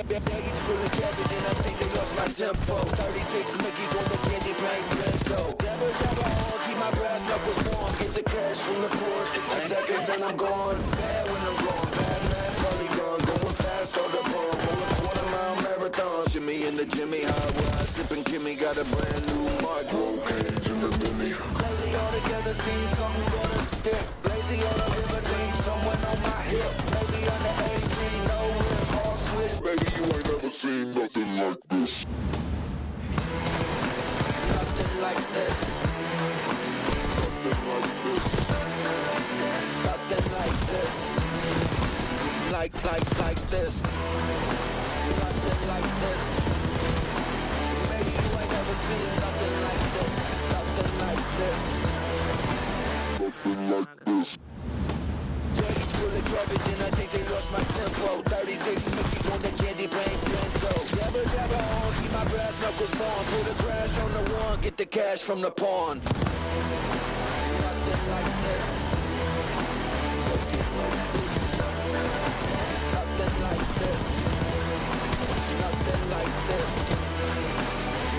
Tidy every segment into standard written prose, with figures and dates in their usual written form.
Baggage full of cabbage and I think they lost my tempo. 36 Mickeys on the candy paint bento. Dabba dabba on, keep my brass knuckles warm. Get the cash from the poor, 60 seconds and I'm gone. Bad when I'm gone, bad man, probably gone. Going fast on the ball, rolling quarter-mile marathon. Shimmy in the Jimmy, high wide, sipping Kimmy. Got a brand new micro cage in the Billy. Lately all together, seen something gonna stick. Lazy on the river team, someone on my hip. Maybe on the 18, no rim, all switch. Baby, you ain't never seen nothing like this. Nothing like this. Nothing like this. Nothing like this. Like this. Nothing like this. Maybe you ain't never seen nothing like this. Nothing like this. Nothing like this. Baggage full of cabbage and I think they lost my tempo. 36 Mickeys on the candy paint bento. Dabba dabba on, keep my brass knuckles warm. Put a crash on the one, get the cash from the pawn. Nothing like this. Nothing like this. Nothing like this.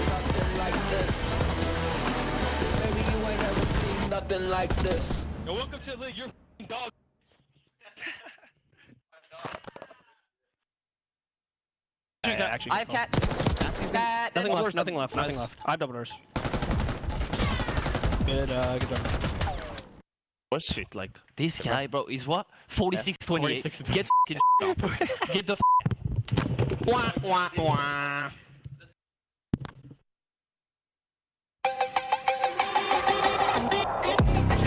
Nothing like this. Maybe you ain't ever seen nothing like this. Yo, welcome to the league. You're f***ing dog. I have cat. Nothing left. I have double doors. Good job. What's it like? This guy, bro, is what? 46-28. Get f***ing up. Get the f***. Wah, wah, wah.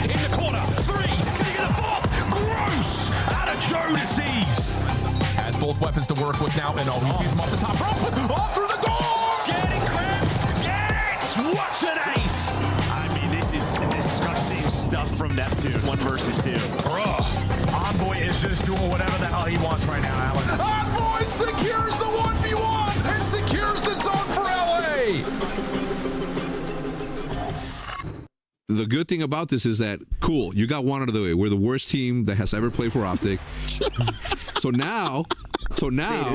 In the corner, 3, gonna get a fourth, gross, out of Jonas Thieves. Has both weapons to work with now, and he sees him off the top rope, off through the goal! Getting cracked, yes! What's an ace? I mean, this is disgusting stuff from Neptune, 1 versus 2. Bruh, Envoy is just doing whatever the hell he wants right now, Alan. Envoy secures the 1v1 and secures the zone for LA! The good thing about this is that, cool, you got one out of the way. We're the worst team that has ever played for OpTic. So now,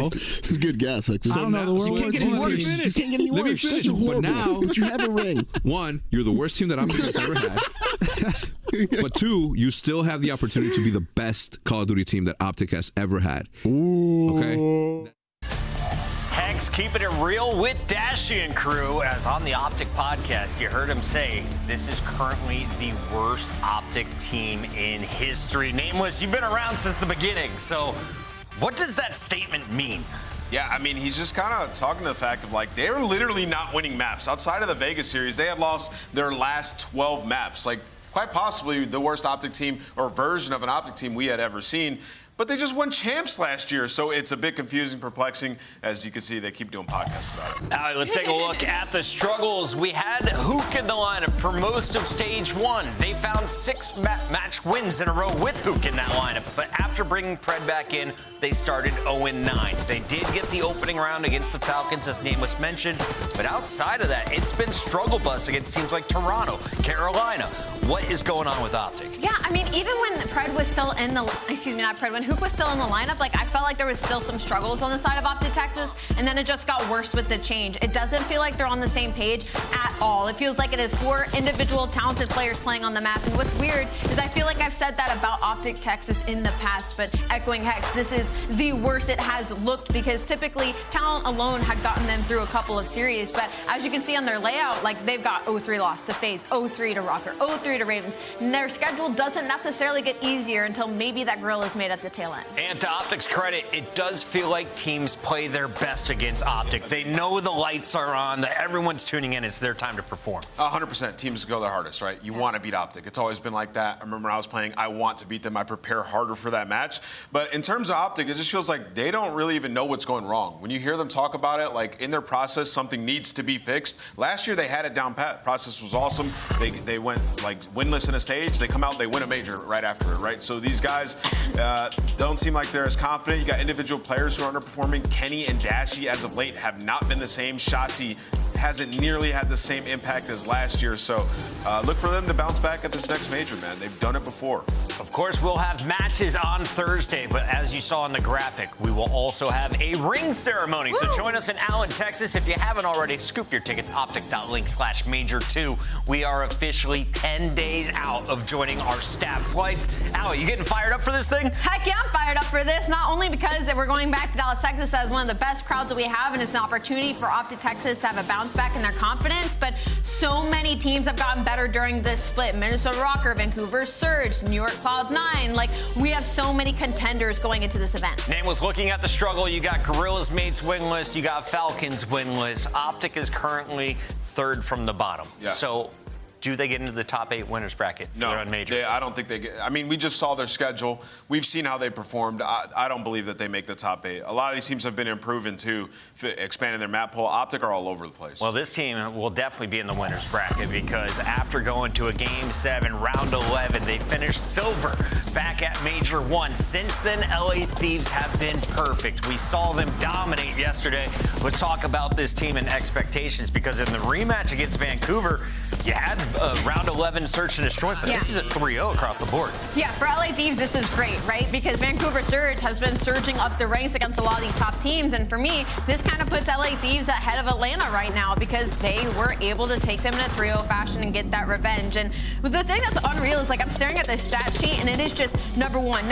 this is a good guess. Like, so I don't know. The world can't get any worse. You can't get any worse. Let me finish. But now, but you have a ring. 1, you're the worst team that OpTic has ever had. But 2, you still have the opportunity to be the best Call of Duty team that OpTic has ever had. Ooh. Okay. Hex keeping it real with Dashy and crew, as on the OpTic podcast, you heard him say this is currently the worst OpTic team in history. Nameless, you've been around since the beginning, so what does that statement mean? Yeah, I mean, he's just kind of talking to the fact of, like, they're literally not winning maps. Outside of the Vegas series, they had lost their last 12 maps. Like, quite possibly the worst OpTic team or version of an OpTic team we had ever seen. But they just won champs last year, so it's a bit confusing, perplexing. As you can see, they keep doing podcasts about it. All right, let's take a look at the struggles. We had Hook in the lineup for most of stage 1. They found 6 match wins in a row with Hook in that lineup. But after bringing Pred back in, they started 0-9. They did get the opening round against the Falcons, as Nameless mentioned. But outside of that, it's been struggle bus against teams like Toronto, Carolina. What is going on with OpTic? Yeah, I mean, even when Pred was still in the, when Hook was still in the lineup, like, I felt like there was still some struggles on the side of OpTic Texas, and then it just got worse with the change. It doesn't feel like they're on the same page at all. It feels like it is 4 individual talented players playing on the map, and what's weird is I feel like I've said that about OpTic Texas in the past, but echoing Hex, this is the worst it has looked, because typically talent alone had gotten them through a couple of series, but as you can see on their layout, like, they've got 0-3 loss to FaZe, 0-3 to Røkkr, 0-3 to Ravens, and their schedule doesn't necessarily get easier until maybe that grill is made at the tail end. And to OpTic's credit, it does feel like teams play their best against OpTic. They know the lights are on, that everyone's tuning in. It's their time to perform. 100%. Teams go their hardest, right? You want to beat OpTic. It's always been like that. I remember when I was playing, I want to beat them. I prepare harder for that match. But in terms of OpTic, it just feels like they don't really even know what's going wrong. When you hear them talk about it, like, in their process, something needs to be fixed. Last year, they had it down pat. Process was awesome. They went, like, winless in a stage. They come out, they win a major right after it, right? So these guys don't seem like they're as confident. You got individual players who are underperforming. Kenny and Dashy, as of late, have not been the same. Shotzi hasn't nearly had the same impact as last year. So look for them to bounce back at this next major, man. They've done it before. Of course, we'll have matches on Thursday, but as you saw in the graphic, we will also have a ring ceremony. So join us in Allen, Texas. If you haven't already, scoop your tickets, optic.link/major2. We are officially 10 days out of joining our staff flights. Allie, you getting fired up for this thing? Heck yeah, I'm fired up for this. Not only because we're going back to Dallas, Texas as one of the best crowds that we have, and it's an opportunity for OpTic Texas to have a bounce back in their confidence, but so many teams have gotten better during this split. Minnesota Røkkr, Vancouver Surge, New York Cloud9. Like, we have so many contenders going into this event. Name was looking at the struggle. You got Gorilla's mates winless. You got Falcons winless. OpTic is currently third from the bottom. Yeah. So do they get into the top 8 winners bracket for their own major? I don't think they get. I mean, we just saw their schedule. We've seen how they performed. I don't believe that they make the top 8. A lot of these teams have been improving too, expanding their map pool. OpTic are all over the place. Well, this team will definitely be in the winners bracket because after going to a Game 7, round 11, they finished silver back at Major 1. Since then, LA Thieves have been perfect. We saw them dominate yesterday. Let's talk about this team and expectations because in the rematch against Vancouver, you had round 11 search and destroy, but this is a 3-0 across the board. Yeah, for LA Thieves, this is great, right? Because Vancouver Surge has been surging up the ranks against a lot of these top teams, and for me, this kind of puts LA Thieves ahead of Atlanta right now because they were able to take them in a 3-0 fashion and get that revenge. And the thing that's unreal is, like, I'm staring at this stat sheet, and it is just number one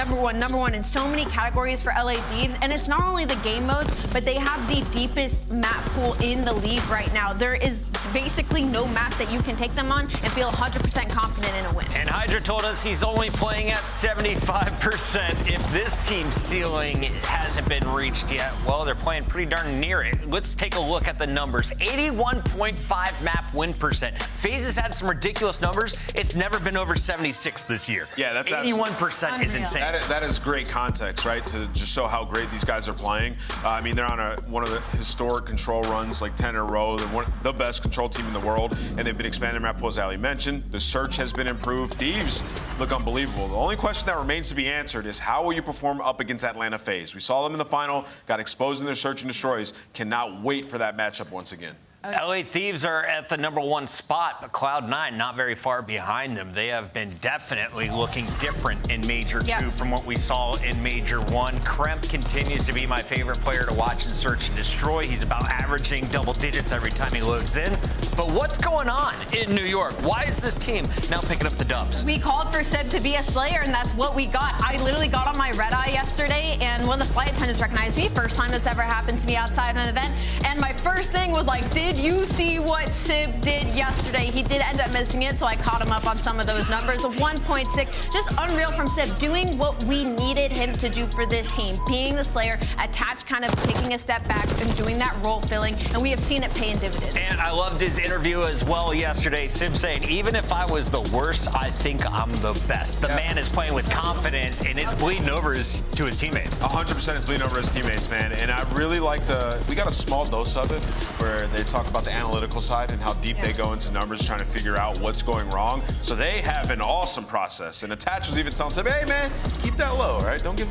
in so many categories for LA Thieves, and it's not only the game modes, but they have the deepest map pool in the league right now. There is basically no map that you can take them on and feel 100% confident in a win. And Hydra told us he's only playing at 75%. If this team's ceiling hasn't been reached yet, well, they're playing pretty darn near it. Let's take a look at the numbers. 81.5 map win percent. FaZe has had some ridiculous numbers. It's never been over 76 this year. Yeah, that's 81% is insane. That is great context, right? To just show how great these guys are playing. I mean, they're on one of the historic control runs, like 10 in a row. They're the best control team in the world, and they've been expanding their map pool, as Ali mentioned. The search has been improved. Thieves look unbelievable. The only question that remains to be answered is how will you perform up against Atlanta FaZe? We saw them in the final, got exposed in their search and destroys. Cannot wait for that matchup once again. LA Thieves are at the #1 spot, but Cloud9 not very far behind them. They have been definitely looking different in Major 2 from what we saw in Major 1. Kremp continues to be my favorite player to watch in Search and Destroy. He's about averaging double digits every time he loads in. But what's going on in New York? Why is this team now picking up the dubs? We called for Sib to be a Slayer, and that's what we got. I literally got on my red eye yesterday, and one of the flight attendants recognized me. First time that's ever happened to me outside of an event. And my first thing was like, did you see what Sib did yesterday? He did end up missing it, so I caught him up on some of those numbers. A 1.6, just unreal from Sib, doing what we needed him to do for this team, being the Slayer, attached, kind of taking a step back and doing that role filling, and we have seen it pay in dividends. And I loved his interview as well yesterday. Sib saying, even if I was the worst, I think I'm the best. The man is playing with confidence, and it's bleeding over to his teammates. 100% it's bleeding over his teammates, man. And I really like we got a small dose of it where they talk about the analytical side and how deep they go into numbers trying to figure out what's going wrong. So they have an awesome process. And Attach was even telling Sib, hey, man, keep that low, right? Don't give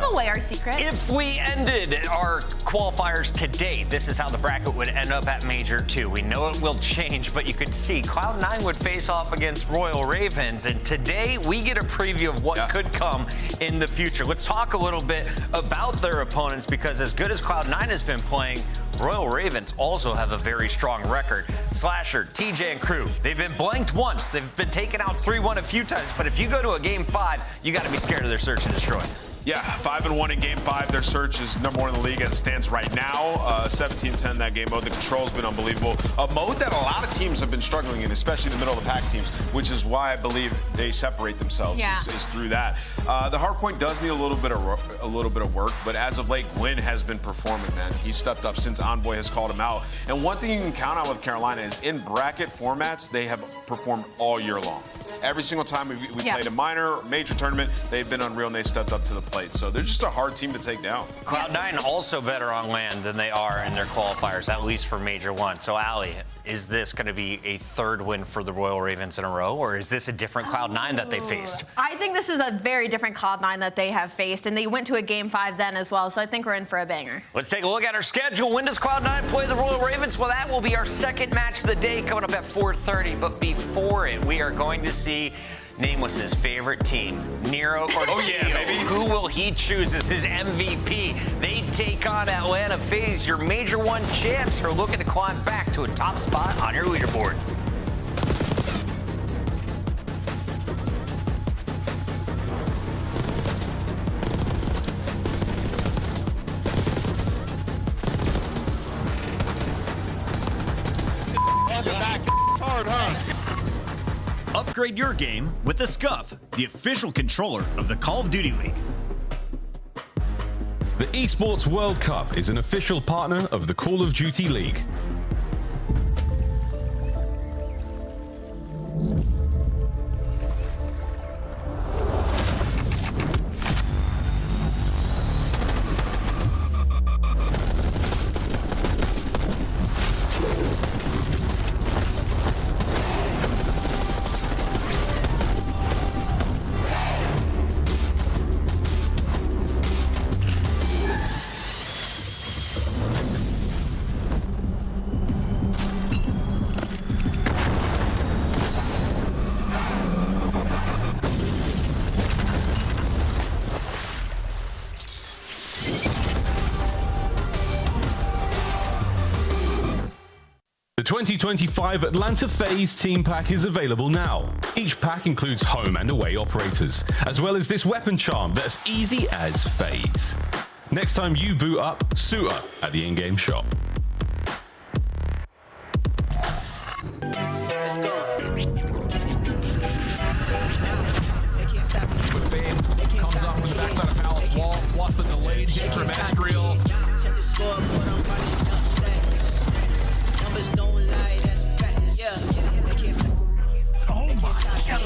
away our secret. If we ended our qualifiers today, this is how the bracket would end up at Major 2. We know it will change, but you could see Cloud9 would face off against Royal Ravens. And today we get a preview of what could come in the future. Let's talk a little bit about their opponents because as good as Cloud9 has been playing, Royal Ravens also have a very strong record. Slasher, TJ, and crew, they've been blanked once. They've been taken out 3-1 a few times, but if you go to a Game 5, you got to be scared of their search and destroy. Yeah, 5-1 in Game 5. Their search is #1 in the league as it stands right now. 17-10 that game mode. The control's been unbelievable. A mode that a lot of teams have been struggling in, especially the middle of the pack teams, which is why I believe they separate themselves is through that. The hardpoint does need a little bit of work, but as of late, Gwyn has been performing, man. He's stepped up since Envoy has called him out. And one thing you can count on with Carolina is in bracket formats, they have performed all year long. Every single time we played a minor, major tournament, they've been unreal and they stepped up to the plate. So they're just a hard team to take down. Cloud9 also better on land than they are in their qualifiers, at least for Major 1. So, Ali, is this going to be a third win for the Royal Ravens in a row, or is this a different Cloud9 that they faced? I think this is a very different Cloud9 that they have faced, and they went to a Game 5 then as well, so I think we're in for a banger. Let's take a look at our schedule. When does Cloud9 play the Royal Ravens? Well, that will be our second match of the day coming up at 4:30, but before it, we are going to see Nameless's favorite team, Nero or Gio. Who will he choose as his MVP? They take on Atlanta FaZe, your Major 1 champs, who are looking to climb back to a top spot on your leaderboard. Hard, huh? Upgrade your game with the Scuff, the official controller of the Call of Duty League. The Esports World Cup is an official partner of the Call of Duty League. The 2025 Atlanta FaZe Team Pack is available now. Each pack includes home and away operators, as well as this weapon charm that's easy as FaZe. Next time you boot up, suit up at the in-game shop. Let's go. With Fame, comes up from the backside of Palace Wall, plus the delayed hit from Escriel. Check the scoreboard, I'm running up stacks. Numbers don't lie, that's facts. Oh my God,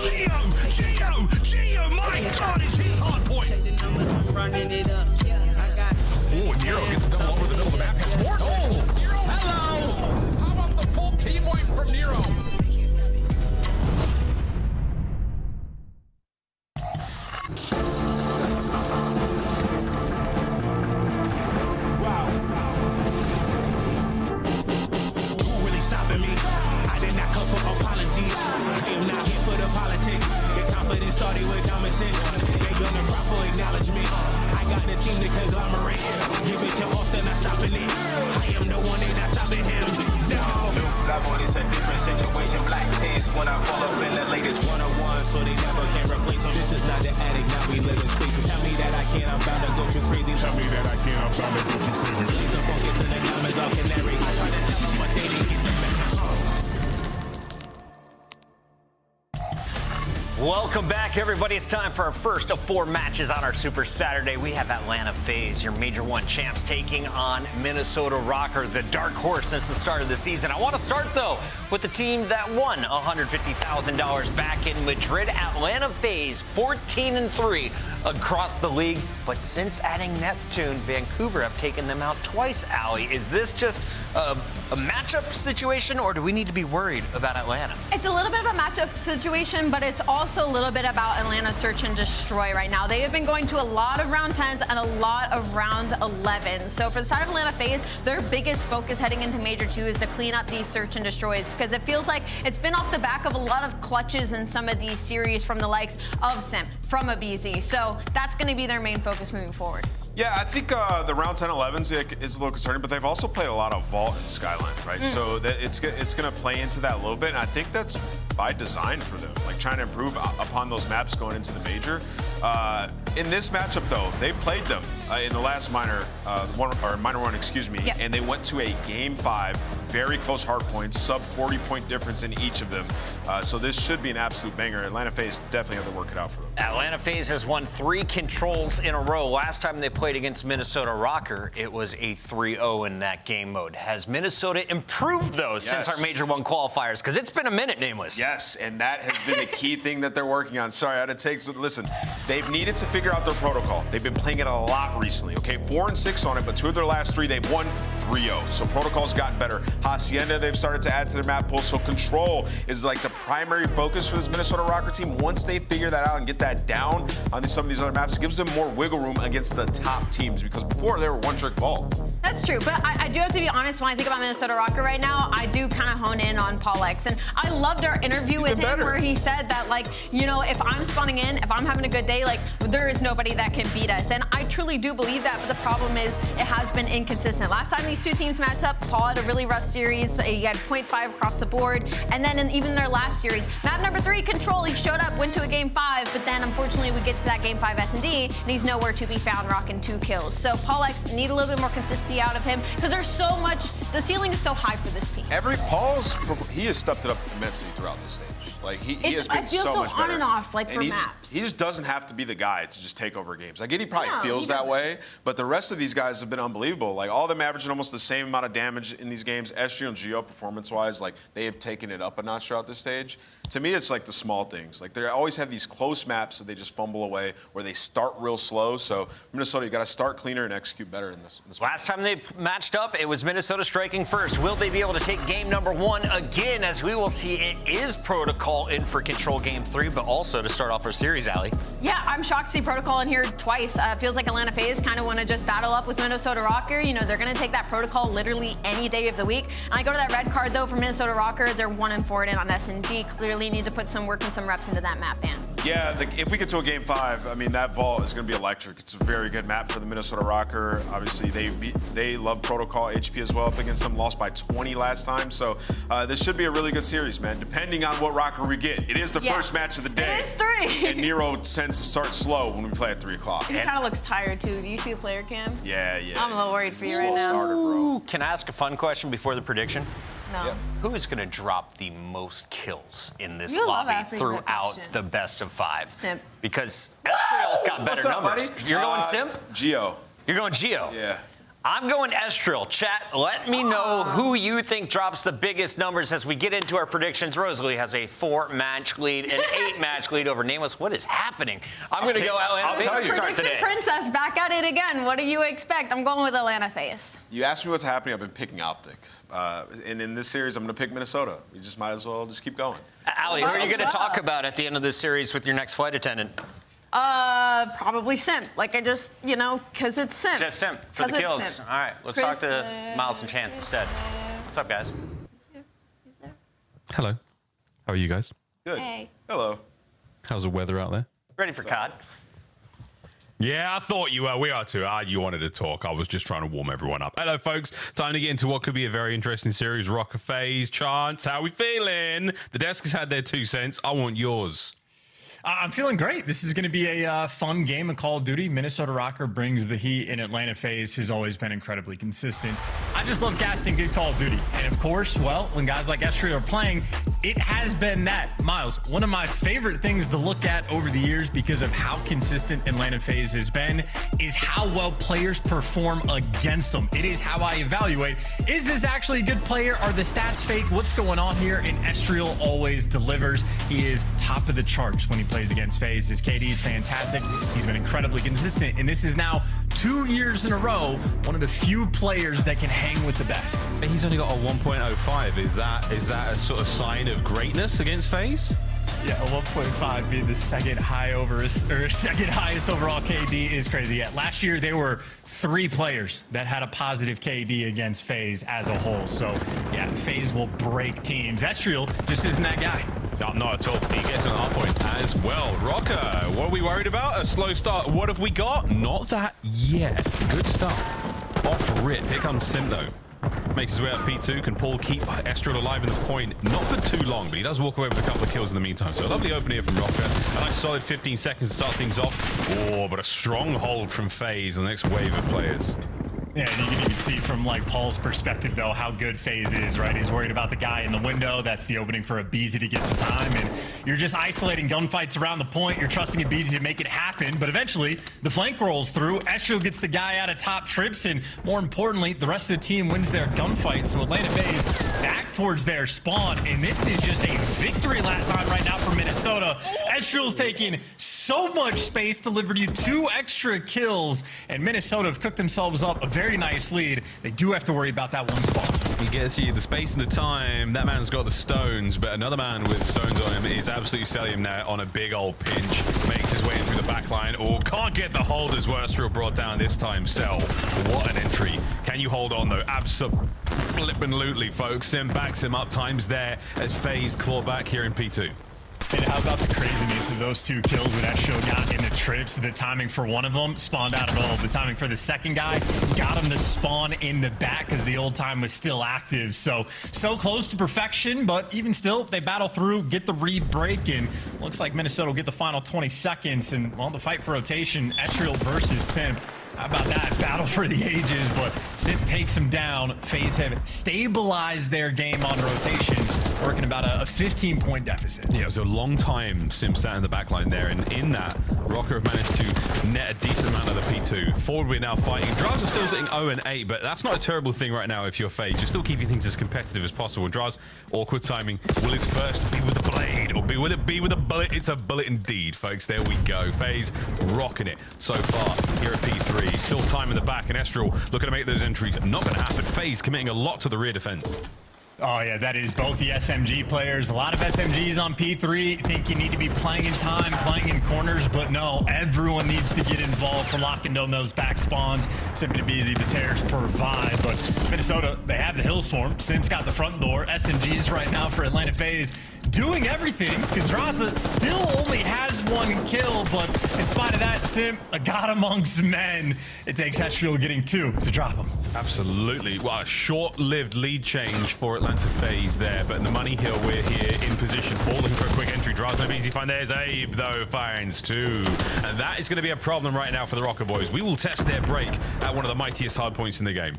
Gio, my God, is his hard point. Check the numbers, I'm running it up. I got Oh, Nero gets a double over the middle of the map. Gets more. Oh, Nero, hello. How about the full team wipe from Nero? Who really stopping me? I did not come for apologies. I am not here for the politics. Your confidence started with common sense. They gonna cry for acknowledgement. I got the team to conglomerate. Give it your all, still not stopping it. I am the one, they not stopping him. No. It's a different situation. Black taste when I pull up in the latest 101, so they never can replace them. This is not the attic, now we live in space. Tell me that I can't, I'm bound to go too crazy. Tell me that I can't, I'm bound to go too crazy. Release the focus in the comments, all canary. I try to tell them, but they didn't get the message. Welcome back, everybody. It's time for our first of 4 matches on our Super Saturday. We have Atlanta FaZe, your Major 1 champs, taking on Minnesota Røkkr, the dark horse since the start of the season. I want to start, though, with the team that won $150,000 back in Madrid. Atlanta FaZe, 14-3 across the league. But since adding Neptune, Vancouver have taken them out twice, Allie. Is this just a matchup situation, or do we need to be worried about Atlanta? It's a little bit of a matchup situation, but it's also a little bit about Atlanta search and destroy right now. They have been going to a lot of round 10s and a lot of round 11. So for the side of Atlanta FaZe, their biggest focus heading into Major 2 is to clean up these search and destroys, because it feels like it's been off the back of a lot of clutches in some of these series from the likes of Sim, from a BZ. So that's going to be their main focus moving forward. Yeah, I think the round 10-11s is a little concerning, but they've also played a lot of Vault and Skyline, right? So it's going to play into that a little bit, and I think that's by design for them, like trying to improve upon those maps going into the major. In this matchup, though, they played them in the last minor one, excuse me, and they went to a Game 5, very close hard points, sub 40-point difference in each of them. So this should be an absolute banger. Atlanta FaZe definitely have to work it out for them. Atlanta FaZe has won 3 controls in a row. Last time they played against Minnesota Røkkr, it was a 3-0 in that game mode. Has Minnesota improved, though, since our Major 1 qualifiers? Because it's been a minute, Nameless. Yes, and that has been the key thing that they're working on. Sorry, I had to take some. Listen, they've needed to figure out their protocol. They've been playing it a lot recently, okay? 4-6 on it, but 2 of their last 3, they've won 3-0. So protocol's gotten better. Hacienda, they've started to add to their map pool. So control is like the primary focus for this Minnesota Røkkr team. Once they figure that out and get that down on some of these other maps, it gives them more wiggle room against the top teams, because before they were one-trick vault. That's true, but I do have to be honest, when I think about Minnesota Røkkr right now, I do kind of hone in on Pollux. And I loved our interview with him where he said that, like, you know, if I'm spawning in, if I'm having a good day, like, there is nobody that can beat us. And I truly do believe that, but the problem is it has been inconsistent. Last time these two teams matched up, Paul had a really rough series. He had 0.5 across the board. And then in even their last series, map number 3, Control, he showed up, went to a game 5, but then unfortunately we get to that game 5 S&D, and he's nowhere to be found, rocking 2 kills. So Pollux need a little bit more consistency out of him, because there's so much, the ceiling is so high for this team. He has stepped it up immensely throughout this stage. Like he has been so much better. On and off, like, for maps. He just doesn't have to be the guy to just take over games. I get he probably feels that way, but the rest of these guys have been unbelievable. Like all of them averaging almost the same amount of damage in these games. Estrio and Geo, performance-wise, like they have taken it up a notch throughout this stage. To me, it's like the small things. Like they always have these close maps that they just fumble away, where they start real slow. So Minnesota, you got to start cleaner and execute better in this. Last time they matched up, it was Minnesota striking first. Will they be able to take game number 1 again? As we will see, it is Protocol in for Control game 3, but also to start off our series, Allie. Yeah, I'm shocked to see Protocol in here twice. Feels like Atlanta FaZe kind of want to just battle up with Minnesota Røkkr. You know, they're going to take that Protocol literally any day of the week. And I go to that red card, though, for Minnesota Røkkr. They're 1-4 in on S&D. Clearly need to put some work and some reps into that map, man. Yeah, if we get to a game 5, I mean, that vault is going to be electric. It's a very good map for the Minnesota Røkkr. Obviously, they love Protocol HP as well, up against them, lost by 20 last time. So this should be a really good series, man, depending on what Røkkr we get. It is the first match of the day. It is 3. And Nero tends to start slow when we play at 3 o'clock. He kind of looks tired, too. Do you see the player cam? Yeah. I'm a little worried for you right now. Starter, bro. Can I ask a fun question before the prediction? No. Yep. Who is going to drop the most kills in this You love lobby asking that throughout question. the best of 5? Simp. Because Estriel's got better up, numbers. buddy? You're going Simp? Geo. You're going Geo? Yeah. I'm going Estriel. Chat, let me know who you think drops the biggest numbers as we get into our predictions. Rosalie has a 4-match lead, an 8-match lead over Nameless. What is happening? I'm going to go out and start the day. Princess back at it again. What do you expect? I'm going with Atlanta FaZe. You asked me what's happening. I've been picking OpTic. And in this series, I'm going to pick Minnesota. We just might as well just keep going. Allie, who are you going to talk about at the end of this series with your next flight attendant? Probably Simp. Like I just, you know, because it's Simp. Just Simp for the kills. All right, let's talk to Miles and Chance instead. What's up, guys? Hello. How are you guys? Good. Hey. Hello. How's the weather out there? Ready for COD? Yeah, I thought you were. We are too. You wanted to talk. I was just trying to warm everyone up. Hello, folks. Time to get into what could be a very interesting series. Røkkr FaZe, Chance, how we feeling? The desk has had their 2 cents. I want yours. I'm feeling great. This is going to be a fun game of Call of Duty. Minnesota Røkkr brings the heat, and Atlanta FaZe has always been incredibly consistent. I just love casting good Call of Duty. And of course, well, when guys like Estriel are playing, it has been that. Miles, one of my favorite things to look at over the years because of how consistent Atlanta FaZe has been is how well players perform against them. It is how I evaluate, is this actually a good player? Are the stats fake? What's going on here? And Estriel always delivers. He is top of the charts when he plays against FaZe. His KD is fantastic. He's been incredibly consistent, and this is now 2 years in a row one of the few players that can hang with the best. He's only got a 1.05. Is that a sort of sign of greatness against FaZe? Yeah, a 1.5 being the second highest overall KD is crazy. Yeah, last year there were 3 players that had a positive KD against FaZe as a whole. So yeah, FaZe will break teams. Estriel just isn't that guy. No, not at all. He gets an R point as well. Røkkr, what are we worried about? A slow start. What have we got? Not that yet. Good stuff. Off rip. Here comes Sim though. Makes his way up P2. Can Paul keep Estriel alive in the point? Not for too long, but he does walk away with a couple of kills in the meantime. So a lovely open here from Røkkr. A nice solid 15 seconds to start things off. Oh, but a strong hold from FaZe on the next wave of players. Yeah, and you can even see from like Paul's perspective though how good FaZe is, right? He's worried about the guy in the window. That's the opening for aBeZy to get to time, and you're just isolating gunfights around the point. You're trusting aBeZy to make it happen, but eventually the flank rolls through. Estriel gets the guy out of top trips, and more importantly, the rest of the team wins their gunfight. So Atlanta FaZe back towards their spawn, and this is just a victory lap time right now for Minnesota. Estriel's taking so much space, delivered you 2 extra kills, and Minnesota have cooked themselves up a very nice lead. They do have to worry about that one spot. He gets you the space and the time. That man's got the stones, but another man with stones on him is absolutely selling him now on a big old pinch. Makes his way in through the back line. Oh, can't get the hold as Estriel brought down this time. Cell, what an entry. Can you hold on though? Absolutely, folks. Sim backs him up. Times there as FaZe claw back here in P2. And how about the craziness of those 2 kills that Estriel got in the trips? The timing for one of them spawned out of all. The timing for the second guy got him to spawn in the back because the old time was still active. So close to perfection, but even still, they battle through, get the re-break, and looks like Minnesota will get the final 20 seconds. And, well, the fight for rotation, Estriel versus Simp. How about that? Battle for the ages, but Simp takes him down. FaZe have stabilized their game on rotation, working about a 15-point deficit. Yeah, it was a long time Simp sat in the back line there, and in that, Røkkr have managed to net a decent amount of the P2. Forward, we're now fighting. Draz are still sitting 0-8, but that's not a terrible thing right now if you're FaZe. You're still keeping things as competitive as possible. Draz, awkward timing. Will his first be with the blade, or will it be with a bullet? It's a bullet indeed, folks. There we go. FaZe rocking it so far here at P3. Still time in the back, and Estriel looking to make those entries. Not going to happen. FaZe committing a lot to the rear defense. Oh, yeah, that is both the SMG players. A lot of SMGs on P3 think you need to be playing in time, playing in corners, but no, everyone needs to get involved for locking down those back spawns. Simply to be easy, the tears provide, but Minnesota, they have the hill swarm. Simp's got the front door. SMGs right now for Atlanta FaZe doing everything, because Raza still only has 1 kill, but in spite of that, Simp, a god amongst men. It takes Estriel getting 2 to drop him. Absolutely. Well, a short-lived lead change for Atlanta FaZe there, but in the money hill, we're here in position. Paul looking for a quick entry. Draws no easy find. There's Abe, though, finds 2. And that is going to be a problem right now for the Røkkr boys. We will test their break at one of the mightiest hard points in the game.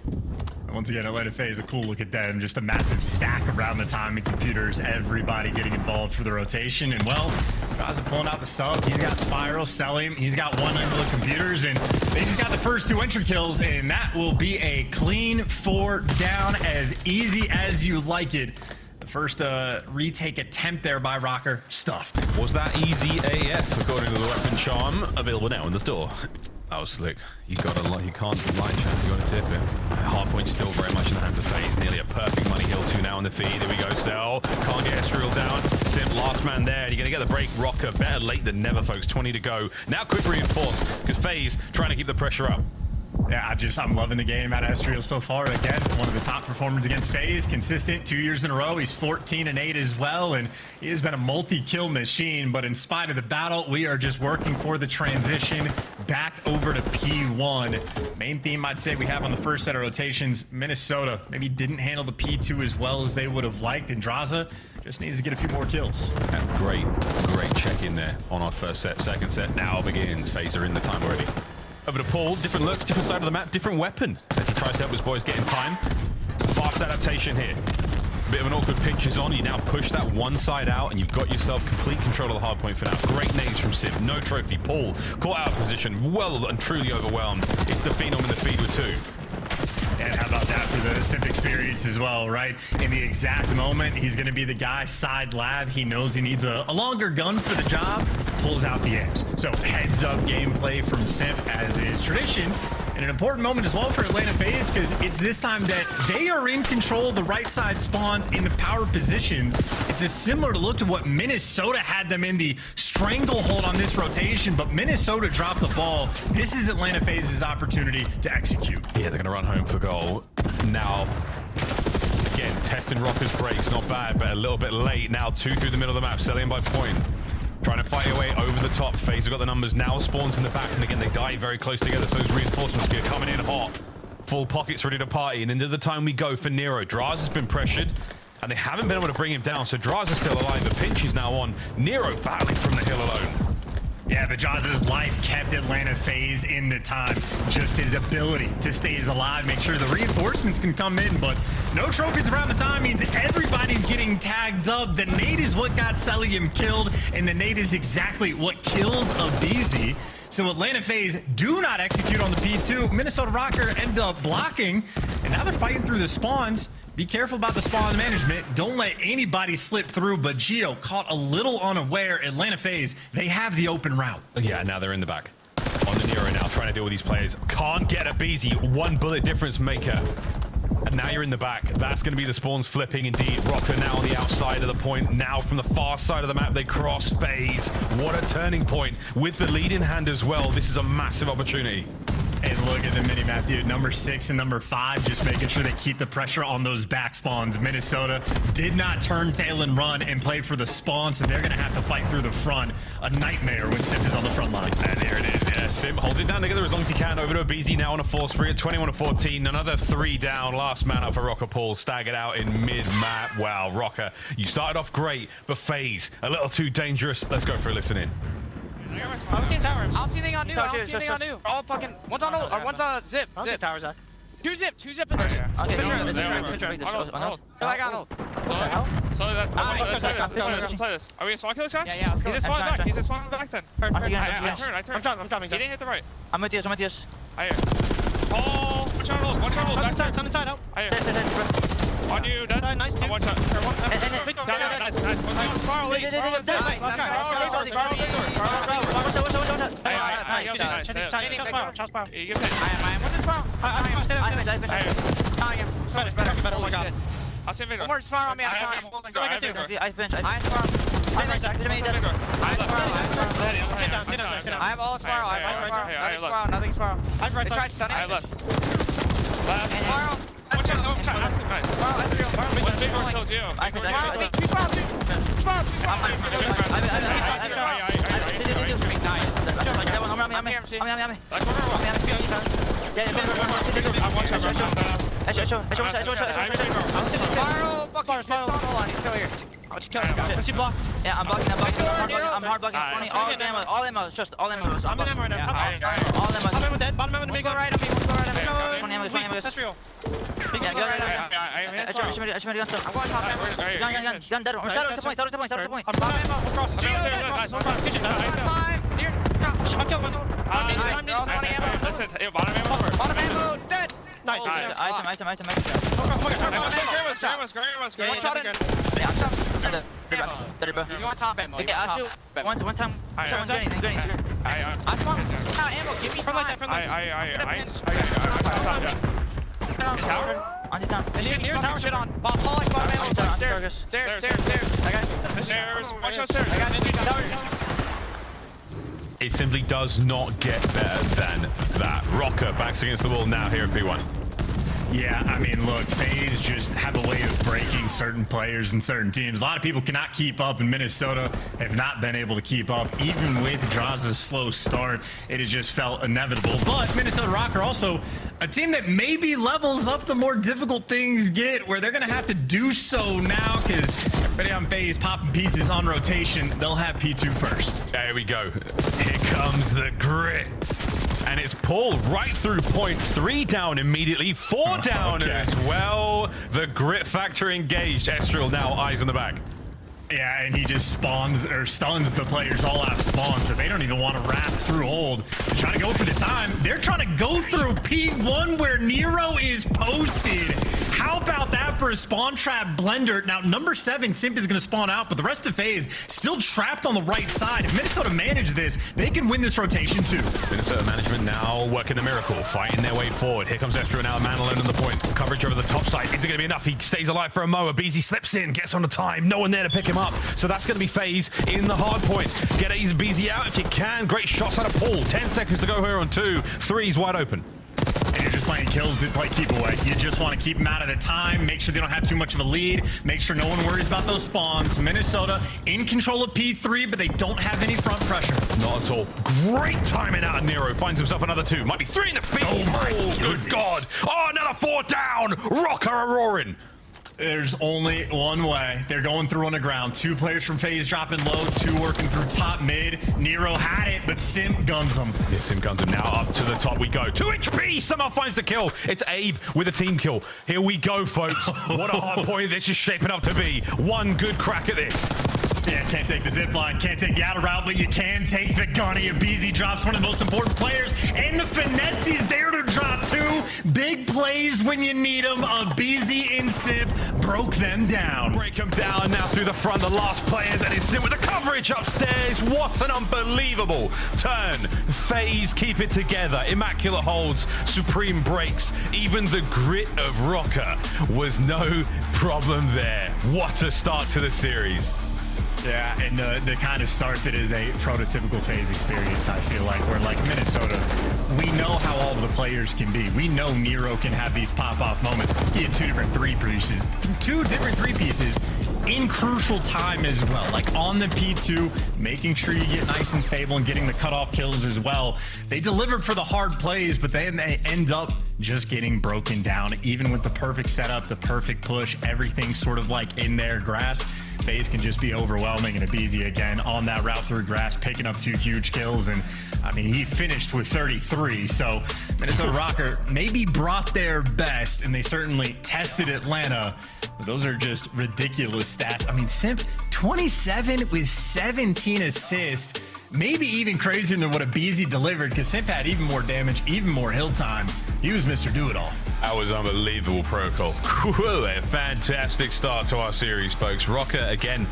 Once again, Atlanta FaZe, a cool look at them. Just a massive stack around the timing computers. Everybody getting involved for the rotation. And, well, Raza pulling out the sub. He's got Spiral, Selling. He's got 1 under the computers. And they just got the first 2 entry kills. And that will be a clean 4 down, as easy as you like it. The first retake attempt there by Røkkr, stuffed. Was that easy AF, according to the weapon charm? Available now in the store. That was slick. You gotta lie. You can't lie, champ. You gotta tip it. Hardpoint still very much in the hands of FaZe. Nearly a perfect money hill 2 now on the feed. There we go. Cell can't get Estriel down. Simp last man there. You're gonna get the break. Røkkr better late than never, folks. 20 to go. Now quick reinforce because FaZe trying to keep the pressure up. Yeah, I'm loving the game out of Estriel so far. Again, one of the top performers against FaZe, consistent 2 years in a row. He's 14-8 as well, and he has been a multi-kill machine. But in spite of the battle, we are just working for the transition back over to P1. Main theme I'd say we have on the first set of rotations, Minnesota maybe didn't handle the P2 as well as they would have liked, and Draza just needs to get a few more kills. Yeah, great check in there on our first set. Second set now begins. FaZe are in the time already. Over to Paul, different looks, different side of the map, different weapon as he tries to help his boys get in time. Fast adaptation here. Bit of an awkward pinch is on. You now push that one side out and you've got yourself complete control of the hard point for now. Great nades from Simp. No trophy. Paul caught out of position. Well and truly overwhelmed. It's the Phenom in the feed with 2. And how about that for the Simp experience as well, right? In the exact moment, he's going to be the guy side lab. He knows he needs a longer gun for the job, pulls out the aims. So heads up gameplay from Simp, as is tradition. And an important moment as well for Atlanta FaZe, because it's this time that they are in control of the right side spawns in the power positions. It's a similar look to what Minnesota had them in the stranglehold on this rotation, but Minnesota dropped the ball. This is Atlanta FaZe's opportunity to execute. Yeah, they're going to run home for goal. Now, again, testing Røkkr's brakes, not bad, but a little bit late. Now 2 through the middle of the map, selling by point. Trying to fight your way over the top. FaZe have got the numbers now. Spawns in the back, and again, they die very close together. So those reinforcements are coming in hot. Full pockets ready to party, and into the time we go for Nero. Draz has been pressured, and they haven't been able to bring him down. So Draz is still alive. The pinch is now on. Nero battling from the hill alone. Yeah, but Jaws' life kept Atlanta FaZe in the time. Just his ability to stay alive, make sure the reinforcements can come in, but no trophies around the time means everybody's getting tagged up. The nade is what got Sellium killed, and the nade is exactly what kills Abizi. So Atlanta FaZe do not execute on the P2. Minnesota Røkkr end up blocking, and now they're fighting through the spawns. Be careful about the spawn management. Don't let anybody slip through, but Geo caught a little unaware. Atlanta FaZe, they have the open route. Yeah, now they're in the back. On the Nero now, trying to deal with these players. Can't get a BZ. 1 bullet difference maker. And now you're in the back. That's going to be the spawns flipping indeed. Røkkr now on the outside of the point. Now from the far side of the map, they cross FaZe. What a turning point. With the lead in hand as well, this is a massive opportunity. And look at the mini-map, dude. Number 6 and number 5 just making sure they keep the pressure on those back spawns. Minnesota did not turn tail and run and play for the spawn, so they're going to have to fight through the front. A nightmare when Simp is on the front line. And there it is. Yeah, Simp holds it down together as long as he can. Over to a BZ now on a 4 spree at 21-14. Another 3 down. Last man up for Røkkr Paul. Staggered out in mid-map. Wow, Røkkr, you started off great, but FaZe a little too dangerous. Let's go for a listen in. I'm seeing towers. I don't see anything on new. I don't see anything on new. All fucking. One's on or one's on zip. I don't see towers at. 2 zip in there. Okay, Picture. I got hold. Let's play this. Are we a spawn kill this guy? Yeah, let's go. He's just spawning back. He's just spawning back then. I turned. I'm jumping. He didn't hit the right. I'm with you. I hear. Oh, watch out, hold. Come inside, help. I hear. On you, dead. Nice, team. Watch out. Nice. Spiral lead. I'll send Victor. One more spiral on me. I'm holding guard. I bench. I have all spiral. Nothing spiral. They tried stunning. I have left. Spiral. Watch out. Nice. What's Victor killed you? He's still here. I'll just kill him. What's he block? Yeah, I'm blocking. I'm hard blocking. All ammo. Just all ammo. I'm in ammo right now. All ammo. Bottom ammo dead. Bottom ammo to me. Go right on me. That's real. Yeah, I'm going top ammo. Gun dead. Start the point. I'm bottom ammo across. Kitchen. I'll kill one. Bottom ammo dead. Nice. Item. One shot in. He's going top ammo. Okay, I'll shoot one time. Granny. I spawn. Ammo. Give me Tower. On the tower. Near tower shit on. Bottom ammo. Stairs. I got stairs. Watch out stairs. I got it. It simply does not get better than that. Røkkr backs against the wall now here at P1. Yeah, I mean, look, FaZe just have a way of breaking certain players and certain teams. A lot of people cannot keep up, and Minnesota have not been able to keep up. Even with Draza's slow start, it has just felt inevitable. But Minnesota Røkkr also a team that maybe levels up the more difficult things get, where they're going to have to do so now because everybody on FaZe popping pieces on rotation. They'll have P2 first. There we go. Here comes the grit. And it's pulled right through point. 3 down immediately. 4 down as well. The grit factor engaged. Estriel now eyes on the back. Yeah, and he just stuns the players all out of spawn, so they don't even want to wrap through hold. They're trying to go for the time. They're trying to go through P1 where Nero is posted. How about that for a spawn trap blender? Now, number 7, Simp is going to spawn out, but the rest of FaZe still trapped on the right side. If Minnesota manage this, they can win this rotation too. Minnesota management now working a miracle, fighting their way forward. Here comes Estriel now, man alone on the point. Coverage over the top side. Is it going to be enough? He stays alive for a Moa. BZ slips in, gets on the time. No one there to pick him up. So that's going to be FaZe in the hard point. Get BZ out if you can. Great shots out of Paul. 10 seconds to go here on 2. 3's wide open. And you're just playing kills to play keep away. You just want to keep them out of the time, make sure they don't have too much of a lead, make sure no one worries about those spawns. Minnesota in control of P3, but they don't have any front pressure. Not at all. Great timing out of Nero. Finds himself another 2. Might be 3 in the field. Oh my good God. Oh, another 4 down. Røkkr are roaring. There's only one way. They're going through on the ground. 2 players from FaZe dropping low, 2 working through top mid. Nero had it, but Simp guns him. Yeah, Simp guns him now. Up to the top we go. 2 HP. Somehow finds the kill. It's Abe with a team kill. Here we go, folks. What a hard point this is shaping up to be. One good crack at this. Yeah, Can't take the zip line, can't take the outer route, but you can take the gunny. aBeZy drops one of the most important players, and the finesse is there to drop 2 big plays when you need them. aBeZy and Simp broke them down. Break them down now through the front. The last players, and it's Simp with the coverage upstairs. What an unbelievable turn. FaZe keep it together. Immaculate holds, supreme breaks. Even the grit of Røkkr was no problem there. What a start to the series. Yeah, and the kind of start that is a prototypical FaZe experience, I feel like, where like Minnesota, we know how all of the players can be. We know Nero can have these pop-off moments. He had 2 different three pieces in crucial time as well, like on the P2, making sure you get nice and stable and getting the cutoff kills as well. They delivered for the hard plays, but then they end up just getting broken down. Even with the perfect setup, the perfect push, everything sort of like in their grasp, FaZe can just be overwhelming. And aBeZy again on that route through grass, picking up 2 huge kills. And I mean, he finished with 33. So Minnesota Røkkr maybe brought their best, and they certainly tested Atlanta. But those are just ridiculous stats. I mean, Simp 27 with 17 assists. Maybe even crazier than what aBeZy delivered, because Simp had even more damage, even more hill time. He was Mr. Do-It-All. That was unbelievable protocol. Cool, a fantastic start to our series, folks. Røkkr, again,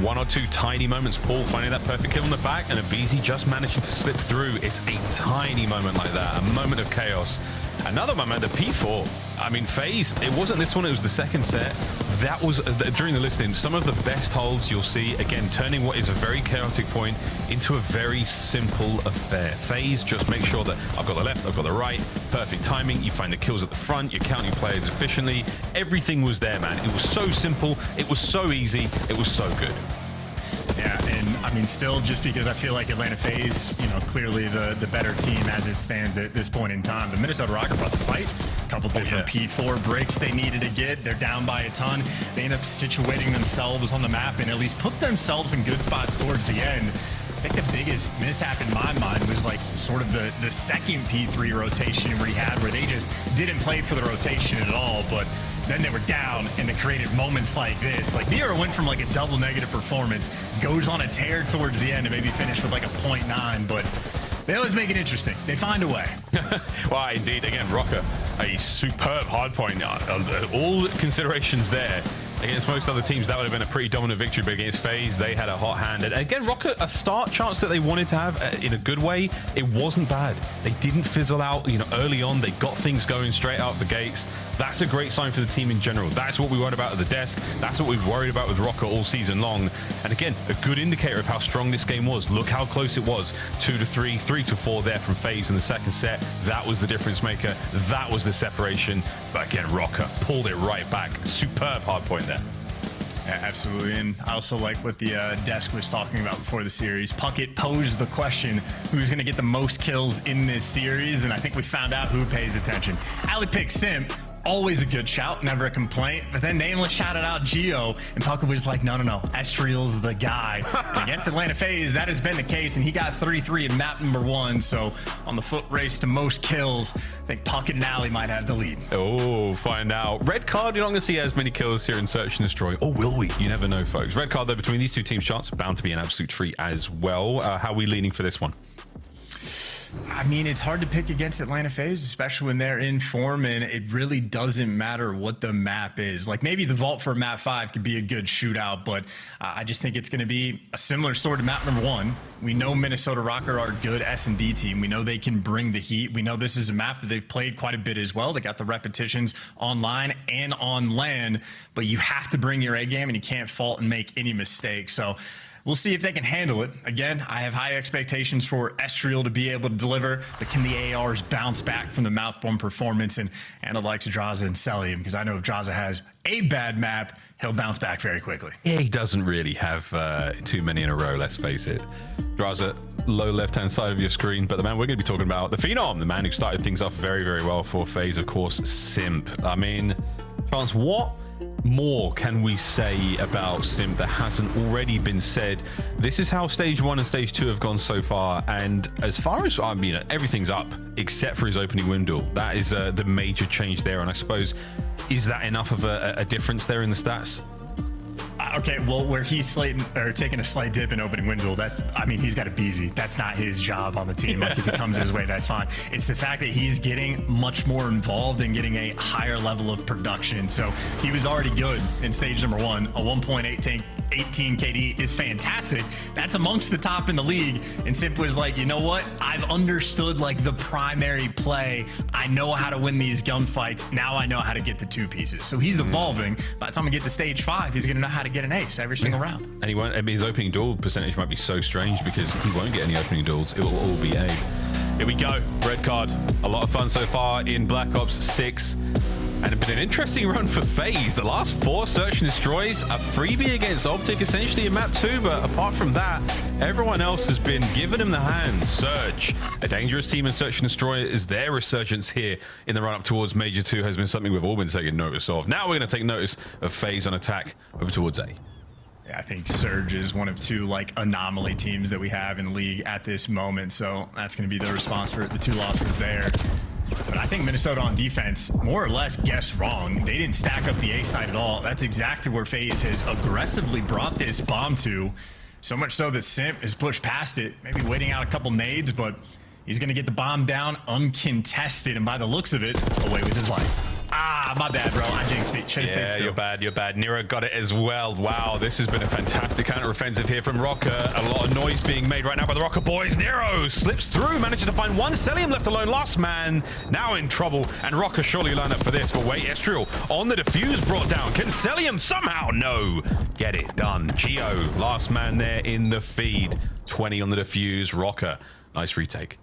1 or 2 tiny moments. Paul finding that perfect kill on the back, and aBeZy just managing to slip through. It's a tiny moment like that, a moment of chaos. Another moment, the P4. I mean, FaZe, it wasn't this one, it was the second set. That was, during the listening, some of the best holds you'll see, again, turning what is a very chaotic point into a very simple affair. FaZe just make sure that I've got the left, I've got the right, perfect timing, you find the kills at the front, you're counting players efficiently. Everything was there, man. It was so simple, it was so easy, it was so good. Yeah, and I mean, still, just because I feel like Atlanta FaZe, you know, clearly the better team as it stands at this point in time. But Minnesota Røkkr brought the fight. A couple different P4 breaks they needed to get. They're down by a ton. They end up situating themselves on the map and at least put themselves in good spots towards the end. I think the biggest mishap in my mind was like sort of the second P3 rotation we had, where they just didn't play for the rotation at all, but then they were down and they created moments like this. Like Nero went from like a double negative performance, goes on a tear towards the end and maybe finish with like a 0.9, but they always make it interesting. They find a way. Well, indeed, again, Røkkr, a superb hardpoint. All considerations there. Against most other teams, that would have been a pretty dominant victory, but against FaZe, they had a hot hand. And again, Røkkr, a start chance that they wanted to have in a good way. It wasn't bad. They didn't fizzle out, you know, early on. They got things going straight out the gates. That's a great sign for the team in general. That's what we worried about at the desk. That's what we've worried about with Røkkr all season long. And again, a good indicator of how strong this game was. Look how close it was. 2-3, 3-4 there from FaZe in the second set. That was the difference maker. That was the separation. But again, Røkkr pulled it right back. Superb hard point there. Yeah, absolutely. And I also like what the desk was talking about before the series. Puckett posed the question, who's going to get the most kills in this series? And I think we found out who pays attention. Ali picked Simp. Always a good shout, never a complaint. But then Nameless shouted out Geo, and Puckett was like, no, Estriel's the guy. Against Atlanta FaZe, that has been the case, and he got 33 in map number 1. So on the foot race to most kills, I think Puckett and Ali might have the lead. Oh, find out. Red card, you're not going to see as many kills here in Search and Destroy. Or will we? You never know, folks. Red card, though, between these two teams' shots, bound to be an absolute treat as well. How are we leaning for this one? I mean, it's hard to pick against Atlanta FaZe, especially when they're in form, and it really doesn't matter what the map is. Like, maybe the vault for map 5 could be a good shootout, but I just think it's going to be a similar sort of map number 1. We know Minnesota Røkkr are a good S&D team. We know they can bring the heat. We know this is a map that they've played quite a bit as well. They got the repetitions online and on LAN, but you have to bring your A game, and you can't fault and make any mistakes. So we'll see if they can handle it. Again, I have high expectations for Estriel to be able to deliver, but can the ARs bounce back from the mouthborn performance? And the likes of Drazah and Celium, because I know if Drazah has a bad map, he'll bounce back very quickly. Yeah, he doesn't really have too many in a row, let's face it. Drazah, low left-hand side of your screen, but the man we're going to be talking about, the Phenom, the man who started things off very, very well for FaZe, of course, Simp. I mean, Chance, what more can we say about Simp that hasn't already been said? This is how stage 1 and stage 2 have gone so far, and as far as I mean, everything's up except for his opening window. That is the major change there, and I suppose, is that enough of a difference there in the stats? Okay, well, where he's taking a slight dip in opening window, I mean, he's got a BZ. That's not his job on the team. Like, if he comes his way, that's fine. It's the fact that he's getting much more involved and getting a higher level of production. So he was already good in stage number 1. A 1.18 KD is fantastic. That's amongst the top in the league. And Simp was like, you know what? I've understood like the primary play. I know how to win these gunfights. Now I know how to get the 2 pieces. So he's evolving. By the time we get to stage 5, he's going to know how to get an ace every single round. And he won't. I mean, his opening duel percentage might be so strange because he won't get any opening duels. It will all be A. Here we go. Red card. A lot of fun so far in Black Ops 6. And it's been an interesting run for FaZe. The last 4 search and destroys, a freebie against OpTic, essentially in map 2, but apart from that, everyone else has been giving him the hand. Surge, a dangerous team in search and destroy, is their resurgence here in the run-up towards Major 2 has been something we've all been taking notice of. Now we're going to take notice of FaZe on attack over towards A. Yeah, I think Surge is one of 2 like anomaly teams that we have in the league at this moment, so that's going to be the response for the 2 losses there. But I think Minnesota on defense more or less guessed wrong. They didn't stack up the A side at all. That's exactly where FaZe has aggressively brought this bomb to. So much so that Simp has pushed past it, maybe waiting out a couple nades, but he's going to get the bomb down uncontested, and by the looks of it, away with his life. Ah, my bad, bro. I jinxed it. Should've stayed still. You're bad. Nero got it as well. Wow, this has been a fantastic counter-offensive here from Røkkr. A lot of noise being made right now by the Røkkr boys. Nero slips through, manages to find one. Celium left alone. Last man now in trouble, and Røkkr surely line up for this. But wait, Estriel on the defuse brought down. Can Celium somehow? No. Get it done. Geo, last man there in the feed. 20 on the defuse. Røkkr, nice retake.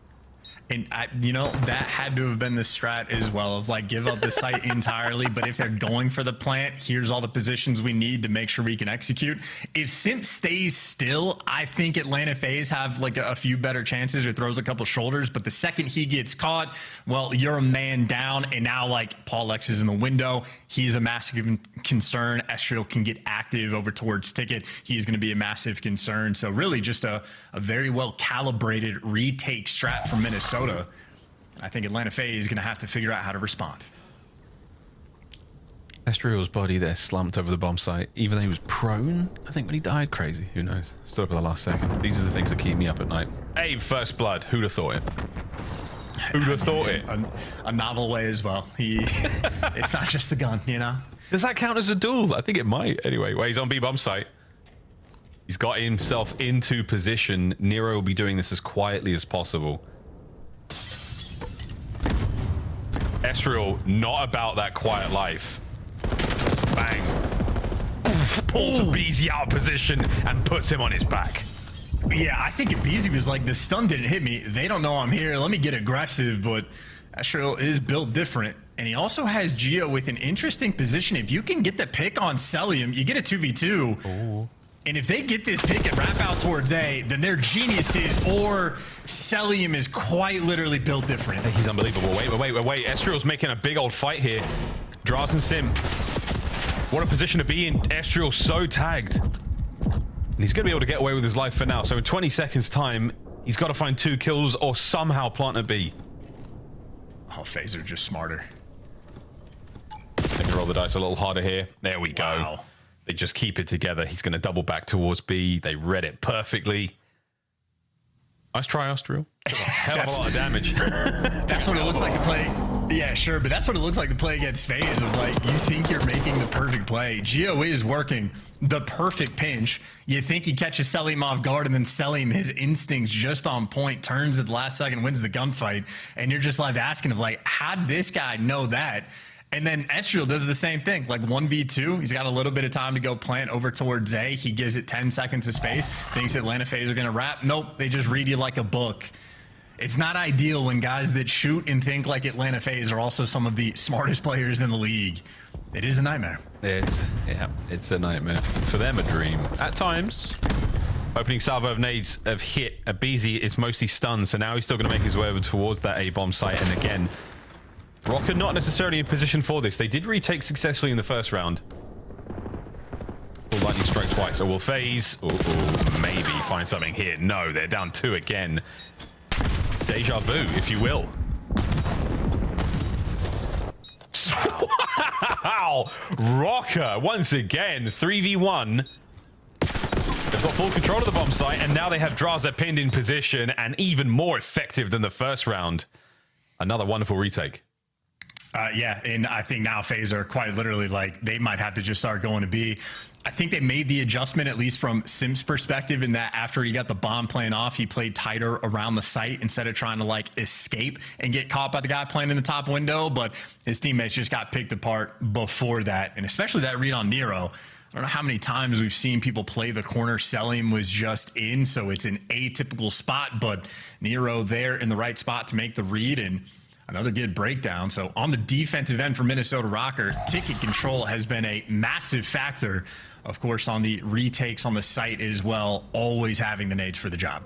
And you know, that had to have been the strat as well, of like give up the site entirely. But if they're going for the plant, here's all the positions we need to make sure we can execute. If Simp stays still, I think Atlanta FaZe have like a few better chances or throws a couple shoulders. But the second he gets caught, well, you're a man down. And now like Paul X is in the window. He's a massive concern. Estriel can get active over towards Ticket. He's going to be a massive concern. So really just a very well calibrated retake strat from Minnesota. I think Atlanta FaZe is going to have to figure out how to respond. Estriel's body there slumped over the bomb site. Even though he was prone, I think when he died, crazy. Who knows? Stood up at the last second. These are the things that keep me up at night. Abe, first blood. Who'd have thought it? Who'd have thought it? A novel way as well. It's not just the gun, you know? Does that count as a duel? I think it might. Anyway, well, he's on B bomb site. He's got himself into position. Nero will be doing this as quietly as possible. Estriel, not about that quiet life. Bang. Pulls a BZ out of position and puts him on his back. Yeah, I think if BZ was like, the stun didn't hit me, they don't know I'm here, let me get aggressive, but Estriel is built different. And he also has Geo with an interesting position. If you can get the pick on Celium, you get a 2v2. Ooh. And if they get this pick and wrap out towards A, then they're geniuses, or Celium is quite literally built different. He's unbelievable. Wait. Estriel's making a big old fight here. Draz and Simp. What a position to be in. Estriel so tagged. And he's going to be able to get away with his life for now. So in 20 seconds time, he's got to find 2 kills or somehow plant a B. Oh, FaZe are just smarter. They can roll the dice a little harder here. There we go. Wow. They just keep it together. He's going to double back towards B. They read it perfectly. Nice try, Estriel. Hell of a lot of damage. That's what it looks like to play. Yeah, sure, but that's what it looks like to play against FaZe, of like, you think you're making the perfect play. Geo is working the perfect pinch. You think he catches Celium off guard, and then Celium, his instincts just on point, turns at the last second, wins the gunfight. And you're just like asking of like, how did this guy know that? And then Estriel does the same thing, like 1v2. He's got a little bit of time to go plant over towards A. He gives it 10 seconds of space. Thinks Atlanta FaZe are going to wrap. Nope, they just read you like a book. It's not ideal when guys that shoot and think like Atlanta FaZe are also some of the smartest players in the league. It is a nightmare. It's a nightmare. For them, a dream. At times. Opening salvo of nades have hit. A BZ is mostly stunned, so now he's still going to make his way over towards that A-bomb site. And again, Røkkr not necessarily in position for this. They did retake successfully in the first round. Will lightning strike twice. So will FaZe maybe find something here? No, they're down 2 again. Deja vu, if you will. Wow! Røkkr, once again, 3v1. They've got full control of the bomb site, and now they have Draza pinned in position and even more effective than the first round. Another wonderful retake. Yeah, and I think now FaZe are quite literally like they might have to just start going to B. I think they made the adjustment, at least from Sim's perspective, in that after he got the bomb playing off, he played tighter around the site instead of trying to like escape and get caught by the guy playing in the top window. But his teammates just got picked apart before that, and especially that read on Nero. I don't know how many times we've seen people play the corner. Selim was just in, so it's an atypical spot, but Nero there in the right spot to make the read, and another good breakdown. So on the defensive end for Minnesota Røkkr, ticket control has been a massive factor. Of course, on the retakes on the site as well, always having the nades for the job.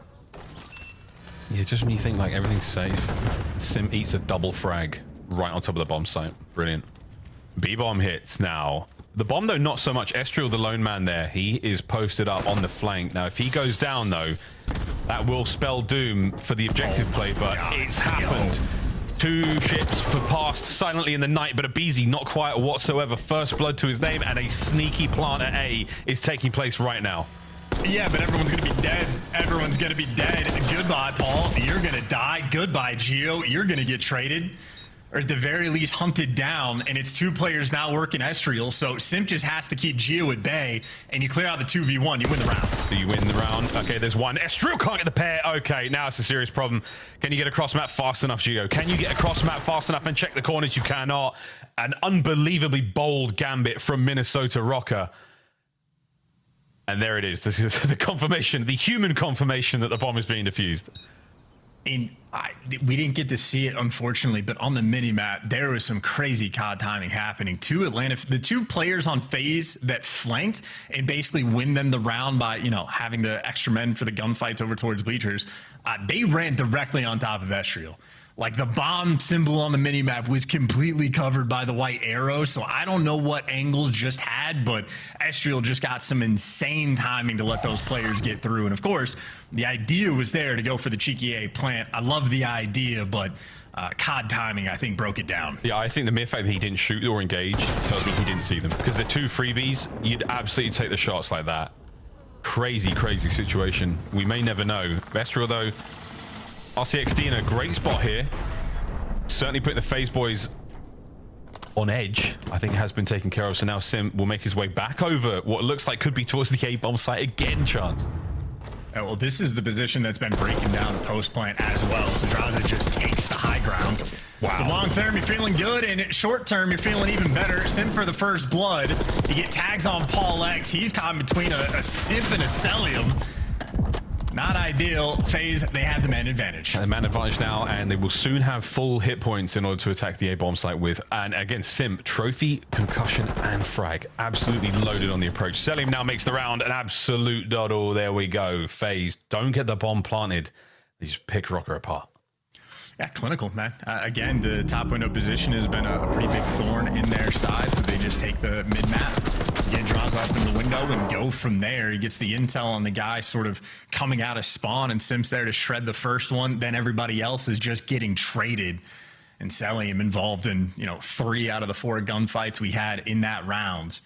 Yeah, just when you think like everything's safe, Sim eats a double frag right on top of the bomb site. Brilliant. B-bomb hits now. The bomb, though, not so much. Estriel, the lone man there, he is posted up on the flank. Now, if he goes down, though, that will spell doom for the objective play, but it's happened. Two ships for past silently in the night, but aBeZy not quiet whatsoever. First blood to his name, and a sneaky plant at A is taking place right now. Yeah, but everyone's going to be dead. Everyone's going to be dead. Goodbye, Paul. You're going to die. Goodbye, Geo. You're going to get traded. Or at the very least hunted down, and it's two players now working Estriel, so Simp just has to keep Geo at bay, and you clear out the 2v1, you win the round. So you win the round. Okay, there's one. Estriel can't get the pair. Okay, now it's a serious problem. Can you get across map fast enough, Geo? Can you get across map fast enough and check the corners? You cannot. An unbelievably bold gambit from Minnesota Røkkr. And there it is. This is the confirmation, the human confirmation that the bomb is being defused. And we didn't get to see it, unfortunately, but on the mini-map, there was some crazy COD timing happening. The two players on FaZe that flanked and basically win them the round by, you know, having the extra men for the gunfights over towards bleachers, they ran directly on top of Estriel. Like, the bomb symbol on the mini-map was completely covered by the white arrow, so I don't know what angles just had, but Estriel just got some insane timing to let those players get through. And of course, the idea was there to go for the cheeky A plant. I love the idea, but COD timing, I think, broke it down. Yeah, I think the mere fact that he didn't shoot or engage tells me he didn't see them. Because they're two freebies, you'd absolutely take the shots like that. Crazy, crazy situation. We may never know. Estriel, though, RCXD in a great spot here. Certainly putting the FaZe boys on edge. I think it has been taken care of. So now Sim will make his way back over what looks like could be towards the A-bomb site again, Chance. Well, this is the position that's been breaking down the post plant as well. So Draza just takes the high ground. Wow. So long term, you're feeling good, and short term, you're feeling even better. Sim for the first blood. You get tags on Paul X. He's caught in between a Simp and a Selim. Not ideal. FaZe, they have the man advantage. And the man advantage now, and they will soon have full hit points in order to attack the A-bomb site with. And again, Sim, trophy, concussion, and frag. Absolutely loaded on the approach. Selim now makes the round. An absolute doddle. There we go. FaZe, don't get the bomb planted. They just pick Røkkr apart. Yeah, clinical, man. Again, the top window position has been a pretty big thorn in their side, so they just take the mid-map, get draws up in the window, and go from there. He gets the intel on the guy sort of coming out of spawn, and Sim's there to shred the first one. Then everybody else is just getting traded. And Selim involved in, 3 out of the 4 gunfights we had in that round.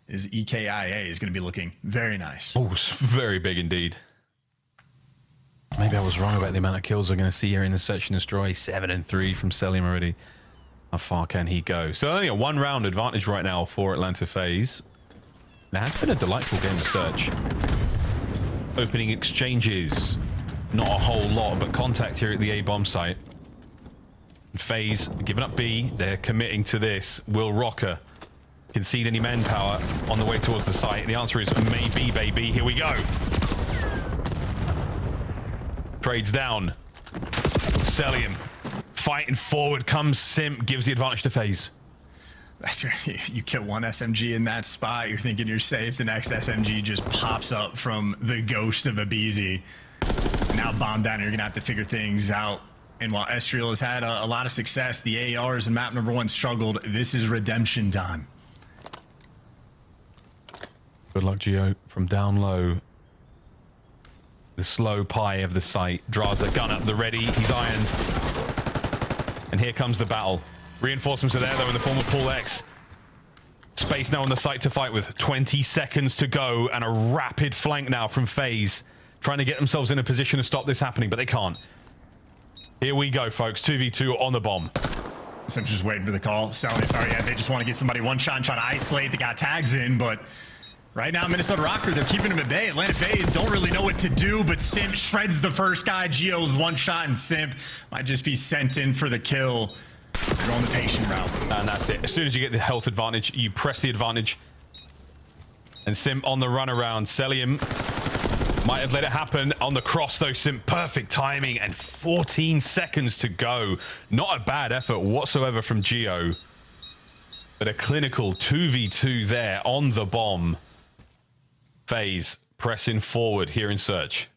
His EKIA is going to be looking very nice. Oh, it's very big indeed. Maybe I was wrong about the amount of kills we're going to see here in the Search and Destroy. 7 and 3 from Selim already. How far can he go? So only a 1-round advantage right now for Atlanta FaZe. It has been a delightful game of Search. Opening exchanges. Not a whole lot, but contact here at the A-bomb site. FaZe giving up B. They're committing to this. Will Røkkr concede any manpower on the way towards the site? The answer is maybe, baby. Here we go. Trades down. Selim fighting forward. Comes Simp, gives the advantage to FaZe. That's right. You kill one SMG in that spot, you're thinking you're safe. The next SMG just pops up from the ghost of aBeZy. Now bomb down, you're gonna have to figure things out. And while Estriel has had a lot of success, the ARs in map number 1 struggled. This is redemption time. Good luck, Geo. From down low. The slow pie of the site. Draws a gun up the ready. He's ironed. And here comes the battle. Reinforcements are there, though, in the form of Paul X. Space now on the site to fight with. 20 seconds to go and a rapid flank now from FaZe. Trying to get themselves in a position to stop this happening, but they can't. Here we go, folks. 2v2 on the bomb. Sim's just waiting for the call. Selling it. Oh, yeah, they just want to get somebody one shot and try to isolate. They got tags in, but right now, Minnesota Røkkr, they're keeping him at bay. Atlanta FaZe don't really know what to do, but Simp shreds the first guy. Geo's one shot, and Simp might just be sent in for the kill. They're going the patient route. And that's it. As soon as you get the health advantage, you press the advantage. And Simp on the run around. Celium might have let it happen on the cross, though. Simp, perfect timing, and 14 seconds to go. Not a bad effort whatsoever from Geo. But a clinical 2v2 there on the bomb. FaZe pressing forward here in search.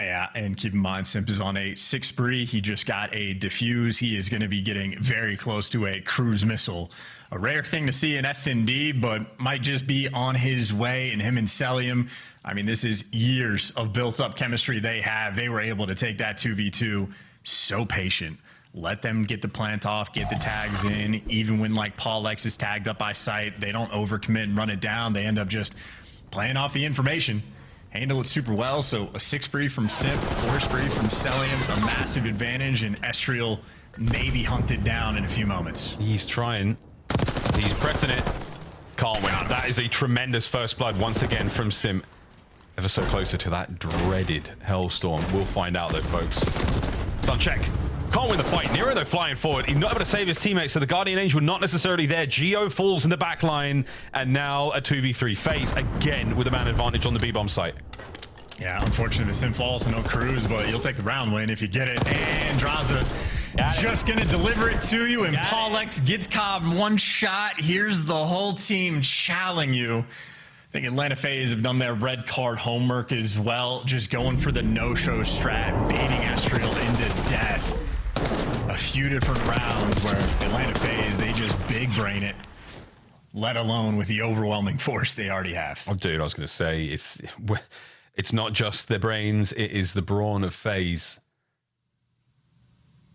Yeah, and keep in mind, Simp is on a 6 spree. He just got a defuse. He is going to be getting very close to a cruise missile. A rare thing to see in S&D, but might just be on his way. And him and Celium, I mean, this is years of built-up chemistry they have. They were able to take that 2v2. So patient. Let them get the plant off, get the tags in. Even when, like, Paul X is tagged up by sight, they don't overcommit and run it down. They end up just playing off the information. Handle it super well. So a 6 spree from Simp, 4 spree from Celium, a massive advantage, and Estriel maybe hunted down in a few moments. He's trying. He's pressing it. Can't win. That is a tremendous first blood once again from Simp. Ever so closer to that dreaded Hellstorm. We'll find out though, folks. Sun check. Can't win the fight. Nero, though, flying forward. He's not able to save his teammates, so the Guardian Angel not necessarily there. Geo falls in the back line, and now a 2v3. FaZe again with a man advantage on the B-bomb site. Yeah, unfortunately, the Simp falls, so no cruise, but you'll take the round win if you get it. And Draza is just going to deliver it to you, and Paul X gets Cobb one shot. Here's the whole team challenging you. I think Atlanta FaZe have done their red card homework as well, just going for the no-show strat, baiting Estriel into death. A few different rounds where Atlanta FaZe, they just big brain it, let alone with the overwhelming force they already have. Oh, dude, I was going to say, it's not just their brains, it is the brawn of FaZe.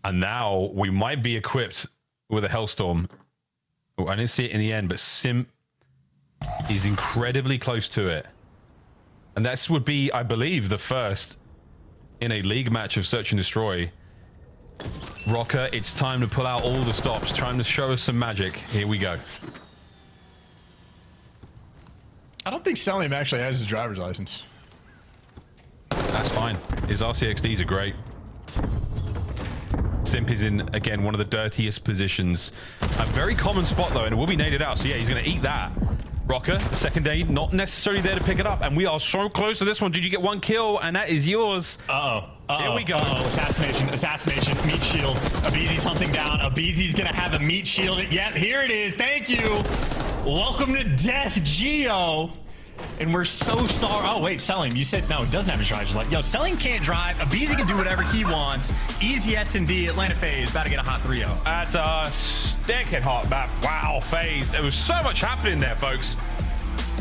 And now we might be equipped with a Hellstorm. Oh, I didn't see it in the end, but Simp is incredibly close to it. And that would be, I believe, the first in a league match of Search and Destroy. Røkkr, it's time to pull out all the stops, trying to show us some magic. Here we go. I don't think Celium actually has his driver's license. That's fine. His RCXDs are great. Simp is in, again, one of the dirtiest positions. A very common spot, though, and it will be naded out. So, yeah, he's going to eat that. Røkkr, the second aid, not necessarily there to pick it up. And we are so close to this one. Did you get one kill? And that is yours. Here we go. Assassination, meat shield. Abizi's hunting down. Abizi's going to have a meat shield. Yep, here it is. Thank you. Welcome to death, Geo. And we're so sorry. Oh, wait, Celium, you said no, he doesn't have his driver's license. Yo, Celium can't drive. Abizi can do whatever he wants. Easy S&D. Atlanta FaZe about to get a hot 3-0. That's a stinking hot map. Wow, FaZe. There was so much happening there, folks.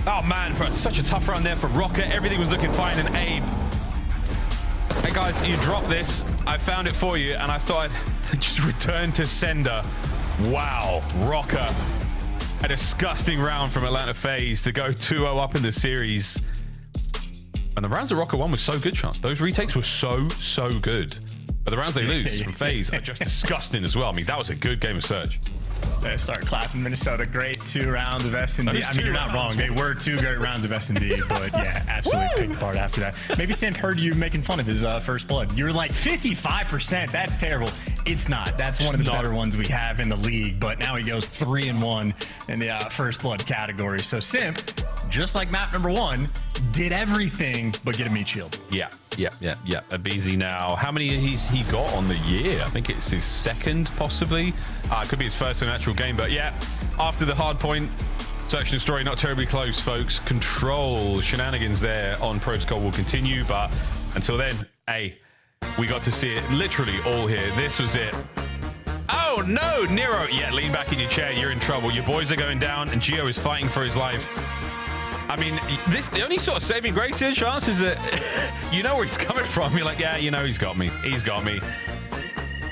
Oh, man, for such a tough run there for Røkkr. Everything was looking fine, and Abe. Hey, guys, you dropped this. I found it for you, and I thought I'd just return to sender. Wow, Røkkr. A disgusting round from Atlanta FaZe to go 2-0 up in the series. And the rounds that Røkkr won was so good, Chance. Those retakes were so good. But the rounds they lose from FaZe are just disgusting as well. I mean, that was a good game of Surge. They start clapping Minnesota. Great 2 rounds of S&D. I mean, you're not wrong. They were 2 great rounds of S&D, but yeah, absolutely picked apart after that. Maybe Simp heard you making fun of his first blood. You were like 55%. That's terrible. It's not. That's one of the better ones we have in the league, but now he goes 3-1 in the first blood category. So Simp, just like map number 1, did everything but get a meat shield. Yeah. Abizi now. How many he got on the year? I think it's his second, possibly. It could be his first in an actual game, but yeah, after the hard point, Search and Destroy not terribly close, folks. Control shenanigans there on Protocol will continue, but until then, hey, we got to see it literally all here. This was it. Oh no, Nero. Yeah, lean back in your chair. You're in trouble. Your boys are going down, and Geo is fighting for his life. I mean, the only sort of saving grace here, Chance, is that you know where he's coming from. You're like, yeah, you know, he's got me. He's got me.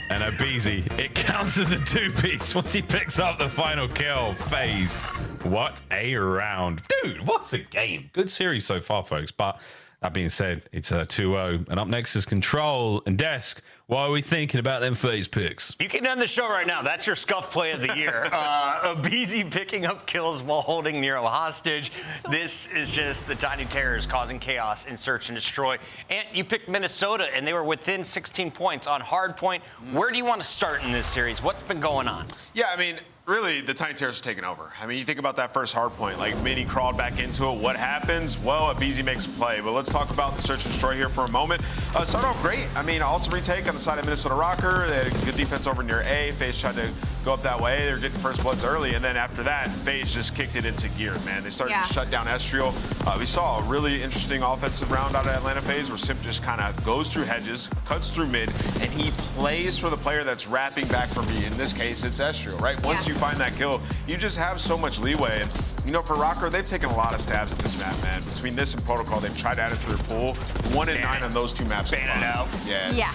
And Abizi, it counts as a 2-piece once he picks up the final kill. FaZe. What a round. Dude, what's a game? Good series so far, folks. But that being said, it's 2-0. And up next is Control and Desk. What are we thinking about them FaZe picks? You can end the show right now. That's your scuff play of the year. Abizi picking up kills while holding Nero hostage. This is just the Tiny Terrors causing chaos in Search and Destroy. And you picked Minnesota, and they were within 16 points on hardpoint. Where do you want to start in this series? What's been going on? Yeah, I mean, really, the Tiny Terrors are taking over. I mean, you think about that first hard point, like Mini crawled back into it. What happens? Well, Abizi makes a play. But let's talk about the Search and Destroy here for a moment. Start off great. I mean, also retake on the side of Minnesota Røkkr. They had good defense over near A. FaZe tried to go up that way. They were getting first bloods early. And then after that, FaZe just kicked it into gear, man. They started to shut down Estriel. We saw a really interesting offensive round out of Atlanta FaZe where Simp just kind of goes through hedges, cuts through mid, and he plays for the player that's wrapping back for me. In this case, it's Estriel, right? Once you find that kill, you just have so much leeway. And, you know, for Røkkr, they've taken a lot of stabs at this map, man. Between this and Protocol, they've tried to add it to their pool. 1 and 9 on those two maps. Ban it out. Yeah.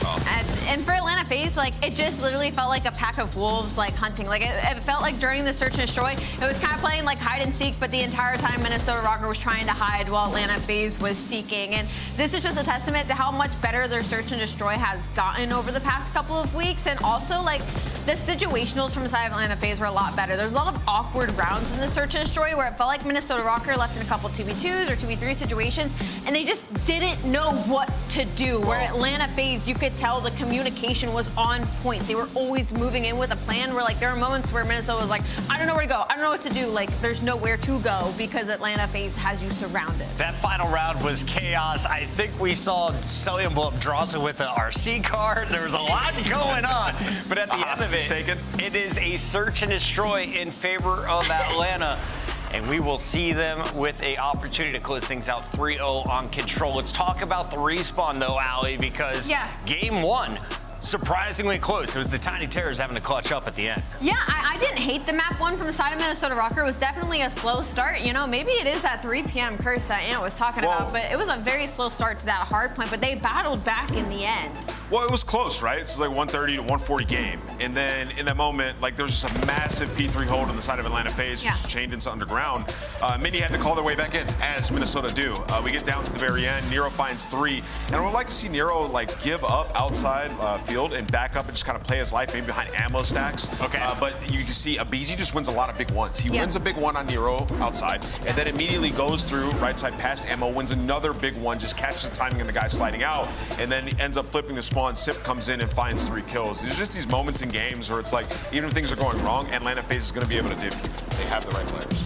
And for Atlanta FaZe, like, it just literally felt like a pack of wolves, like, hunting. Like, it felt like during the Search and Destroy, it was kind of playing like hide and seek, but the entire time Minnesota Røkkr was trying to hide while Atlanta FaZe was seeking. And this is just a testament to how much better their Search and Destroy has gotten over the past couple of weeks. And also, like, the situationals from the side of Atlanta FaZe were a lot better. There's a lot of awkward rounds in the Search and Destroy where it felt like Minnesota Røkkr left in a couple 2v2s or 2v3 situations, and they just didn't know what to do. Where Atlanta FaZe, you could tell the communication was on point. They were always moving in with a plan where, like, there were moments where Minnesota was like, I don't know where to go. I don't know what to do. Like, there's nowhere to go because Atlanta FaZe has you surrounded. That final round was chaos. I think we saw Celium blow up Drossa with an RC card. There was a lot going on. But at the end of it, it is a Search and Destroy in favor of Atlanta. And we will see them with an opportunity to close things out 3-0 on Control. Let's talk about the respawn, though, Allie, because game one, surprisingly close. It was the Tiny Terrors having to clutch up at the end. Yeah, I didn't hate the map one from the side of Minnesota Røkkr. It was definitely a slow start. You know, maybe it is that 3 p.m. curse that Ant was talking about, but it was a very slow start to that hard point, but they battled back in the end. Well, it was close, right? It's like 130 to 140 game. And then in that moment, like, there was just a massive P3 hold on the side of Atlanta FaZe, chained into underground. Mini had to call their way back in, as Minnesota do. We get down to the very end. Nero finds 3. And I would like to see Nero, like, give up outside field and back up and just kind of play his life, maybe behind ammo stacks. But you can see Abizi just wins a lot of big ones. He wins a big one on Nero outside, and then immediately goes through right side past ammo, wins another big one, just catches the timing of the guy sliding out, and then ends up flipping the spawn. Sip comes in and finds 3 kills. There's just these moments in games where it's like, even if things are going wrong, Atlanta FaZe is going to be able to do. They have the right players.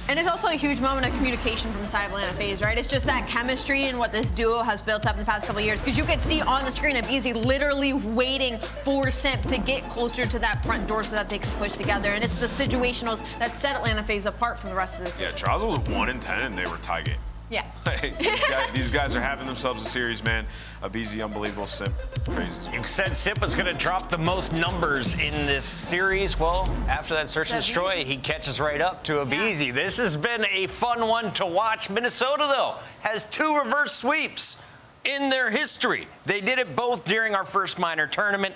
And it's also a huge moment of communication from the side of Atlanta FaZe, right? It's just that chemistry and what this duo has built up in the past couple of years. Because you could see on the screen Abizi literally waiting for Simp to get closer to that front door so that they could push together. And it's the situationals that set Atlanta FaZe apart from the rest of this. Yeah, Trials was 1 and 10, and they were tie game. Yeah. These guys are having themselves a series, man. Abizi, unbelievable. Simp, crazy. You said Simp was going to drop the most numbers in this series. Well, after that Search and Destroy, he catches right up to Abizi. This has been a fun one to watch. Minnesota, though, has 2 reverse sweeps in their history. They did it both during our first minor tournament.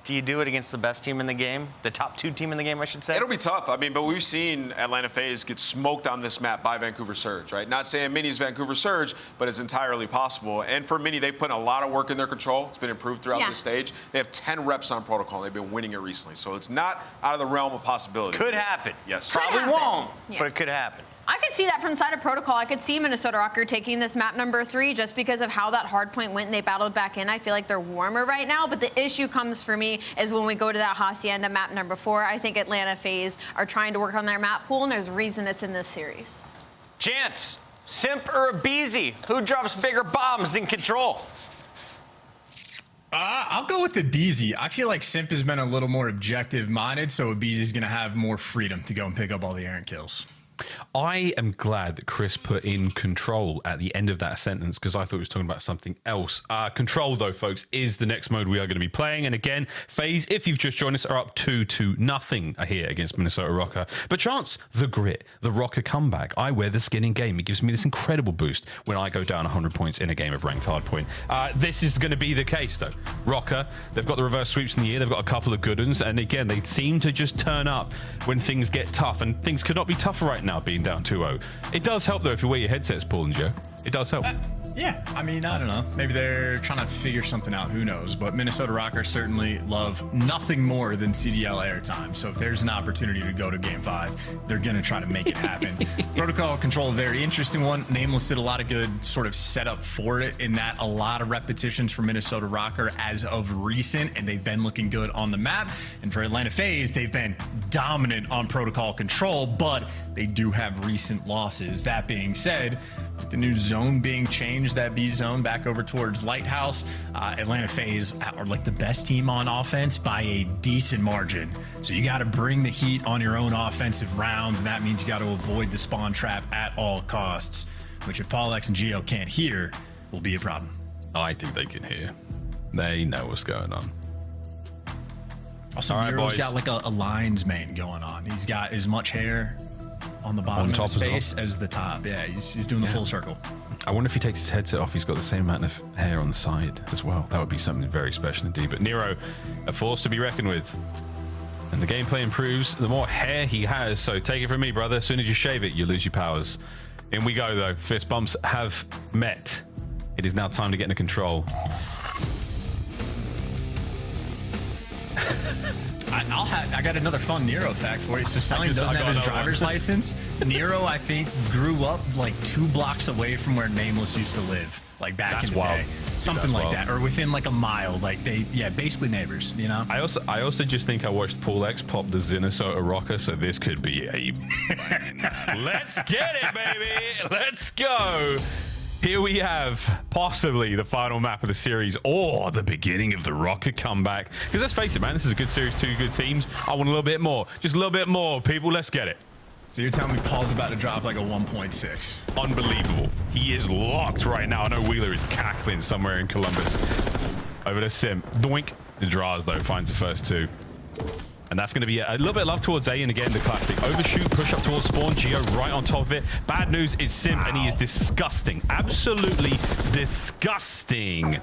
Do you do it against the best team in the game? The top 2 team in the game, I should say? It'll be tough. I mean, but we've seen Atlanta FaZe get smoked on this map by Vancouver Surge, right? Not saying Mini's Vancouver Surge, but it's entirely possible. And for Mini, they've put a lot of work in their control. It's been improved throughout this stage. They have 10 reps on Protocol. They've been winning it recently. So it's not out of the realm of possibility. Could happen. Yes. Probably won't, but it could happen. I could see that from the side of Protocol. I could see Minnesota Røkkr taking this map number 3 just because of how that hard point went and they battled back in. I feel like they're warmer right now, but the issue comes for me is when we go to that Hacienda map number 4. I think Atlanta FaZe are trying to work on their map pool, and there's a reason it's in this series. Chance, Simp or Abizi? Who drops bigger bombs in Control? I'll go with Abizi. I feel like Simp has been a little more objective-minded, so Abizi's going to have more freedom to go and pick up all the errant kills. I am glad that Chris put in Control at the end of that sentence because I thought he was talking about something else. Control, though, folks, is the next mode we are going to be playing. And again, FaZe, if you've just joined us, are up 2-0 here against Minnesota Røkkr. But Chance, the grit, the Røkkr comeback. I wear the skin in game. It gives me this incredible boost when I go down 100 points in a game of ranked hardpoint. This is going to be the case, though. Røkkr, they've got the reverse sweeps in the year. They've got a couple of good ones. And again, they seem to just turn up when things get tough. And things could not be tougher right now now being down 2-0. It does help though if you wear your headsets, Paul and Joe. It does help. Yeah, I mean, I don't know. Maybe they're trying to figure something out. Who knows? But Minnesota Røkkr certainly love nothing more than CDL airtime. So if there's an opportunity to go to Game 5, they're going to try to make it happen. Protocol control, very interesting one. Nameless did a lot of good sort of setup for it in that a lot of repetitions for Minnesota Røkkr as of recent, and they've been looking good on the map. And for Atlanta FaZe, they've been dominant on protocol control, but they do have recent losses. That being said, with the new zone being changed, that B zone back over towards Lighthouse, Atlanta FaZe are like the best team on offense by a decent margin. So you got to bring the heat on your own offensive rounds, and that means you got to avoid the spawn trap at all costs, which if Paul X and Geo can't hear, will be a problem. I think they can hear. They know what's going on. Also, Nero's got like a lion's mane going on. He's got as much hair on the bottom of his face as the top. Yeah, he's doing the full circle. I wonder if he takes his headset off, he's got the same amount of hair on the side as well. That would be something very special indeed. But Nero, a force to be reckoned with. And the gameplay improves the more hair he has. So take it from me, brother. As soon as you shave it, you lose your powers. In we go, though. Fist bumps have met. It is now time to get into control. I got another fun Nero fact for you. So Stelling doesn't have his driver's license. Nero, I think, grew up like 2 blocks away from where Nameless used to live, like back in the day. Something like that, or within like a mile. Like basically neighbors, you know? I also just think I watched Paul X pop the Minnesota Røkkr, so this could be a... Let's get it, baby! Let's go! Here we have possibly the final map of the series, or the beginning of the Røkkr comeback. Because let's face it, man, this is a good series, 2 good teams. I want a little bit more. Just a little bit more, people. Let's get it. So you're telling me Paul's about to drop like a 1.6. Unbelievable. He is locked right now. I know Wheeler is cackling somewhere in Columbus. Over to Sim. Doink. The draws, though, finds the first 2. And that's going to be a little bit of love towards A, and again, the classic overshoot, push up towards spawn. Geo right on top of it. Bad news, it's Sim, and he is disgusting. Absolutely disgusting.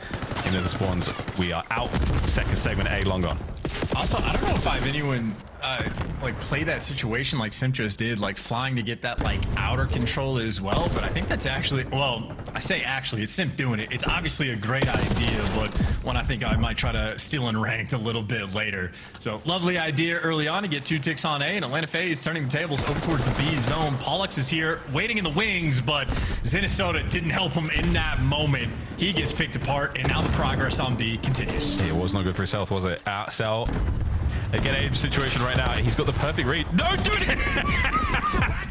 Into the spawns. We are out. Second segment, A long gone. Also, I don't know if I've anyone like play that situation like Sim just did, like flying to get that like outer control as well. But I think that's actually, well, I say actually, it's Sim doing it. It's obviously a great idea, but one I think I might try to steal in ranked a little bit later. So lovely idea early on to get 2 ticks on A, and Atlanta FaZe turning the tables over towards the B zone. Pollux is here waiting in the wings, but Minnesota didn't help him in that moment. He gets picked apart, and now the progress on B continues. It was not good for his health, was it? Cell. Again, Abe's situation right now. He's got the perfect read. No, dude!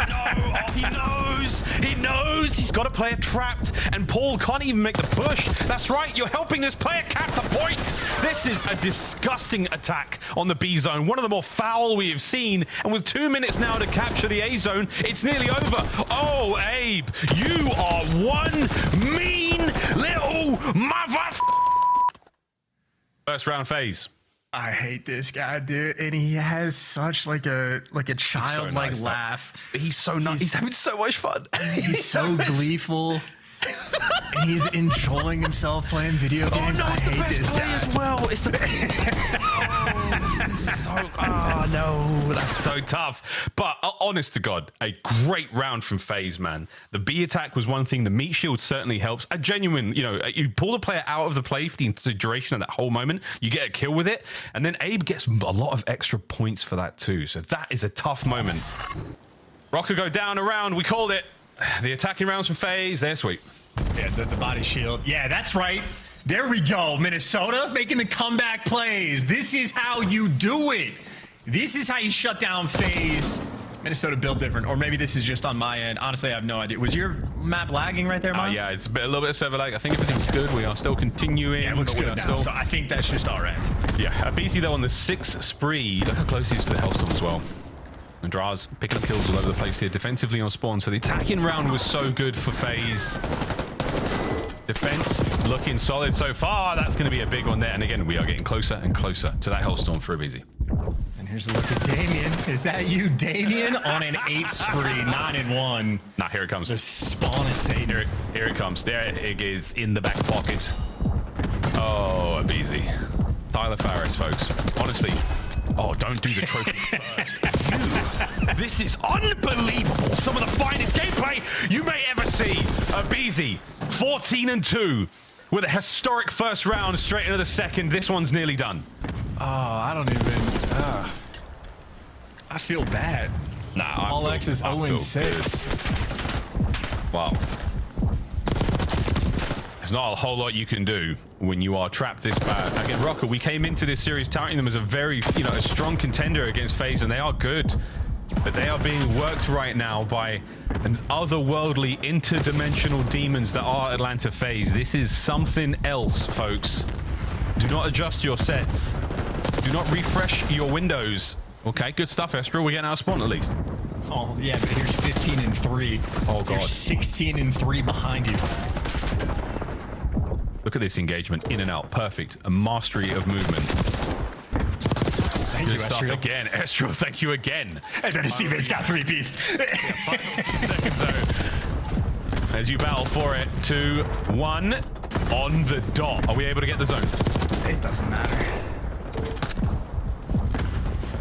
No, oh, he knows. He knows. He's got a player trapped, and Paul can't even make the push. That's right. You're helping this player cap the point. This is a disgusting attack on the B zone. One of the more foul we have seen. And with 2 minutes now to capture the A zone, it's nearly over. Oh, Abe, you are one mean little mother. First round FaZe. I hate this guy, dude, and he has such like a childlike nice, laugh. He's so nice. He's having so much fun. He's so gleeful. And he's enjoying himself playing video games. Oh, no, I hate this guy as well. It's the oh no, that's so tough. But honest to God, a great round from FaZe, man. The B attack was one thing. The meat shield certainly helps. A genuine, you know, you pull the player out of the play for the duration of that whole moment. You get a kill with it, and then Abe gets a lot of extra points for that too. So that is a tough moment. Røkkr go down around. We called it. The attacking rounds from FaZe, they're sweet. Yeah, the body shield. Yeah, that's right. There we go. Minnesota making the comeback plays. This is how you do it. This is how you shut down FaZe. Minnesota built different, or maybe this is just on my end. Honestly, I have no idea. Was your map lagging right there, Miles? Yeah, it's a little bit of server lag. I think everything's good. We are still continuing. Yeah, it looks good now, so I think that's just our end. Yeah, BC though on the 6th spree. Look how close he is to the Hellstorm as well. And Draz picking up kills all over the place here defensively on spawn. So the attacking round was so good for FaZe. Defense looking solid so far. That's going to be a big one there. And again, we are getting closer and closer to that Hellstorm for Abizi. And here's a look at Damien. Is that you, Damien? On an 8 spree, 9-1. Nah, here it comes. The spawn is Satan. Here it comes. There it is in the back pocket. Oh, Abizi. Tyler Farris, folks. Honestly, Oh, don't do the trophy first. This is unbelievable. Some of the finest gameplay you may ever see. Abizi, 14-2 with a historic first round straight into the second. This one's nearly done. Oh, I don't even... I feel bad. Nah, Alex is 0-6. Wow. There's not a whole lot you can do when you are trapped this bad. Again, Røkkr, we came into this series touting them as a very, a strong contender against FaZe, and they are good. But they are being worked right now by otherworldly, interdimensional demons that are Atlanta FaZe. This is something else, folks. Do not adjust your sets. Do not refresh your windows. Okay, good stuff, Estral. We're getting out of spawn at least. Oh, yeah, but here's 15-3. Oh, God. There's 16-3 behind you. Look at this engagement. In and out. Perfect. A mastery of movement. Thank you, Estral. Again. Estral, thank you again. And then his teammates got 3-pieced. As you battle for it. 2, 1. On the dot. Are we able to get the zone? It doesn't matter.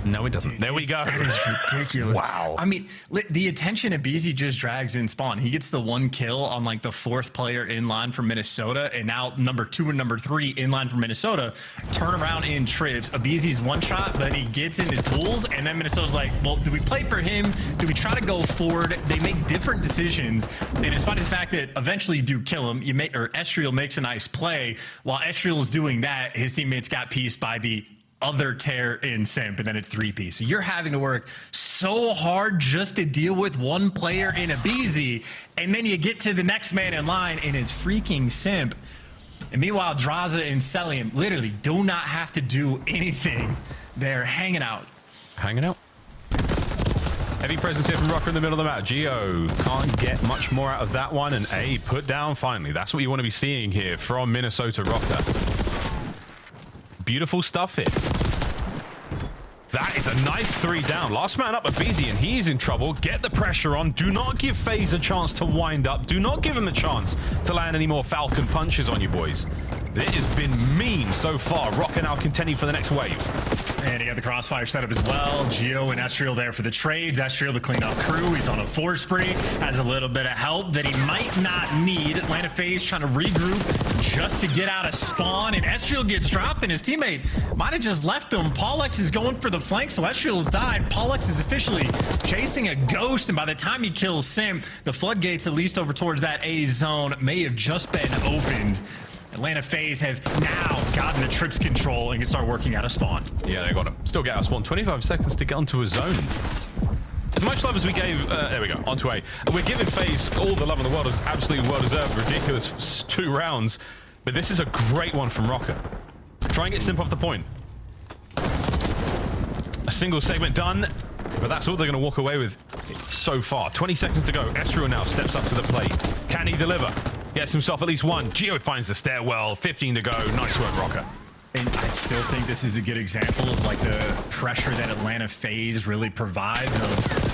No, it doesn't. There we go. That is ridiculous. Wow. I mean, the attention Abizi just drags in spawn. He gets the 1 kill on like the 4th player in line from Minnesota, and now number 2 and number 3 in line from Minnesota turn around in trips. Abizi's 1 shot, but he gets into tools, and then Minnesota's like, well, do we play for him? Do we try to go forward? They make different decisions, and in spite of the fact that eventually you do kill him, Estriel makes a nice play. While Estriel is doing that, his teammates got pieced by the other tear in Simp, and then it's 3-piece. So you're having to work so hard just to deal with 1 player in Abizi, and then you get to the next man in line, and it's freaking Simp. And meanwhile, Draza and Celium literally do not have to do anything. They're hanging out. Hanging out. Heavy presence here from Røkkr in the middle of the map. Geo can't get much more out of that one, and A put down finally. That's what you want to be seeing here from Minnesota Røkkr. Beautiful stuff here. That is a nice 3 down. Last man up, Abizi, and he's in trouble. Get the pressure on. Do not give FaZe a chance to wind up. Do not give him a chance to land any more Falcon punches on you boys. It has been mean so far. Røkkr now contending for the next wave. And he got the crossfire set up as well. Geo and Estriel there for the trades. Estriel the cleanup crew. He's on a 4 spree. Has a little bit of help that he might not need. Atlanta FaZe trying to regroup just to get out of spawn. And Estriel gets dropped, and his teammate might have just left him. Pollux is going for the flank, so Estriel's died. Pollux is officially chasing a ghost, and by the time he kills Sim, the floodgates, at least over towards that A zone, may have just been opened. Atlanta FaZe have now gotten the trips control and can start working out of spawn. Yeah, they got him. Still get out of spawn. 25 seconds to get onto a zone. As much love as we gave, there we go, onto A. We're giving FaZe all the love in the world, as absolutely well-deserved, ridiculous 2 rounds. But this is a great one from Røkkr. Try and get Simp off the point. A single segment done, but that's all they're going to walk away with so far. 20 seconds to go. Estriel now steps up to the plate. Can he deliver? Gets himself at least 1. Geo finds the stairwell. 15 to go. Nice work, Røkkr. And I still think this is a good example of like the pressure that Atlanta FaZe really provides, of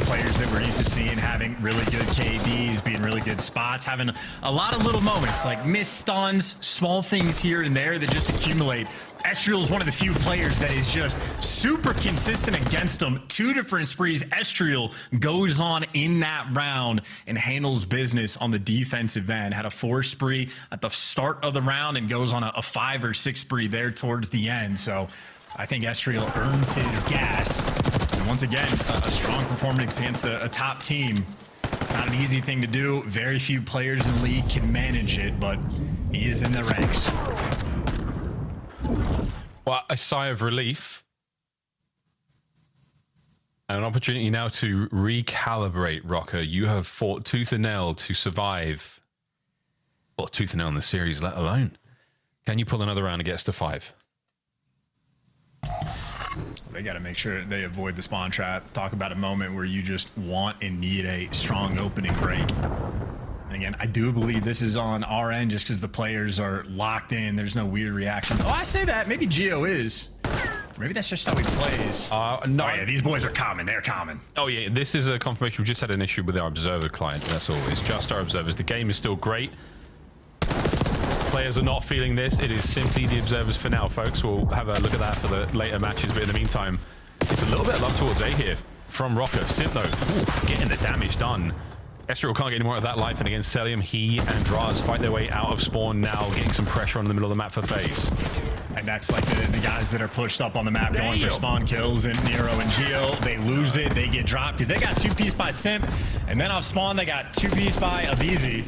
players that we're used to seeing having really good KDs, being really good spots, having a lot of little moments like missed stuns, small things here and there that just accumulate. Estriel is one of the few players that is just super consistent against them. 2 different sprees. Estriel goes on in that round and handles business on the defensive end. Had a 4 spree at the start of the round and goes on a 5 or 6 spree there towards the end. So I think Estriel earns his gas. And once again, a strong performance against a top team. It's not an easy thing to do. Very few players in the league can manage it, but he is in the ranks. Well, a sigh of relief. And an opportunity now to recalibrate, Røkkr. You have fought tooth and nail to survive. Well, tooth and nail in the series, let alone. Can you pull another round and get us to 5? They got to make sure they avoid the spawn trap. Talk about a moment where you just want and need a strong opening break. And again, I do believe this is on our end just because the players are locked in. There's no weird reactions. Oh, I say that. Maybe Geo is. Maybe that's just how he plays. No. Oh, yeah, these boys are common. They're common. Oh, yeah, this is a confirmation. We just had an issue with our observer client. That's all. It's just our observers. The game is still great. Players are not feeling this. It is simply the observers for now, folks. We'll have a look at that for the later matches. But in the meantime, It's a little bit of love towards A here from Røkkr. Simp though, getting the damage done. Ezreal can't get any more of that life, and against Celium, he and Draz fight their way out of spawn now, getting some pressure on the middle of the map for FaZe. And that's like the guys that are pushed up on the map going for spawn kills, and Nero and Geo, they lose it, they get dropped because they got 2-piece by Simp, and then off spawn they got 2-piece by aBeZy.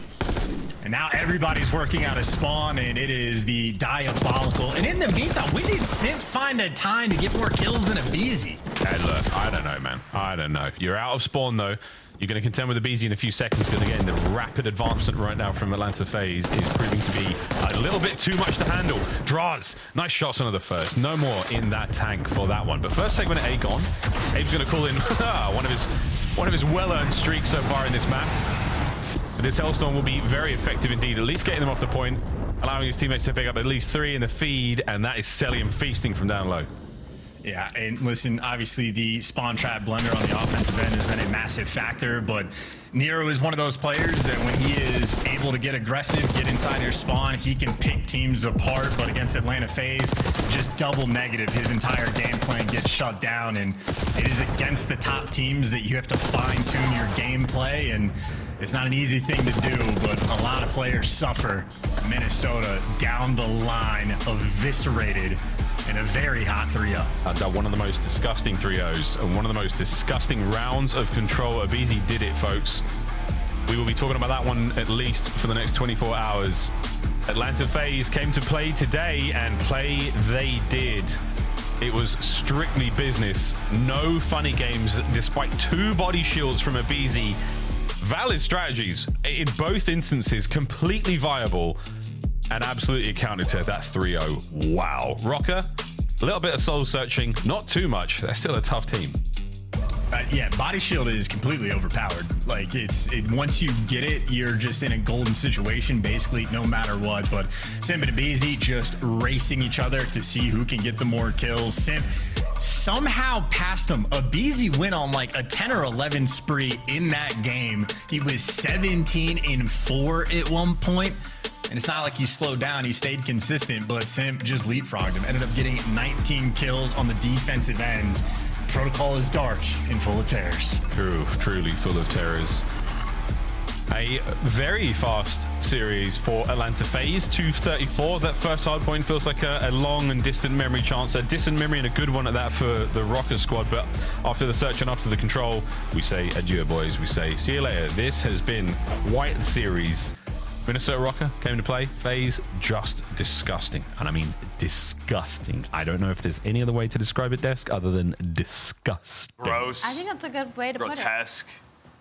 And now everybody's working out of spawn, and it is the diabolical. And in the meantime, when did Simp find the time to get more kills than aBeZy? Hey, look, I don't know, man. I don't know. You're out of spawn, though. You're going to contend with aBeZy in a few seconds, because again, the rapid advancement right now from Atlanta FaZe is proving to be a little bit too much to handle. Draz, nice shots on the first. No more in that tank for that one. But first segment of A gone. Abe's going to call in one of his well-earned streaks so far in this map. But this Hellstorm will be very effective indeed, at least getting them off the point, allowing his teammates to pick up at least 3 in the feed, and that is Celium feasting from down low. Yeah, and listen, obviously the spawn trap blender on the offensive end has been a massive factor, but Nero is one of those players that when he is able to get aggressive, get inside your spawn, he can pick teams apart, but against Atlanta FaZe, just double negative. His entire game plan gets shut down, and it is against the top teams that you have to fine-tune your gameplay, and it's not an easy thing to do, but a lot of players suffer. Minnesota down the line, eviscerated in a very hot 3-0. One of the most disgusting 3-0s and one of the most disgusting rounds of control. aBeZy did it, folks. We will be talking about that one at least for the next 24 hours. Atlanta FaZe came to play today, and play they did. It was strictly business. No funny games, despite 2 body shields from aBeZy. Valid strategies in both instances, completely viable, and absolutely accounted to that 3-0. Wow. Røkkr, a little bit of soul searching, not too much. They're still a tough team. Yeah, body shield is completely overpowered. Like, once you get it, you're just in a golden situation, basically, no matter what. But Simp and aBeZy just racing each other to see who can get the more kills. Simp somehow passed him. aBeZy went on like a 10 or 11 spree in that game. He was 17-4 at one point. And it's not like he slowed down, he stayed consistent, but Simp just leapfrogged him. Ended up getting 19 kills on the defensive end. Protocol is dark and full of terrors. Truly full of terrors. A very fast series for Atlanta FaZe, 234. That first hard point feels like a long and distant memory chance, a distant memory and a good one at that for the Røkkr squad. But after the search and after the control, we say adieu, boys. We say see you later. This has been quite the series. Minnesota Røkkr came to play. FaZe, just disgusting. And I mean disgusting. I don't know if there's any other way to describe it, Desk, other than disgusting. Gross. I think that's a good way to put it. Grotesque.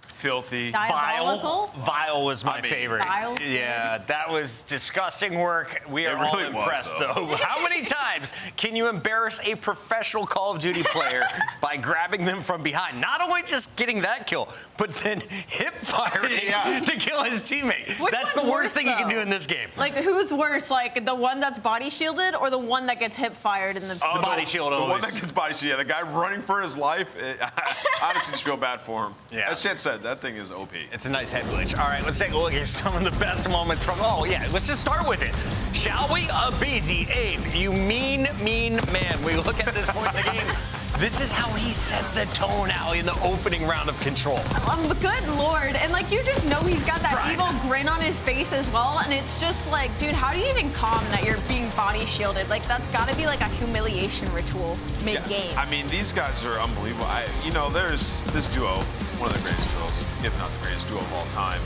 Filthy. Diabolical? Vile was my favorite. Vile? Yeah, that was disgusting work. We are all impressed, though. How many times can you embarrass a professional Call of Duty player by grabbing them from behind? Not only just getting that kill, but then hip firing to kill his teammate. That's the worst thing you can do in this game. Like, who's worse? Like, the one that's body shielded or the one that gets hip fired in the body shield? The one that gets body shielded. Yeah, the guy running for his life. I honestly just feel bad for him. Yeah. As Chet said, that thing is OP. It's a nice head glitch. All right, let's take a look at some of the best moments from. Let's just start with it. Shall we? aBeZy, Abe, you mean man. We look at this point in the game. This is how he set the tone out in the opening round of Control. Good Lord. And, like, you just know he's got that evil grin on his face as well. And it's just like, dude, how do you even calm that you're being body shielded? Like, that's got to be like a humiliation ritual mid-game. Yeah. I mean, these guys are unbelievable. There's this duo, one of the greatest duos, if not the greatest duo of all time.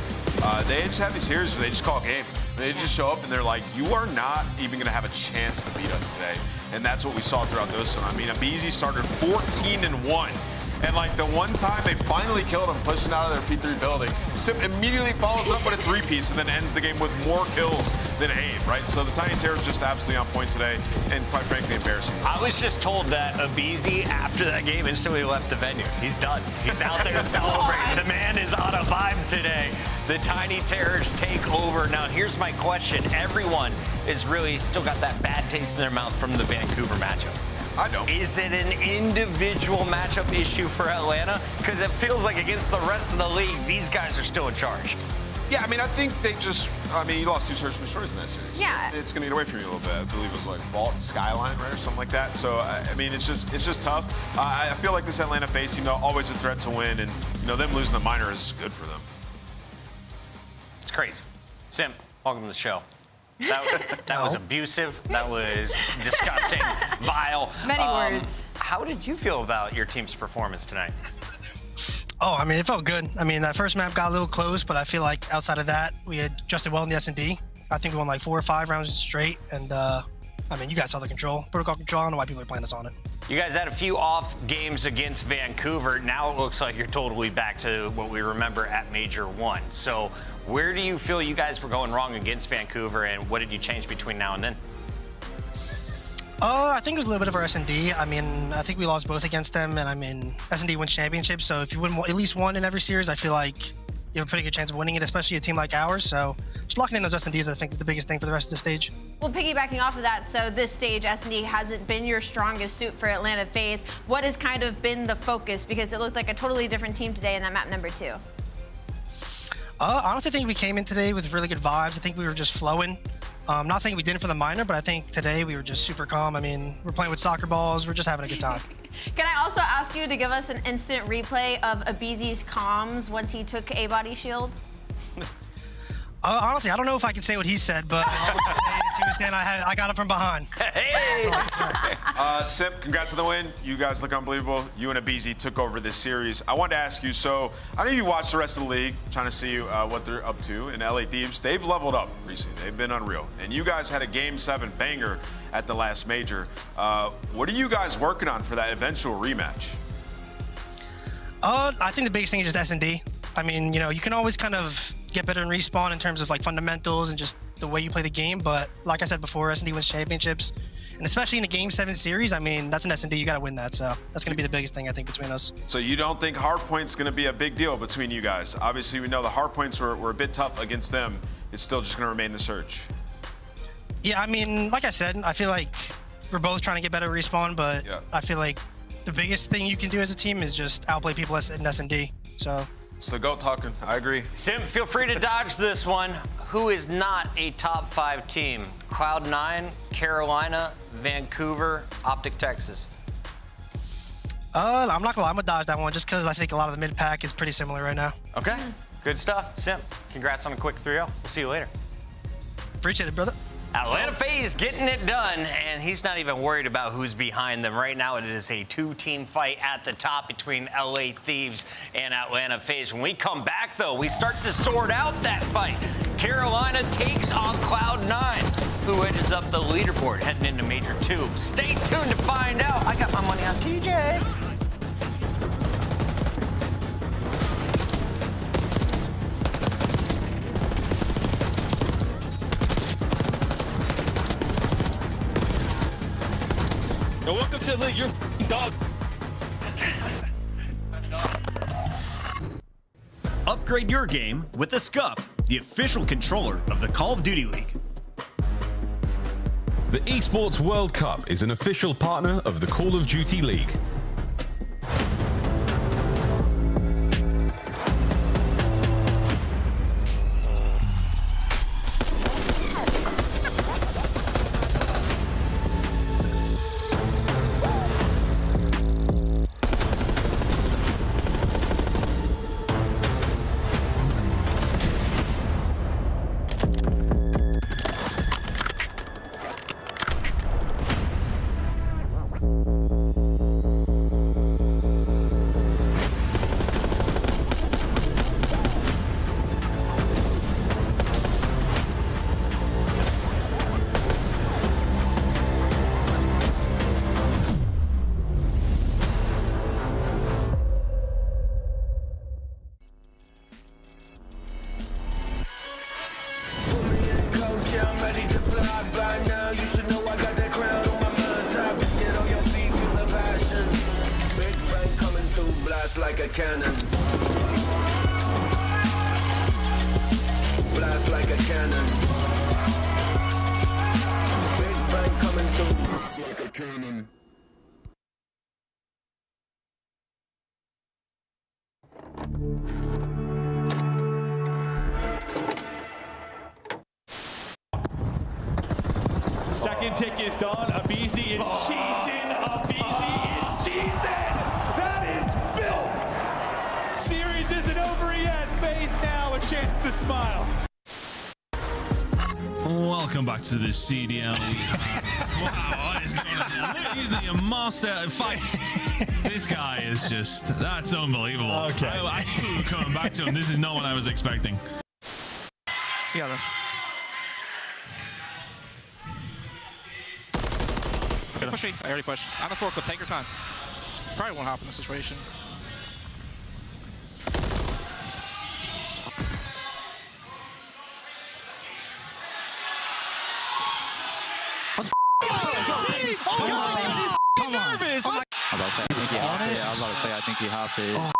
They just have these series where they just call game. They just show up and they're like, you are not even going to have a chance to beat us today. And that's what we saw throughout those. I mean, aBeZy started 14-1. And like the one time they finally killed him, pushing out of their P3 building, Simp immediately follows up with a 3-piece and then ends the game with more kills than Abe, right? So the Tiny Terror is just absolutely on point today and quite frankly embarrassing. I was just told that aBeZy, after that game, instantly left the venue. He's done. He's out there celebrating. The man is on a vibe today. The Tiny Terrors take over. Now, here's my question. Everyone is really still got that bad taste in their mouth from the Vancouver matchup. I don't. Is it an individual matchup issue for Atlanta? Because it feels like against the rest of the league, these guys are still in charge. Yeah, I mean, I think they just, you lost 2 search and destroys in that series. Yeah. It's going to get away from you a little bit. I believe it was like Vault and Skyline, right, or something like that. So, I mean, it's just tough. I feel like this Atlanta FaZe team, though, always a threat to win, and, them losing the minor is good for them. It's crazy. Sim, welcome to the show. That was abusive. That was disgusting, vile. Many words. How did you feel about your team's performance tonight? Oh, I mean, it felt good. I mean, that first map got a little close, but I feel like outside of that, we adjusted well in the S&D. I think we won like 4 or 5 rounds straight, and I mean, you guys saw the control, protocol control. I don't know why people are playing us on it. You guys had a few off games against Vancouver. Now it looks like you're totally back to what we remember at Major 1. So where do you feel you guys were going wrong against Vancouver, and what did you change between now and then? I think it was a little bit of our S&D. I mean, I think we lost both against them, and I mean, S&D wins championships, so if you win at least one in every series, I feel like you have a pretty good chance of winning it, especially a team like ours. So just locking in those S&Ds, I think, is the biggest thing for the rest of the stage. Well, piggybacking off of that, so this stage, S&D hasn't been your strongest suit for Atlanta FaZe. What has kind of been the focus? Because it looked like a totally different team today in that map number 2. I honestly think we came in today with really good vibes. I think we were just flowing. I'm not saying we didn't for the minor, but I think today we were just super calm. I mean, we're playing with soccer balls. We're just having a good time. Can I also ask you to give us an instant replay of Abizi's comms once he took a body shield? Honestly, I don't know if I can say what he said, but all I can say is he was saying I got him from behind. Hey! Simp, congrats on the win. You guys look unbelievable. You and Abizi took over this series. I wanted to ask you, so I know you watched the rest of the league, trying to see what they're up to in LA Thieves. They've leveled up recently. They've been unreal. And you guys had a Game 7 banger at the last major. What are you guys working on for that eventual rematch? I think the biggest thing is just S&D. I mean, you can always kind of get better in respawn in terms of like fundamentals and just the way you play the game. But like I said before, S&D wins championships, and especially in a Game 7 series. I mean, that's an S&D. You got to win that. So that's going to be the biggest thing I think between us. So you don't think hardpoint's going to be a big deal between you guys? Obviously, we know the hardpoints were a bit tough against them. It's still just going to remain the search. Yeah, I mean, like I said, I feel like we're both trying to get better at respawn, but I feel like the biggest thing you can do as a team is just outplay people in S&D. So. So go talking. I agree. Sim, feel free to dodge this one. Who is not a top 5 team? Cloud9, Carolina, Vancouver, OpTic Texas. I'm not gonna lie, I'm gonna dodge that one just because I think a lot of the mid pack is pretty similar right now. Okay, good stuff. Sim, congrats on a quick 3-0. We'll see you later. Appreciate it, brother. Atlanta FaZe getting it done, and he's not even worried about who's behind them. Right now, it is a 2-team fight at the top between LA Thieves and Atlanta FaZe. When we come back, though, we start to sort out that fight. Carolina takes on Cloud9, who edges up the leaderboard heading into Major 2. Stay tuned to find out. I got my money on TJ. Yo, welcome to the league. You're a dog. Upgrade your game with the Scuff, the official controller of the Call of Duty League. The Esports World Cup is an official partner of the Call of Duty League. Like a cannon. Blast like a cannon. Big bang coming through. Blast like a cannon. OpTic is done. Abizi is cheesing. Abizi is cheesing. That is filth. Series isn't over yet. FaZe now a chance to smile. Welcome back to the CDL. Wow, what is going on? He's the master fight. This guy is just, that's unbelievable. Okay. I knew we were coming back to him. This is not what I was expecting. You got this. Push me. I already pushed. I'm a forklift. Take your time. Probably won't happen in this situation. Come on. Nervous. I think you have to. Oh,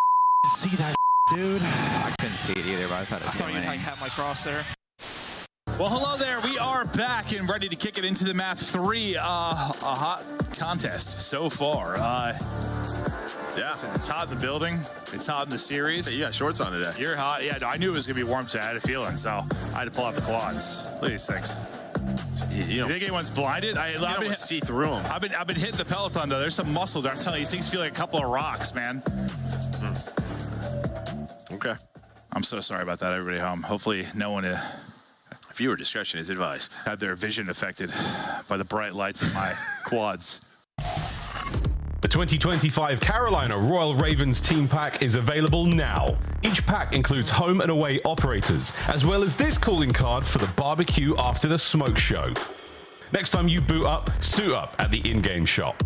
see that, dude. I couldn't see it either, but I thought it was I thought you had my cross there. Well, hello there. We are back and ready to kick it into the map 3. A hot contest so far. Yeah, it's hot in the building. It's hot in the series. Hey, you got shorts on today. You're hot. Yeah, I knew it was gonna be warm, so I had a feeling. So I had to pull out the quads. Look at these things. You think anyone's blinded? I've been see through them. I've been hitting the Peloton though. There's some muscle there. I'm telling you, these things feel like a couple of rocks, man. Okay. I'm so sorry about that, everybody home. Hopefully, no one. Viewer discretion is advised. Had their vision affected by the bright lights of my quads. The 2025 Carolina Royal Ravens team pack is available now. Each pack includes home and away operators, as well as this calling card for the barbecue after the smoke show. Next time you boot up, suit up at the in-game shop.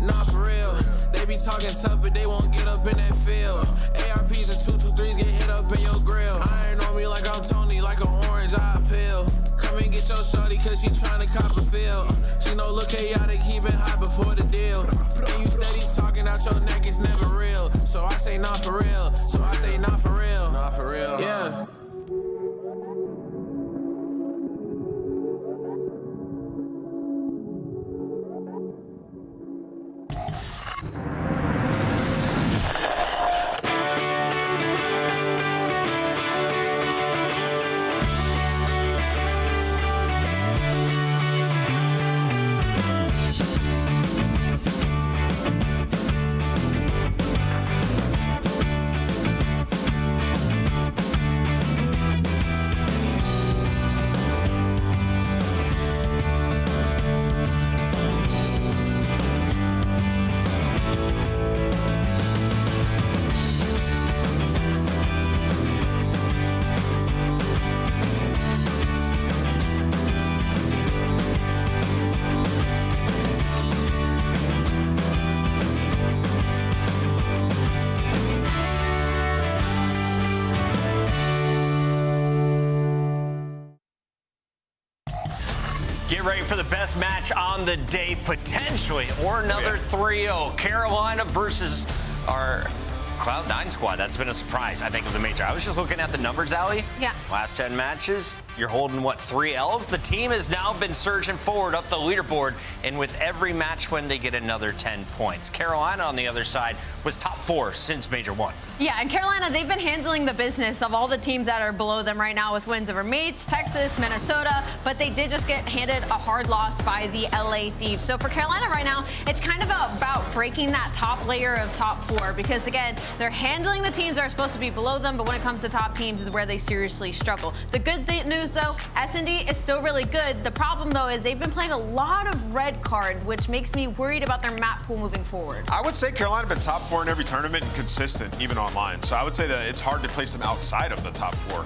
Nah, for real. They be talking tough, but they won't get up in that field. ARPs and 223s get hit up in your grill. Iron on me like I'm Tony, like an orange eye pill. Come and get your shorty, cause she tryna cop a feel. She know look chaotic, keep it hot before the deal. And you steady talking out your neck, it's never real. So I say nah for real. So I say nah for real. Nah for real. Yeah. Get ready for the best match on the day, potentially, or another 3-0. Carolina versus our Cloud9 squad. That's been a surprise, I think, of the major. I was just looking at the numbers, Allie. Yeah. Last 10 matches, you're holding, what, 3 Ls? The team has now been surging forward up the leaderboard, and with every match win, they get another 10 points. Carolina, on the other side, was top 4 since Major 1. Yeah, and Carolina, they've been handling the business of all the teams that are below them right now with wins over Mates, Texas, Minnesota, but they did just get handed a hard loss by the LA Thieves. So for Carolina right now, it's kind of about breaking that top layer of top 4 because, again, they're handling the teams that are supposed to be below them, but when it comes to top teams is where they seriously struggle. The good news, though, S&D is still really good. The problem, though, is they've been playing a lot of red card, which makes me worried about their map pool moving forward. I would say Carolina been top 4 in every tournament and consistent, even online. So I would say that it's hard to place them outside of the top 4.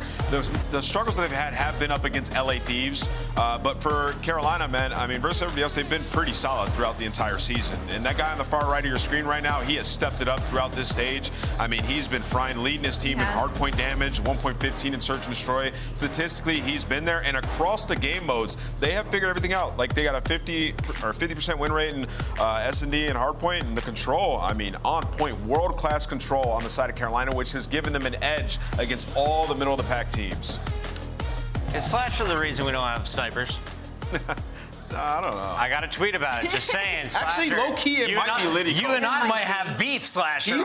The struggles that they've had have been up against LA Thieves. But for Carolina, man, I mean, versus everybody else, they've been pretty solid throughout the entire season. And that guy on the far right of your screen right now, he has stepped it up throughout this stage. I mean, he's been frying, leading his team in hardpoint damage, 1.15 in search and destroy. Statistically, he's been there. And across the game modes, they have figured everything out. Like, they got a 50% win rate in S&D and hardpoint, and the control, I mean, on point, world-class control on the side of Carolina, which has given them an edge against all the middle-of-the-pack teams. Is Slasher the reason we don't have snipers? I don't know. I got a tweet about it. Just saying. Actually, Slasher, low-key, it might be Liddy. You and I might have beef, Slasher.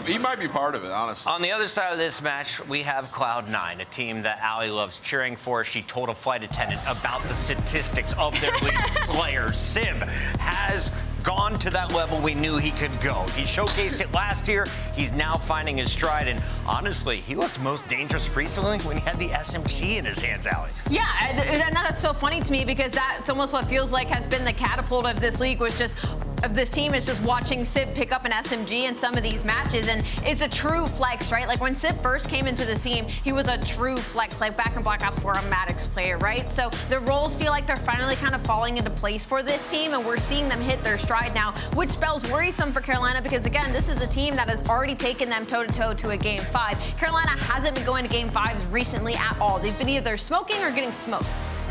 He might be part of it, honestly. On the other side of this match, we have Cloud9, a team that Allie loves cheering for. She told a flight attendant about the statistics of their lead Slayer. Sib has gone to that level we knew he could go. He showcased it last year. He's now finding his stride, and honestly, he looked most dangerous recently when he had the SMG in his hands, Allie. Yeah, and that's so funny to me because that's almost what feels like has been the catapult of this league, was just of this team is just watching Sib pick up an SMG in some of these matches, and it's a true flex, right? Like when Sib first came into the team, he was a true flex, like back in Black Ops 4, a Maddox player, right? So the roles feel like they're finally kind of falling into place for this team, and we're seeing them hit their stride now, which spells worrisome for Carolina because, again, this is a team that has already taken them toe-to-toe to a Game 5. Carolina hasn't been going to Game 5s recently at all. They've been either smoking or getting smoked.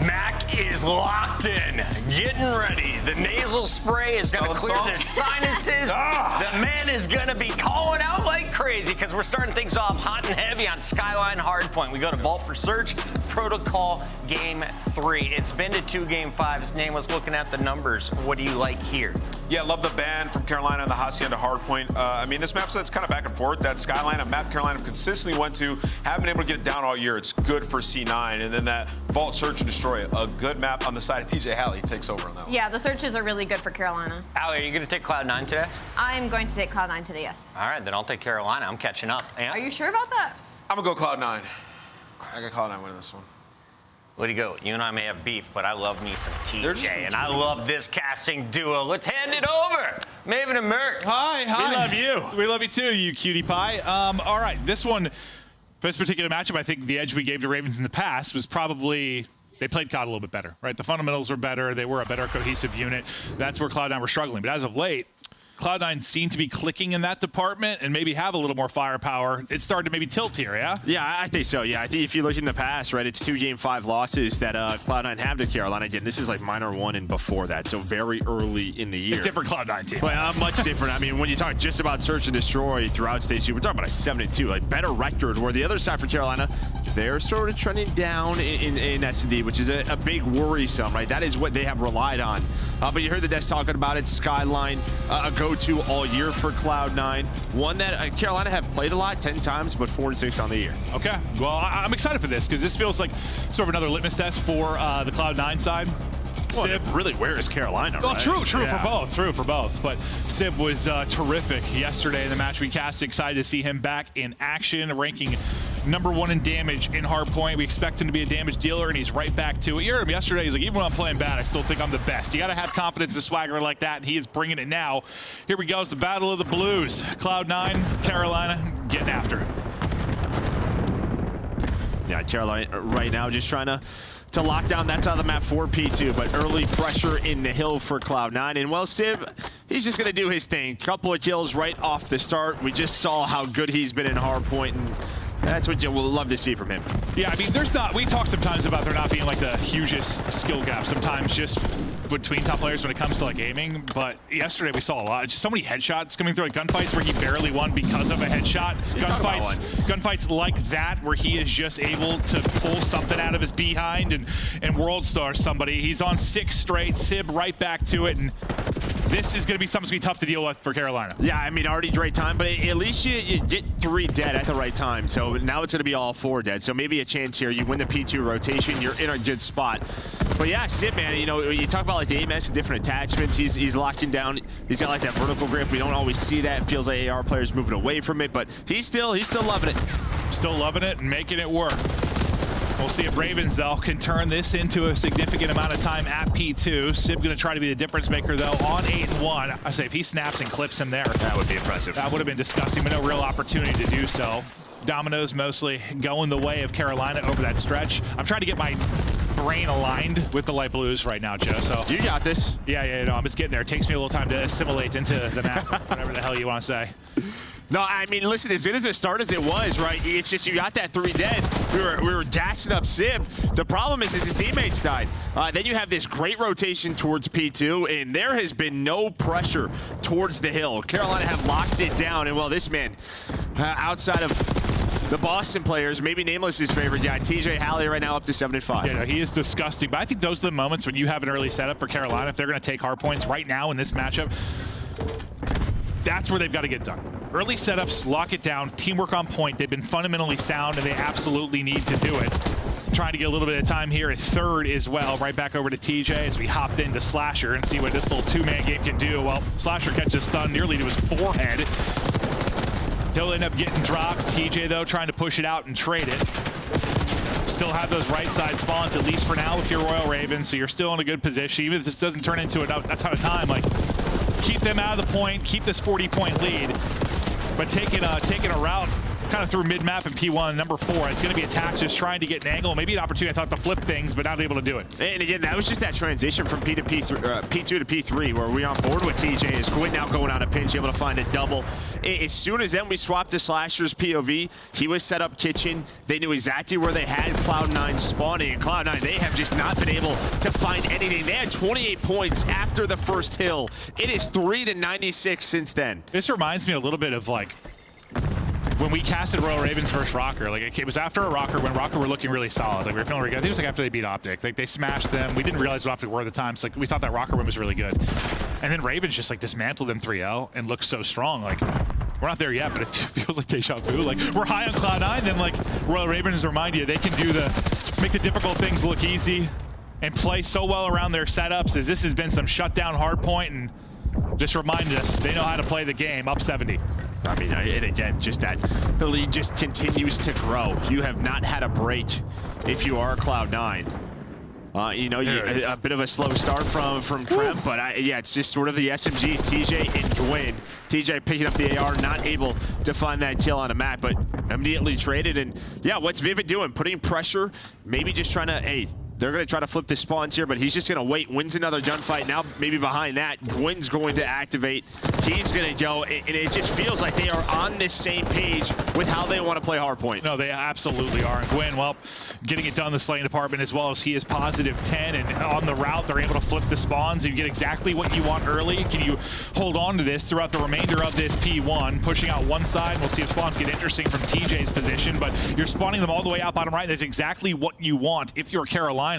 Mac is locked in, getting ready. The nasal spray is going to clear the sinuses. The man is going to be calling out like crazy because we're starting things off hot and heavy on Skyline Hardpoint. We go to Vault for Search, Protocol Game 3. It's been to 2 Game 5s. Name was looking at the numbers. What do you like here? Yeah, love the ban from Carolina and the Hacienda Hardpoint. I mean, this map set's kind of back and forth. That Skyline, a map Carolina consistently went to, haven't been able to get it down all year. It's good for C9. And then that Vault, Search, and Destroy, a good map on the side of TJ Halley takes over on that one. Yeah, the searches are really good for Carolina. Allie, are you going to take Cloud9 today? I'm going to take Cloud9 today, yes. All right, then I'll take Carolina. I'm catching up. Are you sure about that? I'm going to go Cloud9. I got Cloud9 winning this one. Way to go. You and I may have beef, but I love me some TJ, and I love this casting duo. Let's hand it over. Maven and Merc. Hi. We love you. We love you too, you cutie pie. All right, this one, this particular matchup, I think the edge we gave to Ravens in the past was probably they played COD a little bit better, right? The fundamentals were better. They were a better cohesive unit. That's where Cloud9 were struggling. But as of late, Cloud9 seem to be clicking in that department and maybe have a little more firepower. It started to maybe tilt here, yeah? Yeah, I think so. Yeah, I think if you look in the past, right, it's 2 Game 5 losses that Cloud9 have to Carolina. Again, this is like minor 1 and before that, so very early in the year. A different Cloud9 team. But much different. I mean, when you talk just about search and destroy throughout stage 2, we're talking about a 7-2, like better record. Where the other side for Carolina, they're sort of trending down in S&D, which is a big worrisome, right? That is what they have relied on. But you heard the devs talking about it. Skyline, a go-to all year for Cloud9. One that Carolina have played a lot, 10 times, but 4-6 on the year. Okay. Well, I'm excited for this because this feels like sort of another litmus test for the Cloud9 side. Well, Sib really, where is Carolina? Oh, right? true Yeah. for both. True for both. But Sib was terrific yesterday in the match we cast. Excited to see him back in action, ranking #1 in damage in Hardpoint. We expect him to be a damage dealer, and he's right back to it. You heard him yesterday. He's like, even when I'm playing bad, I still think I'm the best. You got to have confidence and swagger like that, and he is bringing it now. Here we go. It's the Battle of the Blues. Cloud9, Carolina, getting after it. Yeah, Carolina right now just trying to lock down that side of the map for P2, but early pressure in the hill for Cloud9. And well, Sib, he's just going to do his thing. Couple of kills right off the start. We just saw how good he's been in Hardpoint, and that's what we'll love to see from him. Yeah, I mean, we talk sometimes about there not being like the hugest skill gap sometimes just between top players when it comes to like aiming, but yesterday we saw a lot, just so many headshots coming through, like gunfights where he barely won because of a headshot. Gunfights like that where he is just able to pull something out of his behind and world star somebody. He's on 6 straight, Sib right back to it, and this is going to be something that's going to be tough to deal with for Carolina. Yeah, I mean, already great time, but at least you get 3 dead at the right time. So now it's going to be all 4 dead. So maybe a chance here. You win the P2 rotation. You're in a good spot. But yeah, Sib, man, you know, you talk about like the AMS and different attachments. He's locking down. He's got like that vertical grip. We don't always see that. It feels like AR players moving away from it, but he's still loving it. Still loving it and making it work. We'll see if Ravens, though, can turn this into a significant amount of time at P2. Sib going to try to be the difference maker, though, on 8-1. I say if he snaps and clips him there, that would be impressive. That would have been disgusting, but no real opportunity to do so. Dominoes mostly going the way of Carolina over that stretch. I'm trying to get my brain aligned with the light blues right now, Joe. So you got this. Yeah, no, I'm just getting there. It takes me a little time to assimilate into the map, whatever the hell you want to say. No, I mean, listen, as good as it started as it was, right? It's just you got that 3 dead. We were gassing up Sib. The problem is his teammates died. Then you have this great rotation towards P2, and there has been no pressure towards the hill. Carolina have locked it down, and well, this man, outside of the Boston players, maybe Nameless's favorite guy, TJ Halley, right now up to 75. Yeah, no, he is disgusting. But I think those are the moments when you have an early setup for Carolina. If they're going to take hard points right now in this matchup, that's where they've got to get done. Early setups, lock it down, teamwork on point. They've been fundamentally sound, and they absolutely need to do it. Trying to get a little bit of time here at third as well. Right back over to TJ as we hopped into Slasher and see what this little two-man game can do. Well, Slasher catches stun nearly to his forehead. He'll end up getting dropped. TJ, though, trying to push it out and trade it. Still have those right side spawns, at least for now, if you're Royal Ravens, so you're still in a good position. Even if this doesn't turn into a ton of time, like, keep them out of the point, keep this 40-point lead, but taking a route kind of through mid-map in P1, number 4. It's going to be attacks, just trying to get an angle, maybe an opportunity, I thought, to flip things, but not able to do it. And again, that was just that transition from P2 to P3, where we on board with TJ. Is Quinn now going on a pinch, able to find a double. As soon as then we swapped to Slasher's POV, he was set up kitchen. They knew exactly where they had Cloud9 spawning, and Cloud9, they have just not been able to find anything. They had 28 points after the first hill. It is 3-96 since then. This reminds me a little bit of, like, when we casted Royal Ravens versus Røkkr. Like, it was after a Røkkr when Røkkr were looking really solid. Like, we were feeling really good. I think it was like after they beat OpTic. Like, they smashed them. We didn't realize what OpTic were at the time. So, like, we thought that Røkkr win was really good. And then Ravens just, like, dismantled them 3-0 and looked so strong. Like, we're not there yet, but it feels like deja vu. Like, we're high on Cloud9, then, like, Royal Ravens remind you they can make the difficult things look easy and play so well around their setups, as this has been some shutdown hard point, and just reminded us they know how to play the game. Up 70. I mean, and again, just that the lead just continues to grow. You have not had a break if you are Cloud9. You know, a bit of a slow start from Trent, but yeah, it's just sort of the SMG, TJ and Gwyn. TJ picking up the AR, not able to find that kill on a map, but immediately traded. And yeah, what's Vivid doing? Putting pressure, maybe just trying to, hey, they're going to try to flip the spawns here, but he's just going to wait, wins another gunfight. Now, maybe behind that, Gwyn's going to activate. He's going to go, and it just feels like they are on this same page with how they want to play hardpoint. No, they absolutely are. And Gwyn, well, getting it done in the slaying department as well, as he is positive 10, and on the route, they're able to flip the spawns. You get exactly what you want early. Can you hold on to this throughout the remainder of this P1, pushing out one side? We'll see if spawns get interesting from TJ's position, but you're spawning them all the way out bottom right. That's exactly what you want if you're Carolina.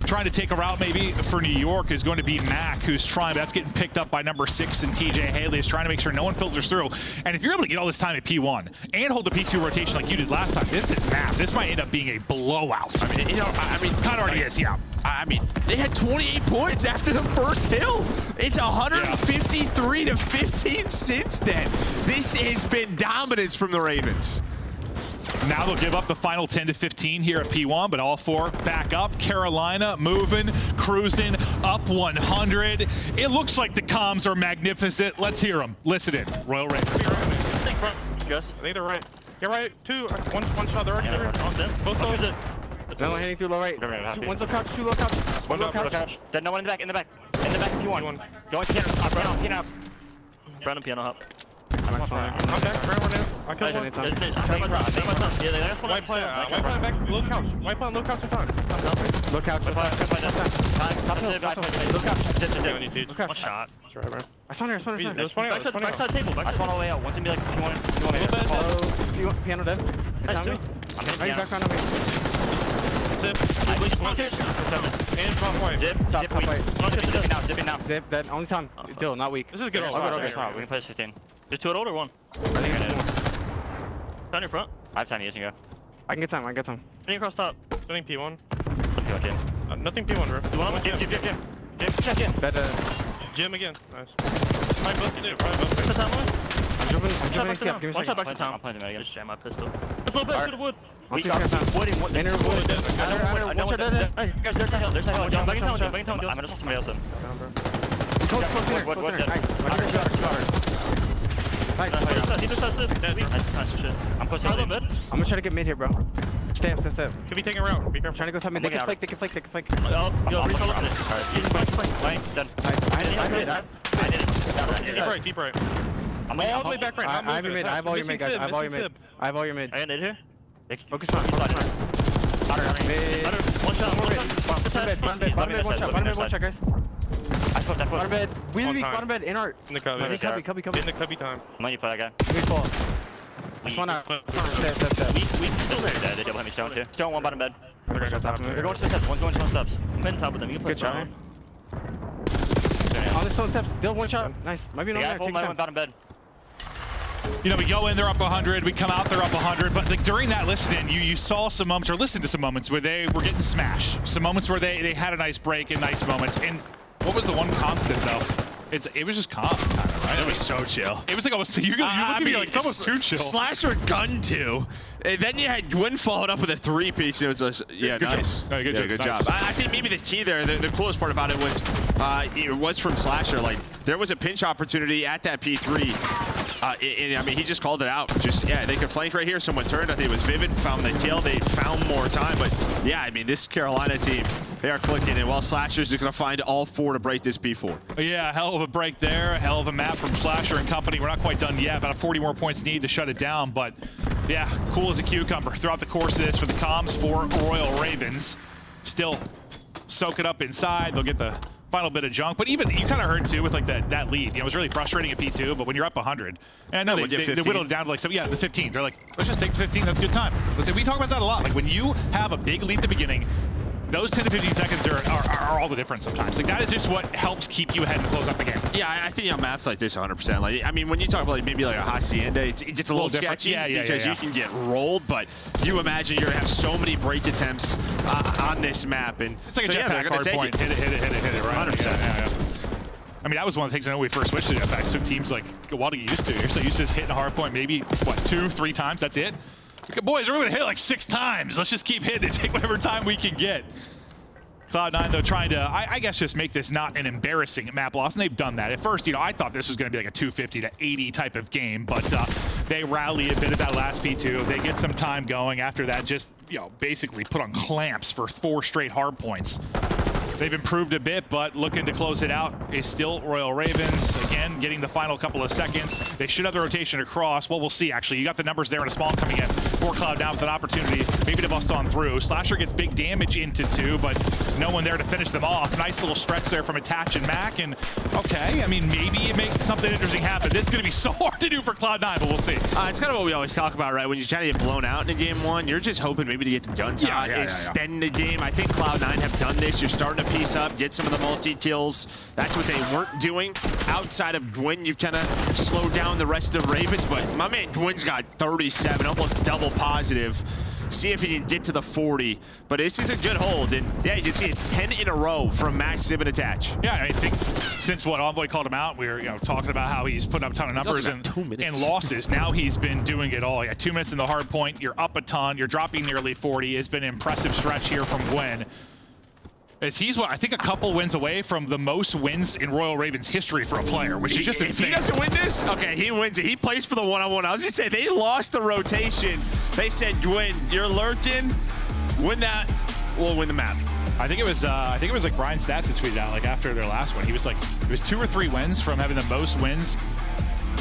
Trying to take a route maybe for New York is going to be Mac, who's trying, but that's getting picked up by number 6, and TJ Haley is trying to make sure no one filters through. And if you're able to get all this time at P1 and hold the P2 rotation like you did last time, this is map. This might end up being a blowout. I mean, you know, kind of already is, yeah. I mean, they had 28 points after the first hill. It's 153 to 15 since then. This has been dominance from the Ravens. Now they'll give up the final 10 to 15 here at P1, but all 4 back up. Carolina moving, cruising, up 100. It looks like the comms are magnificent. Let's hear them. Listen in. Royal Ravens. I think front, Gus. I think they're right. You're right. 2, one shot. They're right. Both of them. No, hitting through low right. One's low couch, 2 low couch. One low couch. Then no one in the back, in the back. In the back of P1. Going piano, piano. Brandon piano up. I'm back. I killed one. White player back, low couch. White player, low couch to time. Low couch. One shot. I spawned here. Backside table. I spawned all the way out. Once it be like, if you want it. Piano dead. Nice, too. I'm hitting back on me. Zip. Zipping now. Zip, that only time. Still, not weak. This is good. We can play 15. There's 2 at old or 1? I think it's 1. Down in front. I have time to use and go. I can get time. Spinning across top. Spinning P1. Nothing P1, bro. Jim. Check in. Jim again. Nice. Where's the time I'm jumping CF. Give me a second. One shot back to town. I'm playing him again. Just jam my pistol. Let's go back to the wood. Guys, there's a hill. Back in town. I'm gonna saw somebody else in. I'm pushing. I'm gonna try to get mid here, bro. Stay up. Can be taking a route. Be careful. Trying to go top mid. They can flank. Yo, reach all over it. Alright, done. I did it. Deep right. I'm all the way back right. I have your mid. I have all your mid, guys. I have all your mid. I got nade here. Focus on. One shot. Bottom mid, one shot, guys. I smoked that foot. Bottom mid. We bottom mid in our. In the cubby. Cubby. I'm letting you play that guy. We fall. This one out. We still there. Dead. They double hit me stone too. Stone one bottom bed. They're going to the steps. One's going to the steps. I'm in top of them. You can play shot. On the stone steps. Still one shot. Nice. Might be no there. Take one bottom bed. You know, we go in, they're up 100. We come out, they're up 100. But like during that listening, you saw some moments, or listened to some moments where they were getting smashed. Some moments where they had a nice break and nice moments. And what was the one constant though? It was just calm, kind of, right? It was so chill. It was like almost, you look at me like it's almost too chill. Slasher gun 2. And then you had Gwyn followed up with a 3-piece. It was good nice. Job. Good job. I think maybe the key there, the coolest part about it was from Slasher. Like, there was a pinch opportunity at that P3. And I mean, he just called it out. They could flank right here. Someone turned. I think it was Vivid. Found the kill. They found more time. But yeah, I mean, this Carolina team, they are clicking. And while Slasher's going to find all 4 to break this P4. Yeah, hell of a break there. Hell of a map from Slasher and company. We're not quite done yet. About 40 more points need to shut it down. But yeah, cool as a cucumber throughout the course of this for the comms for Royal Ravens. Still soak it up inside. They'll get the final bit of junk, but even you kind of heard too with like that lead. You know, it was really frustrating at P2, but when you're up 100, and I know they whittled it down to like the 15. They're like, let's just take the 15. That's a good time. We talk about that a lot. Like when you have a big lead at the beginning, those 10 to 15 seconds are all the difference sometimes. Like that is just what helps keep you ahead and close up the game. Yeah, I think on maps like this, 100%. Like, I mean, when you talk about like, maybe like a Hacienda, it gets a little sketchy because you can get rolled. But you imagine you're gonna have so many break attempts on this map, and it's like a jetpack hard point. Hit it, right? 100%. Yeah. I mean, that was one of the things I know when we first switched to jetpacks. So teams like a while to get used to. You're so used to just hitting a hard point, maybe what 2-3 times. That's it. Boys, we're gonna hit like 6 times. Let's just keep hitting it. Take whatever time we can get. Cloud9, though, trying to, I guess, just make this not an embarrassing map loss, and they've done that. At first, you know, I thought this was going to be like a 250 to 80 type of game, but they rally a bit at that last P2. They get some time going. After that, just, you know, basically put on clamps for 4 straight hard points. They've improved a bit, but looking to close it out is still Royal Ravens. Again, getting the final couple of seconds. They should have the rotation across. Well, we'll see, actually. You got the numbers there in a spawn coming in. 4 Cloud9 with an opportunity maybe to bust on through. Slasher gets big damage into 2, but no one there to finish them off. Nice little stretch there from Attach and Mac. And, okay, I mean, maybe it makes something interesting happen. This is going to be so hard to do for Cloud9, but we'll see. It's kind of what we always talk about, right? When you're trying to get blown out in a game 1, you're just hoping maybe to get the gun time, extend the game. I think Cloud9 have done this. You're starting to piece up, get some of the multi-kills. That's what they weren't doing. Outside of Gwyn, you've kind of slowed down the rest of Ravens, but my man Gwyn's got 37, almost double positive. See if he can get to the 40, but this is a good hold, and yeah, you can see it's 10 in a row from Max, Zib, and Attach. Yeah, I think since Envoy called him out, we were talking about how he's putting up a ton of numbers and losses. Now he's been doing it all. Yeah, 2 minutes in the hard point, you're up a ton, you're dropping nearly 40. It's been an impressive stretch here from Gwyn. As he's, I think, a couple wins away from the most wins in Royal Ravens history for a player, which is just insane. He doesn't win this? Okay, he wins it. He plays for the one-on-one. I was going to say, they lost the rotation. They said, Gwyn, you're lurking. Win that, we'll win the map. I think it was like Brian Stats that tweeted out, like, after their last one. He was like, it was 2 or 3 wins from having the most wins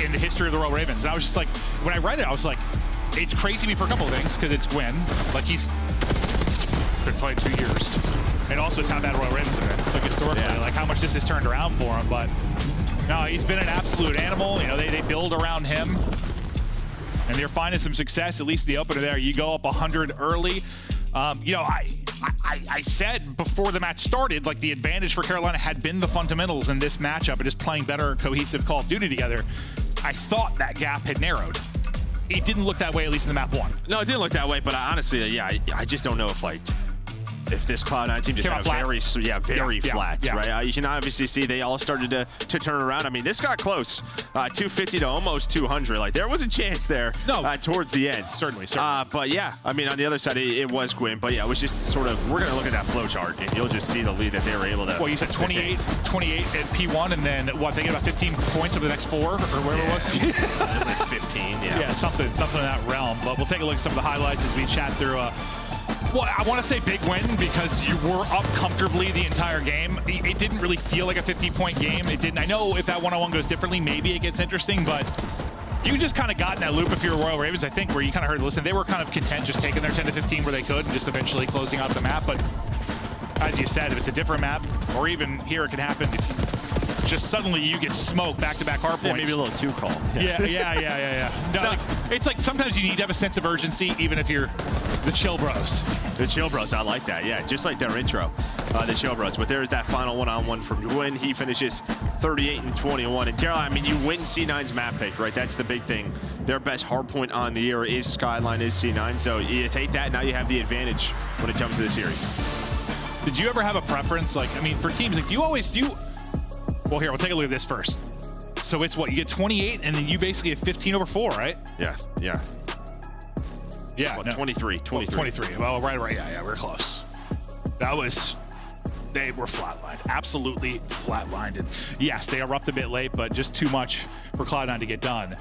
in the history of the Royal Ravens. And I was just like, when I read it, I was like, it's crazy to me for a couple of things, because it's Gwyn. Like, he's been playing 2 years. And also, it's how bad Royal Ravens have been, like historically, like how much this has turned around for him. But no, he's been an absolute animal. You know, they build around him, and they're finding some success. At least the opener there, you go up 100 early. You know, I said before the match started, like the advantage for Carolina had been the fundamentals in this matchup and just playing better cohesive Call of Duty together. I thought that gap had narrowed. It didn't look that way, at least in the map 1. No, it didn't look that way, but honestly, yeah, I just don't know if this Cloud9 team just had a very flat, right? You can obviously see they all started to turn around. I mean, this got close, 250 to almost 200. Like, there was a chance there towards the end. Certainly. But yeah, I mean, on the other side, it was Gwyn. But yeah, it was just sort of, we're going to look at that flow chart, and you'll just see the lead that they were able to. Well, you said 28 at P1, and then, what, they get about 15 points over the next 4, or whatever it was? It was like 15, Yeah, something in that realm. But we'll take a look at some of the highlights as we chat through. Well, I want to say big win because you were up comfortably the entire game. It didn't really feel like a 50-point game. It didn't. I know if that one-on-one goes differently, maybe it gets interesting, but you just kind of got in that loop if you're Royal Ravens, I think, where you kind of heard, listen, they were kind of content just taking their 10 to 15 where they could and just eventually closing out the map. But as you said, if it's a different map, or even here it can happen, if just suddenly you get smoked back-to-back hard points. Yeah, maybe a little too cold. Yeah. No, like, it's like sometimes you need to have a sense of urgency, even if you're the chill bros. The chill bros, I like that. Yeah, just like their intro, the chill bros. But there's that final one-on-one from Gwyn. He finishes 38-21. And Carolina, I mean, you win C9's map pick, right? That's the big thing. Their best hard point on the year is Skyline, is C9. So you take that, now you have the advantage when it comes to the series. Did you ever have a preference? Like, I mean, for teams, like, do you always do? Well, here, we'll take a look at this first. So it's what, you get 28, and then you basically have 15 over 4, right? Yeah. Well, No. 23. Well, 23. Well, right. Yeah, we're close. They were flatlined. Absolutely flatlined. And yes, they erupt a bit late, but just too much for Cloud9 to get done.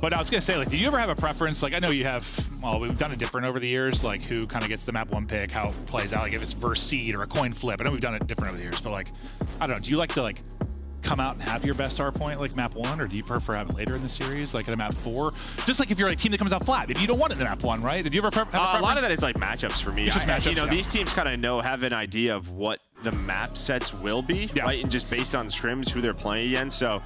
But I was gonna say, like, do you ever have a preference? Like, I know you have, well, we've done it different over the years, like who kind of gets the map 1 pick, how it plays out, like if it's versus seed or a coin flip. I know we've done it different over the years, but like, I don't know, do you like to like come out and have your best hard point like map 1, or do you prefer have it later in the series, like at a map 4? Just like if you're a team that comes out flat, maybe you don't want it in map 1, right? Did you ever have a preference? A lot of that is like matchups for me. It's just matchups, these teams kind of have an idea of what the map sets will be, right? And just based on scrims, who they're playing against. So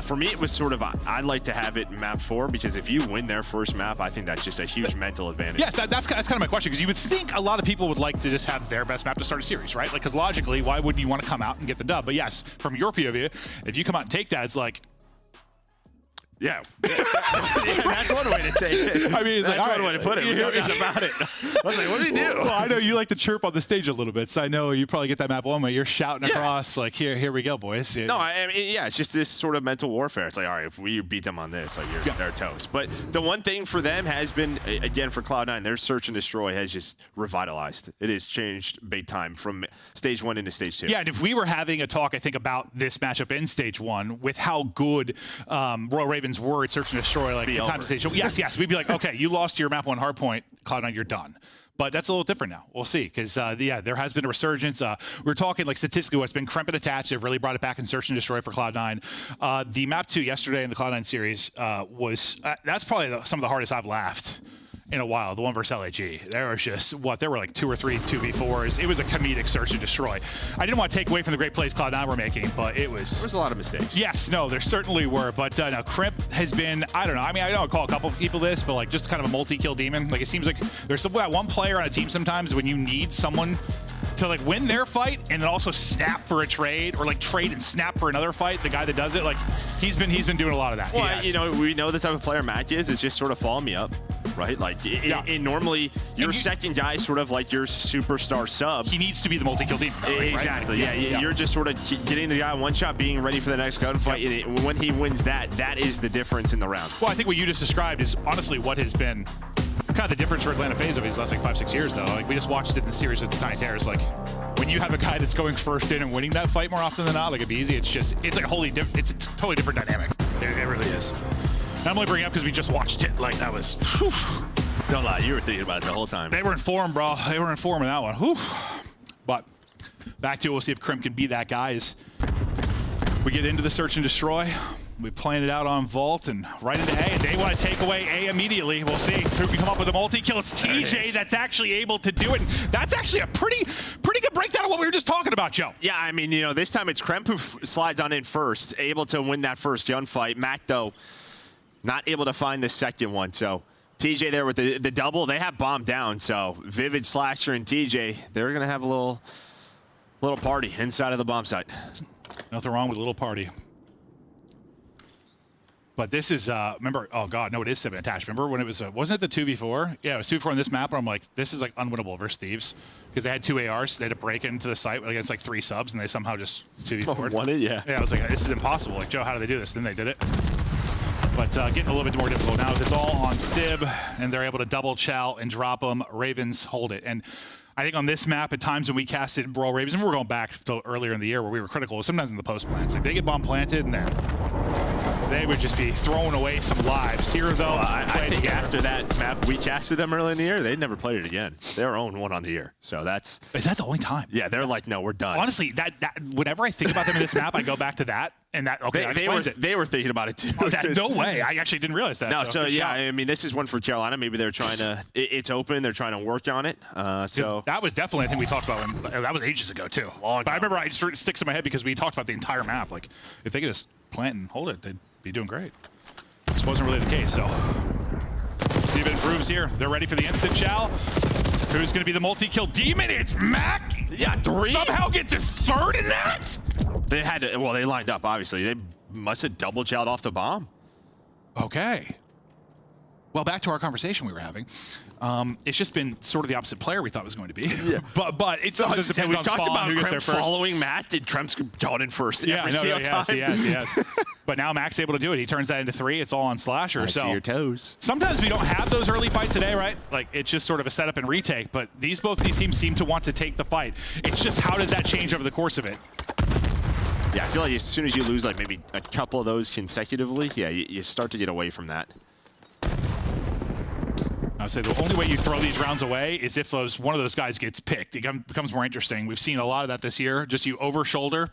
for me, it was sort of, I'd like to have it in map 4, because if you win their first map, I think that's just a huge mental advantage. Yes, that's kind of my question, because you would think a lot of people would like to just have their best map to start a series, right? Like, because logically, why wouldn't you want to come out and get the dub? But yes, from your POV, if you come out and take that, it's like, yeah. That's one way to take it. I mean, it's that's like, one way to put it. We know nothing about it. I was like, what did he do? Well, I know you like to chirp on the stage a little bit, so I know you probably get that map 1 where you're shouting across, like, here we go, boys. No, I mean, yeah, it's just this sort of mental warfare. It's like, all right, if we beat them on this, like, they're toast. But the one thing for them has been, again, for Cloud9, their search and destroy has just revitalized. It has changed big time from stage 1 into stage 2. Yeah, and if we were having a talk, I think, about this matchup in stage 1 with how good Royal Ravens were at search and destroy, like the time to stage. Yes, we'd be like, okay, you lost your map 1 hard point, Cloud9, you're done. But that's a little different now. We'll see, because there has been a resurgence. We're talking like statistically, what's been Kremp and attached. They've really brought it back in search and destroy for Cloud9. The map 2 yesterday in the Cloud9 series was that's probably some of the hardest I've laughed in a while. The one versus LAG. There was just there were like 2 or 3 2v4s. It was a comedic search and destroy. I didn't want to take away from the great plays Cloud9 were making, but there was a lot of mistakes. Yes, no, there certainly were. But no, Kremp has been, I don't know. I mean, I don't call a couple of people this, but like just kind of a multi-kill demon. Like it seems like there's that one player on a team sometimes when you need someone to like win their fight and then also snap for a trade, or like trade and snap for another fight. The guy that does it, like he's been doing a lot of that. Well, we know the type of player Mac is. It's just sort of follow me up, right? Like normally your second guy is sort of like your superstar sub. He needs to be the multi-kill demon. Right? Exactly. Yeah. You're just sort of getting the guy one shot, being ready for the next gunfight. And when he wins that is the difference in the round. Well, I think what you just described is honestly what has been kind of the difference for Atlanta FaZe over these last like 5-6 years, though. Like we just watched it in the series with the Tiny Terrors. Like when you have a guy that's going first in and winning that fight more often than not, like it'd be easy. It's like it's a totally different dynamic. It really is. And I'm only bringing it up because we just watched it. Like that was. Whew. Don't lie, you were thinking about it the whole time. They were in form, bro. They were in form in that one. Whew. But back to it, we'll see if Kremp can be that guy. As we get into the search and destroy. We planned it out on Vault and right into A, and they want to take away A immediately. We'll see who can come up with a multi-kill. It's TJ that's actually able to do it. And that's actually a pretty good breakdown of what we were just talking about, Joe. Yeah, I mean, this time it's Kremp who slides on in first, able to win that first gunfight. Mac, though, not able to find the second one. So TJ there with the double. They have bomb down. So Vivid, Slasher, and TJ, they're going to have a little party inside of the bomb site. Nothing wrong with a little party. But this is, remember, oh God, no, it is 7 attached. Remember when it was, wasn't it the 2v4? Yeah, it was 2v4 on this map, where I'm like, this is like unwinnable versus Thieves. Because they had 2 ARs, they had to break into the site against like 3 subs, and they somehow just 2v4'd. Won it, yeah. Yeah, I was like, this is impossible. Like, Joe, how do they do this? Then they did it. But getting a little bit more difficult now is it's all on Sib, and they're able to double chow and drop them. Ravens hold it. And I think on this map, at times when we casted Brawl Ravens, and we're going back to earlier in the year where we were critical, sometimes in the post plants. Like, they get bomb planted, and then they would just be throwing away some lives. Here, though, I think after that map we casted them early in the year, they'd never played it again. They're 0-1 on the year. So that's... Is that the only time? Yeah, they're like, no, we're done. Honestly, that whenever I think about them in this map, I go back to that. And that, okay, they were thinking about it too. Oh, no way. I actually didn't realize that. No, so yeah, I mean, this is one for Carolina. Maybe they're trying to, it's open. They're trying to work on it. So that was definitely a thing we talked about. That was ages ago too. But I remember it sticks in my head because we talked about the entire map. Like, if they could just plant and hold it, they'd be doing great. This wasn't really the case, so. See if it improves here. They're ready for the instant chow. Who's going to be the multi-kill demon? It's Mac. Yeah, 3. Somehow gets a 3rd in that. They had to, well, they lined up, obviously. They must have double chowed off the bomb. Okay. Well, back to our conversation we were having. It's just been sort of the opposite player we thought it was going to be. Yeah. but it's no, depends we on talked spawn, about who gets there Kremp first. following Matt. Did Kremp's gone in first? Yeah, yes. But now Mac's able to do it. He turns that into 3. It's all on Slasher. I see your toes. Sometimes we don't have those early fights today, right? Like, it's just sort of a setup and retake. But both these teams seem to want to take the fight. It's just how does that change over the course of it? Yeah, I feel like as soon as you lose like maybe a couple of those consecutively, yeah, you start to get away from that. I would say the only way you throw these rounds away is if one of those guys gets picked. It becomes more interesting. We've seen a lot of that this year. Just you over shoulder,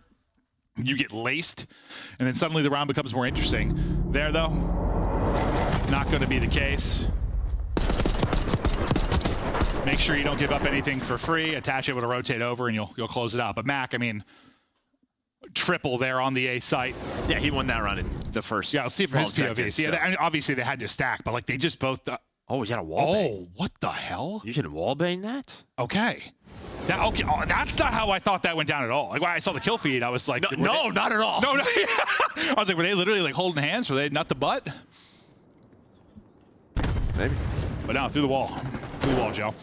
you get laced, and then suddenly the round becomes more interesting. There, though, not going to be the case. Make sure you don't give up anything for free. Attach able to rotate over, and you'll close it out. But Mac, I mean, triple there on the A site. Yeah, he won that round in the first. Yeah, let's see from his POV. So. Yeah, obviously they had to stack, but like they just both. Oh, you got a wall bang. Oh, what the hell? You can wall bang that? Okay. That's not how I thought that went down at all. Like when I saw the kill feed, I was like, no, not at all. No. I was like, were they literally like holding hands? Were they nut the butt? Maybe. But no, through the wall. Through the wall, Joe.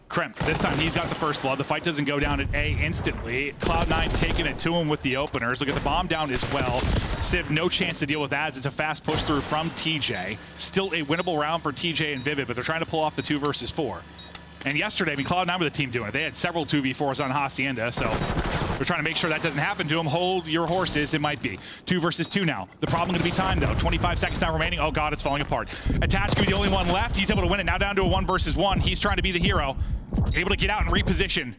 Kremp, this time he's got the first blood. The fight doesn't go down at A instantly. Cloud9 taking it to him with the openers. Look at the bomb down as well. Civ, no chance to deal with that as it's a fast push through from TJ. Still a winnable round for TJ and Vivid, but they're trying to pull off the 2 versus 4. And yesterday, I mean, Cloud9 were the team doing it. They had several 2v4s on Hacienda, so they're trying to make sure that doesn't happen to them. Hold your horses, it might be. 2 versus 2 now. The problem going to be time, though. 25 seconds now remaining. Oh, God, it's falling apart. Attach could be the only one left. He's able to win it. Now down to a 1 versus 1. He's trying to be the hero. Able to get out and reposition.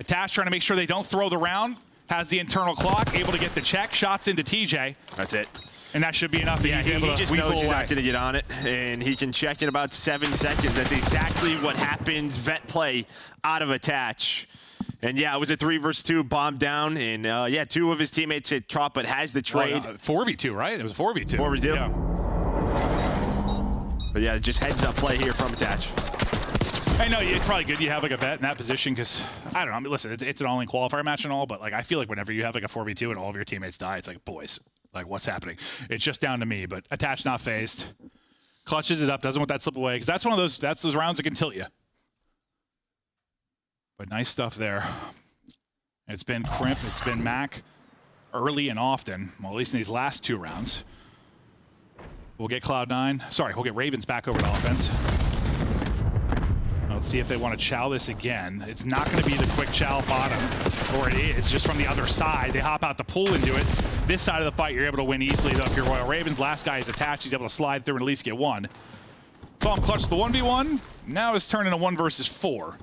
Attach trying to make sure they don't throw the round. Has the internal clock. Able to get the check. Shots into TJ. That's it. And that should be enough. Yeah, he just knows he's not going to get on it, and he can check in about 7 seconds. That's exactly what happens. Vet play out of Attach. And yeah, it was a 3 versus 2 bomb down, and yeah, 2 of his teammates hit caught, but has the trade. 4v2, right? It was 4v2. 4v2. Yeah. But yeah, just heads up play here from Attach. I know it's probably good you have like a vet in that position because I don't know. I mean, listen, it's an all-in qualifier match and all, but like I feel like whenever you have like a 4v2 and all of your teammates die, it's like, boys, like what's happening? It's just down to me. But Attach not phased, clutches it up, doesn't want that slip away because that's one of those rounds that can tilt you. But nice stuff there. It's been Crimp, it's been Mac, early and often. Well, at least in these last 2 rounds. We'll get Cloud9. Sorry, we'll get Ravens back over to offense. Let's see if they want to chow this again. It's not going to be the quick chow bottom, or it is just from the other side. They hop out the pool into it. This side of the fight, you're able to win easily, though, if you're Royal Ravens. Last guy is Attached. He's able to slide through and at least get 1. Saw him clutch the 1v1. Now it's turning a 1 versus 4.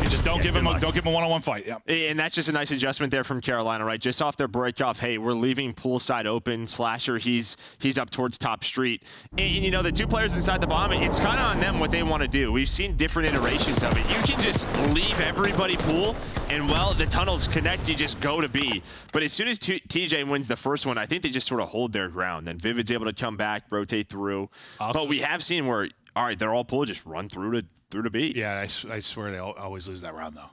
You just don't give him a one-on-one fight. Yeah. And that's just a nice adjustment there from Carolina, right? Just off their break off, hey, we're leaving poolside open. Slasher, he's up towards top street. And you know, the 2 players inside the bomb, it's kind of on them what they want to do. We've seen different iterations of it. You can just leave everybody pool, and well, the tunnels connect, you just go to B. But as soon as TJ wins the first one, I think they just sort of hold their ground. Then Vivid's able to come back, rotate through. Awesome. But we have seen where, all right, they're all pool, just run through to B. Yeah, I swear they always lose that round, though.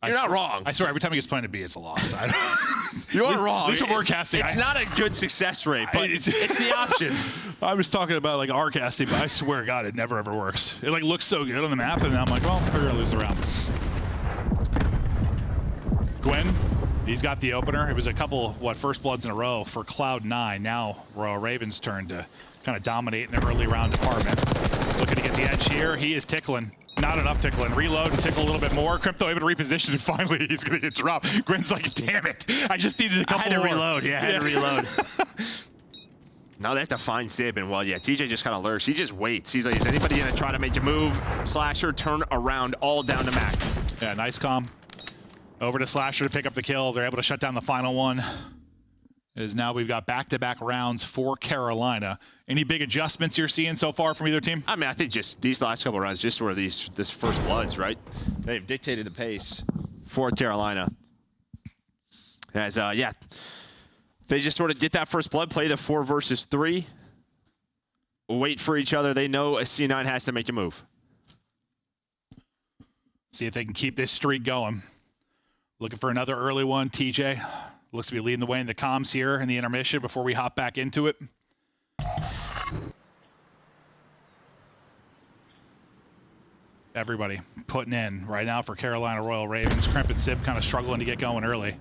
You're not wrong. I swear, every time he gets playing to B, it's a loss. You are wrong. At least we're casting. It's not a good success rate, but it's the option. I was talking about like our casting, but I swear to God, it never ever works. It like looks so good on the map, and I'm like, well, we're gonna lose the round. Gwen, he's got the opener. It was a couple, first bloods in a row for Cloud9. Now Royal Ravens' turn to kind of dominate in the early round department. Looking to get the edge here. He is tickling. Not enough tickling. Reload and tickle a little bit more. Crypto able to reposition, and finally he's going to get dropped. Gwen's like, damn it. I just needed a couple more. I had to reload. Yeah, I had to reload. Now they have to find Sib, and well, yeah, TJ just kind of lurks. He just waits. He's like, is anybody going to try to make a move? Slasher, turn around, all down to Mac. Yeah, nice calm. Over to Slasher to pick up the kill. They're able to shut down the final one. As now we've got back-to-back rounds for Carolina. Any big adjustments you're seeing so far from either team? I mean, I think just these last couple of rounds, just where this first bloods, right? They've dictated the pace for Carolina. As, yeah, they just sort of get that first blood, play the 4 versus 3, wait for each other. They know a C9 has to make a move. See if they can keep this streak going. Looking for another early one. TJ looks to be leading the way in the comms here in the intermission before we hop back into it. Everybody putting in right now for Carolina Royal Ravens. Crimp and Sib kind of struggling to get going early.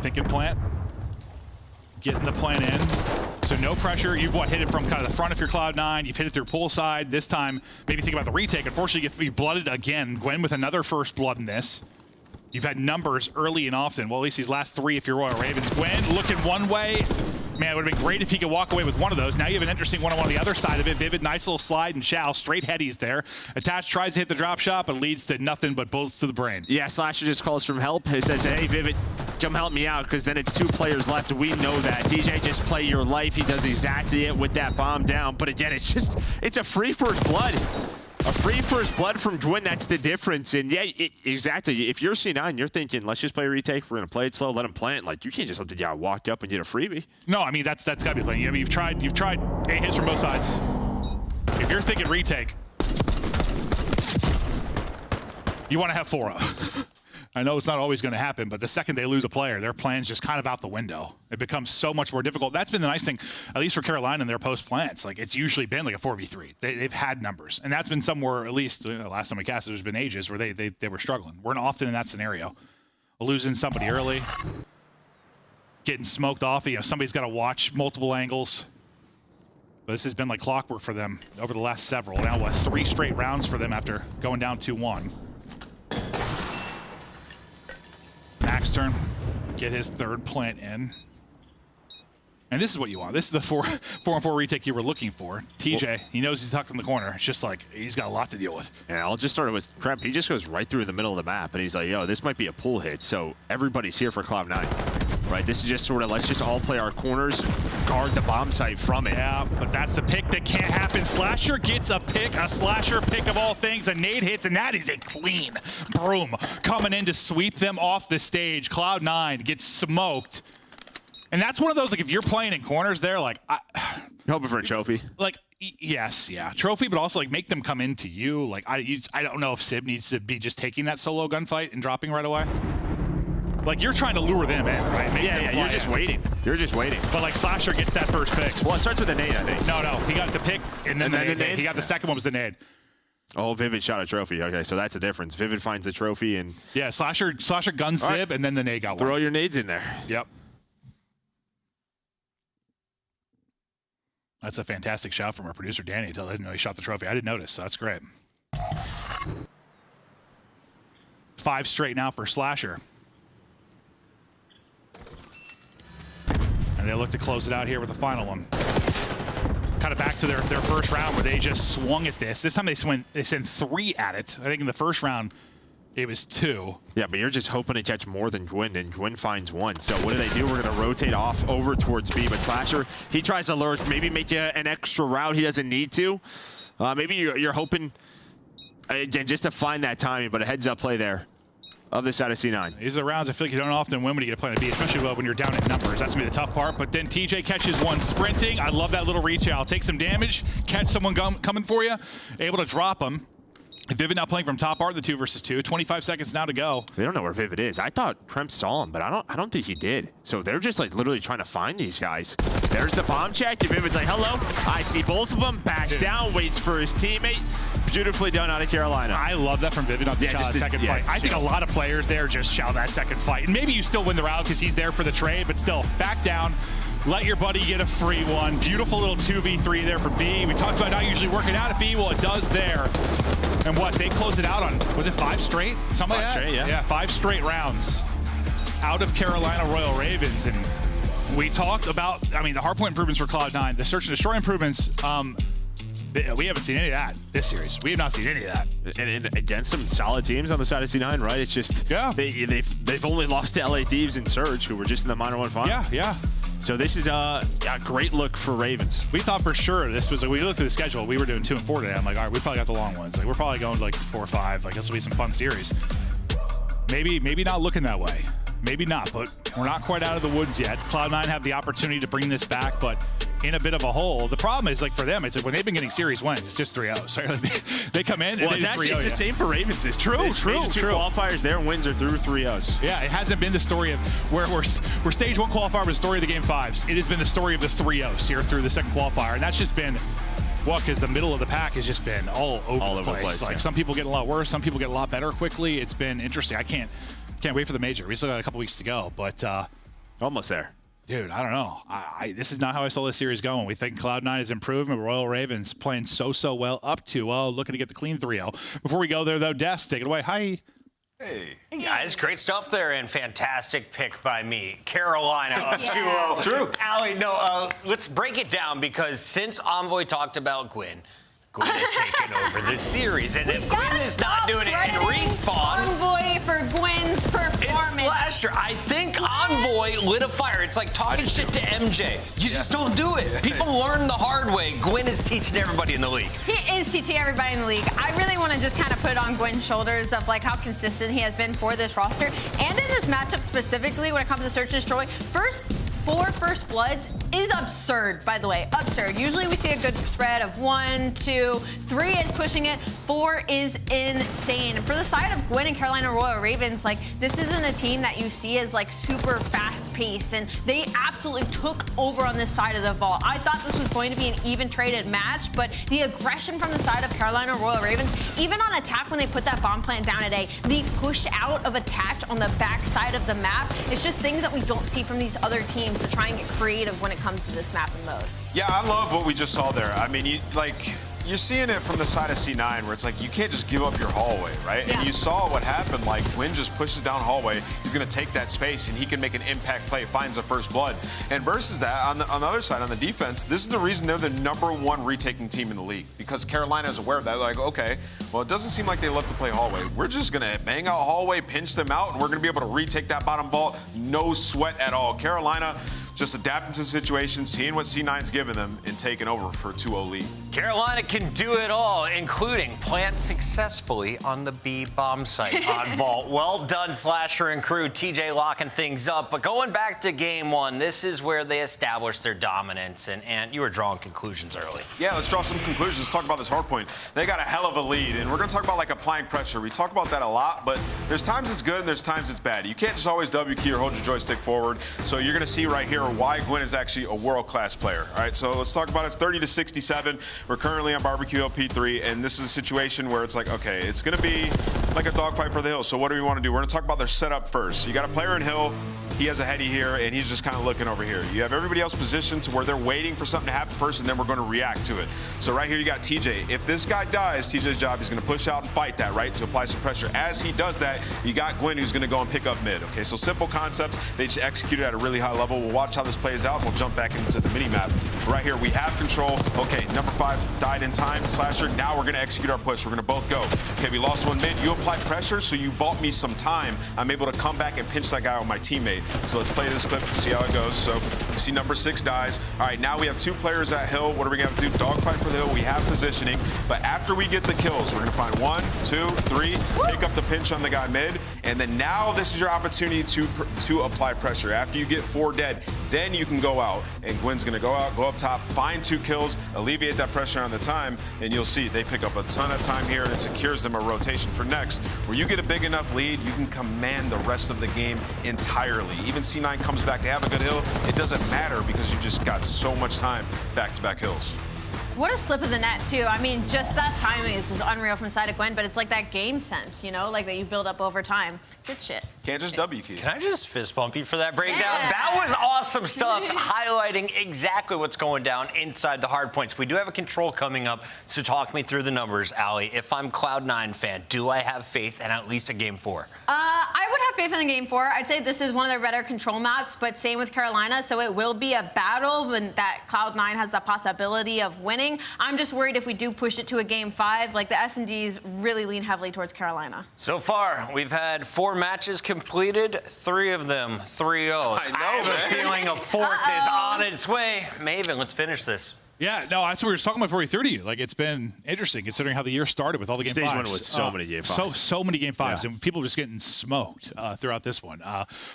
Thinking plant. Getting the plant in. So no pressure. You've hit it from kind of the front of your Cloud9. You've hit it through pool side. This time, maybe think about the retake. Unfortunately, you get blooded again. Gwen with another first blood in this. You've had numbers early and often. Well, at least these last 3 if you're Royal Ravens. Gwen looking one way. Man, it would have been great if he could walk away with one of those. Now you have an interesting one-on-one on the other side of it. Vivid, nice little slide and chow. Straight headies there. Attached tries to hit the drop shot, but leads to nothing but bullets to the brain. Yeah, Slasher just calls from help. He says, hey, Vivid, come help me out, because then it's 2 players left. We know that. DJ, just play your life. He does exactly it with that bomb down. But again, it's a free first blood. A free first blood from Gwyn, that's the difference. And yeah, exactly. If you're C9, you're thinking, let's just play a retake. We're going to play it slow, let him plant. Like, you can't just let the guy walk up and get a freebie. No, I mean, that's got to be the thing. I mean, you've tried 8 hits from both sides. If you're thinking retake, you want to have 4-0. I know it's not always going to happen, but the second they lose a player, their plan's just kind of out the window. It becomes so much more difficult. That's been the nice thing, at least for Carolina and their post plants. Like, it's usually been like a 4v3. They've had numbers, and that's been somewhere, at least last time we cast, there's been ages where they were struggling. We're often in that scenario, losing somebody early, getting smoked off. Somebody's got to watch multiple angles. But this has been like clockwork for them over the last several. Now, 3 straight rounds for them after going down 2-1. Mac's turn, get his 3rd plant in. And this is what you want. This is the 4-on-4 retake you were looking for. TJ, he knows he's tucked in the corner. It's just like, he's got a lot to deal with. Yeah, I'll just start with Kremp. He just goes right through the middle of the map, and he's like, yo, this might be a pull hit, so everybody's here for Cloud9. Right, this is just sort of, let's just all play our corners, guard the bomb site from it. Yeah, but that's the pick that can't happen. Slasher gets a pick, a Slasher pick of all things. A nade hits, and that is a clean broom coming in to sweep them off the stage. Cloud9 gets smoked. And that's one of those, like, if you're playing in corners there, like, hoping for a trophy. Like, yes, yeah, trophy, but also, like, make them come into you. Like, I don't know if Sib needs to be just taking that solo gunfight and dropping right away. Like, you're trying to lure them in, right? Yeah, you're just waiting. You're just waiting. But, like, Slasher gets that first pick. Well, it starts with a nade, I think. No, he got the pick, and then the nade. He got the second one was the nade. Oh, Vivid shot a trophy. Okay, so that's a difference. Vivid finds the trophy, and... Yeah, Slasher guns Sib, right. And then the nade got one. Throw your nades in there. Yep. That's a fantastic shot from our producer, Danny. I didn't know he shot the trophy. I didn't notice, so that's great. 5 straight now for Slasher. And they look to close it out here with the final one. Kind of back to their first round where they just swung at this. This time they sent 3 at it. I think in the first round, it was 2. Yeah, but you're just hoping to catch more than Gwyn, and Gwyn finds 1. So what do? We're going to rotate off over towards B, but Slasher, he tries to lure, maybe make you an extra route he doesn't need to. Maybe you're hoping, again, just to find that timing, but a heads-up play there of the side of C9. These are the rounds I feel like you don't often win when you get a play to B, especially when you're down in numbers. That's going to be the tough part, but then TJ catches one sprinting. I love that little reach out. Take some damage, catch someone coming for you, able to drop them. Vivid now playing from top art, the 2 versus 2. 25 seconds now to go. They don't know where Vivid is. I thought Kremp saw him, but I don't think he did. So they're just like literally trying to find these guys. There's the bomb check. And Vivid's like, hello. I see both of them. Backs down, waits for his teammate. Beautifully done out of Carolina. I love that from Vivid on the second fight. I think a lot of players there just shall that second fight. And maybe you still win the round because he's there for the trade, but still, back down. let your buddy get a free one. Beautiful little 2v3 there for B. We talked about not usually working out at B. Well, it does there. And what, they closed it out on, was it 5 straight? Something like that? 5 straight, yeah. Yeah, 5 straight rounds out of Carolina Royal Ravens. And we talked about, I mean, the hardpoint improvements for Cloud9, the search and destroy improvements, we haven't seen any of that this series. We have not seen any of that. And against some solid teams on the side of C9, right? It's just, they've only lost to LA Thieves and Surge, who were just in the Minor 1 final. Yeah. So this is a great look for Ravens. We thought for sure this was, we looked at the schedule, we were doing 2 and 4 today. I'm like, all right, we probably got the long ones. Like, we're probably going to like 4 or 5. Like, this will be some fun series. Maybe not looking that way. Maybe not, but we're not quite out of the woods yet. Cloud9 have the opportunity to bring this back, but in a bit of a hole. The problem is, like, for them, it's like when they've been getting series wins, it's just 3-0s. Right? They come in, well, and it's the same for Ravens. It's true. Qualifiers, their wins are through 3-0s. Yeah, it hasn't been the story of where stage 1 qualifier was the story of the game 5s. It has been the story of the 3-0s here through the second qualifier, and that's just been, well, because the middle of the pack has just been all over the place. Like, some people get a lot worse, some people get a lot better quickly. It's been interesting. I can't wait for the major. We still got a couple weeks to go, but almost there. Dude, I don't know. This is not how I saw this series going. We think Cloud9 is improving. Royal Ravens playing so well up to, looking to get the clean 3-0. Before we go there, though, Des, take it away. Hi. Hey guys, great stuff there, and fantastic pick by me. Carolina up 2-0. True. Allie, no, let's break it down, because since Envoy talked about Gwyn has taken over this series, and if Gwyn is not doing it in Respawn, Envoy for Gwyn's performance. It's Slasher. I think Envoy lit a fire. It's like talking shit to MJ. You just don't do it. People learn the hard way. Gwyn is teaching everybody in the league. He is teaching everybody in the league. I really want to just kind of put on Gwyn's shoulders of like how consistent he has been for this roster, and in this matchup specifically when it comes to search and destroy. 4 first bloods is absurd, by the way. Absurd. Usually we see a good spread of 1, 2, 3 is pushing it, 4 is insane. For the side of Gwyn and Carolina Royal Ravens, like, this isn't a team that you see as like super fast paced, and they absolutely took over on this side of the vault. I thought this was going to be an even traded match, but the aggression from the side of Carolina Royal Ravens, even on attack when they put that bomb plant down today, the push out of attach on the back side of the map, it's just things that we don't see from these other teams to try and get creative when it comes to this map and mode. Yeah, I love what we just saw there. I mean, you're seeing it from the side of C9 where it's like you can't just give up your hallway, right? Yeah. And you saw what happened. Like, Gwyn just pushes down hallway. He's going to take that space, and he can make an impact play, finds a first blood. And versus that, on the other side, on the defense, this is the reason they're the #1 retaking team in the league, because Carolina is aware of that. They're like, okay, well, it doesn't seem like they love to play hallway. We're just going to bang out hallway, pinch them out, and we're going to be able to retake that bottom vault. No sweat at all. Carolina just adapting to the situation, seeing what C9's giving them, and taking over for a 2-0 lead. Carolina can do it all, including plant successfully on the B bomb site on Vault. Well done, Slasher and crew. TJ locking things up. But going back to game 1, this is where they established their dominance, and you were drawing conclusions early. Yeah, let's draw some conclusions. Let's talk about this hardpoint. They got a hell of a lead, and we're going to talk about like applying pressure. We talk about that a lot, but there's times it's good and there's times it's bad. You can't just always W key or hold your joystick forward. So you're going to see right here why Gwyn is actually a world-class player. All right, so let's talk about it. It's 30-67. We're currently on Barbecue LP3, and this is a situation where it's like, okay, it's going to be like a dogfight for the hill. So what do we want to do? We're going to talk about their setup first. You got a player in hill. He has a heady here, and he's just kind of looking over here. You have everybody else positioned to where they're waiting for something to happen first, and then we're going to react to it. So right here you got TJ. If this guy dies, TJ's job is going to push out and fight that, right, to apply some pressure. As he does that, you got Gwyn who's going to go and pick up mid. Okay, so simple concepts. They just execute it at a really high level. We'll watch how this plays out, and we'll jump back into the mini-map. Right here, we have control. Okay, number 5 died in time, Slasher. Now we're going to execute our push. We're going to both go. Okay, we lost one mid. You applied pressure, so you bought me some time. I'm able to come back and pinch that guy with my teammate. So let's play this clip and see how it goes. So you see number 6 dies. All right, now we have 2 players at hill. What are we going to do? Dogfight for the hill. We have positioning. But after we get the kills, we're going to find 1, 2, 3, pick up the pinch on the guy mid. And then now this is your opportunity to apply pressure. After you get 4 dead, then you can go out. And Gwyn's going to go out, go up top, find 2 kills, alleviate that pressure on the time, and you'll see they pick up a ton of time here, and it secures them a rotation for next. Where you get a big enough lead, you can command the rest of the game entirely. Even C9 comes back, they have a good hill, it doesn't matter because you just got so much time back-to-back hills. What a slip of the net, too. I mean, just that timing is just unreal from the side of Gwen, but it's like that game sense, you know, like that you build up over time. Good shit. Can't just W key. Can I just fist bump you for that breakdown? Yeah. That was awesome stuff, highlighting exactly what's going down inside the hard points. We do have a control coming up, so talk me through the numbers, Allie. If I'm Cloud9 fan, do I have faith in at least a game 4? I would have faith in the game 4. I'd say this is one of their better control maps, but same with Carolina, so it will be a battle when that Cloud9 has the possibility of winning. I'm just worried if we do push it to a game 5, like the S&Ds really lean heavily towards Carolina. So far, we've had 4 matches completed, 3 of them 3-0. I have a feeling a 4th is on its way. Maven, let's finish this. Yeah, no, that's what we were talking about before we threw to you. Like, it's been interesting considering how the year started with all the game 5s. Stage 1 was so many game 5s. So many game 5s, and people just getting smoked throughout this one.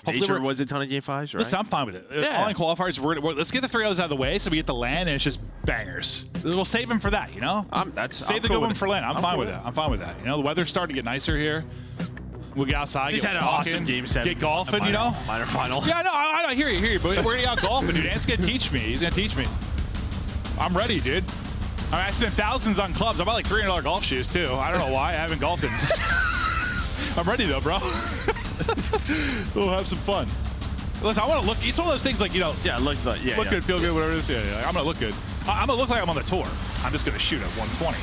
Nature was a ton of game 5s, right? Listen, I'm fine with it. All in qualifiers, let's get the 3-0s out of the way so we get the LAN, and it's just bangers. We'll save them for that, you know? Save the good one for LAN. I'm fine with that. I'm fine with that. You know, the weather's starting to get nicer here. We'll get outside, Just get had an awesome game 7. Get golfing, you know? Minor final. Yeah, no, I hear you. But we're out golfing, dude. Ant's going to teach me. He's going to teach me. I'm ready, dude. I mean, I spent thousands on clubs. I bought like $300 golf shoes, too. I don't know why. I haven't golfed in. I'm ready, though, bro. We'll have some fun. Listen, I want to look. It's one of those things like, you know. Yeah, look good, feel good, whatever it is. Yeah. I'm going to look good. I'm going to look like I'm on the tour. I'm just going to shoot at 120.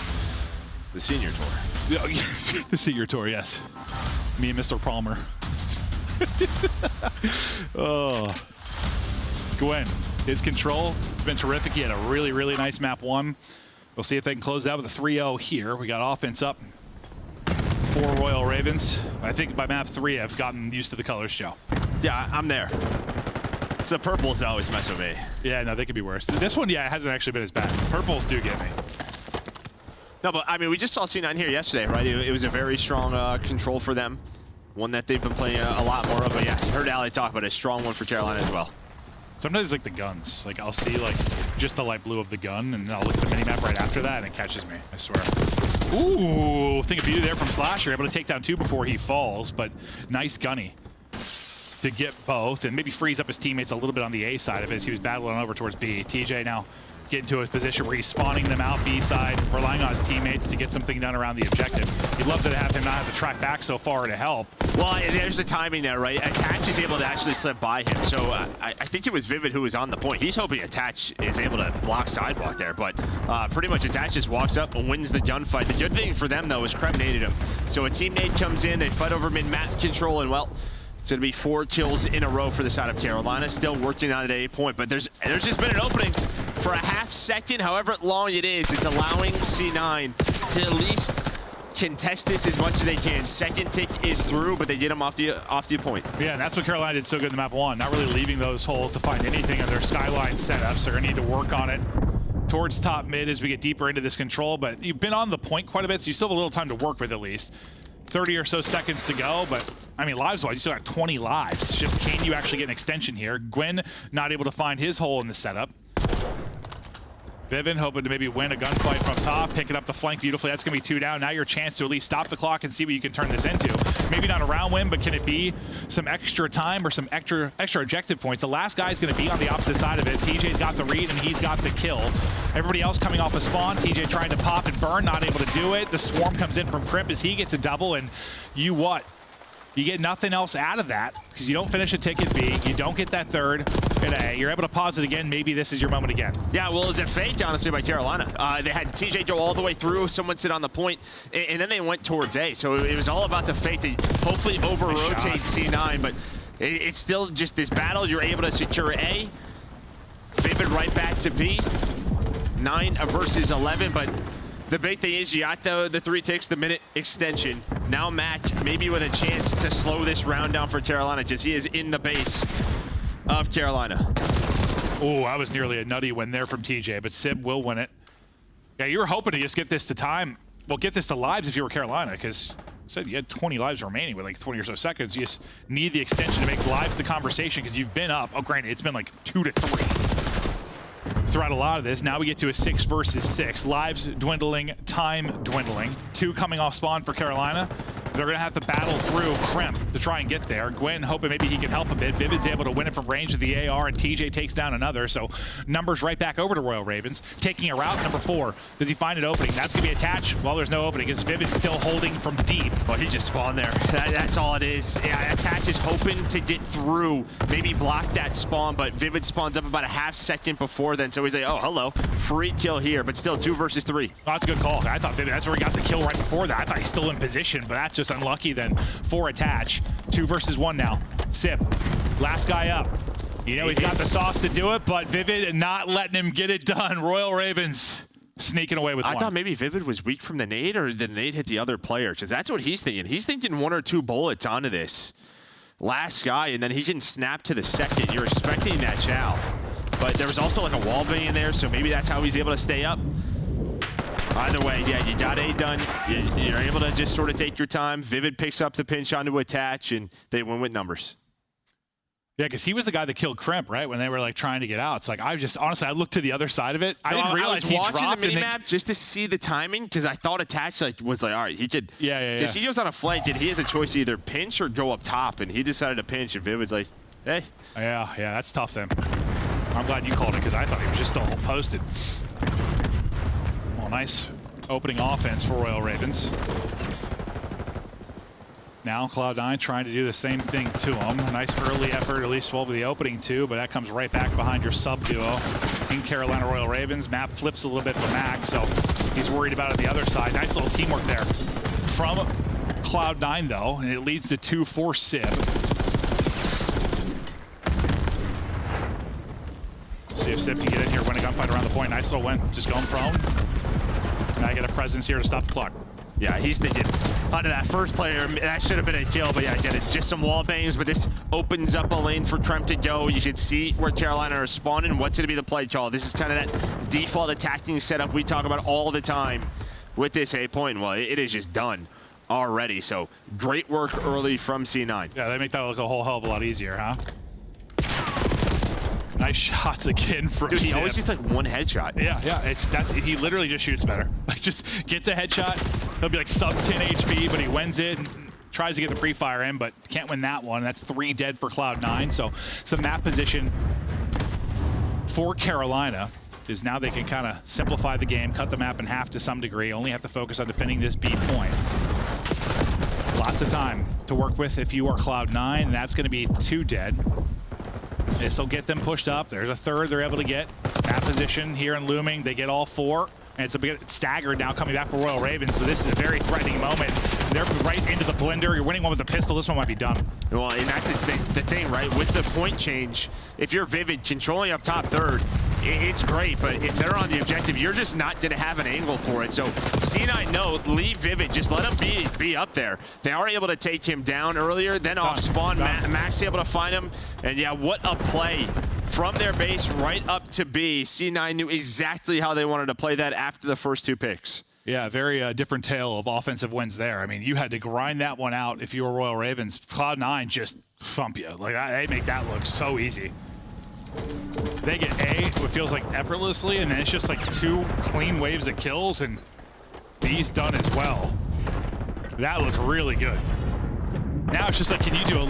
The senior tour. The senior tour, yes. Me and Mr. Palmer. Oh. Gwen, his control has been terrific. He had a really, really nice map 1. We'll see if they can close that with a 3-0 here. We got offense up for Royal Ravens. I think by map 3, I've gotten used to the colors, Joe. Yeah, I'm there. It's the purples that always mess with me. Yeah, no, they could be worse. This one, yeah, it hasn't actually been as bad. Purples do get me. No, but I mean, we just saw C9 here yesterday, right? It was a very strong control for them. One that they've been playing a lot more of. But yeah, heard Ali talk about a strong one for Carolina as well. Sometimes like the guns. Like I'll see like just the light blue of the gun, and then I'll look at the minimap right after that, and it catches me. I swear. Ooh, think of beauty there from Slash. You're able to take down 2 before he falls, but nice gunny to get both, and maybe frees up his teammates a little bit on the A side of it as he was battling over towards B. TJ now getting to his position where he's spawning them out B side, relying on his teammates to get something done around the objective. You'd love to have him not have to track back so far to help. Well, there's the timing there, right? Attach is able to actually slip by him. So I think it was Vivid who was on the point. He's hoping Attach is able to block sidewalk there, but pretty much Attach just walks up and wins the gunfight. The good thing for them, though, is Krem naded him. So a teammate comes in, they fight over mid-map control, and well, it's going to be 4 kills in a row for the side of Carolina. Still working on it at 8 point, but there's just been an opening for a half second, however long it is. It's allowing C9 to at least contest this as much as they can. Second tick is through, but they get him off the point. Yeah, and that's what Carolina did so good in the map 1. Not really leaving those holes to find anything in their skyline setups. They're going to need to work on it towards top mid as we get deeper into this control, but you've been on the point quite a bit, so you still have a little time to work with at least. 30 or so seconds to go, but I mean, lives-wise, you still got 20 lives. Just can you actually get an extension here? Gwen not able to find his hole in the setup. Bivin hoping to maybe win a gunfight from top, picking up the flank beautifully. That's going to be 2 down. Now your chance to at least stop the clock and see what you can turn this into. Maybe not a round win, but can it be some extra time or some extra objective points? The last guy's going to be on the opposite side of it. TJ's got the read, and he's got the kill. Everybody else coming off the spawn. TJ trying to pop and burn, not able to do it. The swarm comes in from Crip as he gets a double, and you what? You get nothing else out of that because you don't finish a ticket B. You don't get that third at A. You're able to pause it again. Maybe this is your moment again. Yeah, well, it was a fake, honestly, by Carolina. They had TJ go all the way through. Someone sit on the point, and then they went towards A. So it was all about the fake to hopefully over-rotate C9. But it's still just this battle. You're able to secure A. Vivid right back to B. 9 versus 11, but the big thing is you got the 3 ticks, the minute extension. Now match, maybe with a chance to slow this round down for Carolina, just he is in the base of Carolina. Oh, that was nearly a nutty win there from TJ, but Sib will win it. Yeah, you were hoping to just get this to time. Well, get this to lives if you were Carolina, because said you had 20 lives remaining with like 20 or so seconds. You just need the extension to make lives the conversation because you've been up. Oh, granted, it's been like 2 to 3. Throughout a lot of this. Now we get to a 6 versus 6. Lives dwindling, time dwindling. 2 coming off spawn for Carolina. They're going to have to battle through Crimp to try and get there. Gwyn hoping maybe he can help a bit. Vivid's able to win it from range with the AR, and TJ takes down another. So numbers right back over to Royal Ravens. Taking a route, number 4. Does he find an opening? That's going to be attached. Well, there's no opening. Is Vivid still holding from deep? Well, he just spawned there. That's all it is. Yeah, Attach is hoping to get through, maybe block that spawn, but Vivid spawns up about a half second before then. So he's like, oh, hello. Free kill here, but still 2 versus 3. Oh, that's a good call. I thought Vivid, that's where he got the kill right before that. I thought he's still in position, but that's just unlucky then for Attach. 2 versus 1 now. Sip, last guy up. You know he's got the sauce to do it, but Vivid not letting him get it done. Royal Ravens sneaking away with 1. I thought maybe Vivid was weak from the nade, or the nade hit the other player, because that's what he's thinking. He's thinking 1 or 2 bullets onto this last guy, and then he can snap to the second. You're expecting that chow. But there was also like a wall bang in there, so maybe that's how he's able to stay up. Either way, yeah, you got A done. You're able to just sort of take your time. Vivid picks up the pinch onto Attach, and they win with numbers. Yeah, because he was the guy that killed Crimp, right? When they were like trying to get out. It's like, honestly, I looked to the other side of it. I didn't realize he dropped. I was watching the minimap just to see the timing, because I thought Attach was like, all right, he could. Yeah. Because he goes on a flank, and he has a choice to either pinch or go up top, and he decided to pinch, and Vivid's like, hey. Yeah, that's tough then. I'm glad you called it, because I thought he was just still posted. Well, nice opening offense for Royal Ravens. Now Cloud9 trying to do the same thing to him. A nice early effort, at least with the opening 2, but that comes right back behind your sub duo in Carolina Royal Ravens. Map flips a little bit for Mac, so he's worried about it on the other side. Nice little teamwork there from Cloud9 though, and it leads to 2 for Sib. See if Sib can get in here, win a gunfight around the point. Nice little win, just going prone. Now I get a presence here to stop the clock. Yeah, he's thinking onto that first player, that should have been a kill, but yeah, I get it. Just some wall bangs, but this opens up a lane for Trem to go. You should see where Carolina are spawning. What's going to be the play call? This is kind of that default attacking setup we talk about all the time with this A point. Well, it is just done already, so great work early from C9. Yeah, they make that look a whole hell of a lot easier, huh? Nice shots again from Dude, he Sib. always gets like 1 headshot. Yeah, he literally just shoots better. Like, just gets a headshot. He'll be like sub 10 HP, but he wins it and tries to get the pre-fire in, but can't win that one. That's 3 dead for Cloud9. So some map position for Carolina is now they can kind of simplify the game, cut the map in half to some degree, only have to focus on defending this B point. Lots of time to work with if you are Cloud9, and that's going to be 2 dead. This will get them pushed up. There's a 3rd they're able to get. That position here in Looming, they get all 4. And it's a bit staggered now coming back for Royal Ravens. So this is a very threatening moment. They're right into the blender. You're winning one with a pistol. This one might be done. Well, and that's the thing, right? With the point change, if you're Vivid controlling up top 3rd, it's great, but if they're on the objective, you're just not going to have an angle for it. So C9, no, leave Vivid. Just let him be up there. They are able to take him down earlier, then off spawn. Max able to find him. And yeah, what a play from their base right up to B. C9 knew exactly how they wanted to play that after the first 2 picks. Yeah, very different tale of offensive wins there. I mean, you had to grind that one out if you were Royal Ravens. Cloud9 just thump you. Like, they make that look so easy. They get A, it feels like effortlessly, and then it's just like 2 clean waves of kills, and B's done as well. That looked really good. Now it's just like, can you do a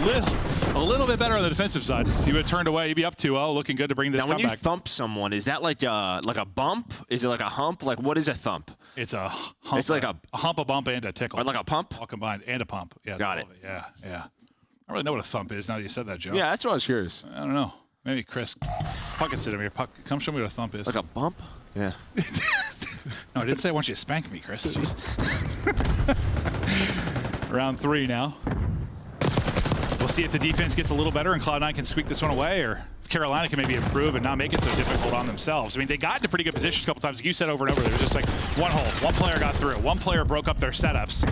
little bit better on the defensive side? You would have turned away, you'd be up 2-0, looking good to bring this comeback. When you thump someone, is that like a bump? Is it like a hump? Like, what is a thump? It's a hump. It's like a hump, a bump, and a tickle. Or like a pump? All combined, and a pump. Yeah, got it. Yeah. I don't really know what a thump is now that you said that, Joe. Yeah, that's what I was curious. I don't know. Maybe Chris. Puck can sit over here. Puck, come show me what a thump is. Like a bump? Yeah. No, I didn't say I want you to spank me, Chris. Round 3 now. We'll see if the defense gets a little better and Cloud9 can squeak this one away, or if Carolina can maybe improve and not make it so difficult on themselves. I mean, they got into pretty good positions a couple times. Like you said over and over, there was just like 1 hole. 1 player got through. 1 player broke up their setups.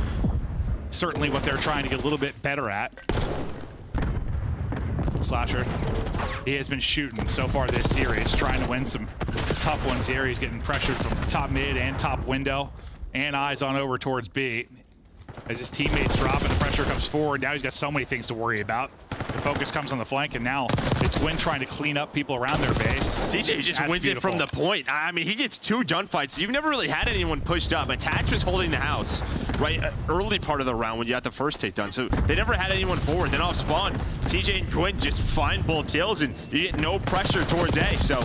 Certainly what they're trying to get a little bit better at. Slasher, he has been shooting so far this series, trying to win some tough ones here. He's getting pressured from top mid and top window, and eyes on over towards B. As his teammates drop and the pressure comes forward, now he's got so many things to worry about. The focus comes on the flank, and now it's Gwyn trying to clean up people around their base. TJ just wins it from the point. I mean, he gets 2 gunfights. You've never really had anyone pushed up. Attach was holding the house. right early part of the round when you got the first takedown. So they never had anyone forward. Then off spawn, TJ and Gwyn just find both kills, and you get no pressure towards A. So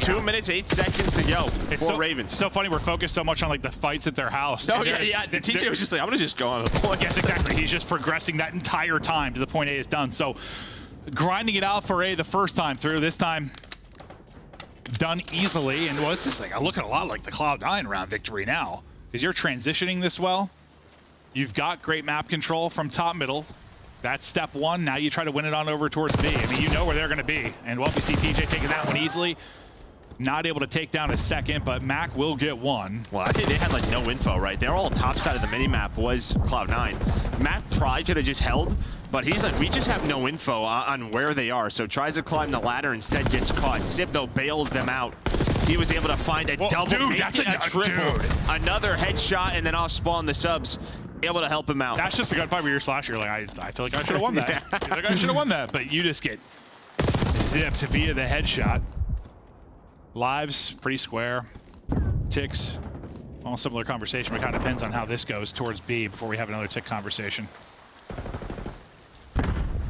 2 minutes, 8 seconds to go for Ravens. So funny, we're focused so much on like the fights at their house. Oh yeah. The TJ was just like, I'm gonna just go on the point. Yes, exactly. He's just progressing that entire time to the point A is done. So grinding it out for A the first time through, this time done easily. And well, it's just like, I look at a lot like the Cloud9 round victory now, because you're transitioning this well. You've got great map control from top middle. That's step one. Now you try to win it on over towards B. I mean, you know where they're going to be. And well, we see TJ taking that one easily. Not able to take down a second, but Mac will get one. Well, I think they had like no info, right? They're all top side of the mini-map was Cloud9. Mac probably could have just held, but he's like, we just have no info on where they are. So tries to climb the ladder, instead gets caught. Sib, though, bails them out. He was able to find a double, dude, that's a triple. dude. Another headshot, and then off spawn the subs. Able to help him out. That's just a gunfight where you're Slash. You're like, I feel like I should have won that. Yeah. I feel like I should have won that. But you just get zipped via the headshot. Lives, pretty square. Ticks, all similar conversation, but it kind of depends on how this goes towards B before we have another tick conversation.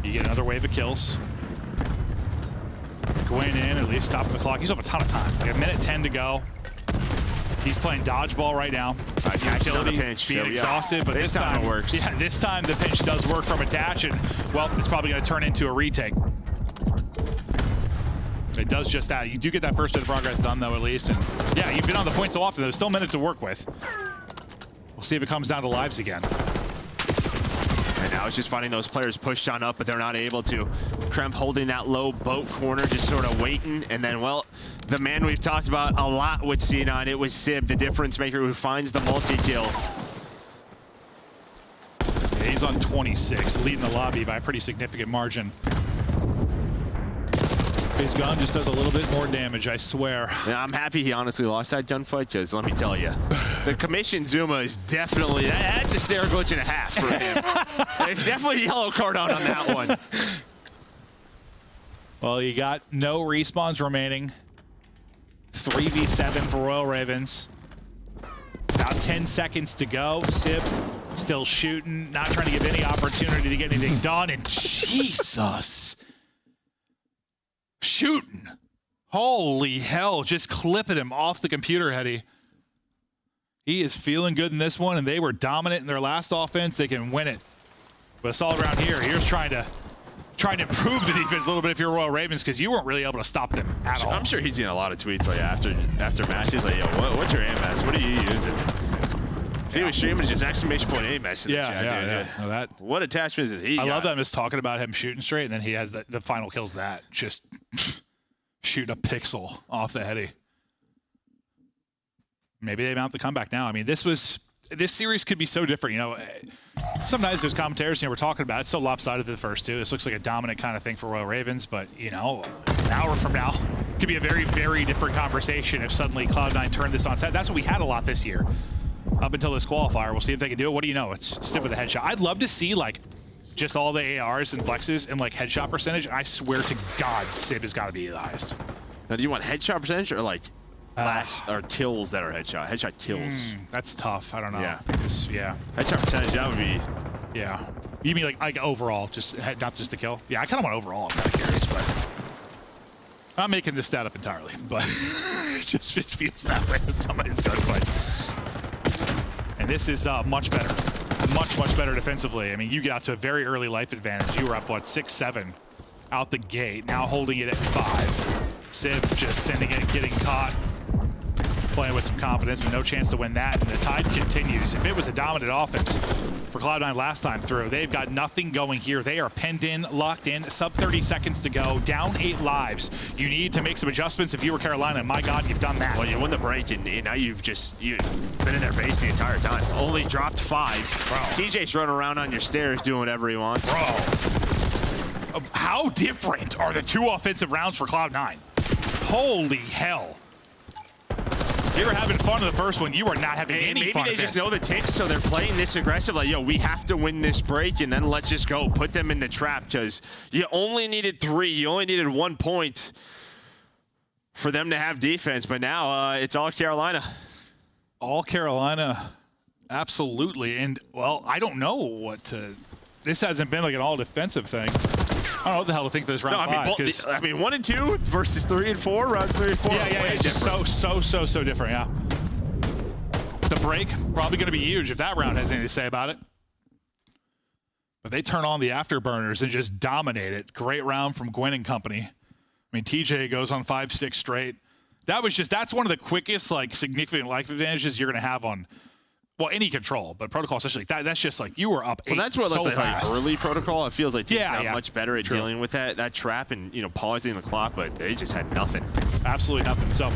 You get another wave of kills. Going in, at least stopping the clock. He's up a ton of time. Like 1:10 to go. He's playing dodgeball right now. Attached on the pinch. Being exhausted, but this time it works. Yeah, this time the pinch does work from attach, and well, it's probably going to turn into a retake. It does just that. You do get that first bit of progress done, though, at least. And yeah, you've been on the point so often. There's still a minute to work with. We'll see if it comes down to lives again. And now it's just finding those players pushed on up, but they're not able to. Kremp holding that low boat corner, just sort of waiting. And then, well, the man we've talked about a lot with C9, it was Sib, the difference maker who finds the multi-kill. Yeah, he's on 26, leading the lobby by a pretty significant margin. His gun just does a little bit more damage, I swear. Yeah, I'm happy he honestly lost that gunfight, because let me tell you, the commission Zuma is definitely, that's a stare glitch and a half for him. There's definitely a yellow card on that one. Well, you got no respawns remaining. 3v7 for Royal Ravens. About 10 seconds to go. Sib still shooting, not trying to give any opportunity to get anything done. And Jesus. Shooting. Holy hell, just clipping him off the computer, Hetty. He is feeling good in this one, and they were dominant in their last offense. They can win it. But it's all around here. Here's trying to improve the defense a little bit if you're Royal Ravens, because you weren't really able to stop them at all. I'm sure he's getting a lot of tweets like after matches, like, yo, what's your aim mess? What are you using? If he was streaming, just exclamation point aim mess in the chat, dude. No, what attachments is he? I love that I'm just talking about him shooting straight, and then he has the final kills that just shoot a pixel off the heady. Maybe they mount the comeback now. I mean, this series could be so different. You know, sometimes there's commentators, we're talking about it's so lopsided to the first two. This looks like a dominant kind of thing for Royal Ravens, but you know, an hour from now could be a very, very different conversation if suddenly Cloud9 turned this on set. That's what we had a lot this year. Up until this qualifier. We'll see if they can do it. What do you know? It's Sib with a headshot. I'd love to see like just all the ARs and flexes and like headshot percentage. I swear to God, Sib has got to be the highest. Now, do you want headshot percentage or like or kills that are headshot? Headshot kills. That's tough. I don't know. Yeah. Yeah. Headshot percentage, that would be. Yeah. You mean like overall, not just the kill? Yeah, I kind of want overall. I'm kind of curious, but I'm making this stat up entirely. But it just feels that way with somebody's gunfight. And this is much better. Much better defensively. I mean, you get out to a very early life advantage. You were up, what, 6-7 out the gate. Now holding it at 5. Sib just sending it, getting caught. Playing with some confidence, but no chance to win that. And the tide continues. If it was a dominant offense for Cloud9 last time through, they've got nothing going here. They are pinned in, locked in, sub 30 seconds to go, down 8 lives. You need to make some adjustments if you were Carolina. My God, you've done that. Well, you won the break, and now you've been in their base the entire time. Only dropped 5. Bro. TJ's running around on your stairs doing whatever he wants. Bro. How different are the 2 offensive rounds for Cloud9? Holy hell. You were having fun in the first one. You are not having any fun. Maybe they just know the ticks, so they're playing this aggressive. Like, yo, we have to win this break, and then let's just go. Put them in the trap, because you only needed 3. You only needed 1 point for them to have defense. But now it's all Carolina. All Carolina. Absolutely. And, well, I don't know what to... This hasn't been like an all-defensive thing. I don't know what the hell to think for this round 5. I mean, 1 and 2 versus 3 and 4, rounds 3 and 4. Yeah, it's just so different, yeah. The break, probably going to be huge if that round has anything to say about it. But they turn on the afterburners and just dominate it. Great round from Gwen and company. I mean, TJ goes on 5-6 straight. That's one of the quickest, like, significant life advantages you're going to have on, well, any control, but protocol especially. That's just like you were up 8 Well, that's what so like early protocol. It feels like teams got yeah. much better at dealing with that trap and pausing the clock, but they just had nothing. Absolutely nothing. So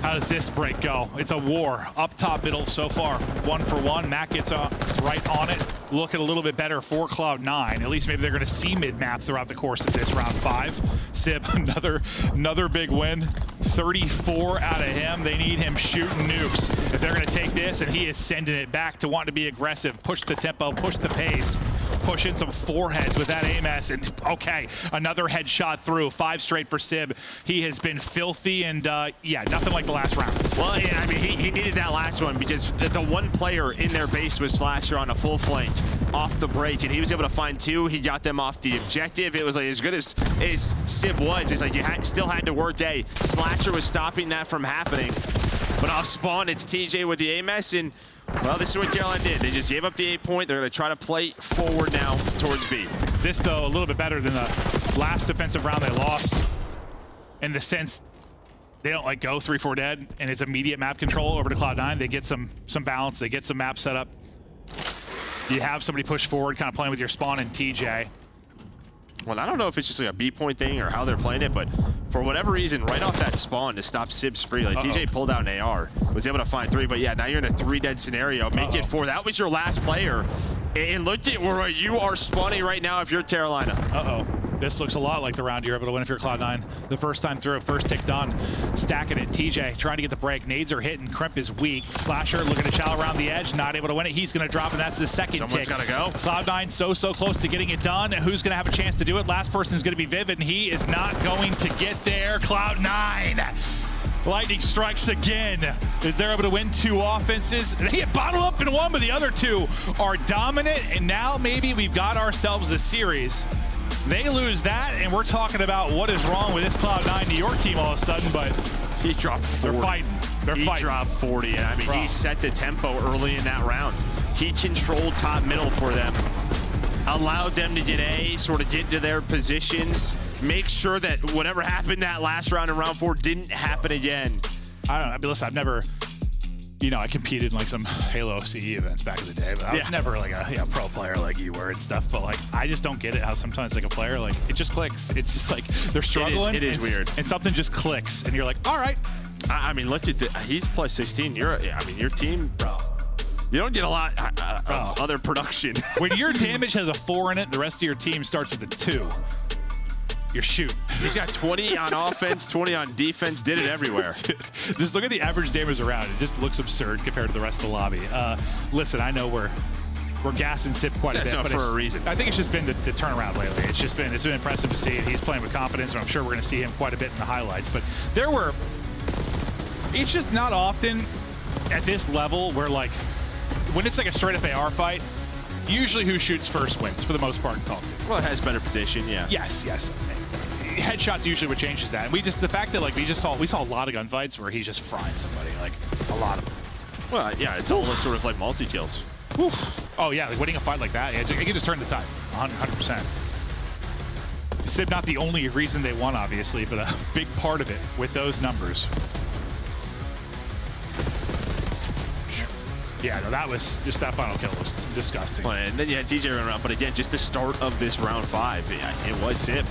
how does this break go? It's a war up top middle so far. 1 for 1. Matt gets right on it. Looking a little bit better for Cloud9. At least maybe they're going to see mid-map throughout the course of this round 5. Sib, another big win. 34 out of him. They need him shooting nukes. If they're going to take this, and he is sending it back to want to be aggressive, push the tempo, push the pace, push in some foreheads with that AMS, and okay, another headshot through. 5 straight for Sib. He has been filthy, and yeah, nothing like the last round. Well, yeah, I mean, he needed that last one because the one player in their base was Slasher on a full flank off the break, and he was able to find 2. He got them off the objective. It was like as good as Sib was. It's like you still had to work day. Slasher was stopping that from happening. But off spawn, it's TJ with the AMS, and well, this is what Carolina did. They just gave up the 8 point. They're going to try to play forward now towards B. This, though, a little bit better than the last defensive round they lost in the sense they don't like go 3-4 dead, and it's immediate map control over to Cloud9. They get some balance. They get some map set up. You have somebody push forward, kind of playing with your spawn and TJ. Well, I don't know if it's just like a B point thing or how they're playing it, but for whatever reason, right off that spawn to stop Sib's free, like TJ pulled out an AR, was able to find 3, but yeah, now you're in a 3 dead scenario. Make it 4. That was your last player. And look at where you are spawning right now if you're Carolina. This looks a lot like the round you're able to win if you're Cloud9. The first time through, first tick done. Stacking it. TJ trying to get the break. Nades are hitting. Crimp is weak. Slasher looking to shallow around the edge. Not able to win it. He's going to drop, and that's the second Someone's tick. Someone's got to go. Cloud9 so close to getting it done. Who's going to have a chance to do it? Last person is going to be Vivid, and he is not going to get there. Cloud9. Lightning strikes again. Is they're able to win 2 offenses. They get bottled up in 1, but the other 2 are dominant, and now maybe we've got ourselves a series. They lose that, and we're talking about what is wrong with this Cloud9 New York team all of a sudden, but he dropped 40. They're fighting. He dropped 40, and I mean, he set the tempo early in that round. He controlled top middle for them. Allowed them to get A, sort of get into their positions, make sure that whatever happened that last round in round 4 didn't happen again. I don't know. I mean, listen, I've never, I competed in like some Halo CE events back in the day, but I was never like a pro player like you were and stuff. But like, I just don't get it how sometimes like a player, like it just clicks. It's just like they're struggling. It is weird. And something just clicks, and you're like, all right. I mean, look at he's plus 16. Your team, bro. You don't get a lot of other production. When your damage has a 4 in it, the rest of your team starts with a 2. You're shooting. He's got 20 on offense, 20 on defense, did it everywhere. Just look at the average damage around. It just looks absurd compared to the rest of the lobby. Listen, I know we're gassing Sip quite a bit. That's not for a reason. I think it's just been the turnaround lately. It's been impressive to see it. He's playing with confidence, and I'm sure we're going to see him quite a bit in the highlights. But it's just not often at this level where like, when it's like a straight up AR fight, usually who shoots first wins for the most part in Call of Duty. Well, it has better position, yeah. Yes. Headshots usually what changes that. And the fact that like we saw a lot of gunfights where he's just frying somebody, like a lot of them. Well, yeah, it's almost sort of like multi-kills. Oh yeah, like winning a fight like that, it can just turn the tide, 100%. Sib not the only reason they won, obviously, but a big part of it with those numbers. Yeah, no, that final kill was disgusting. Well, and then you had TJ run around, but again, just the start of this round 5, it was Sib.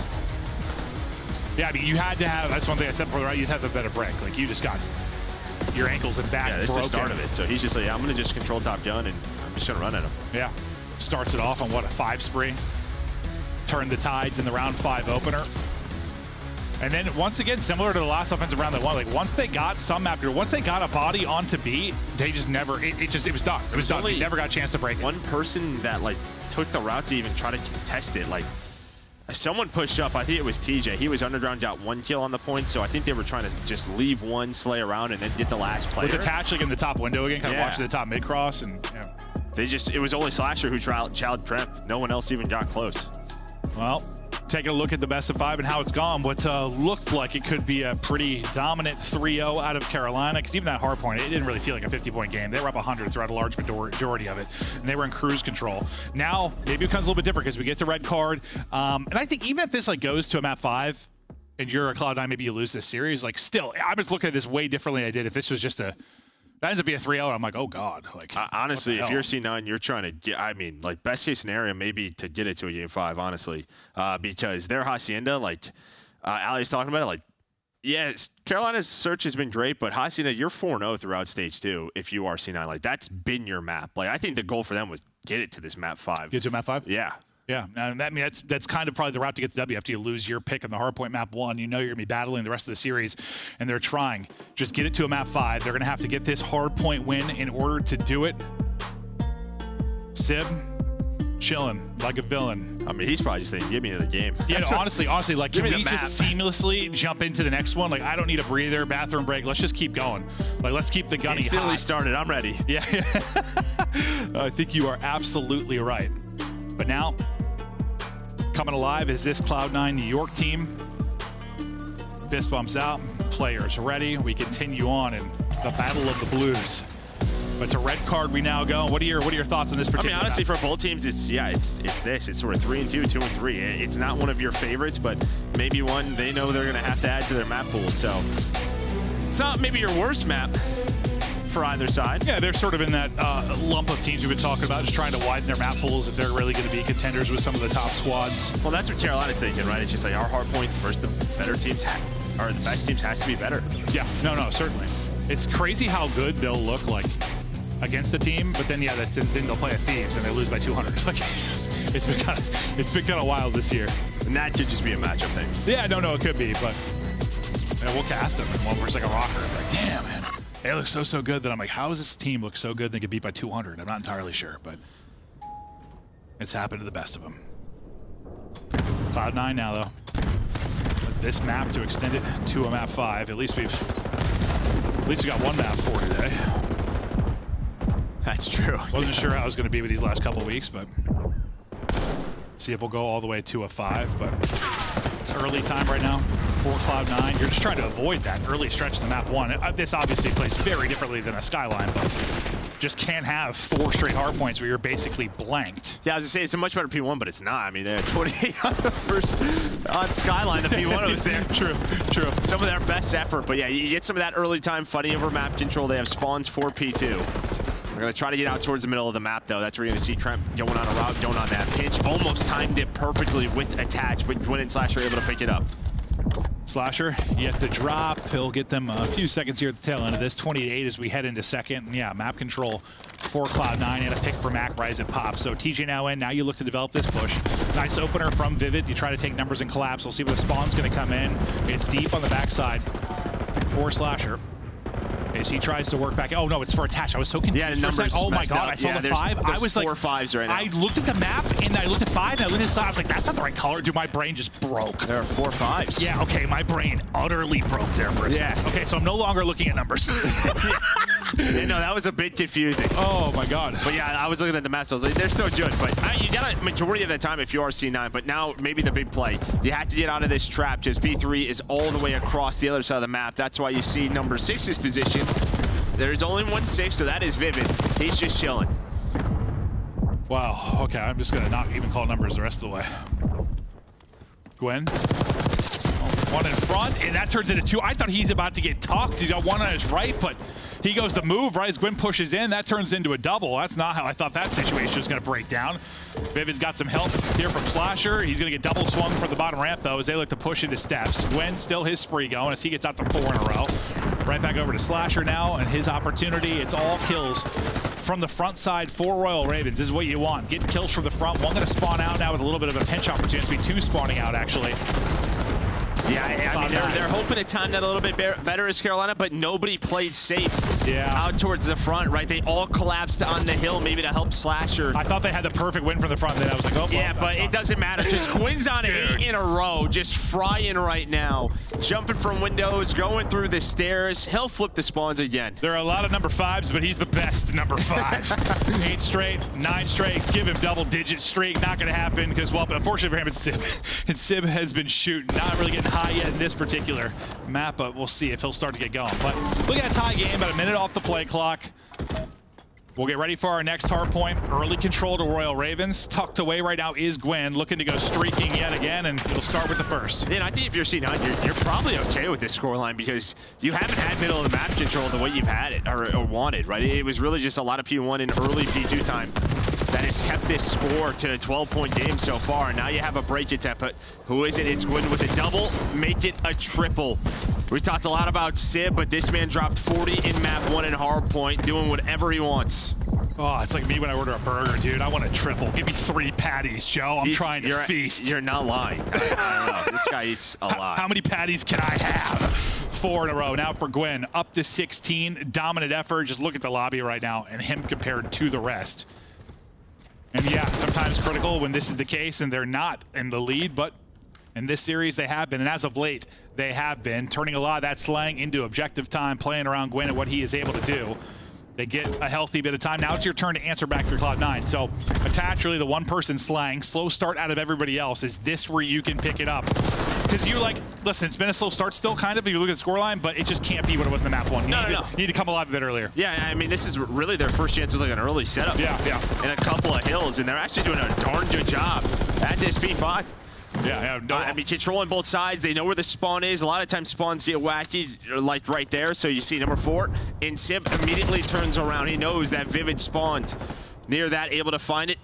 Yeah, I mean, you had to have, that's one thing I said before, right? You just have to have a better break. Like, you just got your ankles and back broken. This is the start of it. So he's just like, I'm going to just control top gun, and I'm just going to run at him. Yeah. Starts it off on, what, a 5 spree? Turned the tides in the round 5 opener. And then once again, similar to the last offensive round they won, like once they got once they got a body onto B, they just never, it was done. It was done. They never got a chance to break it. One person that like took the route to even try to contest it, like Someone pushed up. I think it was TJ. He was underground, got 1 kill on the point, so I think they were trying to just leave one, slay around, and then get the last player. Was attached like in the top window again, kind of watching the top mid cross, and it was only Slasher who challenged Prep. No one else even got close. Well, taking a look at the best of 5 and how it's gone, what looked like it could be a pretty dominant 3-0 out of Carolina, because even that hard point, it didn't really feel like a 50-point game. They were up 100 throughout a large majority of it, and they were in cruise control. Now, maybe it becomes a little bit different because we get to red card, and I think even if this like goes to a map 5, and you're a Cloud9, maybe you lose this series, like still, I was looking at this way differently than I did if this was just that ends up being a 3-0, and I'm like, oh God. Like, honestly, if you're C9, you're trying to get, I mean, like, best case scenario, maybe to get it to a game 5, honestly, because their Hacienda, like, Ali's talking about it, like, yes, Carolina's search has been great, but Hacienda, you're 4-0 throughout stage 2 if you are C9. Like, that's been your map. Like, I think the goal for them was get it to this map 5. Get to map 5? Yeah. Yeah, and that's kind of probably the route to get the W. After you lose your pick on the hardpoint map 1, you know you're going to be battling the rest of the series, and they're trying. Just get it to a map 5. They're going to have to get this hardpoint win in order to do it. Sib, chilling like a villain. I mean, he's probably just saying, give me the game. Yeah, no, honestly, like, can we just seamlessly jump into the next one? Like, I don't need a breather, bathroom break. Let's just keep going. Like, let's keep the gunny Instantly hot. started. I'm ready. Yeah. I think you are absolutely right. But now, coming alive is this Cloud9 New York team. Fist bumps out, players ready. We continue on in the battle of the blues. But to red card we now go. What are your thoughts on this particular? I mean, honestly, map? for both teams, it's this. It's sort of 3-2, 2-3. It's not one of your favorites, but maybe one they know they're going to have to add to their map pool. So it's not maybe your worst map for either side. Yeah, they're sort of in that lump of teams we've been talking about, just trying to widen their map pools if they're really going to be contenders with some of the top squads. Well, that's what Carolina's thinking, right? It's just like our hard point versus the better teams, or the best teams has to be better. Yeah, no, certainly. It's crazy how good they'll look like against the team, but then then they'll play a Thieves and they lose by 200. Like, it's been kind of wild this year. And that could just be a matchup thing. Yeah, no, it could be, but we'll cast them in one versus like a Røkkr. Like, damn, man. They look so good that I'm like, how does this team look so good they get beat by 200? I'm not entirely sure, but it's happened to the best of them. Cloud9 now, though. But this map to extend it to a map 5. At least we got one map 4 today. That's true. Wasn't sure how it was going to be with these last couple weeks, but see if we'll go all the way to a 5. But it's early time right now for Cloud9. You're just trying to avoid that early stretch in the map 1. This obviously plays very differently than a Skyline, but just can't have 4 straight hard points where you're basically blanked. Yeah, I was going to say, it's a much better P1, but it's not. I mean, they're 28 on the first on Skyline. The P1 was there. True. Some of their best effort, but yeah, you get some of that early time fighting over map control. They have spawns for P2. We're going to try to get out towards the middle of the map, though. That's where you're going to see Trent going on a route, going on that pinch. Almost timed it perfectly with attach, but Gwyn and Slasher are able to pick it up. Slasher yet to drop. He'll get them a few seconds here at the tail end of this. 28 as we head into second. And yeah, map control for Cloud9 and a pick for Mac, Rise and Pop. So TJ now in. Now you look to develop this push. Nice opener from Vivid. You try to take numbers and collapse. We'll see where the spawn's going to come in. It's deep on the backside for Slasher. As he tries to work back. Oh no, it's for attach. I was so confused. Yeah, the numbers. Oh my God, up. I saw the 5. I was like 4 5s right now. I looked at the map and I looked at 5 and I looked at the side. I was like, that's not the right color. Dude, my brain just broke. There are 4 5s. Yeah, okay, my brain utterly broke there for a second. Okay, so I'm no longer looking at numbers. Yeah, no, that was a bit confusing. Oh my God. But yeah, I was looking at the maps. I was like, they're so good. But you got a majority of the time if you are C9. But now maybe the big play. You have to get out of this trap because B3 is all the way across the other side of the map. That's why you see number 6's position. There's only one safe, so that is Vivid. He's just chilling. Wow, okay, I'm just gonna not even call numbers the rest of the way. Gwyn. One in front, and that turns into 2. I thought he's about to get tucked. He's got one on his right, but he goes to move, right as Gwyn pushes in. That turns into a double. That's not how I thought that situation was gonna break down. Vivid's got some help here from Slasher. He's gonna get double swung from the bottom ramp, though, as they look to push into steps. Gwyn still his spree going as he gets out to 4 in a row. Right back over to Slasher now, and his opportunity. It's all kills from the front side for Royal Ravens. This is what you want. Get kills from the front. One gonna spawn out now with a little bit of a pinch opportunity. It's gonna be 2 spawning out, actually. Yeah, I mean, they're hoping to time that a little bit better as Carolina, but nobody played safe out towards the front, right? They all collapsed on the hill, maybe to help Slasher. I thought they had the perfect win from the front, then I was like, oh, yeah, but it doesn't matter. Just Quinn's on 8 in a row, just frying right now. Jumping from windows, going through the stairs. He'll flip the spawns again. There are a lot of number 5s, but he's the best number 5. 8 straight, 9 straight, give him double-digit streak. Not going to happen because, well, but unfortunately for him, it's Sib. And Sib has been shooting, not really getting high yet in this particular map, but we'll see if he'll start to get going. But look at that tie game, about a minute off the play clock. We'll get ready for our next hard point. Early control to Royal Ravens. Tucked away right now is Gwen, looking to go streaking yet again, and it'll start with the first. Yeah, and I think if you're C9, you're probably okay with this scoreline because you haven't had middle of the map control the way you've had it or wanted, right? It was really just a lot of P1 and early P2 time that has kept this score to a 12-point game so far. And now you have a break attempt, but who is it? It's Gwen with a double, make it a triple. We talked a lot about Sib, but this man dropped 40 in map 1 in hardpoint, doing whatever he wants. Oh, it's like me when I order a burger, dude. I want a triple. Give me 3 patties, Joe. I'm trying to feast. You're not lying. I don't know. This guy eats a lot. How many patties can I have? 4 in a row. Now for Gwen, up to 16. Dominant effort. Just look at the lobby right now and him compared to the rest. And yeah, sometimes critical when this is the case and they're not in the lead, but in this series they have been. And as of late, they have been turning a lot of that slang into objective time, playing around Gwen and what he is able to do. They get a healthy bit of time. Now it's your turn to answer back for Cloud9. So attach really the one-person slang, slow start out of everybody else. Is this where you can pick it up? Because you like, listen, it's been a slow start still kind of, if you look at the scoreline, but it just can't be what it was in the map 1. You need to come alive a bit earlier. Yeah, I mean, this is really their first chance with like an early setup. Yeah. And a couple of hills, and they're actually doing a darn good job at this P5. Yeah, I mean, controlling both sides. They know where the spawn is. A lot of times spawns get wacky, like right there. So you see number 4, and Sib immediately turns around. He knows that Vivid spawned near that, able to find it.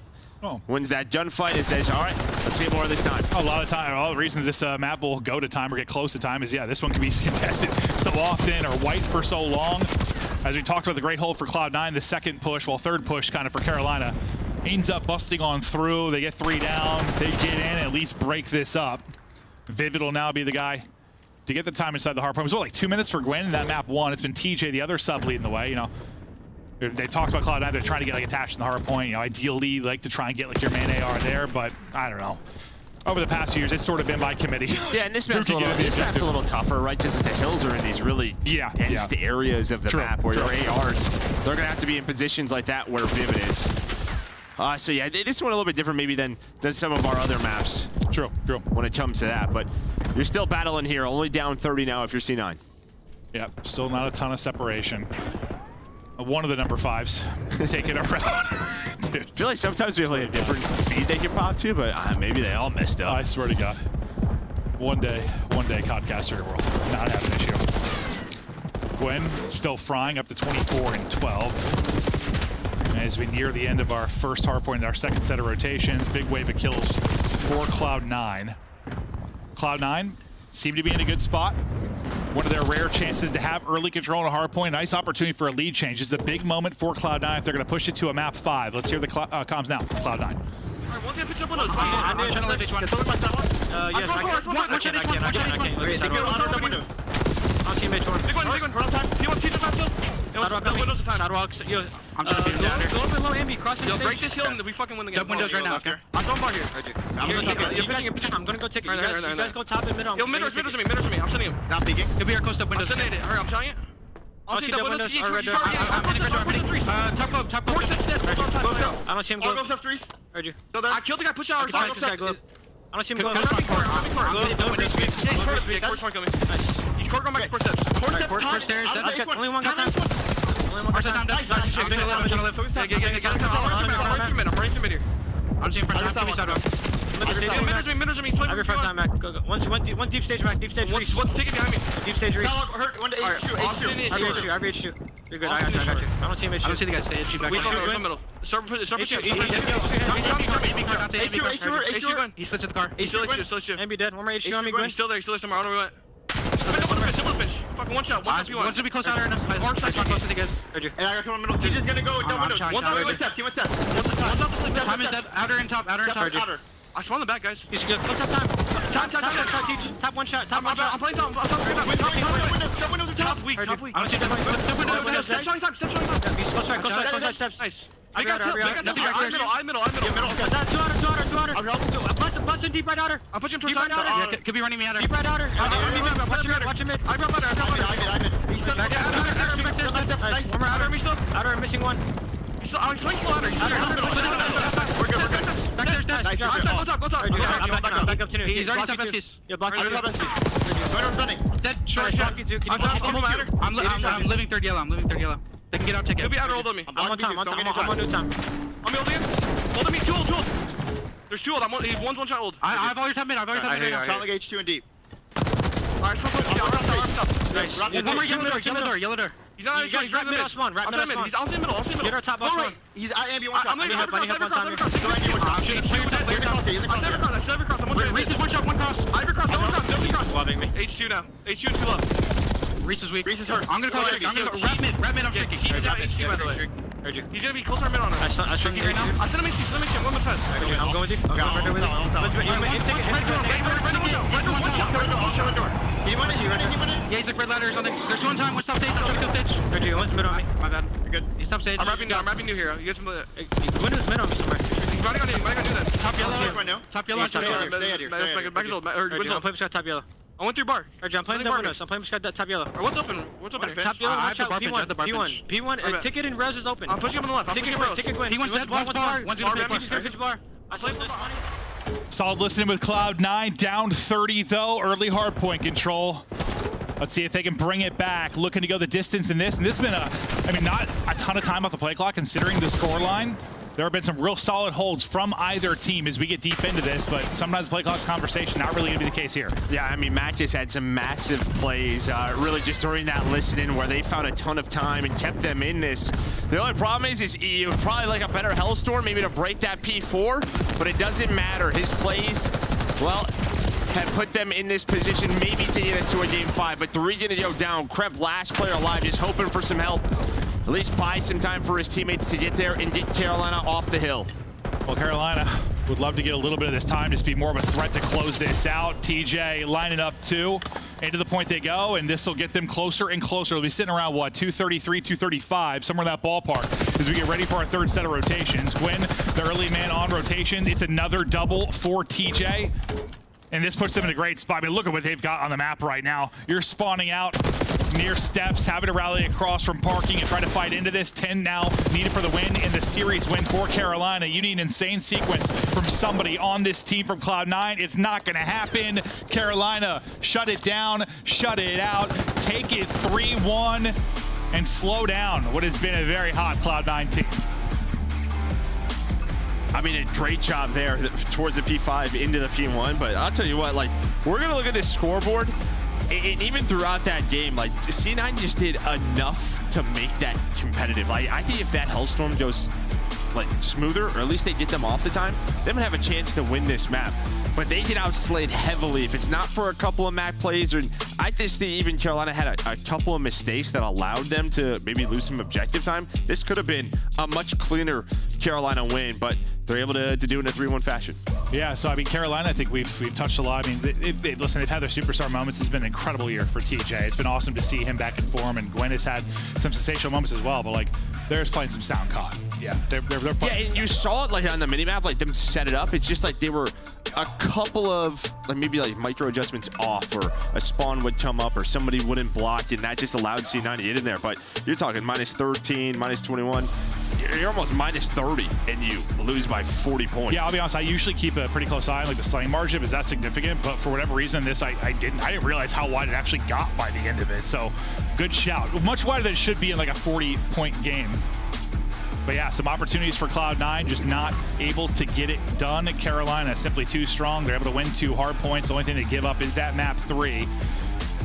Wins that gunfight and says, all right, let's get more of this time. A lot of time. All the reasons this map will go to time or get close to time is, yeah, this one can be contested so often or white for so long. As we talked about the great hold for Cloud9, the second push, well, third push kind of for Carolina. Ends up busting on through. They get 3 down. They get in and at least break this up. Vivid will now be the guy to get the time inside the hard point. It was only like 2 minutes for Gwen in that map 1. It's been TJ, the other sub, leading the way. You know, they talked about Cloud9. They're trying to get like attached in the hard point. You know, ideally, like to try and get like your main AR there, but I don't know. Over the past few years, it's sort of been by committee. Yeah, and this map's a little tougher, right? Just the hills are in these really dense areas of the map where your ARs, they're gonna have to be in positions like that where Vivid is. So yeah, this one a little bit different maybe than some of our other maps. True. When it comes to that, but you're still battling here. Only down 30 now if you're C9. Yeah, still not a ton of separation. One of the number 5s taking it around. Dude. I feel like sometimes we have like a different feed they can pop to, but maybe they all messed up. I swear to God. One day, Codcaster world, not have an issue. Gwen still frying up to 24 and 12. As we near the end of our first hardpoint, our second set of rotations, big wave of kills for Cloud9. Cloud9 seem to be in a good spot. One of their rare chances to have early control on a hardpoint. Nice opportunity for a lead change. This is a big moment for Cloud9 if they're going to push it to a map 5. Let's hear the comms now. Cloud9. Alright, one thing I pitch up on those. I'm trying to lift each one. Yes, I can't. On team H1. Big one. Run time. He wants teacher still. Sidewalks. Yo, I'm gonna beat him down here. Go up and low ambi. Cross the stage. Yo, break this hill and we fucking win the game. Jump windows right now, okay? I'm going bar here. You're pitching. I'm gonna go take it. You guys go top and middle. Yo, middles to me. I'm sending him. Not peeking. He'll be here close to windows. I'm sending it. Hurry, I'm telling you. I'll see the windows. I'm hitting threes. Top club. I don't see him go. I'll go up threes. Heard you. I killed the guy. Push out. I don't see him go. He's court going back to court steps. Court stairs. Only one got time. I'm running through mid here. I'm seeing first time. Middles me. I'll be first time back. Go. One deep stage back. Deep stage reach. One's taking behind me. Deep stage reach. One to H2. I reach you. You're good. I got you. I don't see him H2. I don't see the guy stay H2 back. We go middle. Start pushing. H2. He slipped to the car. H2. MB dead. One more H2 on me. Gwen. Still there somewhere. I don't know where we went. Finish. Fucking one shot. One to be close out enough. Orange side. Close to the guys. Heard you. And I gotta come in the middle. TJ's gonna go down windows. One's on the steps. He went steps. One's off the steps. Time is dead. Outer and top. Outer. I spawned the back, guys. He's good. Close up time. Top one shot. I'm playing top. Step windows. Top weak. I'm gonna shoot step windows. Step showing time. Close steps. Nice. I'm middle. I'm busting deep right outer. I'm pushing towards right outer. Could be running me outer. Deep right outer. Watch him mid. I got outer. He's stuck. One more outer. Outer, I'm missing one. He's playing slow outer. We're good. Back there. Nice job. Go top. Back up to me. He's already top best keys. Yeah, block best keys. Running. Dead. Short. I'm living third yellow. They can get out, take it. He'll be outer, hold on me. I'm on time. I'm on new time. I'm holding him. Holding me, two hold. There's two hold. One's one shot hold. I have all your top mid. Shot like H2 and deep. Alright, nice. One more yellow door. He's not out. He's right middle. He's also in middle. Get our top box. He's ambi one shot. I'm leaving cross. I'm Reese is one shot, one cross. Ivy cross. Loving me. H2 now. H2 and 2 left. Reese is weak. Reese is hurt. I'm gonna call it. Red mid. I'm shaking. He's out H2 by the way. He's gonna be closer mid on us. I shouldn't right now. I sent him H2. One more test. I'm going with you. He went in. Yeah, he's like red ladder or something. There's one time, one top stage, I'm trying to kill stage. Reggie, one's mid on me. My bad. You're good. He's top stage. I'm wrapping new here. You guys can Window's mid on me somewhere. He's running on you. That. Top yellow. Top yellow. Back is old. I'm playing top yellow. I went through bar. I'm playing the windows. I'm playing top yellow. What's open? Top yellow. Watch out. P1. Ticket and Rose is open. I'm pushing him on the left. Ticket and Rose. P1's dead. One's bar. One's gonna pitch bar. I played the money. Solid listening with Cloud9, down 30 though, early hardpoint control. Let's see if they can bring it back. Looking to go the distance in this, and this has been not a ton of time off the play clock considering the scoreline. There have been some real solid holds from either team as we get deep into this, but sometimes play clock conversation not really gonna be the case here. Yeah, I mean, Mac just had some massive plays, really just during that listening where they found a ton of time and kept them in this. The only problem is you would probably like a better Hellstorm maybe to break that P4, but it doesn't matter. His plays, well, have put them in this position maybe to get us to a game 5, but 3 gonna go down. Kremp, last player alive, just hoping for some help. At least buy some time for his teammates to get there and get Carolina off the hill. Well, Carolina would love to get a little bit of this time, just be more of a threat to close this out. TJ lining up 2. Into the point they go, and this will get them closer and closer. They'll be sitting around, what, 233, 235, somewhere in that ballpark as we get ready for our third set of rotations. Gwyn, the early man on rotation. It's another double for TJ. And this puts them in a great spot. I mean, look at what they've got on the map right now. You're spawning out near steps, having to rally across from parking and try to fight into this. 10 now needed for the win in the series win for Carolina. You need an insane sequence from somebody on this team from Cloud9. It's not going to happen. Carolina, shut it down, shut it out, take it 3-1, and slow down what has been a very hot Cloud9 team. I mean, a great job there towards the P5 into the P1, but I'll tell you what, like, we're going to look at this scoreboard, and even throughout that game, like, C9 just did enough to make that competitive. Like, I think if that Hellstorm goes, like, smoother, or at least they get them off the time, they might have a chance to win this map. But they get outslayed heavily if it's not for a couple of map plays, or I just think even Carolina had a couple of mistakes that allowed them to maybe lose some objective time. This could have been a much cleaner Carolina win, but they're able to do it in a 3-1 fashion. Yeah, so I mean, Carolina, I think we've touched a lot. I mean, listen, they've had their superstar moments. It's been an incredible year for TJ. It's been awesome to see him back in form, and Gwyn has had some sensational moments as well. But like, there's playing some sound COD. Yeah, they're playing. Yeah, and you saw it like on the minimap, like them set it up. It's just like they were a couple of like maybe like micro adjustments off, or a spawn would come up, or somebody wouldn't block, and that just allowed C9 to get in there. But you're talking minus 13, minus 21. You're almost minus 30, and you lose by 40 points. Yeah, I'll be honest. I usually keep a pretty close eye on like the slaying margin. Is that significant? But for whatever reason, this I didn't realize how wide it actually got by the end of it. So good shout. Much wider than it should be in like a 40-point game. But yeah, some opportunities for Cloud9, just not able to get it done. Carolina simply too strong. They're able to win 2 hard points. The only thing they give up is that map 3.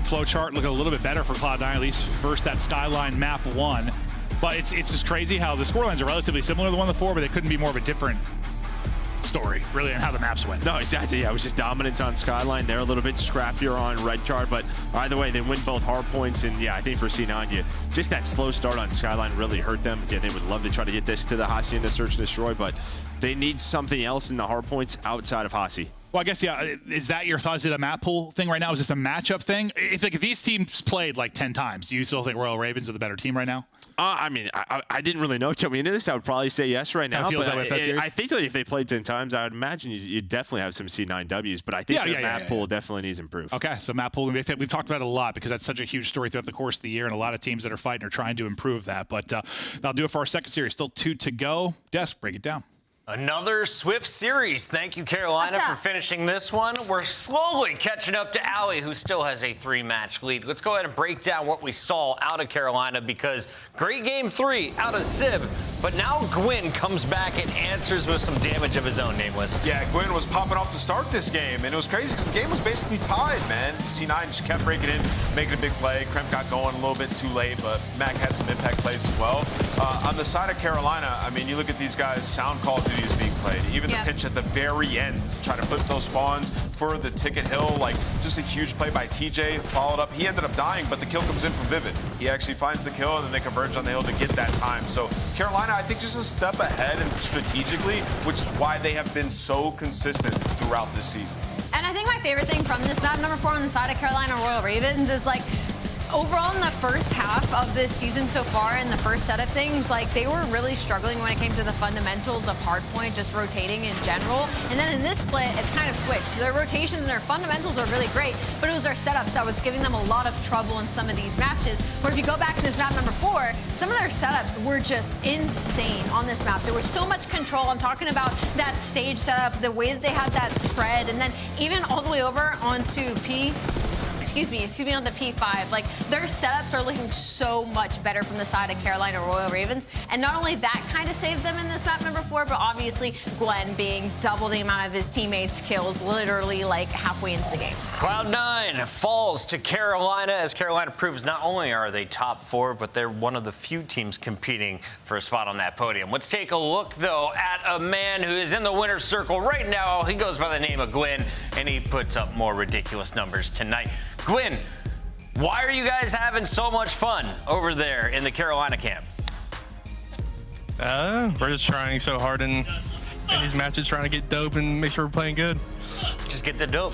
Flowchart looking a little bit better for Cloud9, at least first that Skyline map 1. But it's just crazy how the scorelines are relatively similar to the one before, but they couldn't be more of a different story, really, on how the maps went. No, exactly. Yeah, it was just dominance on Skyline. They're a little bit scrappier on Røkkr, but either way, they win both hard points. And yeah, I think for C9, just that slow start on Skyline really hurt them. Again, they would love to try to get this to the Hacienda Search and Destroy, but they need something else in the hard points outside of Hasi. Well, I guess, yeah. Is that your thought? Is it a map pool thing right now? Is this a matchup thing? If these teams played like 10 times, do you still think Royal Ravens are the better team right now? I mean, I didn't really know coming into this. I would probably say yes right now. Feels but that way if that's yours? I think that if they played 10 times, I would imagine you definitely have some C9Ws. But I think the map pool definitely needs improved. Okay, so map pool, we've talked about it a lot because that's such a huge story throughout the course of the year, and a lot of teams that are fighting are trying to improve that. But that'll do it for our second series. Still 2 to go. Desk, break it down. Another swift series. Thank you, Carolina, for finishing this one. We're slowly catching up to Allie, who still has a 3-match lead. Let's go ahead and break down what we saw out of Carolina, because great game 3 out of Sib, but now Gwyn comes back and answers with some damage of his own, Nameless. Yeah, Gwyn was popping off to start this game, and it was crazy because the game was basically tied, man. C9 just kept breaking in, making a big play. Kremp got going a little bit too late, but Mac had some impact plays as well. On the side of Carolina, I mean, you look at these guys, sound Call of Duty is being played. Even the pinch at the very end to try to flip those spawns for the ticket hill, like just a huge play by TJ, followed up. He ended up dying, but the kill comes in from Vivid. He actually finds the kill, and then they converge on the hill to get that time. So Carolina, I think, just a step ahead and strategically, which is why they have been so consistent throughout this season. And I think my favorite thing from this map, number 4 on the side of Carolina Royal Ravens, is like, overall in the first half of this season so far, in the first set of things, like they were really struggling when it came to the fundamentals of hardpoint, just rotating in general. And then in this split, it's kind of switched. Their rotations and their fundamentals are really great, but it was their setups that was giving them a lot of trouble in some of these matches. Where if you go back to this map number 4, some of their setups were just insane on this map. There was so much control. I'm talking about that stage setup, the way that they had that spread, and then even all the way over onto on the P5. Like, their setups are looking so much better from the side of Carolina Royal Ravens. And not only that kind of saves them in this map number 4, but obviously Gwen being double the amount of his teammates' kills literally like halfway into the game. Cloud9 falls to Carolina, as Carolina proves not only are they top 4, but they're one of the few teams competing for a spot on that podium. Let's take a look, though, at a man who is in the winner's circle right now. He goes by the name of Gwyn, and he puts up more ridiculous numbers tonight. Gwyn, why are you guys having so much fun over there in the Carolina camp? We're just trying so hard in these matches, trying to get dope and make sure we're playing good. Just get the dope.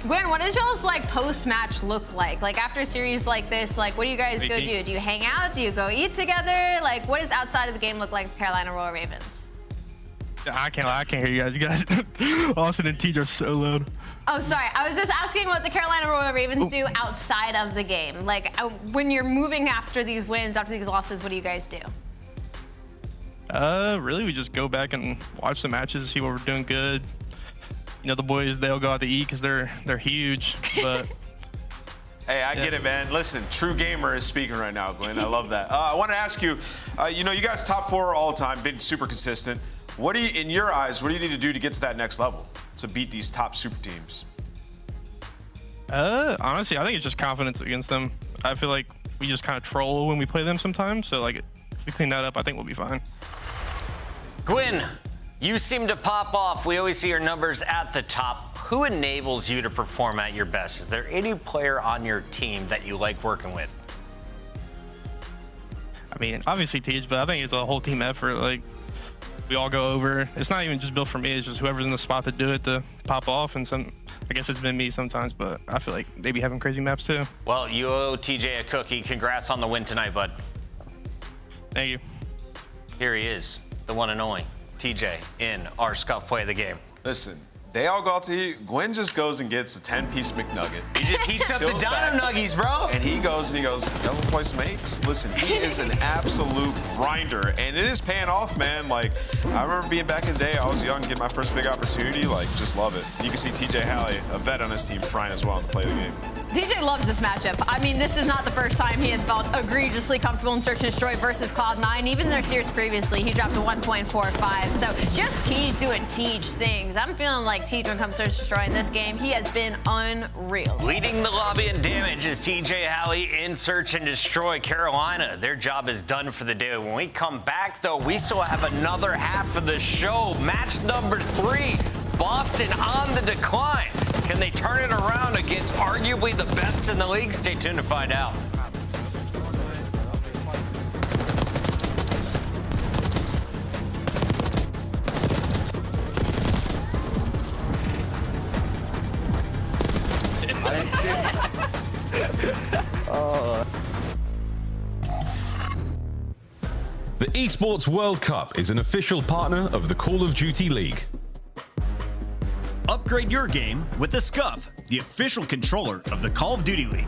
Gwyn, what does y'all's like post-match look like? Like after a series like this, like what do you guys go do? Do you hang out? Do you go eat together? Like what does outside of the game look like for Carolina Royal Ravens? I can't hear you guys. You guys, Austin and TJ are so loud. Oh, sorry. I was just asking what the Carolina Royal Ravens do outside of the game. Like, when you're moving after these wins, after these losses, what do you guys do? Really, we just go back and watch the matches, see what we're doing good. You know, the boys, they'll go out to eat because they're huge, but... Hey, I get it, man. Listen, true gamer is speaking right now, Glenn. I love that. I want to ask you, you know, you guys top 4 all the time, been super consistent. What do you, in your eyes, what do you need to do to get to that next level, to beat these top super teams? Honestly, I think it's just confidence against them. I feel like we just kind of troll when we play them sometimes. So, like, if we clean that up, I think we'll be fine. Gwyn, you seem to pop off. We always see your numbers at the top. Who enables you to perform at your best? Is there any player on your team that you like working with? I mean, obviously Tej, but I think it's a whole team effort. Like, we all go over. It's not even just built for me. It's just whoever's in the spot to do it to pop off. And I guess it's been me sometimes, but I feel like they be having crazy maps too. Well, you owe TJ a cookie. Congrats on the win tonight, bud. Thank you. Here he is, the one and only TJ in our Scuff Play of the Game. Listen, they all go out to eat. Gwen just goes and gets a 10-piece McNugget. He just heats up the Dino Nuggies, bro. And he goes, yellow place makes. Listen, he is an absolute grinder, and it is paying off, man. Like, I remember being back in the day, I was young, getting my first big opportunity. Like, just love it. You can see TJ Halley, a vet on his team, frying as well in the play of the game. TJ loves this matchup. I mean, this is not the first time he has felt egregiously comfortable in Search and Destroy versus Cloud9. Even their series previously, he dropped a 1.45. So just Tej doing Tej things. I'm feeling like Tej when it comes to Search and Destroy in this game. He has been unreal. Leading the lobby in damage is TJ Halley in Search and Destroy. Carolina, their job is done for the day. When we come back, though, we still have another half of the show. Match number 3. Boston on the decline. Can they turn it around against arguably the best in the league? Stay tuned to find out. Esports World Cup is an official partner of the Call of Duty League. Upgrade your game with the Scuff, the official controller of the Call of Duty League.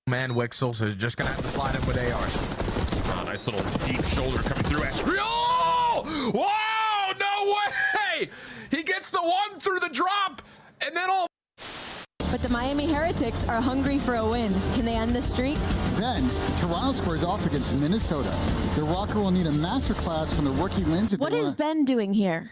Man, Wixels is just gonna have to slide up with ARs. Oh, nice little deep shoulder coming through. Oh! Wow! No way! He gets the one through the drop, and then all. But the Miami Heretics are hungry for a win. Can they end this streak? Then, Toronto squares off against Minnesota. The Røkkr will need a masterclass from the rookie Lindsay. What is Ben doing here?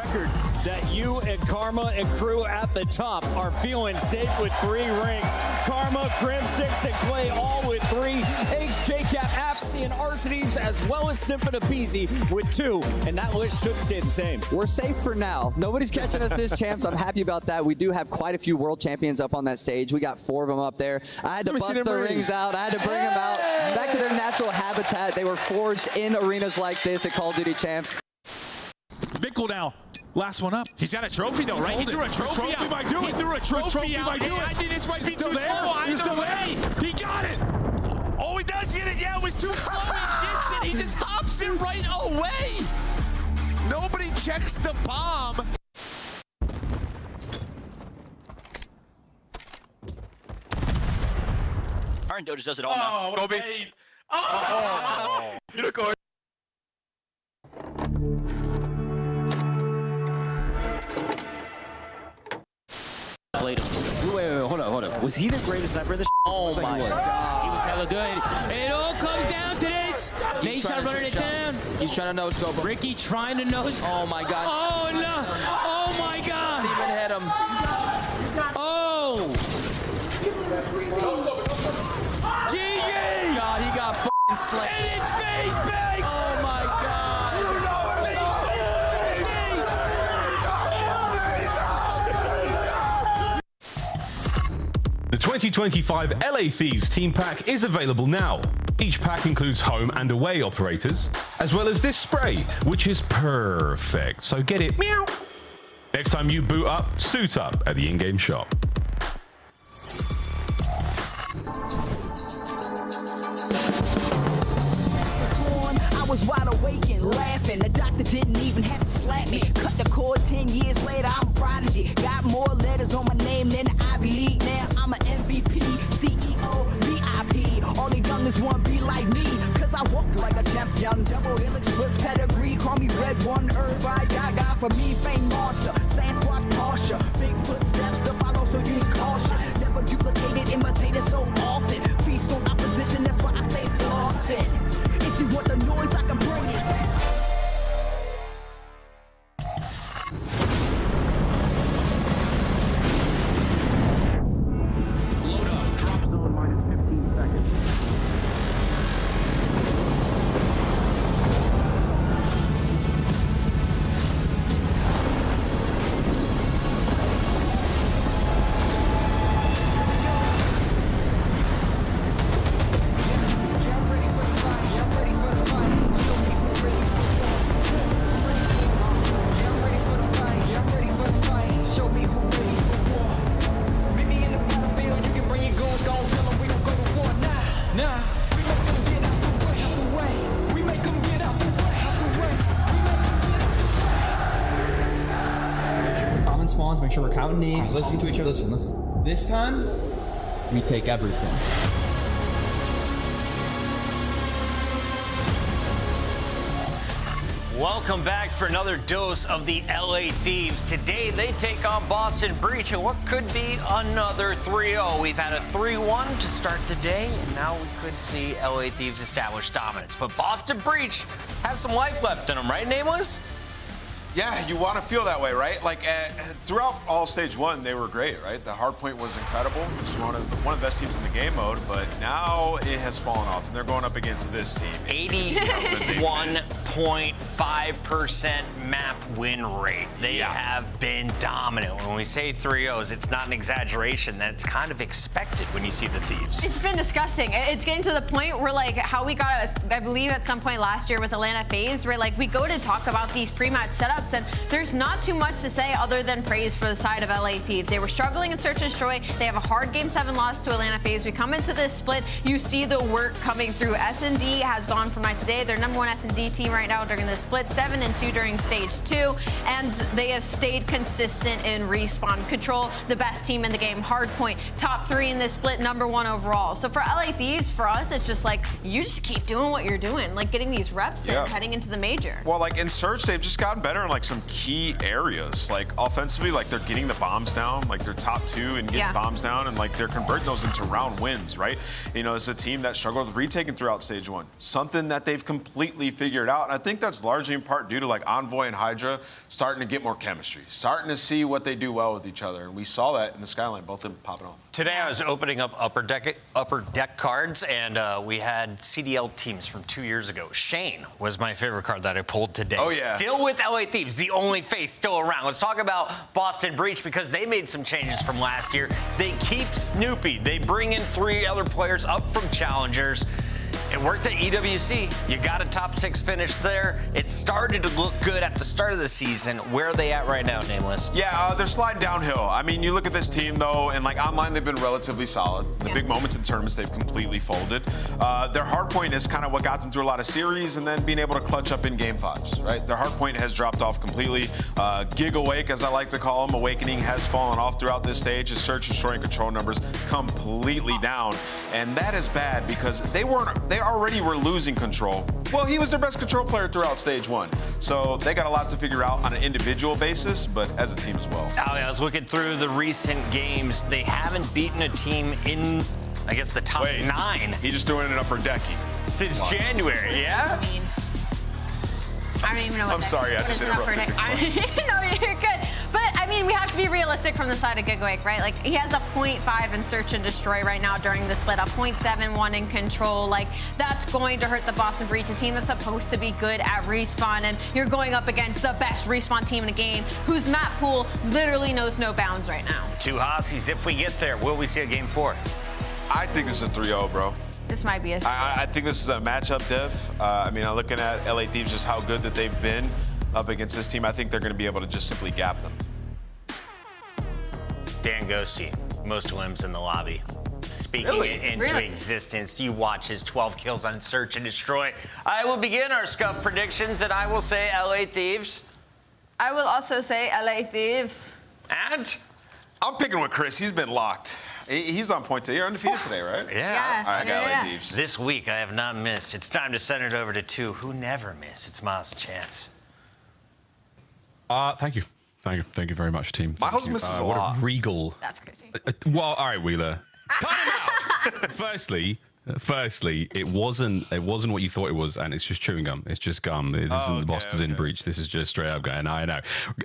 Record that you and Karma and crew at the top are feeling safe with 3 rings. Karma, Crim6, and Clay all with 3. H, JCap, Apathy, and Arcties, as well as Symphona Beezy with 2. And that list should stay the same. We're safe for now. Nobody's catching us this champ, so I'm happy about that. We do have quite a few world champions up on that stage. We got 4 of them up there. I had to bust the rings out. I had to bring them out back to their natural habitat. They were forged in arenas like this at Call of Duty Champs. Vickle now. Last one up. He's got a trophy though, right? He threw a trophy out. Might do it. He threw a trophy out. Might do it. I think this might be too there. slow. He's still there. He got it. Oh, he does get it. Yeah, it was too slow. He gets it. He just hops it right away. Nobody checks the bomb. Iron Doge does it all now. Oh, Kobe. Oh. Unicorn. Played him. Wait, hold on. Was he the greatest sniper in this? Oh my god. He was hella good. It all comes down to this. Nate's trying to run it down. He's trying to no-scope him. Ricky trying to no-scope. Oh my god. Oh no. Oh my god. Didn't even hit him. Oh. GG. God, he got f***ing slayed. And it's FaZe Banks. Oh my god. The 2025 LA Thieves Team Pack is available now. Each pack includes home and away operators, as well as this spray, which is perfect. So get it, meow. Next time you boot up, suit up at the in-game shop. I was wide awake and laughing. The doctor didn't even have to slap me. Cut the cord 10 years later, I'm a prodigy. Got more letters on my name than the Ivy League. Now I'm an MVP, CEO, VIP. All the youngest want to be like me. Cause I walk like a champion. Double helix, twist pedigree. Call me Red One, everybody gaga. For me, fame monster. Sand posture. Big footsteps to follow, so use caution. Never duplicated, imitated so often. Feast on opposition, that's why I stay flossing. If you want the noise, I can bring it. Load up. Drop zone minus 15 seconds. Common spawns, make sure we're counting names, listening to each other. Listen. This time, we take everything. Welcome back for another dose of the LA Thieves. Today they take on Boston Breach and what could be another 3-0. We've had a 3-1 to start today, and now we could see LA Thieves establish dominance. But Boston Breach has some life left in them, right, Nameless? Yeah, you want to feel that way, right? Like throughout all stage one, they were great, right? The hardpoint was incredible. It was one of the best teams in the game mode, but now it has fallen off, and they're going up against this team. 81.5% map win rate. They have been dominant. When we say 3-0s, it's not an exaggeration. That's kind of expected when you see the Thieves. It's been disgusting. It's getting to the point where, like, how we got, I believe at some point last year with Atlanta FaZe, where, like, we go to talk about these pre-match setups, and there's not too much to say other than praise for the side of LA Thieves. They were struggling in Search and Destroy. They have a hard Game 7 loss to Atlanta FaZe. We come into this split, you see the work coming through. S&D has gone from night to day. They're #1 S&D team right now during the split, 7-2 during stage 2, and they have stayed consistent in respawn control. The best team in the game, hardpoint, top 3 in this split, #1 overall. So for LA Thieves, for us, it's just like, you just keep doing what you're doing, like getting these reps and heading into the major. Well, like in Search, they've just gotten better in like some key areas. Like offensively, like they're getting the bombs down, like they're top 2 and getting bombs down, and like they're converting those into round wins, right? You know, it's a team that struggled with retaking throughout stage 1. Something that they've completely figured out. And I think that's largely in part due to like Envoy and Hydra starting to get more chemistry, starting to see what they do well with each other. And we saw that in the Skyline, both of them popping off. Today I was opening up upper deck cards, and we had CDL teams from 2 years ago. Shane was my favorite card that I pulled today. Oh, yeah. Still with LA Thieves, the only face still around. Let's talk about Boston Breach, because they made some changes from last year. They keep Snoopy. They bring in 3 other players up from challengers. It worked at EWC. You got a top 6 finish there. It started to look good at the start of the season. Where are they at right now, Nameless? Yeah, they're sliding downhill. I mean, you look at this team, though, and like online, they've been relatively solid. The big moments in tournaments, they've completely folded. Their hardpoint is kind of what got them through a lot of series, and then being able to clutch up in game 5s, right? Their hardpoint has dropped off completely. Gig Awake, as I like to call them, Awakening has fallen off throughout this stage. His Search, Destroy, and Control numbers completely down, and that is bad because they already were losing control. Well, he was their best control player throughout stage 1. So they got a lot to figure out on an individual basis, but as a team as well. I was looking through the recent games. They haven't beaten a team in, I guess, the top 9. He's just doing it upper decking. Since January, yeah? I don't even know what I'm sorry, I just interrupted you. No, you're good. But, I mean, we have to be realistic from the side of Gigawaker, right? Like, he has a 0.5 in Search and Destroy right now during the split, a 0.71 in Control. Like, that's going to hurt the Boston Breach, a team that's supposed to be good at respawn, and you're going up against the best respawn team in the game, whose map pool literally knows no bounds right now. 2 Hossies, if we get there, will we see a game 4? I think this is a 3-0, bro. This might be a... I think this is a matchup diff. I mean, I'm looking at LA Thieves, just how good that they've been up against this team. I think they're going to be able to just simply gap them. Dan Ghosty, most limbs in the lobby. Speaking it into existence, do you watch his 12 kills on Search and Destroy? I will begin our scuff predictions, and I will say LA Thieves. I will also say LA Thieves. And? I'm picking with Chris. He's been locked. He's on point today. You're undefeated today, right? Yeah. All right, I got LA Thieves. This week, I have not missed. It's time to send it over to 2 who never miss. It's Miles Chance. Thank you. Thank you very much, team. Miles misses a what lot. A regal. That's crazy. Well, all right, Wheeler. Cut him out. Firstly, it wasn't what you thought it was, and it's just chewing gum. It's just gum. It isn't the Boston's in breach. This is just straight up going. I know.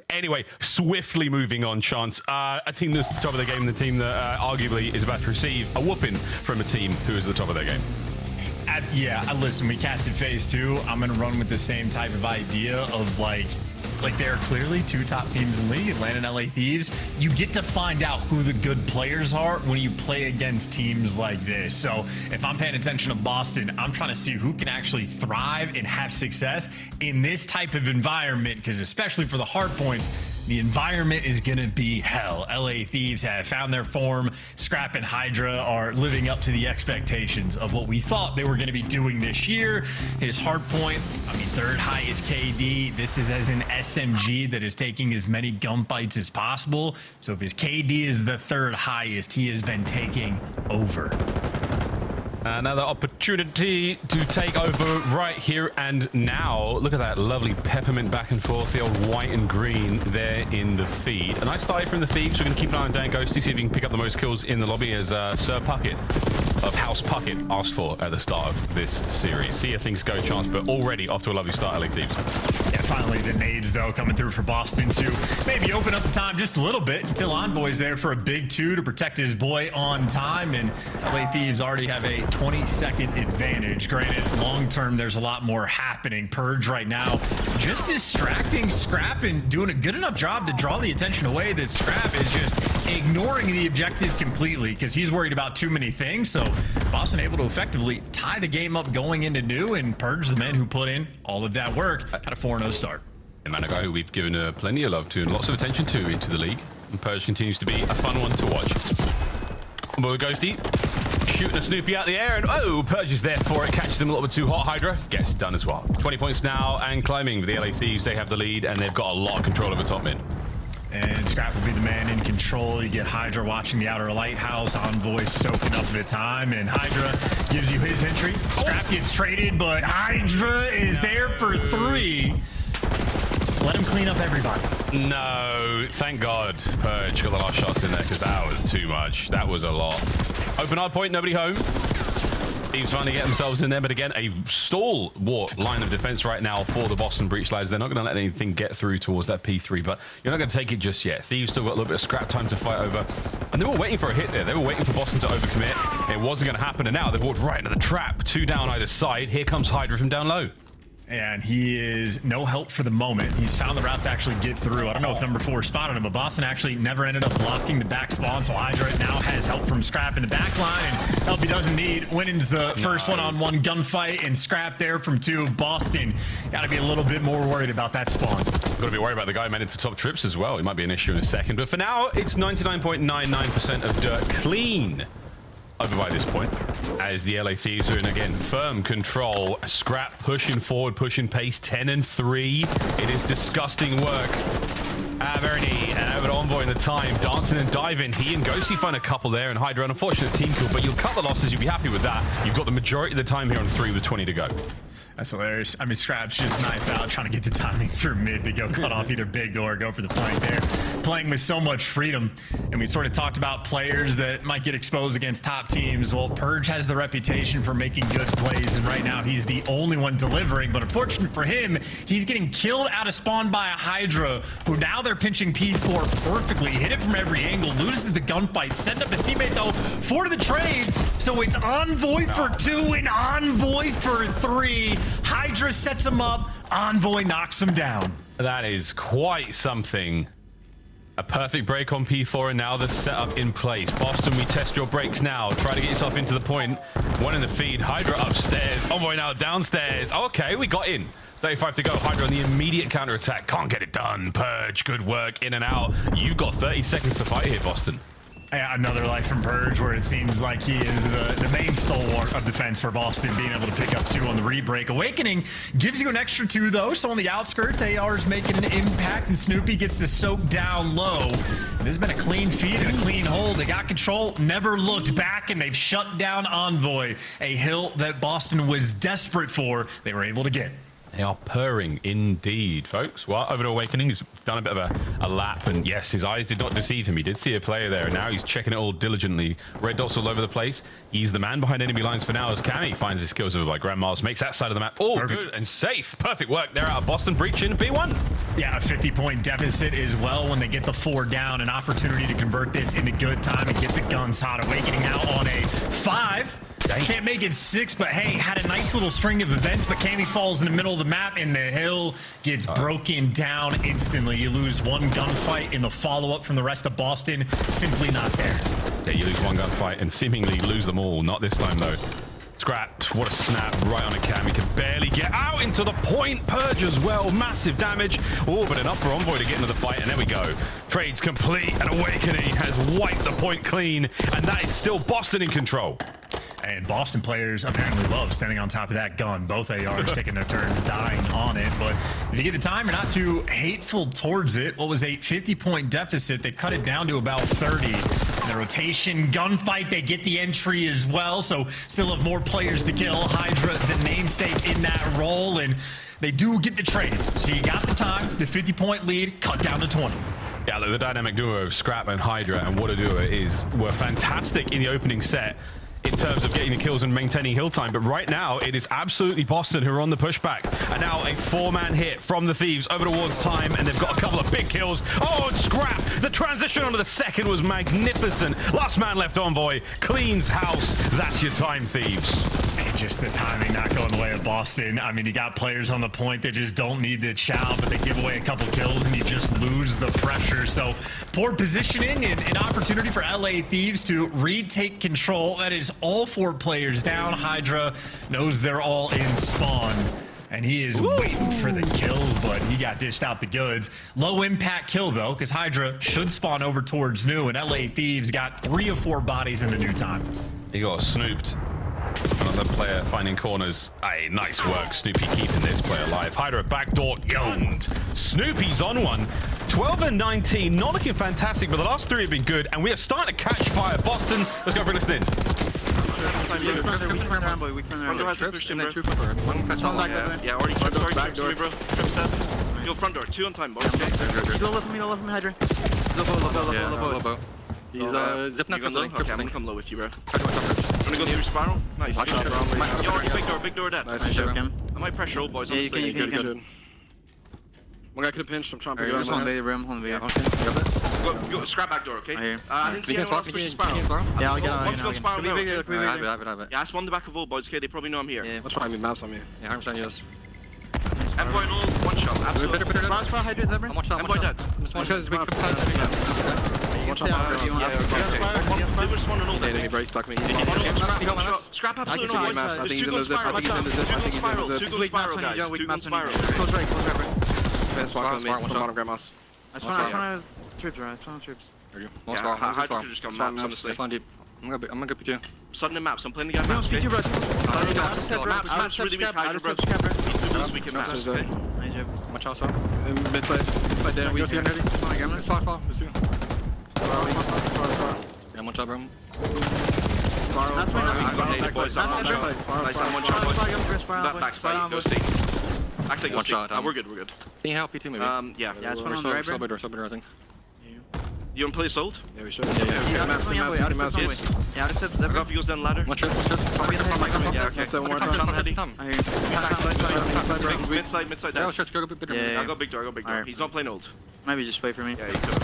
Anyway, swiftly moving on. Chance, a team that's at the top of the game, the team that arguably is about to receive a whooping from a team who is at the top of their game. Listen, we casted phase 2. I'm gonna run with the same type of idea of like there are clearly 2 top teams in the league, Atlanta and LA Thieves. You get to find out who the good players are when you play against teams like this. So if I'm paying attention to Boston, I'm trying to see who can actually thrive and have success in this type of environment, because especially for the hard points, the environment is going to be hell. LA Thieves have found their form. Scrap and Hydra are living up to the expectations of what we thought they were going to be doing this year. His hard point, I mean, 3rd highest KD. This is as an SMG that is taking as many gunfights as possible. So if his KD is the 3rd highest, he has been taking over. Another opportunity to take over right here and now. Look at that lovely peppermint back and forth, the old white and green there in the feed. A nice start from the Thieves. We're going to keep an eye on Dan Ghosty, see if he can pick up the most kills in the lobby as Sir Puckett of House Puckett asked for at the start of this series. See if things go chance, but already off to a lovely start, LA Thieves. Yeah, finally the nades, though, coming through for Boston to maybe open up the time just a little bit until Envoy's there for a big 2 to protect his boy on time. And LA Thieves already have a 20-second advantage. Granted, long-term, there's a lot more happening. Purge right now just distracting Scrap and doing a good enough job to draw the attention away that Scrap is just ignoring the objective completely because he's worried about too many things. So Boston able to effectively tie the game up going into new, and Purge, the men who put in all of that work, had a 4-0 start. And man, a guy who we've given plenty of love to and lots of attention to into the league. And Purge continues to be a fun one to watch. Boy Ghosty shooting a Snoopy out the air, and oh, Purge is there for it. Catches him a little bit too hot. Hydra gets done as well. 20 points now and climbing with the LA Thieves. They have the lead and they've got a lot of control over top mid. And Scrap will be the man in control. You get Hydra watching the outer lighthouse. Envoy soaking up the time, and Hydra gives you his entry. Scrap gets traded, but Hydra is there for 3. Let him clean up everybody. No, thank God Purge got the last shots in there because that was too much. That was a lot. Open hard point, nobody home. Thieves finally get themselves in there, but again, a stalwart line of defense right now for the Boston Breach lads. They're not going to let anything get through towards that P3, but you're not going to take it just yet. Thieves still got a little bit of scrap time to fight over, and they were waiting for a hit there. They were waiting for Boston to overcommit. It wasn't going to happen, and now they've walked right into the trap. 2 down either side. Here comes Hydra from down low. And he is no help for the moment. He's found the route to actually get through. I don't know if number 4 spotted him, but Boston actually never ended up blocking the back spawn. So Hydra now has help from Scrap in the back line, and help he doesn't need. Winning's the first one-on-one gunfight, and Scrap there from 2. Boston got to be a little bit more worried about that spawn. Got to be worried about the guy who made it to top trips as well. It might be an issue in a second, but for now, it's 99.99% of dirt clean over by this point, as the LA Thieves are in again firm control. Scrap pushing forward, pushing pace. 10-3. It is disgusting work. Verity and over to Envoy in the time, dancing and diving. He and Ghosty find a couple there, and Hydra an unfortunate team kill, but you'll cut the losses. You'll be happy with that. You've got the majority of the time here on 3 with 20 to go. That's hilarious. I mean, Scrap's just knife out, trying to get the timing through mid to go cut off either big door or go for the flank there. Playing with so much freedom. And we sort of talked about players that might get exposed against top teams. Well, Purge has the reputation for making good plays, and right now he's the only one delivering. But unfortunately for him, he's getting killed out of spawn by a Hydra, who now they're pinching P4 perfectly. Hit it from every angle, loses the gunfight, setting up his teammate though for the trades. So it's Envoy for 2 and Envoy for 3. Hydra sets him up, Envoy knocks him down. That is quite something. A perfect break on P4, and now the setup in place. Boston, we test your breaks now. Try to get yourself into the point. 1 in the feed. Hydra upstairs. Envoy now downstairs. Okay, we got in. 35 to go. Hydra on the immediate counterattack. Can't get it done. Purge, good work. In and out. You've got 30 seconds to fight here, Boston. Yeah, another life from Purge, where it seems like he is the main stalwart of defense for Boston, being able to pick up 2 on the re-break. Awakening gives you an extra 2, though, so on the outskirts, AR's making an impact, and Snoopy gets to soak down low. And this has been a clean feed and a clean hold. They got control, never looked back, and they've shut down Envoy, a hill that Boston was desperate for. They were able to get. They are purring indeed, folks. Well, over to Awakening, he's done a bit of a lap, and yes, his eyes did not deceive him. He did see a player there, and now he's checking it all diligently. Red dots all over the place. He's the man behind enemy lines for now, as Cammy finds his skills over by Grandma's, makes that side of the map all good and safe. Perfect work there out of Boston, breaching B1. Yeah, a 50-point deficit as well when they get the 4 down. An opportunity to convert this into good time and get the guns hot. Awakening now on a 5. Can't make it 6, but hey, had a nice little string of events, but Cammy falls in the middle of the map, and the hill gets broken down instantly. You lose 1 gunfight in the follow-up from the rest of Boston. Simply not there. Yeah, you lose 1 gunfight and seemingly lose them all. Not this time, though. Scrap, what a snap right on a cam. He can barely get out into the point. Purge as well, massive damage. Oh, but enough for Envoy to get into the fight, and there we go. Trades complete, and Awakening has wiped the point clean, and that is still Boston in control. And Boston players apparently love standing on top of that gun. Both ARs taking their turns dying on it. But if you get the time, you're not too hateful towards it. What was a 50-point deficit? They cut it down to about 30. The rotation gunfight, they get the entry as well, so still have more players to kill. Hydra, the namesake in that role, and they do get the trades. So you got the time, the 50-point lead, cut down to 20. Yeah, look, the dynamic duo of Scrap and Hydra and Water Duo were fantastic in the opening set in terms of getting the kills and maintaining hill time, but right now it is absolutely Boston who are on the pushback. And now a 4-man hit from the Thieves over towards time, and they've got a couple of big kills. Oh, and Scrap! The transition onto the second was magnificent. Last man left Envoy cleans house. That's your time, Thieves. And just the timing not going the way of Boston. I mean, you got players on the point that just don't need to chow, but they give away a couple kills and you just lose the pressure. So poor positioning and an opportunity for LA Thieves to retake control. That is all 4 players down. Hydra knows they're all in spawn, and he is waiting for the kills, but he got dished out the goods. Low impact kill though, because Hydra should spawn over towards new, and LA Thieves got 3 of 4 bodies in the new time. He got snooped. Another player finding corners. Hey, nice work, Snoopy, keeping this player alive. Hydra backdoor owned. Snoopy's on one. 12 and 19, not looking fantastic, but the last 3 have been good, and we are starting to catch fire. Boston, let's go for a listen in. Yeah, already back door, bro. Yo, front door, 2 on time, boys. Don't left me, Hydra. Low. He's zipping up. Okay, I'm gonna come low with you, bro. I'm gonna go through spiral. Nice. Watch out, bro. Yo, already big door dead. Nice, I might pressure old boys. Yeah, you can. One guy could have pinched. I'm trying to pick it up. Go scrap back door, okay? I didn't see anyone else push the spiral. Yeah, I'll get on. Spiral now. Yeah, I spawned the back of old boys, okay? They probably know I'm here. What's wrong with maps on me? Yeah, 100% yes. Envoy and all, 1 shot. Absolutely. Envoy dead. They were just one and all dead. He brace stuck me. Scrap absolutely no. I think he's in the zip. I think he's in the zip. I think he's in the zip. 2 go spiral, guys. 2 go spiral. Close right. Smart on me. One bottom grandmas. I spawned troops, right? I spawned troops. There you go. Hydra just come maps, honestly. Spawn deep. I'm gonna go P2. Sudden maps, I'm playing the guy maps, okay? Maps really weak, Hydra, bro. He's weak in maps, okay? Much also. Mid-side there. We see him ready. Come on, again. It's far. Let's do it. Yeah, one shot, bro. Backside, go stay. Actually, go stay. We're good. Can you help P2 maybe? Yeah. Yeah, it's one on the right, bro. Sub-door, I think. You wanna play assault? Yeah, we should. Yeah. Maps. Yeah, I got goes down ladder. One trip. Yeah, okay. Mid-side. Yeah. I'll go big door. He's not playing old. Maybe just wait for me. Yeah, he could.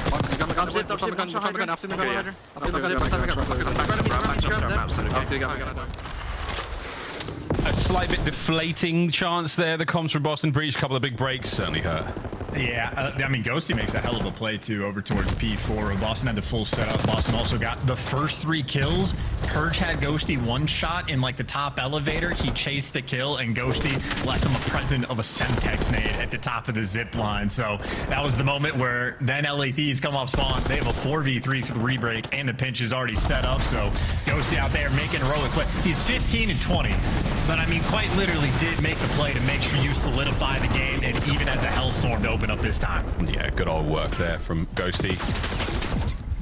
A slight bit deflating chance there. The comms from Boston Breach, a couple of big breaks certainly hurt. Yeah, I mean, Ghosty makes a hell of a play, too, over towards P4. Boston had the full setup. Boston also got the first 3 kills. Purge had Ghosty 1 shot in, like, the top elevator. He chased the kill, and Ghosty left him a present of a Semtex nade at the top of the zip line. So that was the moment where then LA Thieves come off spawn. They have a 4v3 for the rebreak, and the pinch is already set up. So Ghosty out there making a heroic play. He's 15 and 20, but, I mean, quite literally did make the play to make sure you solidify the game, and even as a Hellstorm to open up this time. Yeah, good old work there from Ghosty.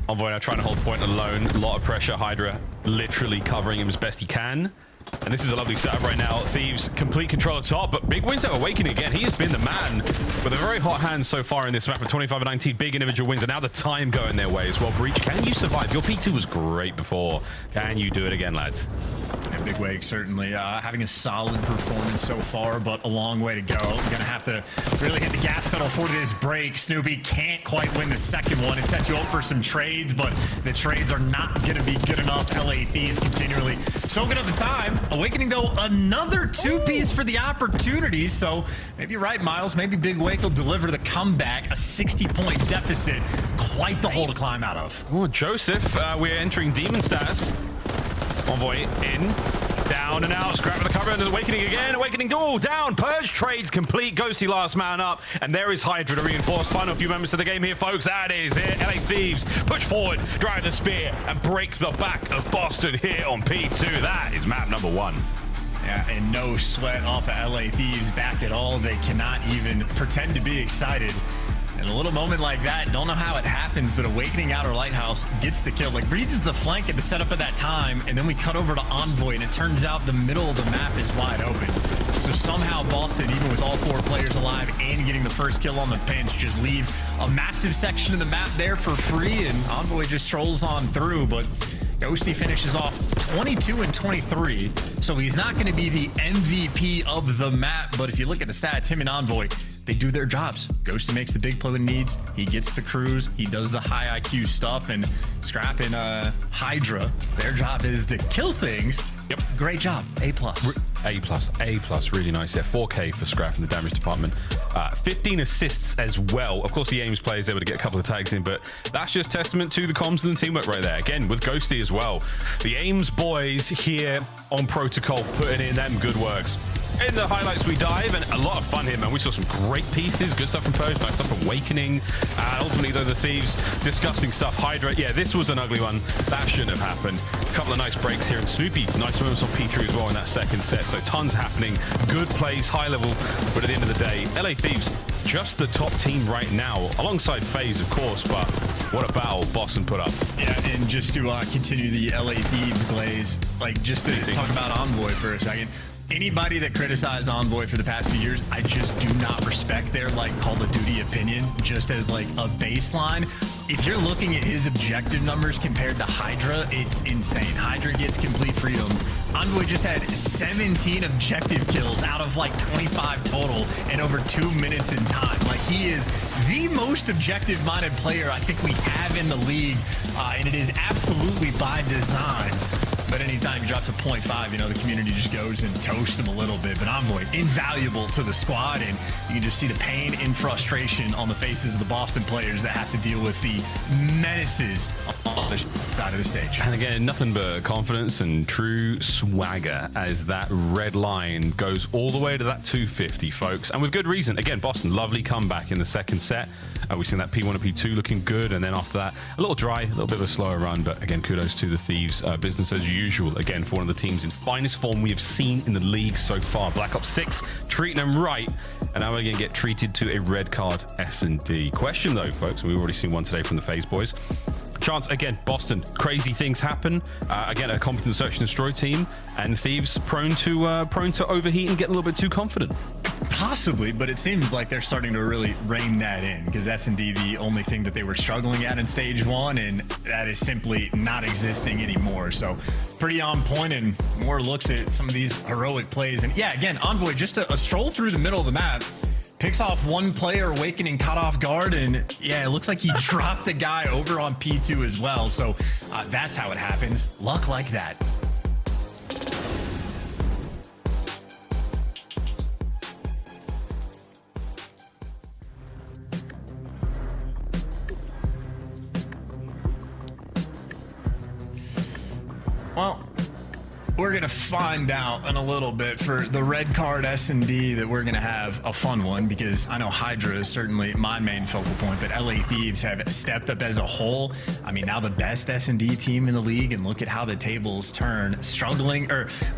Envoy now trying to hold point alone. A lot of pressure. Hydra literally covering him as best he can. And this is a lovely setup right now. Thieves complete control at top, but big wins at Awakening again. He has been the man with a very hot hand so far in this map with 25 and 19 big individual wins, and now the time going their way as well. Breach, can you survive? Your P2 was great before. Can you do it again, lads? Yeah, Big Wake certainly having a solid performance so far, but a long way to go. Gonna have to really hit the gas pedal for this break. Snoopy can't quite win the second one. It sets you up for some trades, but the trades are not gonna be good enough. LA Thieves continually so good at the time. Awakening, though, another 2-piece for the opportunity. So maybe you're right, Miles. Maybe Big Wake will deliver the comeback. A 60-point deficit. Quite the hole to climb out of. Oh, Joseph, we're entering demon status. Envoy in. Down and out. Scrap for the cover. And there's Awakening again. Awakening all down. Purge trades complete. Ghosty last man up. And there is Hydra to reinforce. Final few members of the game here, folks. That is it. LA Thieves push forward, drive the spear, and break the back of Boston here on P2. That is map number 1. Yeah, and no sweat off of LA Thieves back at all. They cannot even pretend to be excited. In a little moment like that, don't know how it happens, but Awakening Outer Lighthouse gets the kill. Like, reads the flank at the setup of that time, and then we cut over to Envoy, and it turns out the middle of the map is wide open. So somehow Boston, even with all 4 players alive and getting the first kill on the pinch, just leave a massive section of the map there for free, and Envoy just strolls on through, but Ghosty finishes off 22 and 23, so he's not going to be the MVP of the map, but if you look at the stats, him and Envoy, they do their jobs. Ghosty makes the big play when needs. He gets the crews. He does the high IQ stuff. And Scrap and Hydra, their job is to kill things. Yep. Great job. A+. A+. Really nice. Yeah, 4K for Scrap in the damage department. 15 assists as well. Of course, the Aims player is able to get a couple of tags in, but that's just testament to the comms and the teamwork right there. Again, with Ghosty as well. The Aims boys here on Protocol putting in them good works. In the highlights we dive, and a lot of fun here, man. We saw some great pieces, good stuff from Post, nice stuff from Awakening. Ultimately, though, the Thieves, disgusting stuff. Hydra, yeah, this was an ugly one. That shouldn't have happened. A couple of nice breaks here, and Snoopy, nice moments on P3 as well in that second set. So tons happening, good plays, high level. But at the end of the day, LA Thieves, just the top team right now, alongside FaZe, of course, but what a battle Boston put up. Yeah, and just to continue the LA Thieves glaze, like just to talk about Envoy for a second. Anybody that criticized Envoy for the past few years, I just do not respect their like Call of Duty opinion, just as like a baseline. If you're looking at his objective numbers compared to Hydra, it's insane. Hydra gets complete freedom. Envoy just had 17 objective kills out of like 25 total in over 2 minutes in time. Like, he is the most objective-minded player I think we have in the league, and it is absolutely by design. But anytime he drops a 0.5, you know, the community just goes and toasts him a little bit. But Envoy, invaluable to the squad, and you can just see the pain and frustration on the faces of the Boston players that have to deal with the menaces on the side of the stage. And again, nothing but confidence and true swagger as that red line goes all the way to that 250, folks. And with good reason. Again, Boston, lovely comeback in the second set. We've seen that P1 and P2 looking good, and then after that, a little dry, a little bit of a slower run. But again, kudos to the Thieves. Business as usual, again, for one of the teams in finest form we have seen in the league so far. Black Ops 6, treating them right. And now we're going to get treated to a red card S&D. Question, though, folks, and we've already seen one today from the FaZe boys. Chance, again, Boston, crazy things happen. Again, a competent search and destroy team, and Thieves prone to overheat and get a little bit too confident. Possibly, but it seems like they're starting to really rein that in, because S&D, the only thing that they were struggling at in stage 1, and that is simply not existing anymore. So pretty on point, and more looks at some of these heroic plays. And yeah, again, Envoy, just a stroll through the middle of the map, picks off one player, Awakening caught off guard, and yeah, it looks like he dropped the guy over on P2 as well. So that's how it happens. Luck like that. Well, we're going to find out in a little bit for the red card S&D that we're going to have a fun one, because I know Hydra is certainly my main focal point, but LA Thieves have stepped up as a whole. I mean, now the best S&D team in the league, and look at how the tables turn. Struggling,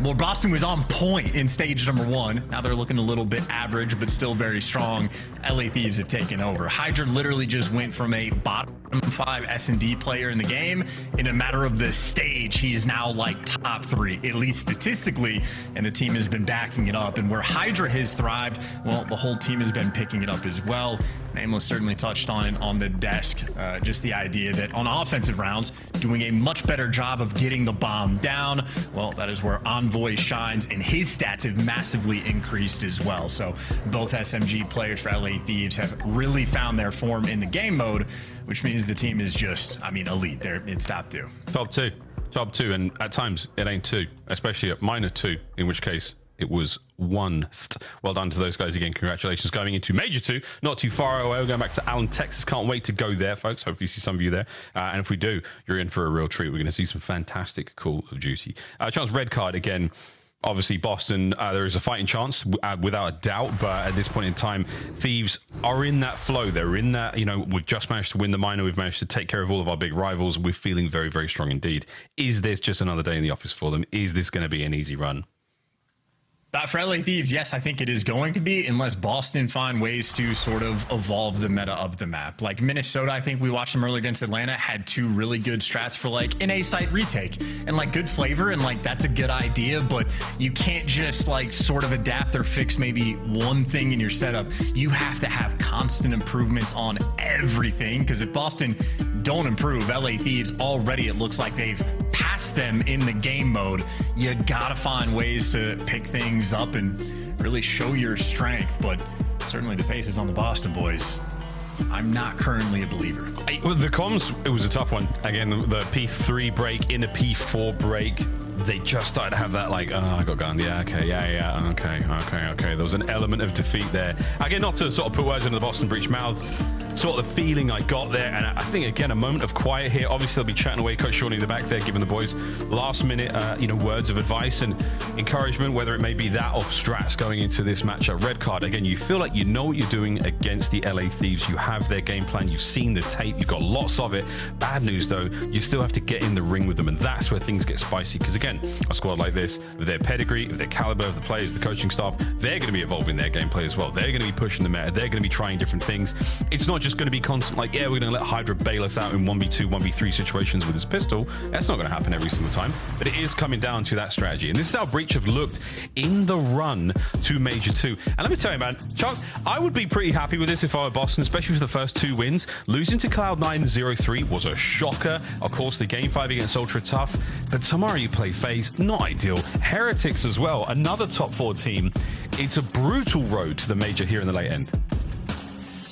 well, Boston was on point in stage number 1. Now they're looking a little bit average, but still very strong. LA Thieves have taken over. Hydra literally just went from a bottom 5 S&D player in the game. In a matter of the stage, he's now like top 3, at least statistically, and the team has been backing it up. And where Hydra has thrived, well, the whole team has been picking it up as well. Nameless certainly touched on it on the desk, just the idea that on offensive rounds, doing a much better job of getting the bomb down. Well, that is where Envoy shines, and his stats have massively increased as well. So both SMG players for LA Thieves have really found their form in the game mode, which means the team is just, I mean, elite. It's top 2. Top 2, and at times it ain't 2, especially at minor 2, in which case it was 1. Well done to those guys again. Congratulations going into Major 2, not too far away. We're going back to Allen, Texas. Can't wait to go there, folks. Hopefully see some of you there. And if we do, you're in for a real treat. We're going to see some fantastic Call of Duty. Chance red card again. Obviously, Boston, there is a fighting chance, without a doubt. But at this point in time, Thieves are in that flow. They're in that, you know, we've just managed to win the minor. We've managed to take care of all of our big rivals. We're feeling very, very strong indeed. Is this just another day in the office for them? Is this going to be an easy run? For LA Thieves, yes, I think it is going to be, unless Boston find ways to sort of evolve the meta of the map. Like Minnesota, I think we watched them earlier against Atlanta, had 2 really good strats for like an A-site retake and like good flavor, and like that's a good idea, but you can't just like sort of adapt or fix maybe one thing in your setup. You have to have constant improvements on everything, because if Boston don't improve, LA Thieves already, it looks like they've passed them in the game mode. You gotta find ways to pick things up and really show your strength, but certainly the face is on the Boston boys. I'm not currently a believer. Well, the comms, it was a tough one. Again, the P3 break in a P4 break, they just started to have that like, oh, I got gunned. Yeah, okay, yeah, okay. There was an element of defeat there. Again, not to sort of put words into the Boston Breach mouths, sort of the feeling I got there, and I think again a moment of quiet here. Obviously they'll be chatting away, Coach Shawnee in the back there, giving the boys last minute words of advice and encouragement, whether it may be that or strats going into this matchup. Red card, again, you feel like you know what you're doing against the LA Thieves. You have their game plan, you've seen the tape, you've got lots of it. Bad news though, you still have to get in the ring with them, and that's where things get spicy, because again, a squad like this, with their pedigree, with their caliber of the players, the coaching staff, they're going to be evolving their gameplay as well. They're going to be pushing the meta, they're going to be trying different things. It's not just going to be constant like, yeah, we're going to let Hydra bail us out in 1v2, 1v3 situations with his pistol. That's not going to happen every single time, but it is coming down to that strategy. And this is how Breach have looked in the run to Major 2. And let me tell you, man, Charles, I would be pretty happy with this if I were Boston, especially for the first 2 wins. Losing to Cloud9 0-3 was a shocker. Of course, the game 5 against Ultra Tough, but tomorrow you play FaZe, not ideal. Heretics as well, another top 4 team. It's a brutal road to the Major here in the late end.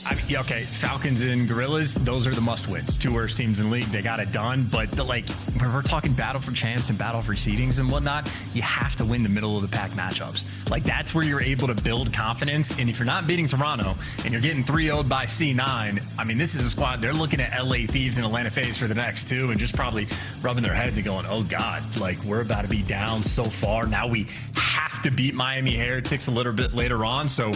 I mean, yeah, okay, Falcons and Gorillas, those are the must-wins. 2 worst teams in the league, they got it done. But like, when we're talking battle for champs and battle for seedings and whatnot, you have to win the middle of the pack matchups. Like, that's where you're able to build confidence. And if you're not beating Toronto and you're getting 3-0'd by C9, I mean, this is a squad, they're looking at LA Thieves and Atlanta FaZe for the next 2 and just probably rubbing their heads and going, oh God, like, we're about to be down so far. Now we have to beat Miami Heretics a little bit later on. So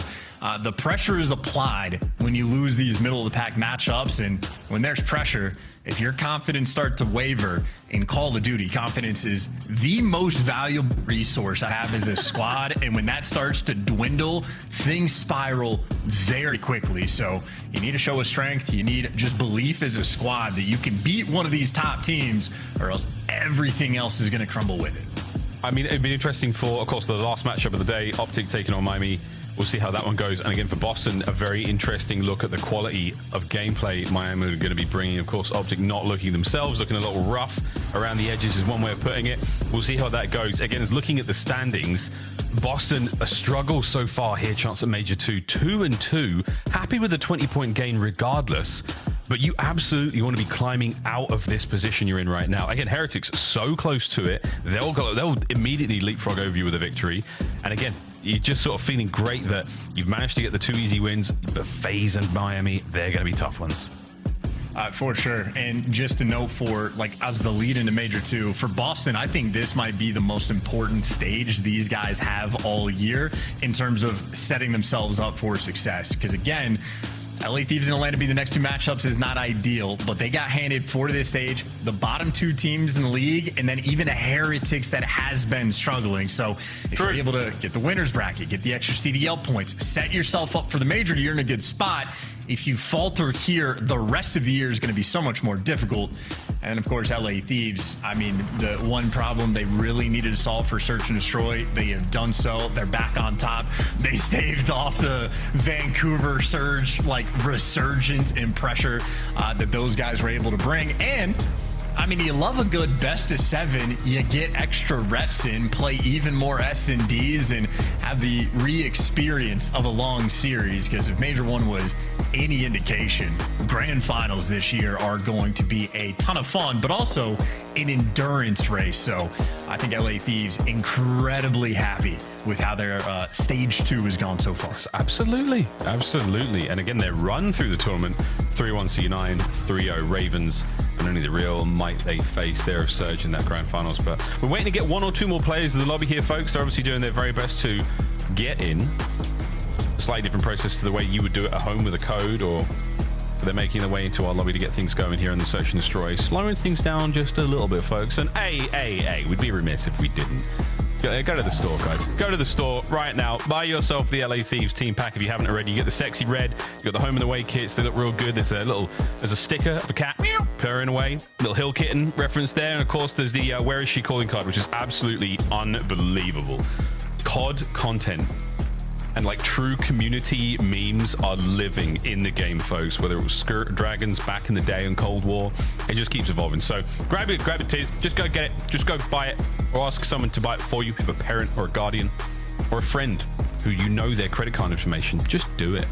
the pressure is applied when you lose these middle of the pack matchups, and when there's pressure, if your confidence starts to waver in Call of Duty, confidence is the most valuable resource I have as a squad, and when that starts to dwindle, things spiral very quickly. So you need to show a strength, you need just belief as a squad that you can beat one of these top teams, or else everything else is going to crumble with it. I mean, it'd be interesting for, of course, the last matchup of the day, OpTic taking on Miami. We'll see how that one goes. And again, for Boston, a very interesting look at the quality of gameplay Miami are going to be bringing. Of course, OpTic not looking themselves, looking a little rough around the edges is one way of putting it. We'll see how that goes. Again, as looking at the standings, Boston, a struggle so far here, chance at Major 2, 2-2. Happy with the 20-point gain regardless. But you absolutely want to be climbing out of this position you're in right now. Again, Heretics so close to it. They'll immediately leapfrog over you with a victory. And again, you're just sort of feeling great that you've managed to get the 2 easy wins, but FaZe and Miami, they're going to be tough ones. For sure. And just to note for, like, as the lead into Major 2, for Boston, I think this might be the most important stage these guys have all year in terms of setting themselves up for success. Because again, LA Thieves and Atlanta being the next 2 matchups is not ideal, but they got handed for this stage the bottom 2 teams in the league, and then even a Heretics that has been struggling. So if you're able to get the winner's bracket, get the extra CDL points, set yourself up for the Major, you're in a good spot. If you falter here, the rest of the year is going to be so much more difficult. And of course, LA Thieves, I mean, the one problem they really needed to solve for Search and Destroy, they have done so. They're back on top. They staved off the Vancouver Surge, like, resurgence and pressure that those guys were able to bring. And I mean, you love a good best of 7. You get extra reps in, play even more S&Ds, and have the re-experience of a long series. Because if Major 1 was any indication, grand finals this year are going to be a ton of fun, but also an endurance race. So I think LA Thieves incredibly happy with how their stage 2 has gone so far. Absolutely. And again, their run through the tournament, 3-1 C9, 3-0 Ravens, and only the real might they face there of Surge in that grand finals. But we're waiting to get 1 or 2 more players in the lobby here, folks. They're obviously doing their very best to get in. Slightly different process to the way you would do it at home with a code, or they're making their way into our lobby to get things going here in the Search and Destroy, slowing things down just a little bit, folks. And we'd be remiss if we didn't Go to the store, guys. Go to the store right now. Buy yourself the LA Thieves team pack if you haven't already. You get the sexy red. You got the home and away kits. They look real good. There's a sticker of a cat purring away. Little hill kitten reference there. And of course, there's the where is she calling card, which is absolutely unbelievable. COD content and like true community memes are living in the game, folks. Whether it was Skirt Dragons back in the day in Cold War, it just keeps evolving. So grab it, Tiz. Just go get it. Just go buy it, or ask someone to buy it for you. If you have a parent or a guardian or a friend who you know their credit card information, just do it.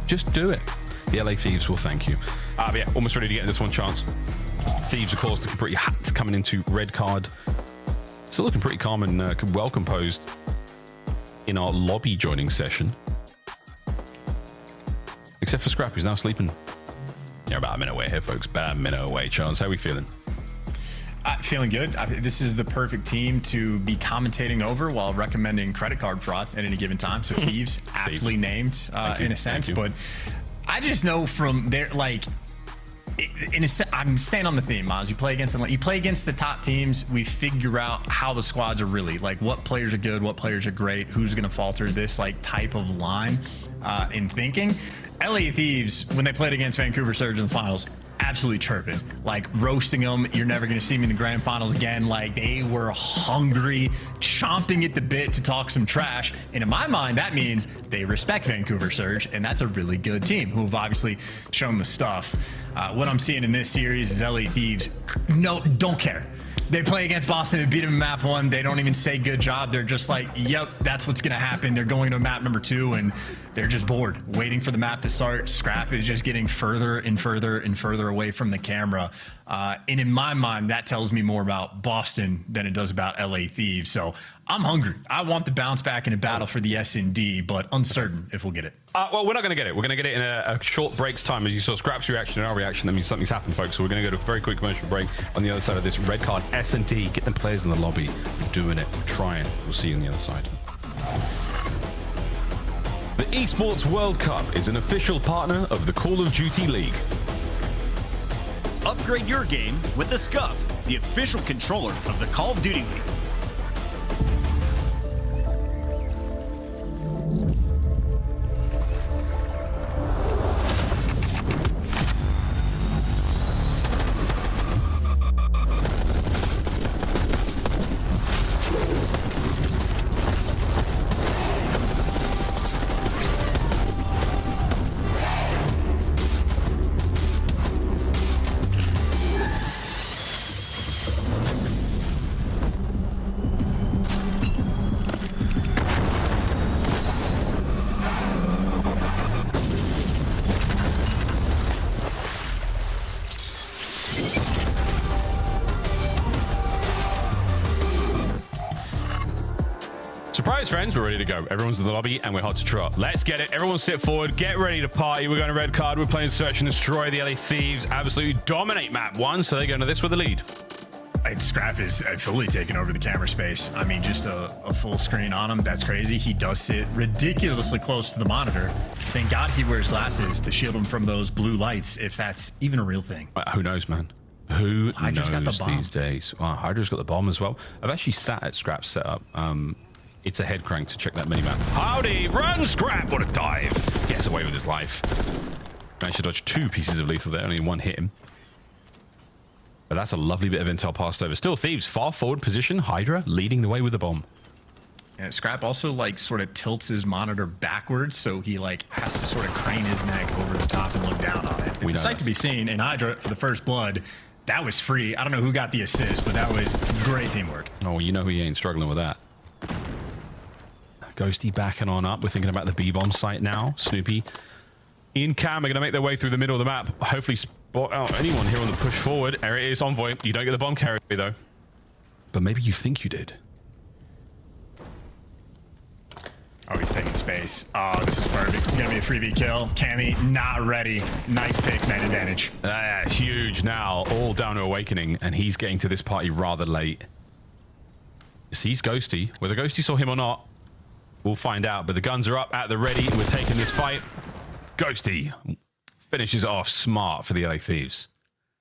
Just do it. The LA Thieves will thank you. But yeah, almost ready to get this one chance. Thieves, of course, looking pretty hot coming into red card. Still looking pretty calm and well composed in our lobby joining session, except for Scrap, who's now sleeping. Yeah, about a minute away here, folks. About a minute away. Charles, how are we feeling? Feeling good. This is the perfect team to be commentating over while recommending credit card fraud at any given time. So Thieves, aptly named in a sense, but I just know from there, like, I'm staying on the theme, Miles. You play against the top teams. We figure out how the squads are really, like, what players are good, what players are great, who's going to fall through this like type of line in thinking. LA Thieves, when they played against Vancouver Surge in the finals, absolutely chirping, like roasting them. You're never going to see me in the grand finals again. Like, they were hungry, chomping at the bit to talk some trash. And in my mind, that means they respect Vancouver Surge, and that's a really good team who have obviously shown the stuff. What I'm seeing in this series is LA Thieves don't care. They play against Boston and beat them in map 1. They don't even say good job. They're just like, yep, that's what's going to happen. They're going to map number 2, and they're just bored, waiting for the map to start. Scrap is just getting further and further and further away from the camera. And in my mind, that tells me more about Boston than it does about LA Thieves. So I'm hungry. I want the bounce back in a battle for the S&D, but uncertain if we'll get it. Well, we're not going to get it. We're going to get it in a short break's time. As you saw Scrap's reaction and our reaction, that means something's happened, folks. So we're going to go to a very quick commercial break on the other side of this red card. S&D, get them players in the lobby. We're doing it. We're trying. We'll see you on the other side. The Esports World Cup is an official partner of the Call of Duty League. Upgrade your game with the Scuff, the official controller of the Call of Duty League. Surprise, friends, we're ready to go. Everyone's in the lobby and we're hot to trot. Let's get it. Everyone sit forward. Get ready to party. We're going to red card. We're playing Search and Destroy. The LA Thieves absolutely dominate map 1, so they go into this with the lead. Scrap is fully taking over the camera space. I mean, just a full screen on him. That's crazy. He does sit ridiculously close to the monitor. Thank God he wears glasses to shield him from those blue lights, if that's even a real thing. Who knows, man? Who knows these days? Wow, Hydra's got the bomb as well. I've actually sat at Scrap's setup. It's a head crank to check that minimap. Howdy, run, Scrap! What a dive! Gets away with his life. Managed to dodge 2 pieces of lethal there, only 1 hit him. But that's a lovely bit of intel passed over. Still Thieves, far forward position. Hydra leading the way with the bomb. And Scrap also like sort of tilts his monitor backwards, so he like has to sort of crane his neck over the top and look down on it. It's a sight to be seen. And Hydra for the first blood, that was free. I don't know who got the assist, but that was great teamwork. Oh, you know he ain't struggling with that. Ghosty backing on up. We're thinking about the B-bomb site now. Snoopy and Cam are going to make their way through the middle of the map. Hopefully spot out anyone here on the push forward. There it is, Envoy. You don't get the bomb carry, though. But maybe you think you did. Oh, he's taking space. Oh, this is perfect. Gonna be a freebie kill. Cammy, not ready. Nice pick, net advantage. Huge now. All down to Awakening, and he's getting to this party rather late. Sees Ghosty. Whether Ghosty saw him or not, we'll find out, but the guns are up at the ready. We're taking this fight. Ghosty finishes off smart for the LA Thieves.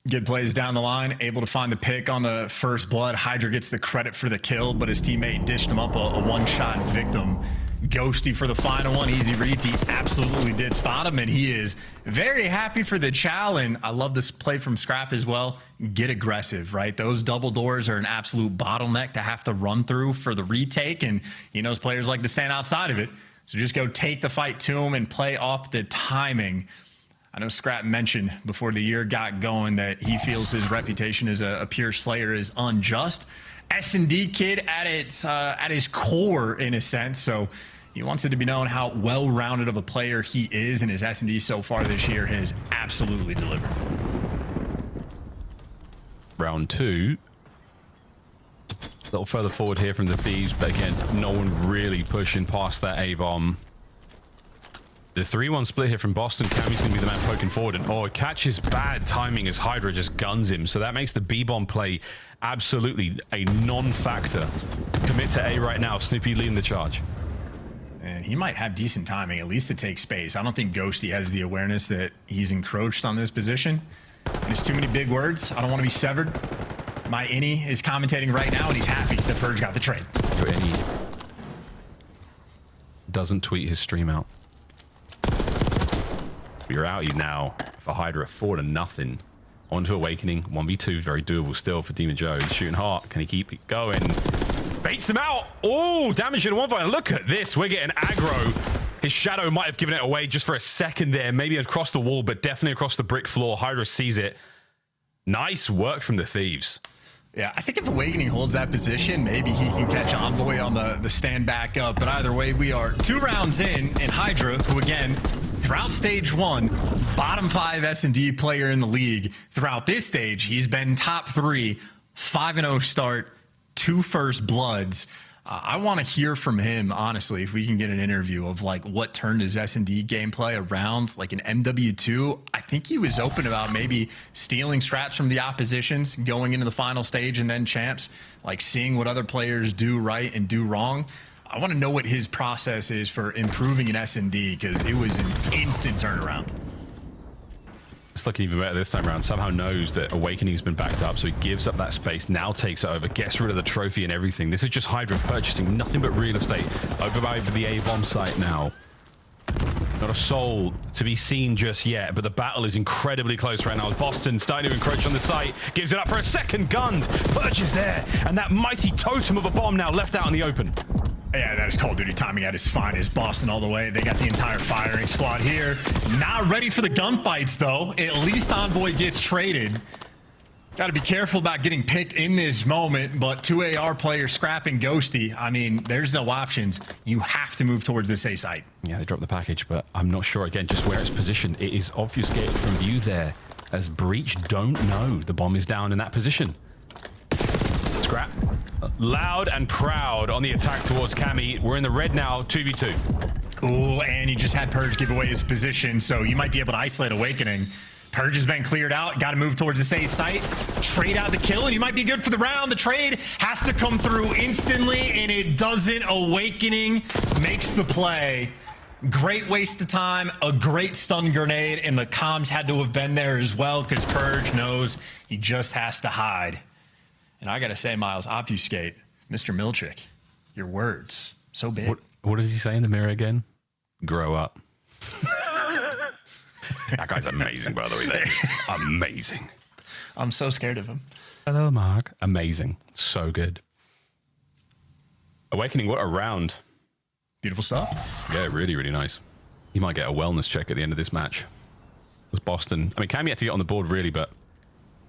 Good plays down the line, able to find the pick on the first blood. Hydra gets the credit for the kill, but his teammate dished him up a one-shot victim. Ghosty for the final one. Easy reads. He absolutely did spot him, and he is very happy for the chow. And I love this play from Scrap as well. Get aggressive, right? Those double doors are an absolute bottleneck to have to run through for the retake, and he knows players like to stand outside of it. So just go take the fight to him and play off the timing. I know Scrap mentioned before the year got going that he feels his reputation as a pure slayer is unjust. S&D kid at his core, in a sense. So he wants it to be known how well-rounded of a player he is, and his S&D so far this year has absolutely delivered. Round 2. A little further forward here from the Thieves, but again, no one really pushing past that A-bomb. The 3-1 split here from Boston. Cammy's going to be the man poking forward, and it catches bad timing as Hydra just guns him. So that makes the B-bomb play absolutely a non-factor. Commit to A right now. Snoopy leading the charge. And he might have decent timing, at least to take space. I don't think Ghosty has the awareness that he's encroached on this position. And it's too many big words. I don't want to be severed. My Innie is commentating right now, and he's happy that Purge got the trade. Your Innie doesn't tweet his stream out. We're out now for Hydra at 4-0. On to Awakening. 1v2 very doable still for Demon Joe. He's shooting hard. Can he keep it going? Baits him out. Oh, damage in one fight. Look at this. We're getting aggro. His shadow might have given it away just for a second there. Maybe across the wall, but definitely across the brick floor. Hydra sees it. Nice work from the Thieves. Yeah, I think if Awakening holds that position, maybe he can catch Envoy on the stand back up. But either way, we are 2 rounds in, and Hydra, who again, throughout stage 1, bottom 5 S&D player in the league. Throughout this stage, he's been top 3, 5-0 start, 2 first bloods. I want to hear from him, honestly, if we can get an interview of like what turned his S&D gameplay around, like an MW2. I think he was open about maybe stealing strats from the oppositions, going into the final stage and then champs, like seeing what other players do right and do wrong. I want to know what his process is for improving an S&D, because it was an instant turnaround. It's looking even better this time around. Somehow knows that Awakening's been backed up, so he gives up that space, now takes it over, gets rid of the trophy and everything. This is just Hydra purchasing nothing but real estate over by the A-bomb site now. Not a soul to be seen just yet, but the battle is incredibly close right now. Boston starting to encroach on the site, gives it up for a second, gunned. Purge is there, and that mighty totem of a bomb now left out in the open. Yeah, that is Call of Duty timing at its finest. Boston all the way. They got the entire firing squad here. Not ready for the gunfights, though. At least Envoy gets traded. Got to be careful about getting picked in this moment, but 2 AR players scrapping Ghosty. I mean, there's no options. You have to move towards this A site. Yeah, they dropped the package, but I'm not sure, again, just where it's positioned. It is obfuscated from view there, as Breach don't know the bomb is down in that position. Scrap. Loud and proud on the attack towards Cammy. We're in the red now, 2v2. Ooh, and you just had Purge give away his position, so you might be able to isolate Awakening. Purge has been cleared out. Got to move towards the safe site. Trade out the kill, and you might be good for the round. The trade has to come through instantly, and it doesn't. Awakening makes the play. Great waste of time, a great stun grenade, and the comms had to have been there as well, because Purge knows he just has to hide. And I got to say, Miles, obfuscate, Mr. Milchick, your words, so big. What does he say in the mirror again? Grow up. That guy's amazing, by the way. Amazing. I'm so scared of him. Hello, Mark. Amazing. So good. Awakening, what a round. Beautiful stuff. Yeah, really, really nice. He might get a wellness check at the end of this match. It was Boston. I mean, Cam yet to get on the board, really, but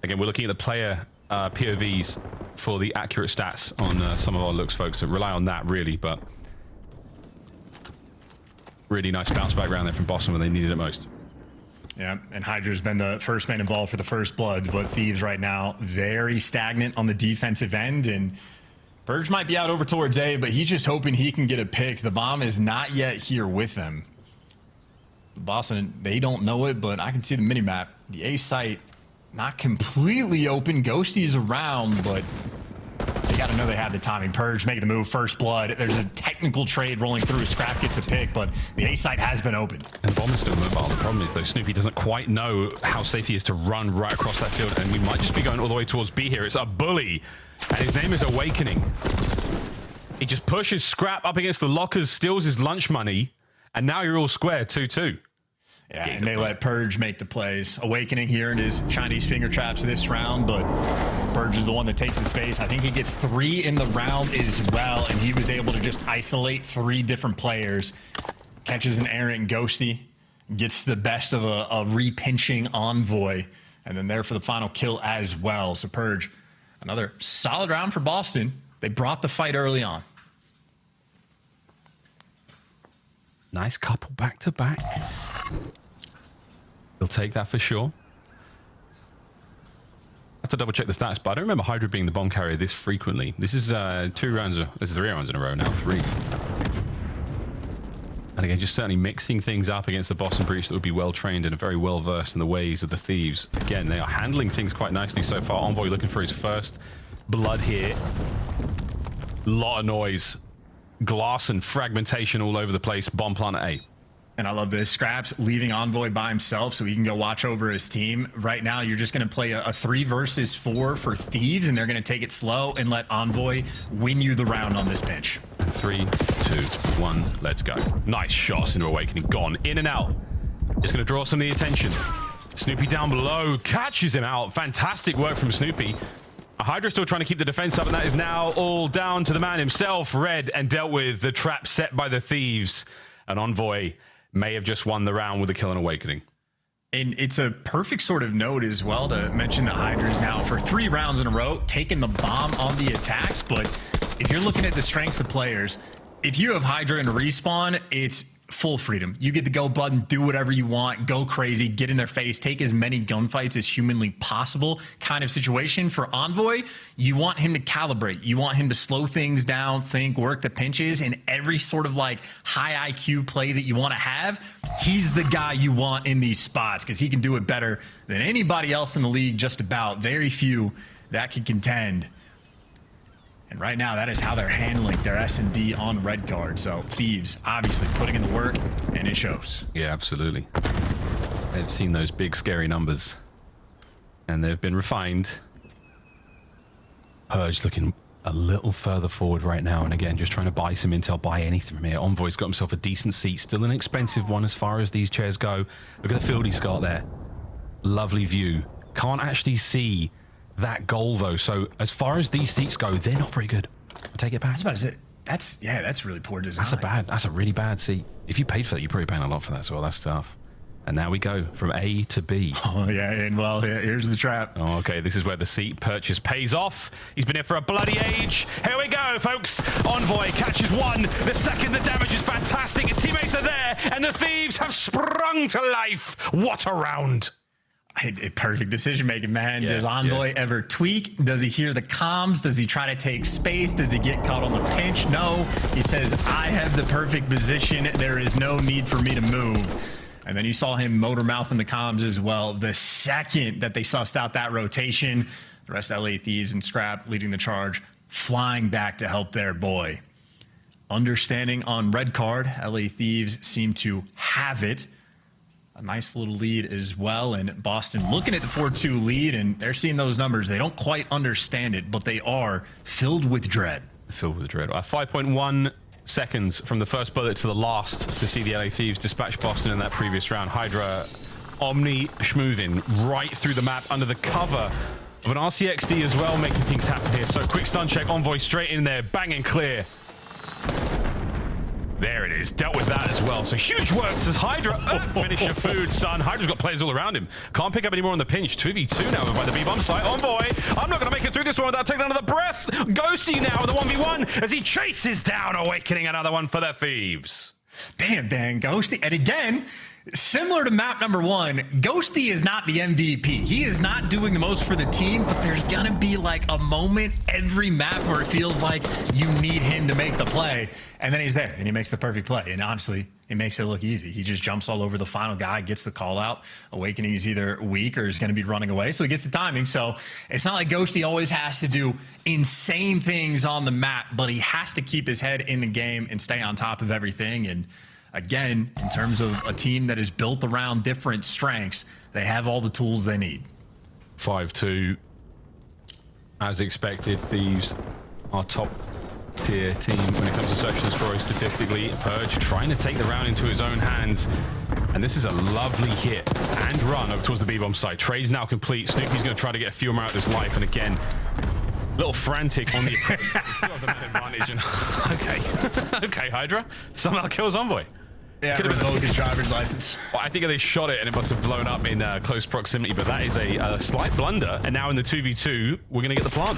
again, we're looking at the player POVs for the accurate stats on some of our looks, folks. So rely on that, really, but really nice bounce back round there from Boston when they needed it most. Yeah, and Hydra's been the first man involved for the first bloods, but Thieves right now very stagnant on the defensive end, and Purge might be out over towards A, but he's just hoping he can get a pick. The bomb is not yet here with them. Boston, they don't know it, but I can see the mini-map. The A site not completely open. Ghosty's around, but They got to know they have the timing. Purge making the move, first blood. There's a technical trade rolling through. Scrap gets a pick, but the A site has been open. And Bomb is still mobile. The problem is, though, Snoopy doesn't quite know how safe he is to run right across that field, and we might just be going all the way towards B here. It's a bully, and his name is Awakening. He just pushes Scrap up against the lockers, steals his lunch money, and now you're all square, 2-2. Yeah, and they let Purge make the plays. Awakening here in his Chinese finger traps this round, but Purge is the one that takes the space. I think he gets 3 in the round as well, and he was able to just isolate 3 different players. Catches an errant Ghosty, gets the best of a re-pinching Envoy, and then there for the final kill as well. So Purge, another solid round for Boston. They brought the fight early on. Nice couple back-to-back. He'll take that for sure. I have to double check the stats, but I don't remember Hydra being the bomb carrier this frequently. This is 3 rounds in a row now, 3. And again, just certainly mixing things up against the Boston Breach that would be well trained and very well versed in the ways of the Thieves. Again, they are handling things quite nicely so far. Envoy looking for his first blood here. Lot of noise. Glass and fragmentation all over the place. Bomb plant at A. And I love this. Scraps leaving Envoy by himself so he can go watch over his team. Right now, you're just going to play a 3 versus 4 for Thieves, and they're going to take it slow and let Envoy win you the round on this pitch. 3, 2, 1, let's go. Nice shots into Awakening. Gone. In and out. It's going to draw some of the attention. Snoopy down below. Catches him out. Fantastic work from Snoopy. Hydra still trying to keep the defense up, and that is now all down to the man himself. Red and dealt with the trap set by the Thieves. And Envoy may have just won the round with a kill and Awakening. And it's a perfect sort of note as well to mention that Hydra is now for 3 rounds in a row taking the bomb on the attacks. But if you're looking at the strengths of players, if you have Hydra in a respawn, it's full freedom. You get the go button, do whatever you want, go crazy, get in their face, take as many gunfights as humanly possible kind of situation. For Envoy, you want him to calibrate. You want him to slow things down, think, work the pinches, and every sort of like high IQ play that you want to have, he's the guy you want in these spots because he can do it better than anybody else in the league, just about. Very few that can contend. And right now, that is how they're handling their S&D on red card. So Thieves obviously putting in the work, and it shows. Yeah, absolutely. They've seen those big, scary numbers, and they've been refined. Purge looking a little further forward right now, and again, just trying to buy some intel, buy anything from here. Envoy's got himself a decent seat, still an expensive one as far as these chairs go. Look at the field he's got there. Lovely view. Can't actually see that goal though, so as far as these seats go, they're not very good. I'll take it back. That's about it. That's really poor design. That's a really bad seat. If you paid for that, you're probably paying a lot for that as well. That's tough. And now we go from A to B. Oh yeah, and well, here's the trap. Oh, okay, this is where the seat purchase pays off. He's been here for a bloody age. Here we go, folks. Envoy catches 1. The second, the damage is fantastic. His teammates are there, and the Thieves have sprung to life. What a round. Perfect decision making, man. Does Envoy ever tweak? Does he hear the comms? Does he try to take space? Does he get caught on the pinch? No. He says, I have the perfect position. There is no need for me to move. And then you saw him motor mouth in the comms as well. The second that they sussed out that rotation, the rest of LA Thieves and Scrap leading the charge, flying back to help their boy. Understanding on red card, LA Thieves seem to have it. A nice little lead as well, and Boston looking at the 4-2 lead, and they're seeing those numbers. They don't quite understand it, but they are filled with dread. Filled with dread. 5.1 seconds from the first bullet to the last to see the LA Thieves dispatch Boston in that previous round. Hydra omni-schmoving right through the map under the cover of an RCXD as well, making things happen here. So quick stun check, Envoy straight in there, bang and clear. There it is. Dealt with that as well. So huge works as Hydra. Finish your food, son. Hydra's got players all around him. Can't pick up any more on the pinch. 2v2 now by the B-bomb site. Envoy. I'm not going to make it through this one without taking another breath. Ghosty now with the 1v1 as he chases down Awakening. Another one for the Thieves. Damn, Ghosty. And again, Similar to map number 1, Ghosty is not the MVP. He is not doing the most for the team, but there's gonna be like a moment every map where it feels like you need him to make the play, and then he's there and he makes the perfect play. And honestly, it makes it look easy. He just jumps all over the final guy, gets the call out. Awakening is either weak or is gonna be running away, so he gets the timing. So it's not like Ghosty always has to do insane things on the map, but he has to keep his head in the game and stay on top of everything. And again, in terms of a team that is built around different strengths, they have all the tools they need. 5-2. As expected, Thieves are top tier team when it comes to search and destroy statistically. Purge trying to take the round into his own hands. And this is a lovely hit and run over towards the B-bomb side. Trade's now complete. Snoopy's going to try to get a few more out of his life. And again, little frantic on the approach. He still has the man advantage. And okay, Hydra. Somehow kills Envoy. Yeah, revoke his driver's license. Well, I think they shot it and it must have blown up in close proximity, but that is a slight blunder. And now in the 2v2, we're going to get the plant.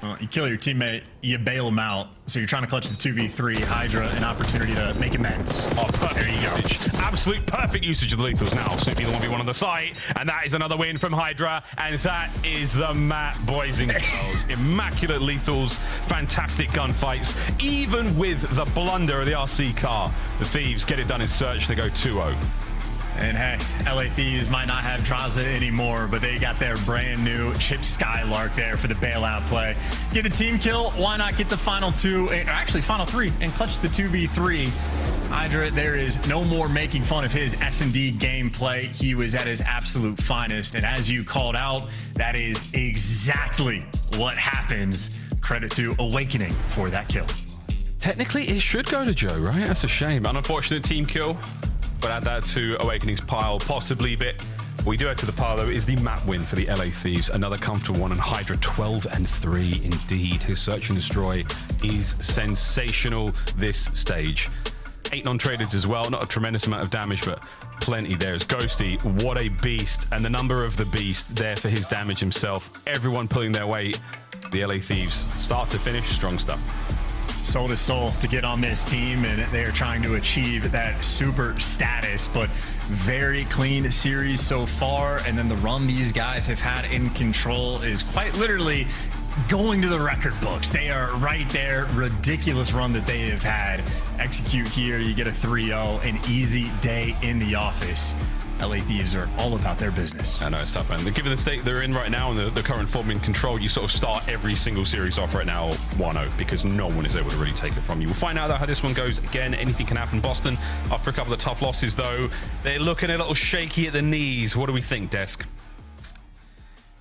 Well, you kill your teammate, you bail him out. So you're trying to clutch the 2v3. Hydra, an opportunity to make amends. Oh, perfect usage. Absolute perfect usage of the lethals now. Simply the 1v1 on the site. And that is another win from Hydra. And that is the map, boys and girls. Immaculate lethals, fantastic gunfights. Even with the blunder of the RC car, the Thieves get it done in search. They go 2-0. And hey, LA Thieves might not have Traza anymore, but they got their brand new Chip Skylark there for the bailout play. Get the team kill, why not get the final 2, or actually final 3, and clutch the 2v3. Hydra, there is no more making fun of his S&D gameplay. He was at his absolute finest, and as you called out, that is exactly what happens. Credit to Awakening for that kill. Technically, it should go to Joe, right? That's a shame. An unfortunate team kill. But add that to Awakening's pile, possibly. But we do add to the pile, though, is the map win for the LA Thieves. Another comfortable one, and Hydra 12-3 indeed. His search and destroy is sensational this stage. 8 non-traders as well, not a tremendous amount of damage, but plenty there. As Ghosty, what a beast, and the number of the beast there for his damage himself. Everyone pulling their weight. The LA Thieves, start to finish, strong stuff. Soul to soul to get on this team, and they are trying to achieve that super status, but very clean series so far. And then the run these guys have had in control is quite literally going to the record books. They are right there. Ridiculous run that they have had. Execute here, you get a 3-0, an easy day in the office. LA Thieves are all about their business. I know it's tough, man. Given the state they're in right now and the current form in control, you sort of start every single series off right now 1-0 because no one is able to really take it from you. We'll find out though how this one goes. Again, anything can happen. Boston, after a couple of tough losses though, they're looking a little shaky at the knees. What do we think, Desk?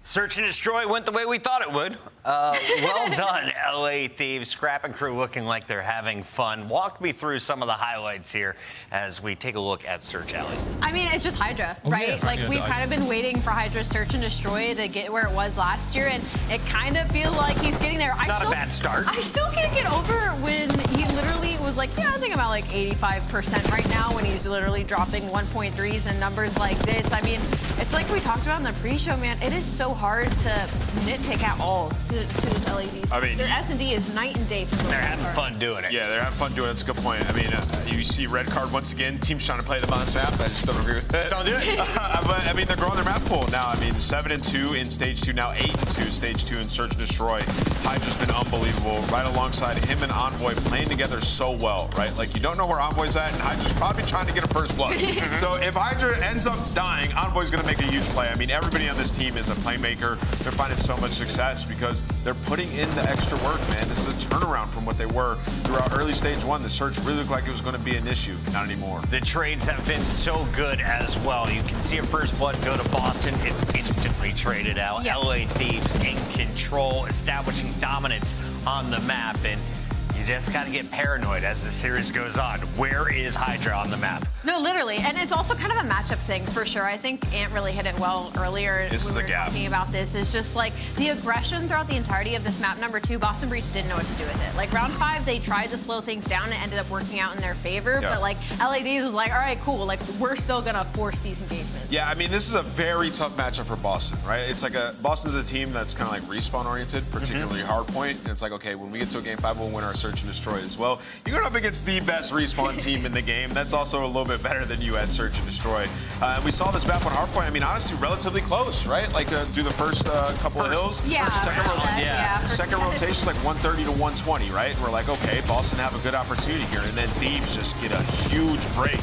Search and destroy went the way we thought it would. Well done, LA Thieves. Scrap and crew looking like they're having fun. Walk me through some of the highlights here as we take a look at Search Alley. I mean, it's just Hydra, right? Yeah, like, we've kind of been waiting for Hydra's Search and Destroy to get where it was last year, and it kind of feels like he's getting there. Not a bad start. I still can't get over when he literally was like, yeah, I think I'm at like 85% right now, when he's literally dropping 1.3s and numbers like this. I mean, it's like we talked about in the pre-show, man. It is so hard to nitpick at all to this LAD. I mean, their S&D is night and day. They're having fun doing it. Yeah, they're having fun doing it. That's a good point. I mean, you see red card once again. Teams trying to play them on this map. I just don't agree with it. Don't do it. But I mean, they're growing their map pool now. I mean, 7-2 in stage 2, now 8-2 stage 2 in Search and Destroy. Hydra's been unbelievable. Right alongside him and Envoy playing together so well, right? Like, you don't know where Envoy's at, and Hydra's probably trying to get a first blood. So if Hydra ends up dying, Envoy's going to make a huge play. I mean, everybody on this team is a playmaker. They're finding so much success because they're putting in the extra work, man. This is a turnaround from what they were throughout early stage 1. The search really looked like it was going to be an issue. Not anymore. The trades have been so good as well. You can see a first blood go to Boston. It's instantly traded out. Yep. LA Thieves in control, establishing dominance on the map. And you just got to get paranoid as the series goes on. Where is Hydra on the map? No, literally. And it's also kind of a matchup thing for sure. I think Ant really hit it well earlier. This is we a were gap. talking about this. Is just like the aggression throughout the entirety of this map number 2. Boston Breach didn't know what to do with it. Like round 5, they tried to slow things down and it ended up working out in their favor. Yeah. But like LAD was like, all right, cool. Like we're still going to force these engagements. Yeah, I mean, this is a very tough matchup for Boston, right? It's like Boston's a team that's kind of like respawn oriented, particularly hardpoint. And it's like, okay, when we get to a game 5, we'll win our search Search and Destroy as well. You're going up against the best respawn team in the game. That's also a little bit better than you at Search and Destroy. And we saw this map on Hardpoint. I mean, honestly, relatively close, right? Like through the first couple of hills. Yeah. Second rotation, like 130 to 120, right? And we're like, okay, Boston have a good opportunity here. And then Thieves just get a huge break.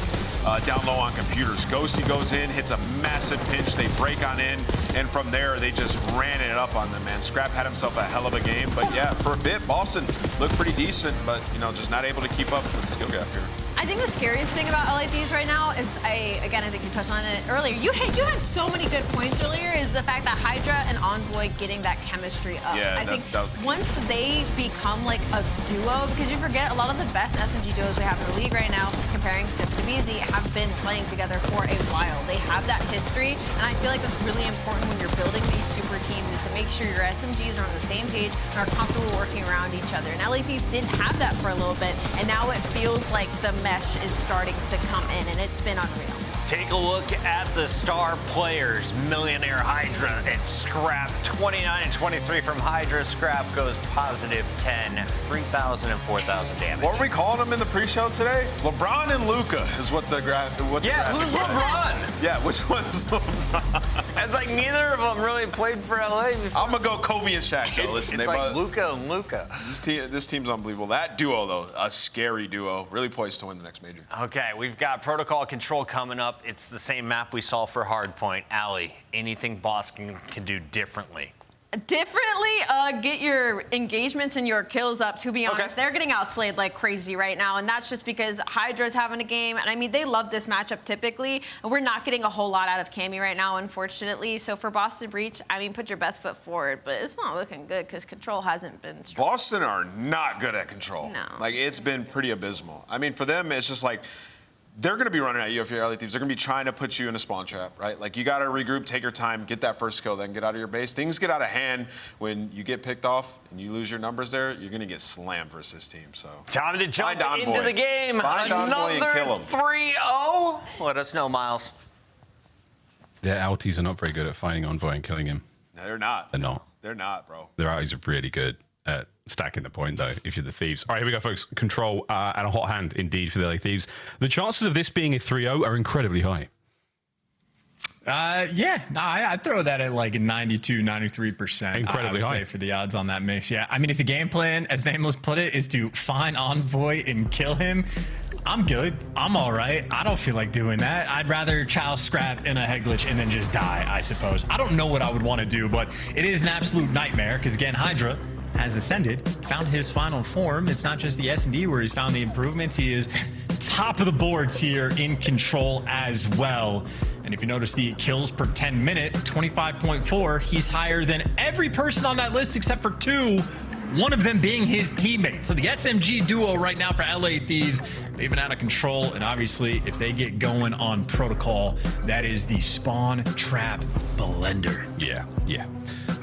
Down low on computers. Ghosty goes in, hits a massive pinch. They break on in, and from there, they just ran it up on them, man. Scrap had himself a hell of a game, but yeah, for a bit, Boston looked pretty decent, but, you know, just not able to keep up with the skill gap here. I think the scariest thing about LA Thieves right now is, I think you touched on it earlier. You had so many good points earlier, is the fact that Hydra and Envoy getting that chemistry up. Yeah, I think that was the key. once they become like a duo, because you forget a lot of the best SMG duos we have in the league right now, comparing Sips to VZ, have been playing together for a while. They have that history, and I feel like it's really important when you're building these super teams is to make sure your SMGs are on the same page and are comfortable working around each other. And LA Thieves didn't have that for a little bit, and now it feels like the mesh is starting to come in, and it's been unreal. Take a look at the star players. Millionaire Hydra and Scrap. 29 and 23 from Hydra. Scrap goes positive 10, 3,000 and 4,000 damage. What were we calling them in the pre-show today? LeBron and Luka is what the who's LeBron? Yeah, which one's LeBron? It's like neither of them really played for LA before. I'm gonna go Kobe and Shaq though. Listen, it's like Luka and Luka. This team's unbelievable. That duo though, a scary duo, really poised to win the next major. Okay, we've got Protocol Control coming up. It's the same map we saw for Hardpoint. Allie, anything Boston can do differently? Get your engagements and your kills up, to be honest. They're getting outslayed like crazy right now, and that's just because Hydra's having a game, and I mean, they love this matchup typically, and we're not getting a whole lot out of Cammy right now, unfortunately. So for Boston Breach, I mean, put your best foot forward, but it's not looking good because Control hasn't been strong. Boston are not good at Control. No. Like, it's been pretty abysmal. I mean, for them, it's just like, they're going to be running at you if you're LA Thieves. They're going to be trying to put you in a spawn trap, right? Like, you got to regroup, take your time, get that first kill, then get out of your base. Things get out of hand when you get picked off and you lose your numbers there. You're going to get slammed versus this team. So time to jump into the game. Another 3-0. Let us know, Miles. Their alties are not very good at finding Envoy and killing him. No, they're not. They're not. They're not, bro. Their alties are really good at stacking the point, though, if you're the Thieves. All right, here we go, folks. Control and a hot hand, indeed, for the LA Thieves. The chances of this being a 3-0 are incredibly high. I'd throw that at like a 92, 93%. Incredibly high. Say for the odds on that mix. Yeah, I mean, if the game plan, as Nameless put it, is to find Envoy and kill him, I'm good. I'm all right. I don't feel like doing that. I'd rather chow Scrap in a head glitch and then just die, I suppose. I don't know what I would want to do, but it is an absolute nightmare because, again, Hydra has ascended, found his final form. It's not just the S&D where he's found the improvements. He is top of the boards here in Control as well. And if you notice the kills per 10 minute, 25.4, he's higher than every person on that list except for two, one of them being his teammate. So the SMG duo right now for LA Thieves, they've been out of control. And obviously, if they get going on Protocol, that is the spawn trap blender. Yeah.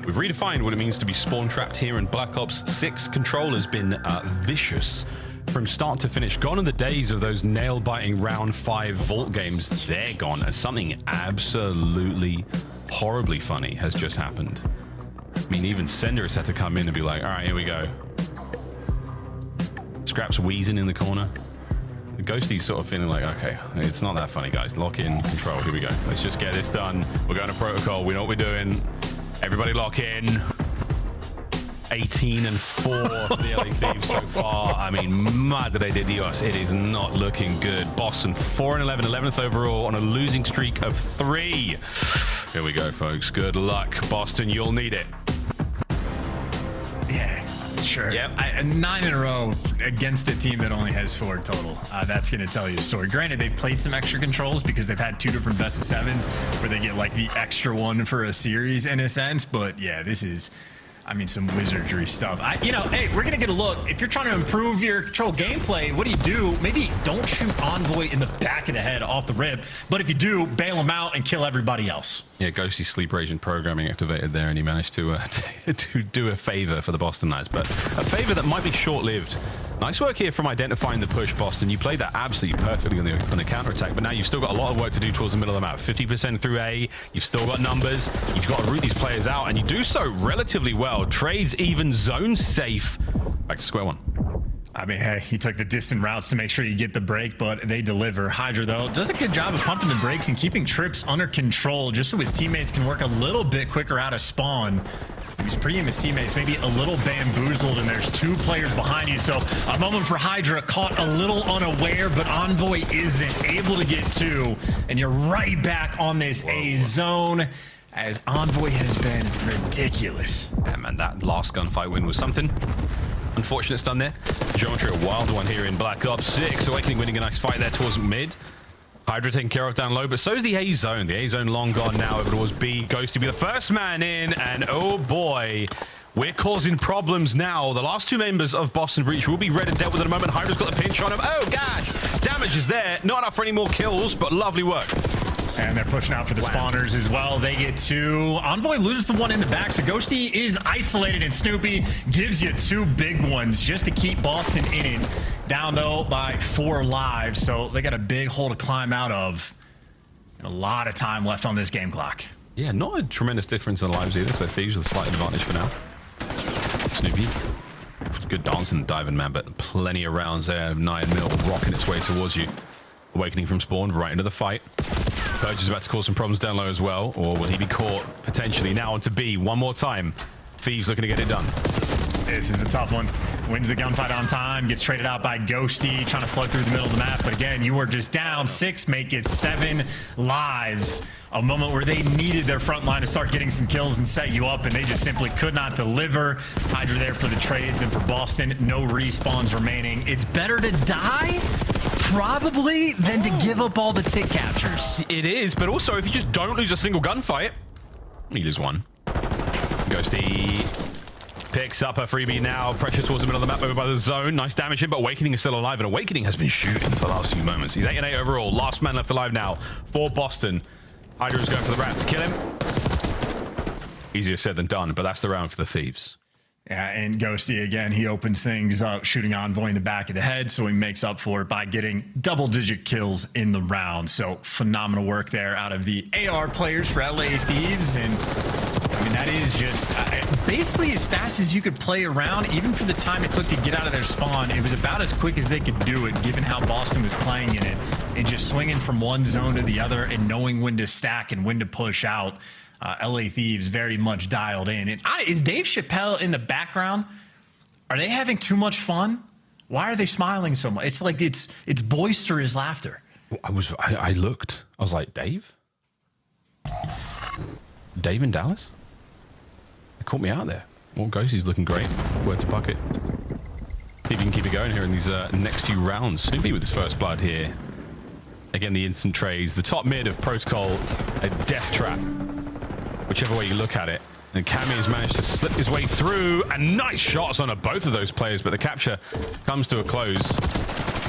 We've redefined what it means to be spawn trapped here in Black Ops 6. Control has been vicious from start to finish. Gone are the days of those nail-biting round 5 vault games. They're gone, as something absolutely horribly funny has just happened. I mean, even Sender has had to come in and be like, all right, here we go. Scrap's wheezing in the corner. The Ghosty's sort of feeling like, okay, it's not that funny, guys. Lock in, Control, here we go. Let's just get this done. We're going to Protocol. We know what we're doing. Everybody lock in. 18 and 4 for the LA Thieves so far. I mean, madre de Dios, it is not looking good. Boston 4 and 11, 11th overall on a losing streak of 3. Here we go, folks. Good luck, Boston. You'll need it. Yeah, sure. Yep. 9 in a row against a team that only has 4 total. That's going to tell you a story. Granted, they've played some extra controls because they've had 2 different best of 7s where they get like the extra one for a series in a sense. But yeah, this is, I mean, some wizardry stuff. Hey, we're going to get a look. If you're trying to improve your Control gameplay, what do? Maybe don't shoot Envoy in the back of the head off the rip. But if you do, bail him out and kill everybody else. Yeah, Ghosty sleeper agent programming activated there, and he managed to do a favor for the Boston lads, but a favor that might be short-lived. Nice work here from identifying the push, Boston. You played that absolutely perfectly on the counter-attack, but now you've still got a lot of work to do towards the middle of the map. 50% through A, you've still got numbers, you've got to root these players out, and you do so relatively well. Trades even zone safe. Back to square one. I mean, hey, he took the distant routes to make sure you get the break, but they deliver. Hydra, though, does a good job of pumping the brakes and keeping trips under control just so his teammates can work a little bit quicker out of spawn. He's pre-aim his teammates, maybe a little bamboozled, and there's 2 players behind you. So a moment for Hydra, caught a little unaware, but Envoy isn't able to get 2. And you're right back on this A zone, as Envoy has been ridiculous. Yeah, man, that last gunfight win was something. Unfortunate stun there. Geometry, a wild one here in Black Ops 6. Awakening winning a nice fight there towards mid. Hydra taken care of down low, but so is the A zone. The A zone long gone now over towards B. Ghosty be the first man in, and oh boy, we're causing problems now. The last 2 members of Boston Breach will be red and dealt with in a moment. Hydra's got the pinch on him. Oh gosh, damage is there. Not enough for any more kills, but lovely work. And they're pushing out for the spawners as well. They get 2. Envoy loses the one in the back, so Ghosty is isolated, and Snoopy gives you 2 big ones just to keep Boston in it. Down, though, by 4 lives, so they got a big hole to climb out of. And a lot of time left on this game clock. Yeah, not a tremendous difference in lives either, so Thieves with a slight advantage for now. Snoopy, good dancing and diving, man, but plenty of rounds there. 9 mil rocking its way towards you. Awakening from spawn, right into the fight. Purge is about to cause some problems down low as well, or will he be caught potentially? Now onto B, one more time. Thieves looking to get it done. This is a tough one. Wins the gunfight on time, gets traded out by Ghosty, trying to flood through the middle of the map. But again, you were just down 6, make it 7 lives. A moment where they needed their front line to start getting some kills and set you up, and they just simply could not deliver. Hydra there for the trades, and for Boston, no respawns remaining. It's better to die, probably, than to give up all the tick captures. It is, but also if you just don't lose a single gunfight, you lose 1. Ghosty picks up a freebie now. Pressure towards the middle of the map over by the zone. Nice damage in, but Awakening is still alive, and Awakening has been shooting for the last few moments. He's 8-8 overall. Last man left alive now for Boston. Hydra is going for the wrap to kill him. Easier said than done, but that's the round for the Thieves. Yeah, and Ghosty, again, he opens things up, shooting Envoy in the back of the head, so he makes up for it by getting double-digit kills in the round. So phenomenal work there out of the AR players for LA Thieves, and I mean, that is just basically as fast as you could play around. Even for the time it took to get out of their spawn, it was about as quick as they could do it, given how Boston was playing in it, and just swinging from one zone to the other and knowing when to stack and when to push out. LA Thieves very much dialed in. And is Dave Chappelle in the background? Are they having too much fun? Why are they smiling so much? It's like it's boisterous laughter. I looked. I was like, Dave? Dave in Dallas? They caught me out there. Well, Ghosty's looking great. Word to bucket. See if you can keep it going here in these next few rounds. Snoopy with his first blood here. Again, the instant trays. The top mid of Protocol, a death trap. Whichever way you look at it. And Cammy has managed to slip his way through, and nice shots on both of those players, but the capture comes to a close.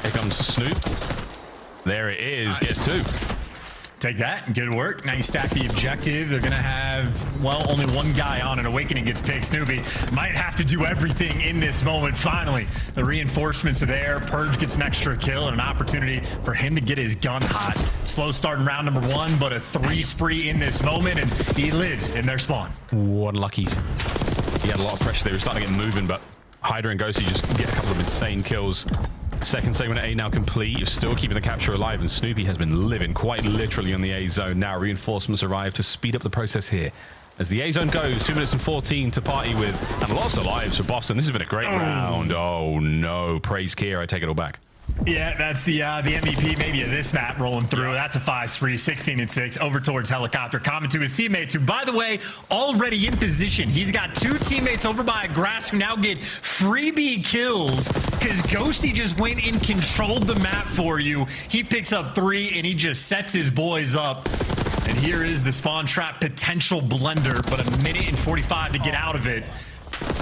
Here comes Snoop. There it is, gets 2. Take that, good work. Now you stack the objective. They're gonna have, well, only one guy on, and Awakening gets picked. Snoopy might have to do everything in this moment. Finally, the reinforcements are there. Purge gets an extra kill and an opportunity for him to get his gun hot. Slow start in round number 1, but a 3 spree in this moment, and he lives in their spawn. Unlucky. He had a lot of pressure there. He was starting to get moving, but Hydra and Ghosty just get a couple of insane kills. Second segment A now complete. You're still keeping the capture alive, and Snoopy has been living quite literally on the A zone. Now reinforcements arrive to speed up the process here. As the A zone goes, 2 minutes and 14 to party with, and lots of lives for Boston. This has been a great round. Oh no, praise Kier. I take it all back. Yeah, that's the MVP maybe of this map rolling through. That's a 5 spree, 16-6, over towards Helicopter. Comment to his teammates, who, by the way, already in position. He's got 2 teammates over by grass who now get freebie kills because Ghosty just went and controlled the map for you. He picks up 3, and he just sets his boys up. And here is the spawn trap potential blender, but 1 minute and 45 to get out of it.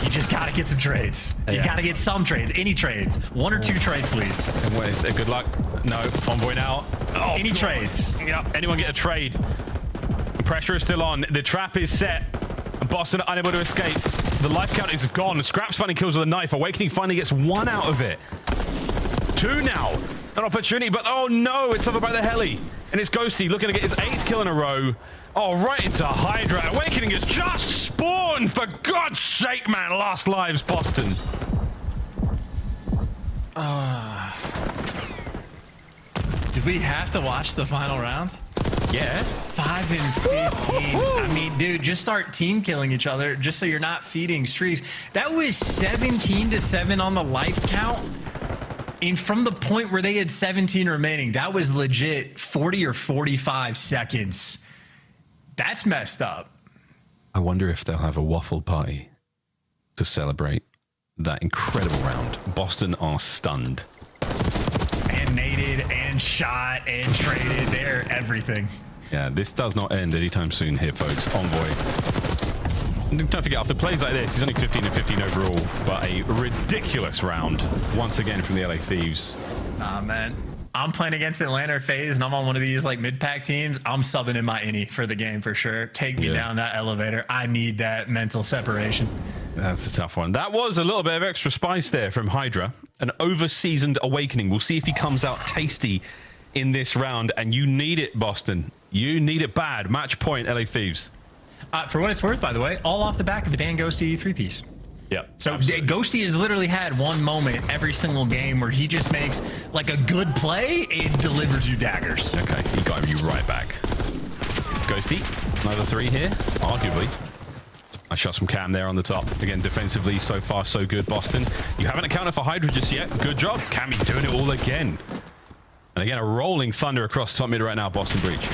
You just got to get some trades. You got to get some trades. Any trades. 1 or 2 trades, please. Wait, good luck. No, Envoy now. Oh, any trades. Yep. Anyone get a trade? The pressure is still on. The trap is set. Boston are unable to escape. The life count is gone. Scraps finally kills with a knife. Awakening finally gets 1 out of it. 2 now. An opportunity, but oh no, it's over by the heli. And it's Ghosty looking to get his 8th kill in a row. Oh, right into Hydra. Awakening is just spawned. For God's sake, man. Last lives, Boston. Do we have to watch the final round? Yeah. 5 and 15. I mean, dude, just start team killing each other just so you're not feeding streaks. That was 17-7 on the life count. And from the point where they had 17 remaining, that was legit 40 or 45 seconds. That's messed up. I wonder if they'll have a waffle party to celebrate that incredible round. Boston are stunned. And naded and shot and traded. They're everything. Yeah, this does not end anytime soon here, folks. Envoy. Don't forget, after plays like this, he's only 15 and 15 overall, but a ridiculous round once again from the LA Thieves. Nah, man. I'm playing against Atlanta or FaZe, and I'm on one of these like mid-pack teams. I'm subbing in my innie for the game for sure. Take me down that elevator. I need that mental separation. That's a tough one. That was a little bit of extra spice there from Hydra. An over-seasoned awakening. We'll see if he comes out tasty in this round, and you need it, Boston. You need it bad. Match point, LA Thieves. For what it's worth, by the way, all off the back of a Dan Ghosty 3-piece. Yeah. So Ghosty has literally had one moment every single game where he just makes like a good play and delivers you daggers. Okay, he got you right back. Ghosty, another 3 here, arguably. I shot some cam there on the top. Again, defensively, so far, so good, Boston. You haven't accounted for Hydra just yet. Good job. Cammy doing it all again. And again, a rolling thunder across top mid right now, Boston Breach.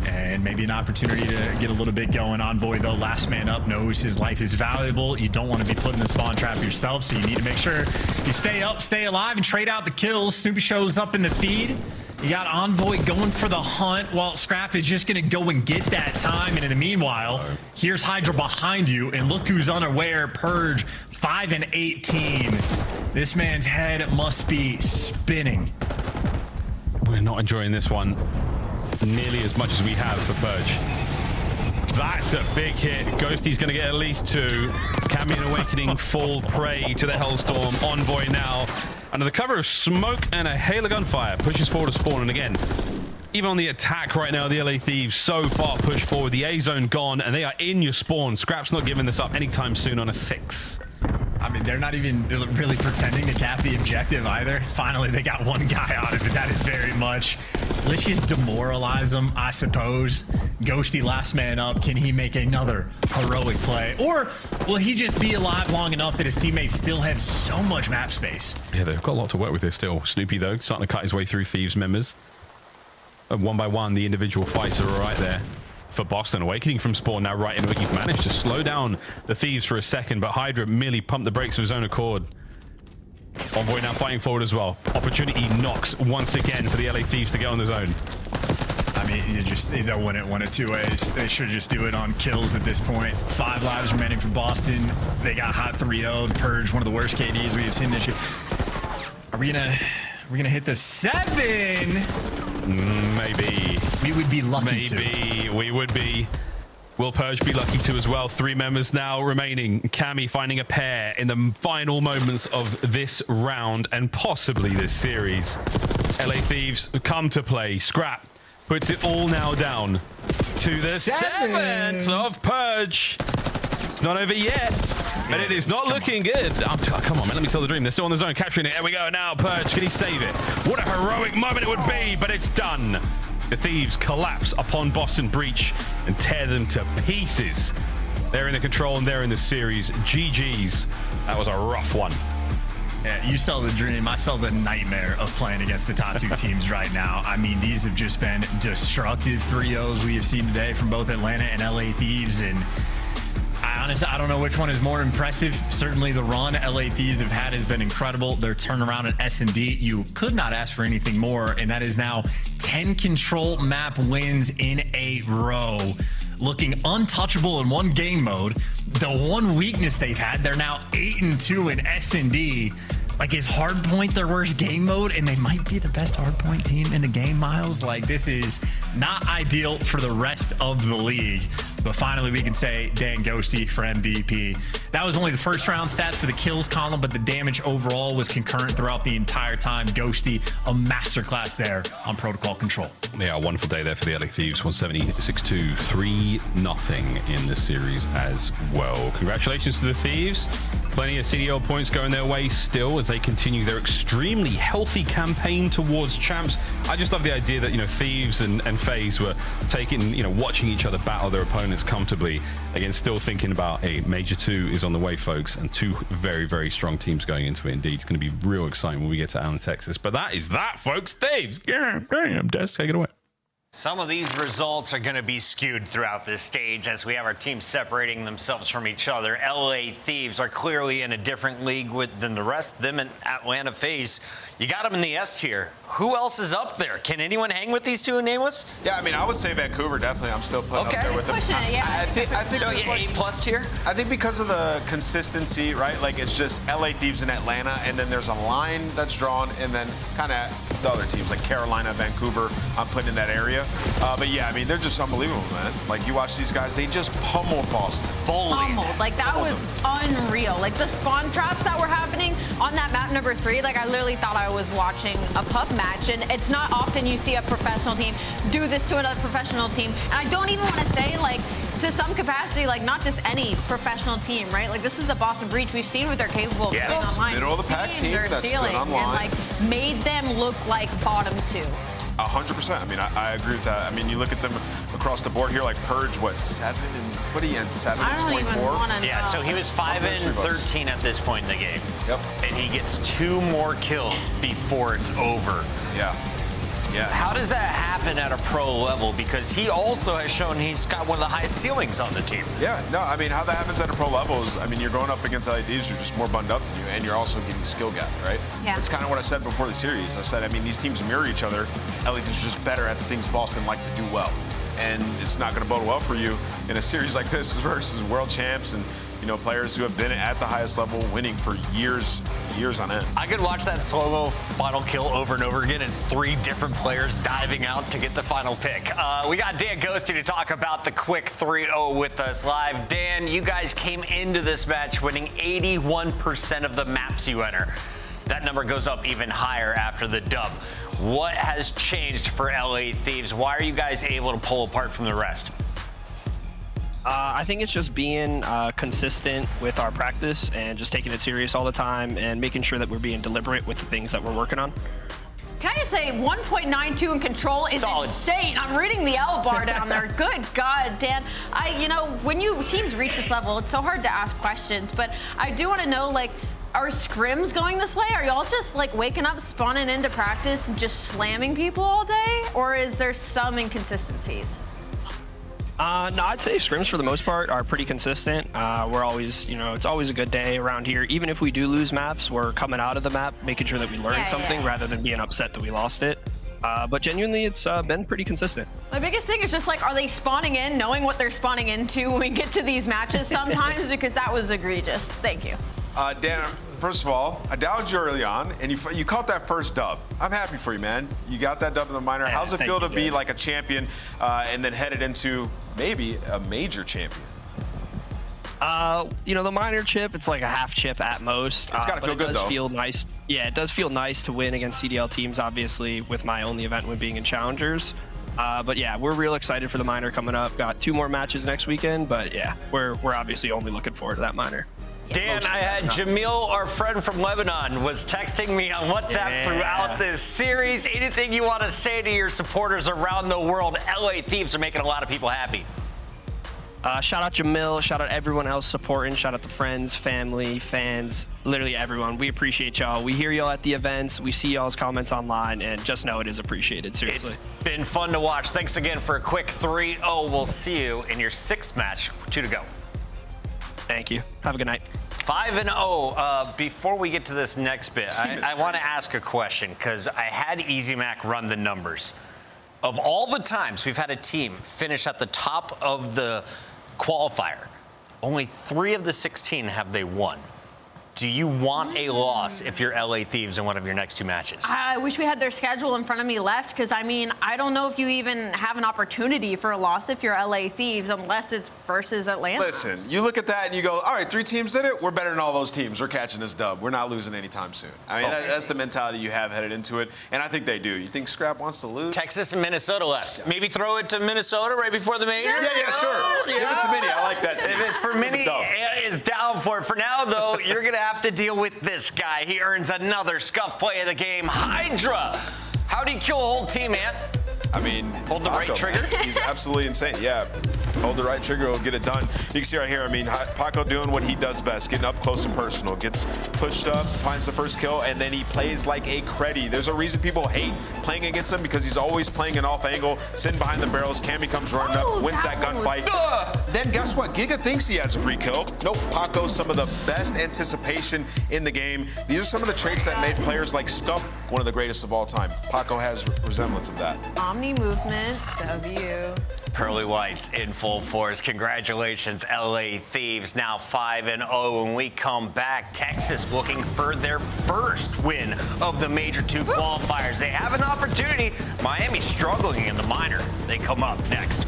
And maybe an opportunity to get a little bit going. Envoy, though, last man up, knows his life is valuable. You don't want to be put in the spawn trap yourself, so you need to make sure you stay up, stay alive, and trade out the kills. Snoopy shows up in the feed. You got Envoy going for the hunt while Scrap is just going to go and get that time. And in the meanwhile, here's Hydra behind you. And look who's unaware. Purge, 5 and 18. This man's head must be spinning. We're not enjoying this one nearly as much as we have for Purge. That's a big hit. Ghosty's going to get at least 2. Cammy and Awakening fall prey to the Hellstorm. Envoy now, under the cover of smoke and a hail of gunfire, pushes forward to spawn. And again, even on the attack right now, the LA Thieves so far pushed forward. The A zone gone, and they are in your spawn. Scrap's not giving this up anytime soon on a 6. I mean, they're not even really pretending to cap the objective either. Finally, they got one guy out of it. That is very much. Let's just demoralize them, I suppose. Ghosty last man up. Can he make another heroic play? Or will he just be alive long enough that his teammates still have so much map space? Yeah, they've got a lot to work with here still. Snoopy, though, starting to cut his way through Thieves members. And one by one, the individual fights are right there. For Boston, Awakening from spawn now right into it. You've managed to slow down the Thieves for a second, but Hydra merely pumped the brakes of his own accord. Envoy now fighting forward as well. Opportunity knocks once again for the LA Thieves to get on the zone. I mean, they'll win it one of 2 ways. They should just do it on kills at this point. 5 lives remaining for Boston. They got hot 3-0'd. Purge, one of the worst KDs we have seen this year. Are we gonna hit the 7? Maybe. We would be lucky to. Maybe we would be. Will Purge be lucky to as well? 3 members now remaining. Cammy finding a pair in the final moments of this round and possibly this series. LA Thieves come to play. Scrap puts it all now down to the 7th of Purge. It's not over yet, but it is not looking good. Come on, man, let me sell the dream. They're still on the zone, capturing it. There we go now. Purge, can he save it? What a heroic moment it would be, but it's done. The Thieves collapse upon Boston Breach and tear them to pieces. They're in the control and they're in the series. GG's. That was a rough one. Yeah, you sell the dream. I sell the nightmare of playing against the top 2 teams right now. I mean, these have just been destructive 3-0s we have seen today from both Atlanta and LA Thieves. And I don't know which one is more impressive. Certainly the run LA Thieves have had has been incredible. Their turnaround at S&D, you could not ask for anything more, and that is now 10 control map wins in a row. Looking untouchable in one game mode. The one weakness they've had, they're now 8-2 in S&D. Like, is Hardpoint their worst game mode, and they might be the best Hardpoint team in the game, Miles? Like, this is not ideal for the rest of the league. But finally, we can say Dan Ghosty for MVP. That was only the first round stats for the kills column, but the damage overall was concurrent throughout the entire time. Ghosty, a masterclass there on protocol control. Yeah, a wonderful day there for the LA Thieves. 176-2, 3-0 in the series as well. Congratulations to the Thieves. Plenty of CDL points going their way still as they continue their extremely healthy campaign towards champs. I just love the idea that, Thieves and FaZe were taking, watching each other battle their opponents comfortably. Again, still thinking about a Major 2 is on the way, folks, and 2 very, very strong teams going into it indeed. It's going to be real exciting when we get to Allen, Texas. But that is that, folks. Thieves, damn, Des, take it away. Some of these results are going to be skewed throughout this stage as we have our teams separating themselves from each other. LA Thieves are clearly in a different league than the rest of them, and Atlanta FaZe, you got them in the S tier. Who else is up there? Can anyone hang with these two nameless? Yeah, I mean, I would say Vancouver, definitely. I'm still putting up there with them. Pushing it, yeah. I think A+ tier? I think because of the consistency, right? Like, it's just LA Thieves in Atlanta, and then there's a line that's drawn, and then kind of the other teams like Carolina, Vancouver, I'm putting in that area. But yeah, I mean, they're just unbelievable, man. Like, you watch these guys, they just pummeled Boston. Pummeled. Like, that was unreal. Like, the spawn traps that were happening on that map number 3, like, I literally thought I was watching a pub match. And it's not often you see a professional team do this to another professional team. And I don't even want to say, like, to some capacity, like, not just any professional team, right? Like, this is the Boston Breach. We've seen what they're capable of doing online. Middle of the pack team that's good online. And, like, made them look like bottom 2. 100%. I mean, I agree with that. I mean, you look at them across the board here, like Purge, what, 7 and what did he end? 7 and 24? Yeah, so he was 5 and 13 at this point in the game. Yep. And he gets 2 more kills before it's over. Yeah. Yeah. How does that happen at a pro level? Because he also has shown he's got one of the highest ceilings on the team. Yeah, no, I mean, how that happens at a pro level is, I mean, you're going up against LA Thieves, you're just more bunned up than you, and you're also getting skill gap, right? Yeah. It's kind of what I said before the series. I said, I mean, these teams mirror each other. LA Thieves are just better at the things Boston like to do well. And it's not going to bode well for you in a series like this versus world champs and, players who have been at the highest level winning for years on end. I could watch that slow-mo final kill over and over again. It's 3 different players diving out to get the final pick. We got Dan Ghosty to talk about the quick 3-0 with us live. Dan, you guys came into this match winning 81% of the maps you enter. That number goes up even higher after the dub. What has changed for LA Thieves? Why are you guys able to pull apart from the rest? I think it's just being consistent with our practice and just taking it serious all the time and making sure that we're being deliberate with the things that we're working on. Can I just say 1.92 in control is insane. I'm reading the L bar down there. Good God, Dan. When teams reach this level, it's so hard to ask questions, but I do want to know, like, are scrims going this way? Are y'all just like waking up, spawning into practice and just slamming people all day? Or is there some inconsistencies? No, I'd say scrims for the most part are pretty consistent. We're always, it's always a good day around here. Even if we do lose maps, we're coming out of the map, making sure that we learned something rather than being upset that we lost it. But genuinely, it's been pretty consistent. My biggest thing is just like, are they spawning in, knowing what they're spawning into when we get to these matches sometimes? Because that was egregious. Thank you. Dan, first of all, I doubted you early on, and you caught that first dub. I'm happy for you, man. You got that dub in the minor. How's it feel to be like a champion and then headed into maybe a major champion? The minor chip, it's like a half chip at most. It's got to feel good, though. It does feel nice. Yeah, it does feel nice to win against CDL teams, obviously, with my only event win being in Challengers. But yeah, we're real excited for the minor coming up. Got 2 more matches next weekend, but yeah, we're obviously only looking forward to that minor. Dan, I had Jamil, our friend from Lebanon, was texting me on WhatsApp throughout this series. Anything you want to say to your supporters around the world? LA Thieves are making a lot of people happy. Shout out Jamil, shout out everyone else supporting, shout out to friends, family, fans, literally everyone. We appreciate y'all. We hear y'all at the events, we see y'all's comments online, and just know it is appreciated, seriously. It's been fun to watch. Thanks again for a quick 3-0. We'll see you in your 6th match. 2 to go. Thank you. Have a good night. 5-0. Before we get to this next bit, I want to ask a question because I had EasyMac run the numbers. Of all the times we've had a team finish at the top of the qualifier, only 3 of the 16 have they won. Do you want a loss if you're LA Thieves in one of your next 2 matches? I wish we had their schedule in front of me left because, I mean, I don't know if you even have an opportunity for a loss if you're LA Thieves unless it's versus Atlanta. Listen, you look at that and you go, all right, 3 teams did it. We're better than all those teams. We're catching this dub. We're not losing anytime soon. I mean, that's the mentality you have headed into it, and I think they do. You think Scrap wants to lose? Texas and Minnesota left. Maybe throw it to Minnesota right before the major? Yeah, sure. Give it to Minnie. I like that team. If it's for Minnie, is down for it. For now, though, you're going to have to deal with this guy. He earns another scuff play of the game. Hydra. How do you kill a whole team, man? I mean, hold the right trigger. He's absolutely insane. Yeah, hold the right trigger, will get it done. You can see right here, I mean, Paco doing what he does best, getting up close and personal. Gets pushed up, finds the first kill, and then he plays like a Creddy. There's a reason people hate playing against him, because he's always playing an off angle, sitting behind the barrels. Cammy comes running up, wins that gunfight. Then guess what? Giga thinks he has a free kill. Nope, Paco's some of the best anticipation in the game. These are some of the traits that made players like Scuff one of the greatest of all time. Paco has resemblance of that. Omni movement, W. Pearly Whites in full force. Congratulations, LA Thieves, now 5-0. When we come back, Texas looking for their first win of the Major 2 qualifiers. They have an opportunity. Miami struggling in the minor. They come up next.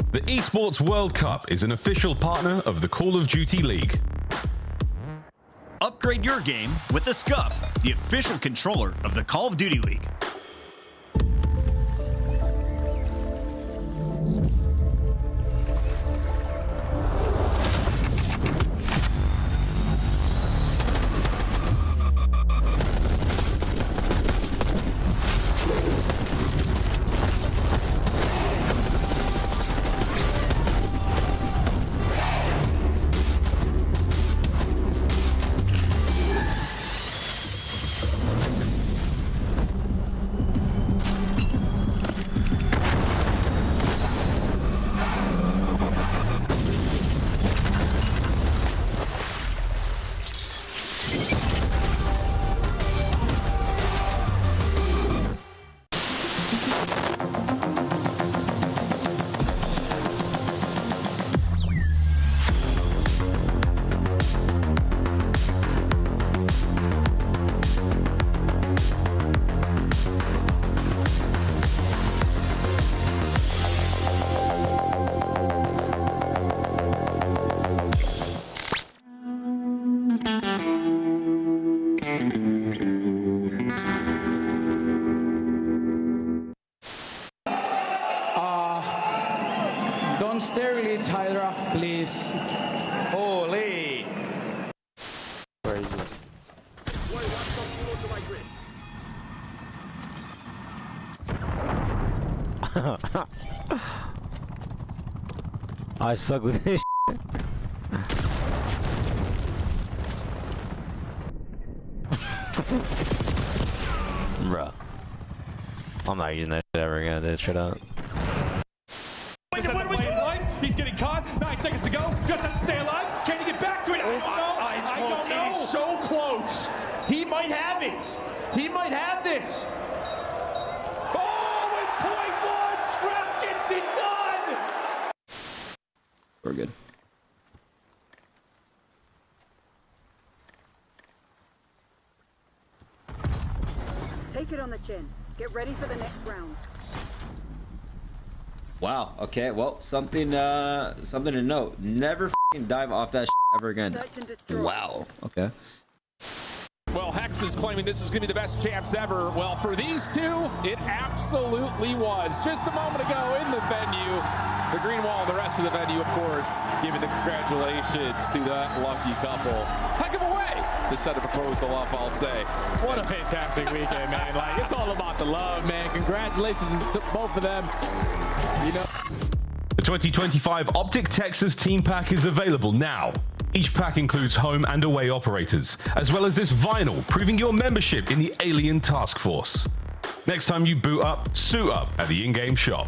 The Esports World Cup is an official partner of the Call of Duty League. Upgrade your game with the Scuff, the official controller of the Call of Duty League. Don't sterilize Hydra, please. Holy. Where is it? I suck with this. Bruh. I'm not using that shit ever again. That shit out. He's getting caught. 9 seconds to go. Just has to stay alive. Can he get back to it? I don't know. He's so close. He might have it. He might have this. Oh, with .1, Scrap gets it done. We're good. Take it on the chin. Get ready for the next round. Wow. Okay. Well, something to note. Never f***ing dive off that ever again. Wow. Okay. Well, Hex is claiming this is going to be the best champs ever. Well, for these two, it absolutely was. Just a moment ago in the venue, the green wall and the rest of the venue, of course, giving the congratulations to that lucky couple. Heck of a way to set a proposal up, I'll say. What a fantastic weekend, man. Like, it's all about the love, man. Congratulations to both of them. You know. The 2025 OpTic Texas Team Pack is available now. Each pack includes home and away operators, as well as this vinyl proving your membership in the Alien Task Force. Next time you boot up, suit up at the in-game shop.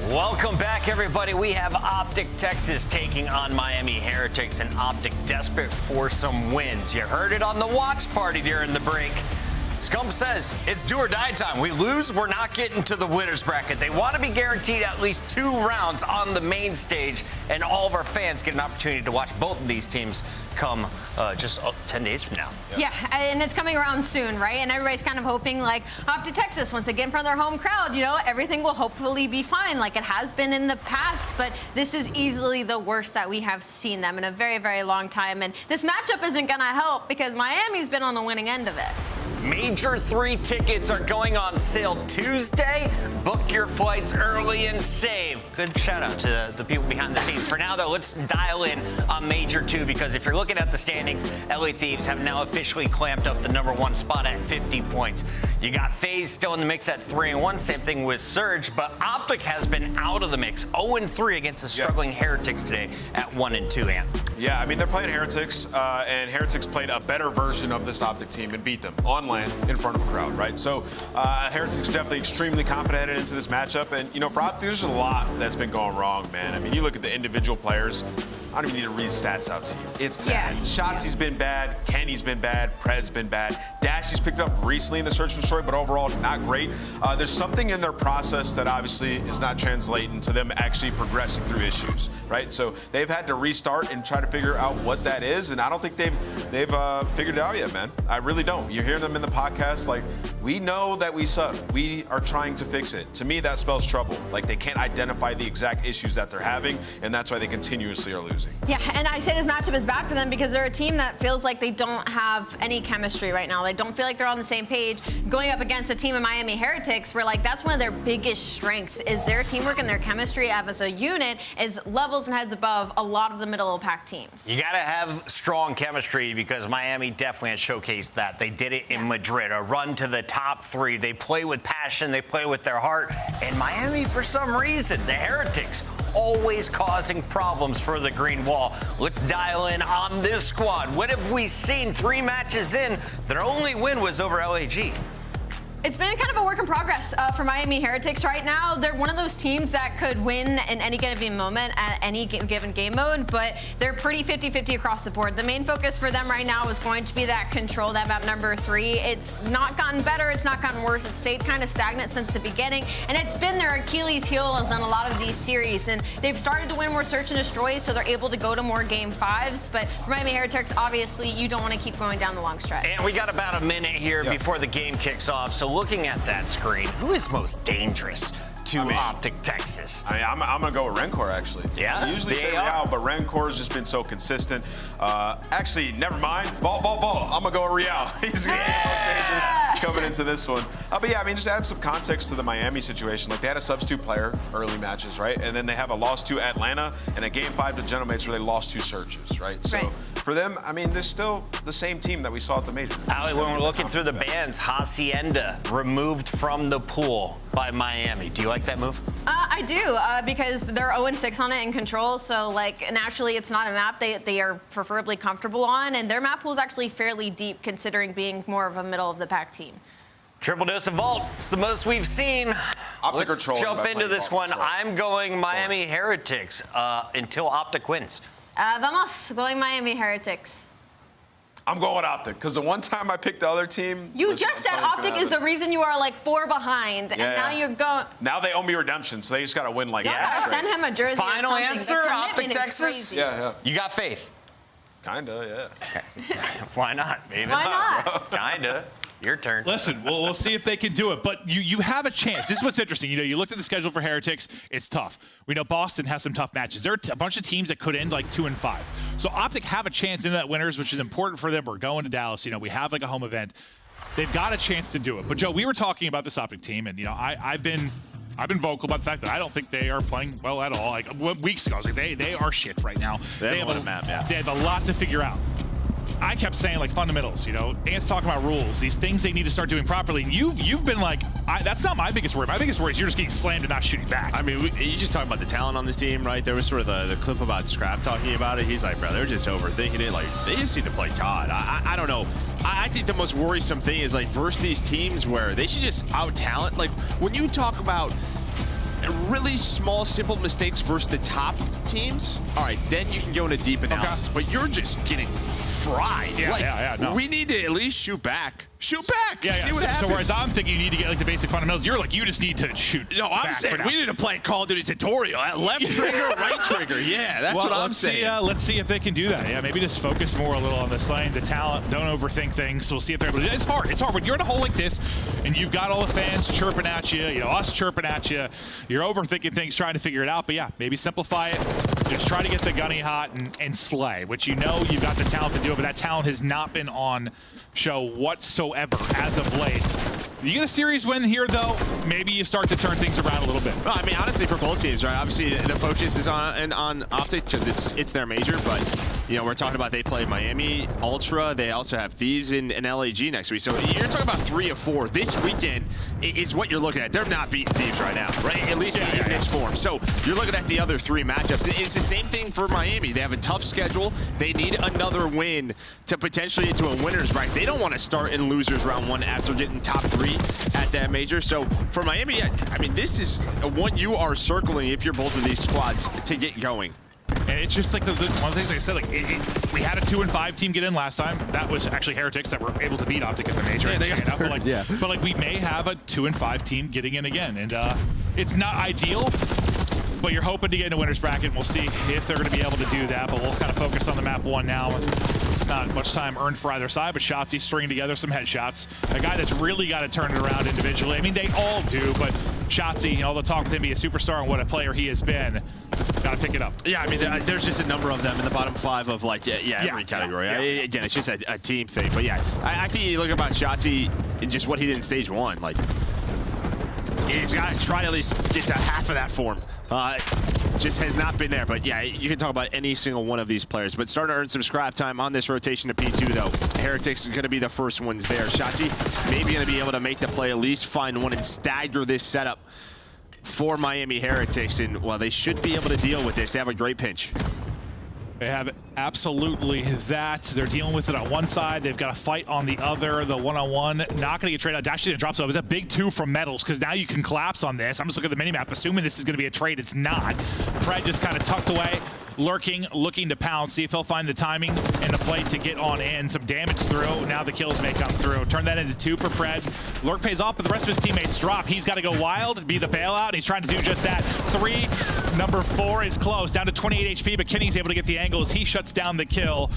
Welcome back, everybody. We have OpTic Texas taking on Miami Heretics, and OpTic desperate for some wins. You heard it on the watch party during the break. Scump says it's do or die time. We lose, we're not getting to the winners bracket. They want to be guaranteed at least 2 rounds on the main stage, and all of our fans get an opportunity to watch both of these teams come just 10 days from now. Yeah, and it's coming around soon, right? And everybody's kind of hoping, like, OpTic Texas, once they get in front of their home crowd, you know, everything will hopefully be fine like it has been in the past. But this is easily the worst that we have seen them in a very, very long time. And this matchup isn't going to help because Miami's been on the winning end of it. Major 3 tickets are going on sale Tuesday. Book your flights early and save. Good shout out to the people behind the scenes. For now, though, let's dial in on Major 2, because if you're looking at the standings, LA Thieves have now officially clamped up the #1 spot at 50 points. You got FaZe still in the mix at 3-1. Same thing with Surge, but OpTic has been out of the mix. 0-3 against the struggling Heretics today at 1-2. Ant. Yeah, I mean, they're playing Heretics, and Heretics played a better version of this OpTic team and beat them on land in front of a crowd, right? So Heretics definitely extremely confident headed into this matchup. And, you know, for OpTic, there's a lot that's been going wrong, man. I mean, you look at the individual players. I don't even need to read stats out to you. It's bad. Yeah. Shotzi's been bad. Kenny's been bad. Pred's been bad. Dashy's picked up recently in the search and destroy, but overall not great. There's something in their process that obviously is not translating to them actually progressing through issues, right? So they've had to restart and try to figure out what that is, and I don't think they've figured it out yet, man. I really don't. You hear them in the podcast like, we know that we suck. We are trying to fix it. To me, that spells trouble. Like, they can't identify the exact issues that they're having, and that's why they continuously are losing. Yeah, and I say this matchup is bad for them because they're a team that feels like they don't have any chemistry right now. They don't feel like they're on the same page. Going up against a team of Miami Heretics, where, like, that's one of their biggest strengths is their teamwork and their chemistry as a unit is levels and heads above a lot of the middle of the pack teams. You got to have strong chemistry because Miami definitely has showcased that. They did it in Madrid, a run to the top 3. They play with passion, they play with their heart. And Miami, for some reason, the Heretics, always causing problems for the green wall. Let's dial in on this squad. What have we seen 3 matches in? Their only win was over LAG. It's been kind of a work in progress for Miami Heretics right now. They're one of those teams that could win in any given moment at any given game mode, but they're pretty 50-50 across the board. The main focus for them right now is going to be that control, that map #3. It's not gotten better, it's not gotten worse. It's stayed kind of stagnant since the beginning, and it's been their Achilles heel on a lot of these series. And they've started to win more search and destroys, so they're able to go to more game 5s. But for Miami Heretics, obviously, you don't want to keep going down the long stretch. And we got about a minute here before the game kicks off. So looking at that screen, who is most dangerous to OpTic Texas? I'm going to go with Røkkr, actually. Yeah? I usually say Real, but Røkkr has just been so consistent. Actually, never mind. Ball. I'm going to go with Real. He's going to be most dangerous coming into this one. But yeah, I mean, just add some context to the Miami situation. Like, they had a substitute player early matches, right? And then they have a loss to Atlanta and a game 5 to Gentlemates where they lost 2 searches, right? So for them, I mean, they're still the same team that we saw at the major. Ali, when we're looking through the bans, Hacienda removed from the pool by Miami. Do you like that move? I do, because they're 0-6 on it in control, so, like, naturally it's not a map they are preferably comfortable on, and their map pool is actually fairly deep considering being more of a middle-of-the-pack team. Triple dose of Vault. It's the most we've seen. Let's jump into this one. I'm going Miami Heretics until OpTic wins. Vamos, going Miami Heretics. I'm going with OpTic because the one time I picked the other team. You just said OpTic is the reason you are like 4 behind, and now you're going. Now they owe me redemption, so they just got to win like that. Gotta send him a jersey. Final or answer, OpTic Texas. Yeah. You got faith. Kinda, yeah. Why not? Maybe. Why not? Kinda. Your turn. Listen, we'll see if they can do it, but you have a chance. This is what's interesting. You know, you looked at the schedule for Heretics. It's tough. We know Boston has some tough matches. There are a bunch of teams that could end like 2-5. So OpTic have a chance into that winners, which is important for them. We're going to Dallas. You know, we have like a home event. They've got a chance to do it. But Joe, we were talking about this OpTic team, and you know, I've been vocal about the fact that I don't think they are playing well at all. Like weeks ago, I was like, they are shit right now. They have a map. Yeah. They have a lot to figure out. I kept saying, like, fundamentals, you know, Ant's talking about rules, these things they need to start doing properly. And you've been like, that's not my biggest worry. My biggest worry is you're just getting slammed and not shooting back. I mean, you just talking about the talent on this team, right? There was sort of the clip about Scrap talking about it. He's like, bro, they're just overthinking it. Like, they just need to play COD. I don't know. I think the most worrisome thing is, like, versus these teams where they should just out-talent. Like, when you talk about really small, simple mistakes versus the top teams, all right, then you can go into deep analysis. But you're just getting fried. No. We need to at least shoot back. Shoot back. See what happens. So whereas I'm thinking you need to get like the basic fundamentals, you're like, you just need to shoot. No, I'm saying we need to play Call of Duty tutorial. Left trigger, right trigger. Yeah, that's what I'm saying. Let's see if they can do that. Yeah, maybe just focus more a little on this lane. The talent, don't overthink things. We'll see if they're able to do it. It's hard. It's hard when you're in a hole like this and you've got all the fans chirping at you, us chirping at you. You're overthinking things, trying to figure it out. But yeah, maybe simplify it. Just try to get the gunny hot and slay, which you've got the talent to do it, but that talent has not been on show whatsoever as of late. You get a series win here, though, maybe you start to turn things around a little bit. Well, I mean, honestly, for both teams, right? Obviously, the focus is on OpTic because it's their major, but we're talking about they play Miami, Ultra. They also have Thieves and LAG next week. So you're talking about 3 of 4. This weekend is what you're looking at. They're not beating Thieves right now, right? At least in this form. So you're looking at the other 3 matchups. It's the same thing for Miami. They have a tough schedule. They need another win to potentially get to a winner's bracket. They don't want to start in losers round 1 after getting top 3 at that major. So for Miami, I mean, this is one you are circling if you're both of these squads to get going. And it's just like one of the things I said, like we had a 2-5 team get in last time. That was actually Heretics that were able to beat OpTic in the major. But like we may have a 2-5 team getting in again, and it's not ideal. But you're hoping to get in a winner's bracket, and we'll see if they're going to be able to do that. But we'll kind of focus on the map 1 now. Not much time earned for either side, but Shotzzy stringing together some headshots. A guy that's really got to turn it around individually. I mean, they all do, but Shotzzy, all the talk with him being a superstar and what a player he has been, got to pick it up. Yeah, I mean, there's just a number of them in the bottom 5 of like, every category. Again, it's just a team thing. But yeah, I think you look about Shotzzy and just what he did in stage 1. Like, he's got to try to at least get to half of that form. Just has not been there, but yeah, you can talk about any single one of these players. But starting to earn some scrap time on this rotation to P2, though. Heretics are going to be the first ones there. Shotzzy maybe going to be able to make the play, at least find one and stagger this setup for Miami Heretics. And, well, they should be able to deal with this. They have a great pinch. They have absolutely that. They're dealing with it on one side. They've got to fight on the other. The one-on-one, not going to get traded out. Dash didn't drop, so it was a big 2 from Metals, because now you can collapse on this. I'm just looking at the minimap, assuming this is going to be a trade. It's not. Pred just kind of tucked away, lurking, looking to pound, see if he'll find the timing and the play to get on in. Some damage through. Now the kills may come through. Turn that into 2 for Pred. Lurk pays off, but the rest of his teammates drop. He's got to go wild, be the bailout, and he's trying to do just that. 3. Number 4 is close, down to 28 HP, but Kenny's able to get the angle as he shuts down the kill.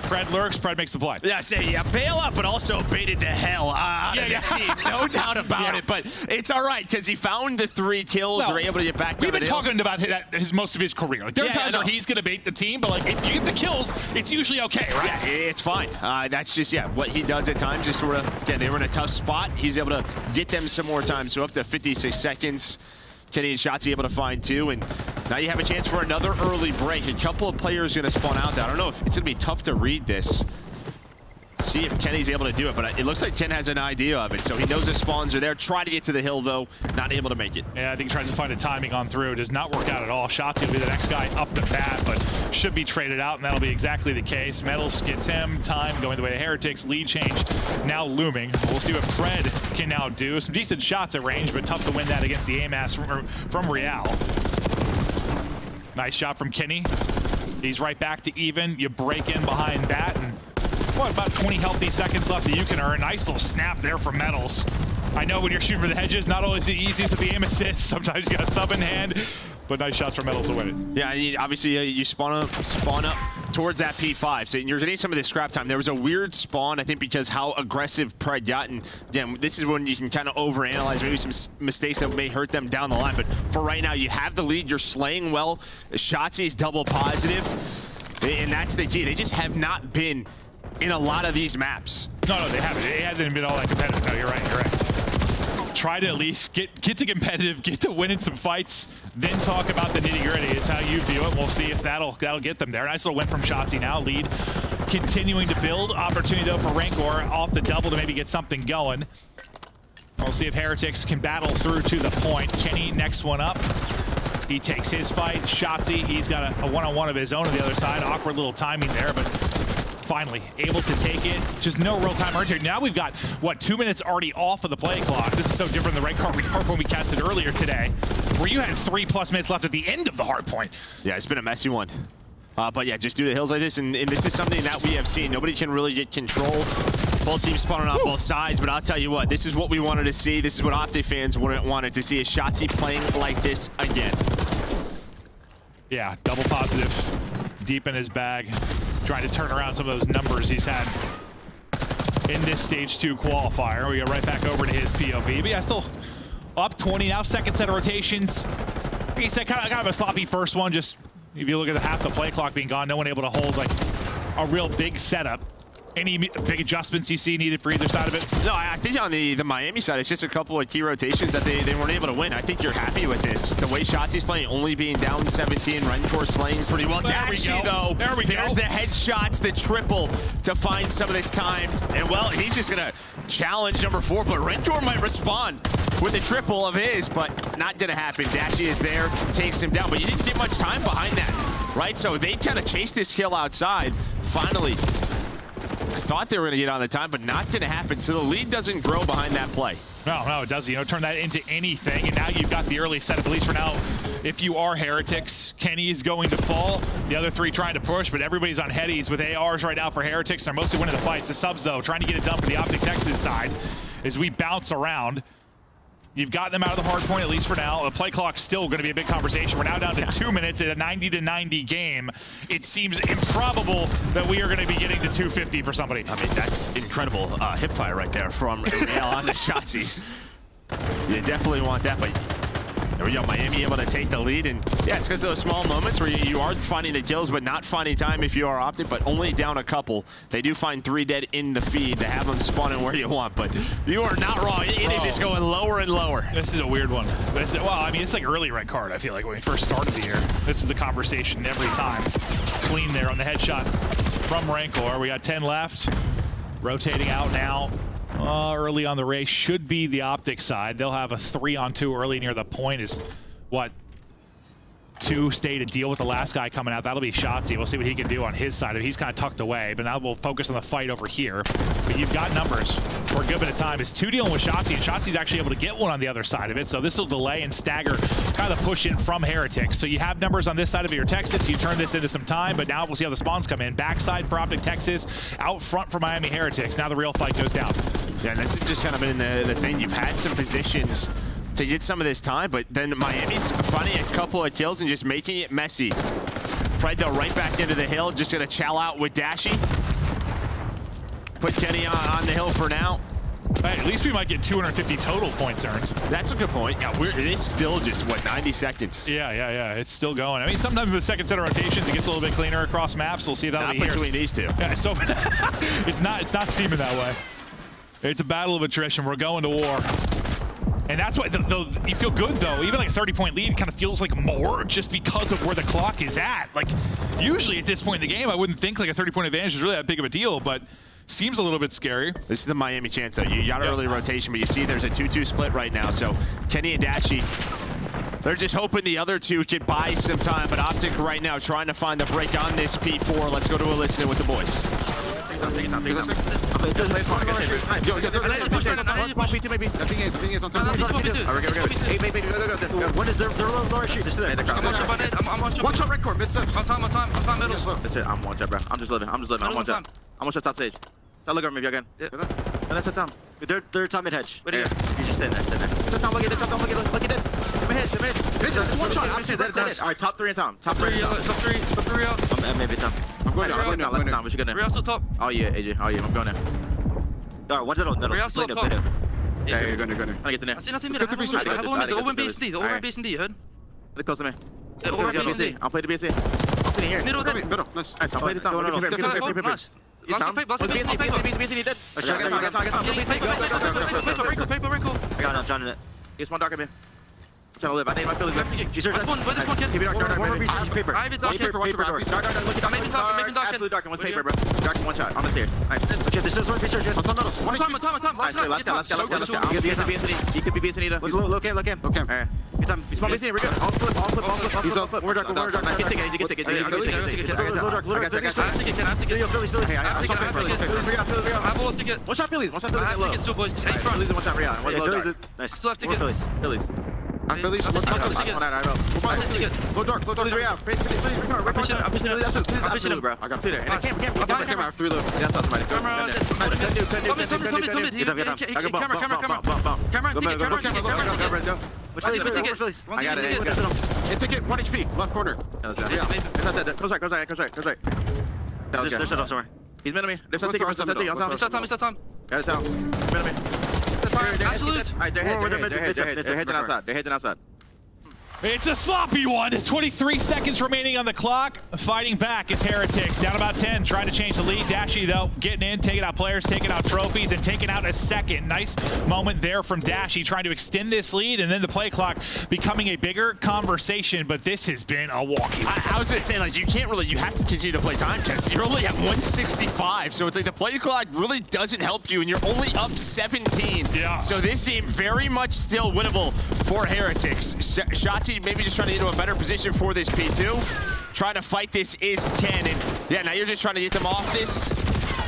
Pred lurks, Pred makes the play. Yeah, bailout, but also baited to hell out of the team. No doubt about it, but it's all right, because he found the 3 kills. They're able to get back to We've been talking about most of his career. Like, there are times where he's going to bait the team, but like if you get the kills, it's usually okay, right? Yeah, it's fine. That's just, what he does at times. Just sort of, they were in a tough spot. He's able to get them some more time, so up to 56 seconds. Kenny and Shotzzy able to find 2, and now you have a chance for another early break. A couple of players going to spawn out there. I don't know if it's going to be tough to read this. See if Kenny's able to do it, but it looks like Ken has an idea of it, so he knows the spawns are there. Try to get to the hill, though. Not able to make it. Yeah, I think he tries to find a timing on through. It does not work out at all. Shotzzy will be the next guy up the bat, but should be traded out, and that'll be exactly the case. Metals gets him. Time going the way of Heretics. Lead change now looming. We'll see what Pred can now do. Some decent shots at range, but tough to win that against the AMAS from Real. Nice shot from Kenny. He's right back to even. You break in behind that, and about 20 healthy seconds left that you can earn. Nice little snap there from Metals. I know when you're shooting for the hedges, not always the easiest with the aim assist. Sometimes you got a sub in hand, but nice shots from Metals to win it. Yeah, obviously you spawn up towards that P5, so you're getting some of this scrap time. There was a weird spawn, I think, because how aggressive Pred got, and again, this is when you can kind of overanalyze maybe some mistakes that may hurt them down the line. But for right now, you have the lead. You're slaying well. Shotzzy's double positive, and that's the key. They just have not been in a lot of these maps. No, they haven't. It hasn't been all that competitive. No, you're right. Try to at least get to competitive, get to winning some fights, then talk about the nitty-gritty is how you view it. We'll see if that'll get them there. Nice little win from Shotzzy now. Lead continuing to build. Opportunity, though, for Røkkr off the double to maybe get something going. We'll see if Heretics can battle through to the point. Kenny, next one up. He takes his fight. Shotzzy, he's got a one-on-one of his own on the other side. Awkward little timing there, but finally able to take it. Just no real-time urgency. Now we've got, what, 2 minutes already off of the play clock. This is so different than the Røkkr when we casted earlier today, where you had 3+ minutes left at the end of the hard point. Yeah, it's been a messy one. But yeah, just due to hills like this, and this is something that we have seen. Nobody can really get control. Both teams spawning on both sides, but I'll tell you what, this is what we wanted to see. This is what OpTic fans wanted to see, is Shotzzy playing like this again. Yeah, double positive, deep in his bag, trying to turn around some of those numbers he's had in this stage 2 qualifier. We go right back over to his POV, but yeah, still up 20 now, second set of rotations. He said kind of a sloppy first one, just if you look at the half the play clock being gone, no one able to hold like a real big setup. Any big adjustments you see needed for either side of it? No, I think on the Miami side, it's just a couple of key rotations that they weren't able to win. I think you're happy with this. The way Shotzzy's playing, only being down 17, Røkkr slaying pretty well. Dashy, though, there's the headshots, the triple to find some of this time. And, well, he's just going to challenge number 4, but Røkkr might respond with the triple of his, but not going to happen. Dashy is there, takes him down, but you didn't get much time behind that, right? So they kind of chased this kill outside. Finally, I thought they were going to get on the time, but not going to happen. So the lead doesn't grow behind that play. No, it doesn't. You know, turn that into anything, and now you've got the early setup, at least for now. If you are Heretics, Kenny is going to fall. The other 3 trying to push, but everybody's on headies with ARs right now for Heretics. They're mostly winning the fights. The subs, though, trying to get it done for the OpTic Texas side as we bounce around. You've gotten them out of the hard point, at least for now. The play clock's still going to be a big conversation. We're now down to 2 minutes in a 90-90 game. It seems improbable that we are going to be getting to 250 for somebody. I mean, that's incredible hipfire right there from Real on the Shotzzy. You definitely want that, but there we go. Miami able to take the lead, and yeah, it's because of those small moments where you are finding the kills, but not finding time if you are OpTic, but only down a couple. They do find 3 dead in the feed to have them spawning where you want, but you are not wrong. It is just going lower and lower. This is a weird one. Well, I mean, it's like early Røkkr, I feel like, when we first started the year. This was a conversation every time. Clean there on the headshot from Røkkr. We got 10 left. Rotating out now. Early on the race should be the OpTic side. They'll have a 3-on-2 early near the point. Is what, 2 stay to deal with the last guy coming out. That'll be Shotzzy. We'll see what he can do on his side. He's kind of tucked away, but now we'll focus on the fight over here. But you've got numbers for a good bit of time. It's 2 dealing with Shotzzy, and Shotzi's actually able to get one on the other side of it. So this will delay and stagger kind of the push in from Heretics. So you have numbers on this side of your Texas. You turn this into some time, but now we'll see how the spawns come in. Backside for OpTic Texas, out front for Miami Heretics. Now the real fight goes down. Yeah, and this has just kind of been the thing. You've had some positions to get some of this time, but then Miami's finding a couple of kills and just making it messy. Fred, though, right back into the hill, just going to chow out with Dashy. Put Kenny on the hill for now. Hey, at least we might get 250 total points earned. That's a good point. Yeah, it's still just, what, 90 seconds? Yeah. It's still going. I mean, sometimes the second set of rotations, it gets a little bit cleaner across maps. We'll see if that'll be here. Not between these two. Yeah, so it's not seeming that way. It's a battle of attrition. We're going to war. And that's why you feel good, though. Even like a 30-point lead kind of feels like more just because of where the clock is at. Like, usually at this point in the game, I wouldn't think like a 30-point advantage is really that big of a deal, but seems a little bit scary. This is the Miami chance, though. You got an early rotation, but you see there's a 2-2 split right now. So Kenny and Dashy, they're just hoping the other 2 could buy some time, but OpTic right now trying to find the break on this P4. Let's go to a listening with the boys. What is their lower shoot? Watch out, Røkkr, mid-steps. On time, middle. That's it, I'm one shot, bro. I'm just living. I'm one shot. I'm one shot top stage. Tell Røkkr maybe again. Let's shut down. They're top mid-hedge. Wait here. You just stand there. Shut down, look at it. Mid-hedge. One shot. Alright, top 3 in time. Top 3 out. I'm maybe top. I'm going down. What you gonna do? Real still top. Oh yeah, AJ. I'm going there. Alright, one's middle. Real still top. Yeah, you're going there. I get in there. I see nothing middle. I have one middle. Open base D. Open base D, you heard? Look close to me. Open base D. I'll play the BC. I'll play here. Middle. Nice. I'll play the top. Nice. Paper. I got him, John in it. Here's one dark in me. trying to live. I need my Phillies. She's there. Where's this one, kid? Keep it dark. One more research. Paper. I have it dark. Paper. Watch the dark. Maybe dark. Absolute dark. And one's paper, bro. Dark and one shot. On the stairs. Nice. This is one research. On top metals. One time. Nice. Left down. He could be being Anita. Look in. Alright. He's small being We're good. All flip. He's all flip. We're dark. You can take it. Low dark. I have to get Phillies. Hey, I have a ticket. One shot Phillies. I have to get two boys. Stay front. Phillies and one shot Real. Nice. Still have to get Phillies. I'm Phillies. Low dark. Real. I'm pushing him, bro. I got him. And I can't. I have 3 low. That's not somebody. Camera. I got it. Hey, ticket. 1 HP. Left corner. Yeah. Goes right. There's shut off somewhere. He's mid on me. There's some ticket. He's Tom. Got his down. Mid on me. Absolute. Alright, they're heading outside. It's a sloppy one. 23 seconds remaining on the clock. Fighting back is Heretics. Down about 10, trying to change the lead. Dashy, though, getting in, taking out players, taking out trophies, and taking out a second. Nice moment there from Dashy, trying to extend this lead, and then the play clock becoming a bigger conversation, but this has been a walkie. I was going to say, like, you have to continue to play time chess. You're only at 165, so it's like the play clock really doesn't help you, and you're only up 17. Yeah. So this game very much still winnable for Heretics. Shotzi maybe just trying to get into a better position for this P2. Trying to fight this is Cannon. Yeah, now you're just trying to get them off this.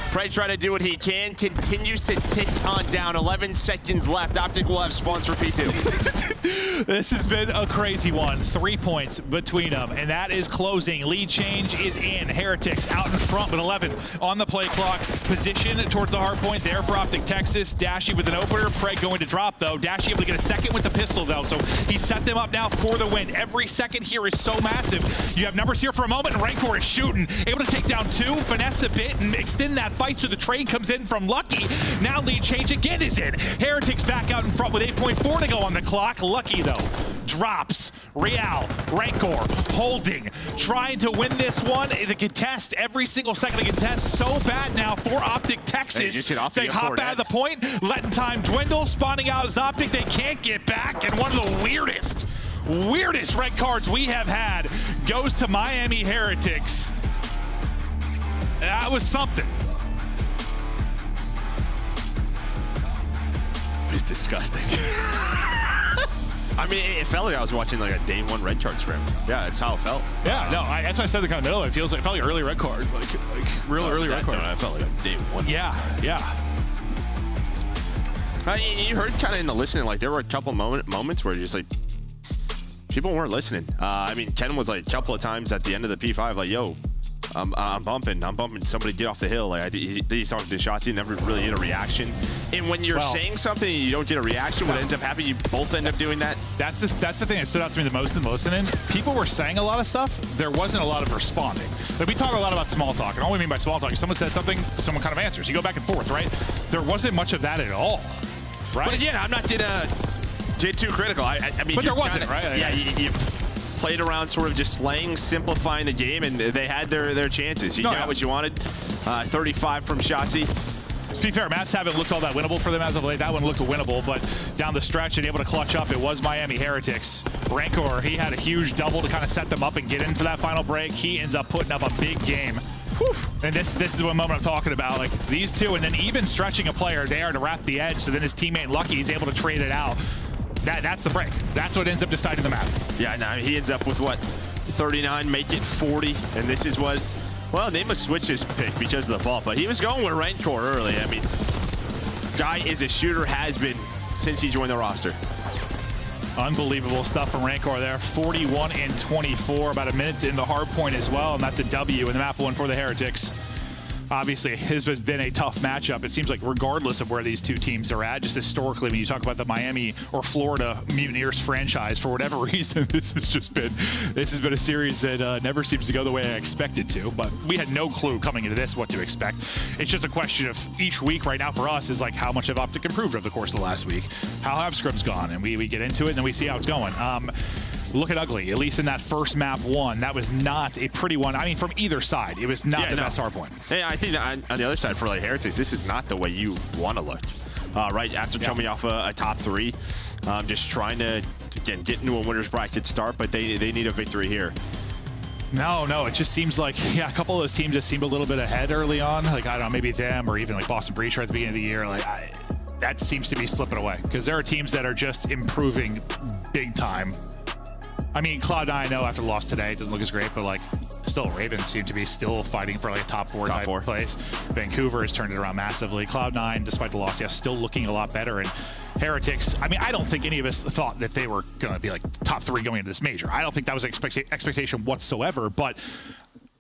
Pred trying to do what he can. Continues to tick on down. 11 seconds left. OpTic will have spawns for P2. This has been a crazy one. 3 points between them, and that is closing. Lead change is in. Heretics out in front with 11 on the play clock. Position towards the hard point there for OpTic Texas. Dashy with an opener. Pred going to drop, though. Dashy able to get a second with the pistol, though, so he set them up now for the win. Every second here is so massive. You have numbers here for a moment, and Røkkr is shooting. Able to take down 2, finesse a bit, and extend that fight, so the trade comes in from Lucky. Now lead change again is in. Heretics back out in front with 8.4 to go on the clock. Lucky, though, drops. Røkkr holding, trying to win this one. The contest, every single second of the contest, so bad now for OpTic Texas. They hop out of the point, letting time dwindle, spawning out as OpTic. They can't get back, and one of the weirdest red cards we have had goes to Miami Heretics. That was something. It's disgusting. I mean, it felt like I was watching like a day 1 red card scrim. Yeah, that's how it felt. Yeah, no, that's why I said the kind of middle. It felt like early red card, like real early red card. No, I felt like a day 1. Yeah. You heard kind of in the listening, like there were a couple moments where just like people weren't listening. I mean, Ken was like a couple of times at the end of the P5, like, yo, I'm bumping. Somebody get off the hill. Like he's talking to Shotzi, never really get a reaction. And when you're saying something and you don't get a reaction, what ends up happening, you both end up doing that. That's the thing that stood out to me the most in listening. People were saying a lot of stuff. There wasn't a lot of responding. Like we talk a lot about small talk, and all we mean by small talk is someone says something, someone kind of answers. You go back and forth, right? There wasn't much of that at all, right? But again, I'm not gonna get too critical. I mean, but there wasn't, right? Yeah, you played around sort of just slaying, simplifying the game, and they had their chances. You got what you wanted. 35 from Shotzi. To be fair, maps haven't looked all that winnable for them as of late. That one looked winnable, but down the stretch and able to clutch up, it was Miami Heretics. Røkkr, he had a huge double to kind of set them up and get in for that final break. He ends up putting up a big game. Whew. And this is what moment I'm talking about. Like these two, and then even stretching a player there to wrap the edge, so then his teammate Lucky is able to trade it out. That's the break. That's what ends up deciding the map. Yeah, no, he ends up with what? 39, make it 40, and this is what, well, they must switch his pick because of the vault, but he was going with Røkkr early. I mean, guy is a shooter, has been since he joined the roster. Unbelievable stuff from Røkkr there. 41 and 24, about a minute in the hard point as well, and that's a W in the map one for the Heretics. Obviously, it has been a tough matchup. It seems like regardless of where these two teams are at, just historically, when you talk about the Miami or Florida Mutineers franchise, for whatever reason, this has been a series that never seems to go the way I expected to. But we had no clue coming into this what to expect. It's just a question of each week right now for us is like how much have OpTic improved over the course of the last week? How have scrims gone? And we get into it and then we see how it's going. Looking ugly, at least in that first map one. That was not a pretty one. I mean, from either side, it was not the best hard point. Yeah, I think that on the other side for like Heretics, this is not the way you want to look. right after coming off a top 3. Just trying to, again, get into a winner's bracket start, but they need a victory here. No, it just seems like, a couple of those teams just seemed a little bit ahead early on. Like, I don't know, maybe them or even like Boston Breacher at the beginning of the year. Like, that seems to be slipping away because there are teams that are just improving big time. I mean, Cloud9, I know after the loss today, it doesn't look as great, but like, still Ravens seem to be still fighting for like a top 4 type place. Vancouver has turned it around massively. Cloud9, despite the loss, still looking a lot better. And Heretics, I mean, I don't think any of us thought that they were going to be like top 3 going into this major. I don't think that was expectation whatsoever, but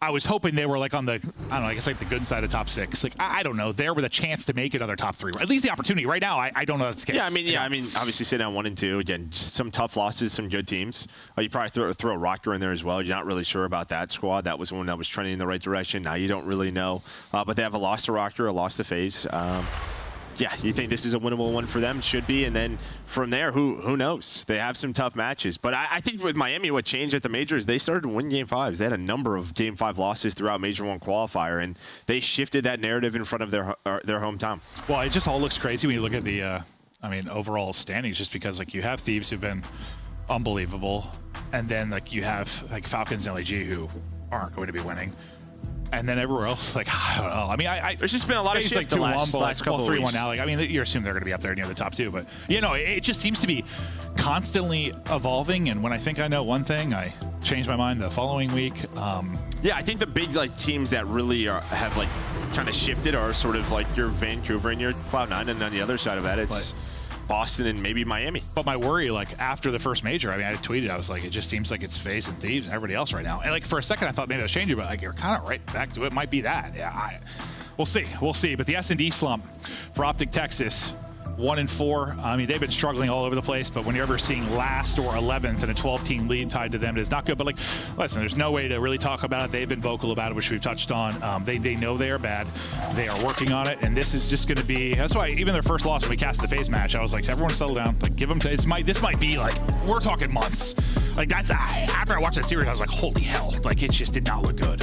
I was hoping they were like on the, I don't know, I guess like the good side of top 6. Like, I don't know, there with a chance to make another top 3. At least the opportunity. Right now, I don't know that's the case. Yeah, I mean, obviously sitting down 1 and 2, again, some tough losses, some good teams. You probably throw Røkkr in there as well. You're not really sure about that squad. That was one that was trending in the right direction. Now you don't really know. But they have a loss to Røkkr, a loss to FaZe. Yeah, you think this is a winnable one for them? Should be. And then from there, who knows? They have some tough matches. But I think with Miami, what changed at the major is they started to win Game 5s. They had a number of Game 5 losses throughout Major 1 qualifier, and they shifted that narrative in front of their hometown. Well, it just all looks crazy when you look at the, overall standings, just because like you have Thieves who've been unbelievable, and then like you have like Falcons and LAG who aren't going to be winning. And then everywhere else, like, I don't know. I mean, there's just been a lot of shit like 2-1, but like 3-1 now. Like, I mean, you assume they're going to be up there near the top 2, but it just seems to be constantly evolving. And when I think I know one thing, I change my mind the following week. Yeah, I think the big like teams that really have like kind of shifted are sort of like your Vancouver and your Cloud9, and on the other side of that, it's Boston and maybe Miami. But my worry, like after the first major, I mean, I tweeted, I was like, it just seems like it's FaZe and Thieves and everybody else right now. And like for a second, I thought maybe I was changing, but like you're kind of right back to it. Might be that. Yeah, we'll see. But the S&D slump for OpTic Texas, 1 and 4. I mean, they've been struggling all over the place, but when you're ever seeing last or 11th and a 12-team lead tied to them, it is not good. But like, listen, there's no way to really talk about it. They've been vocal about it, which we've touched on. They know they are bad. They are working on it, and this is just going to be. That's why even their first loss when we cast the FaZe match, I was like, everyone settle down. Like, give them. This might be like we're talking months. Like that's after I watched that series, I was like, holy hell! Like it just did not look good.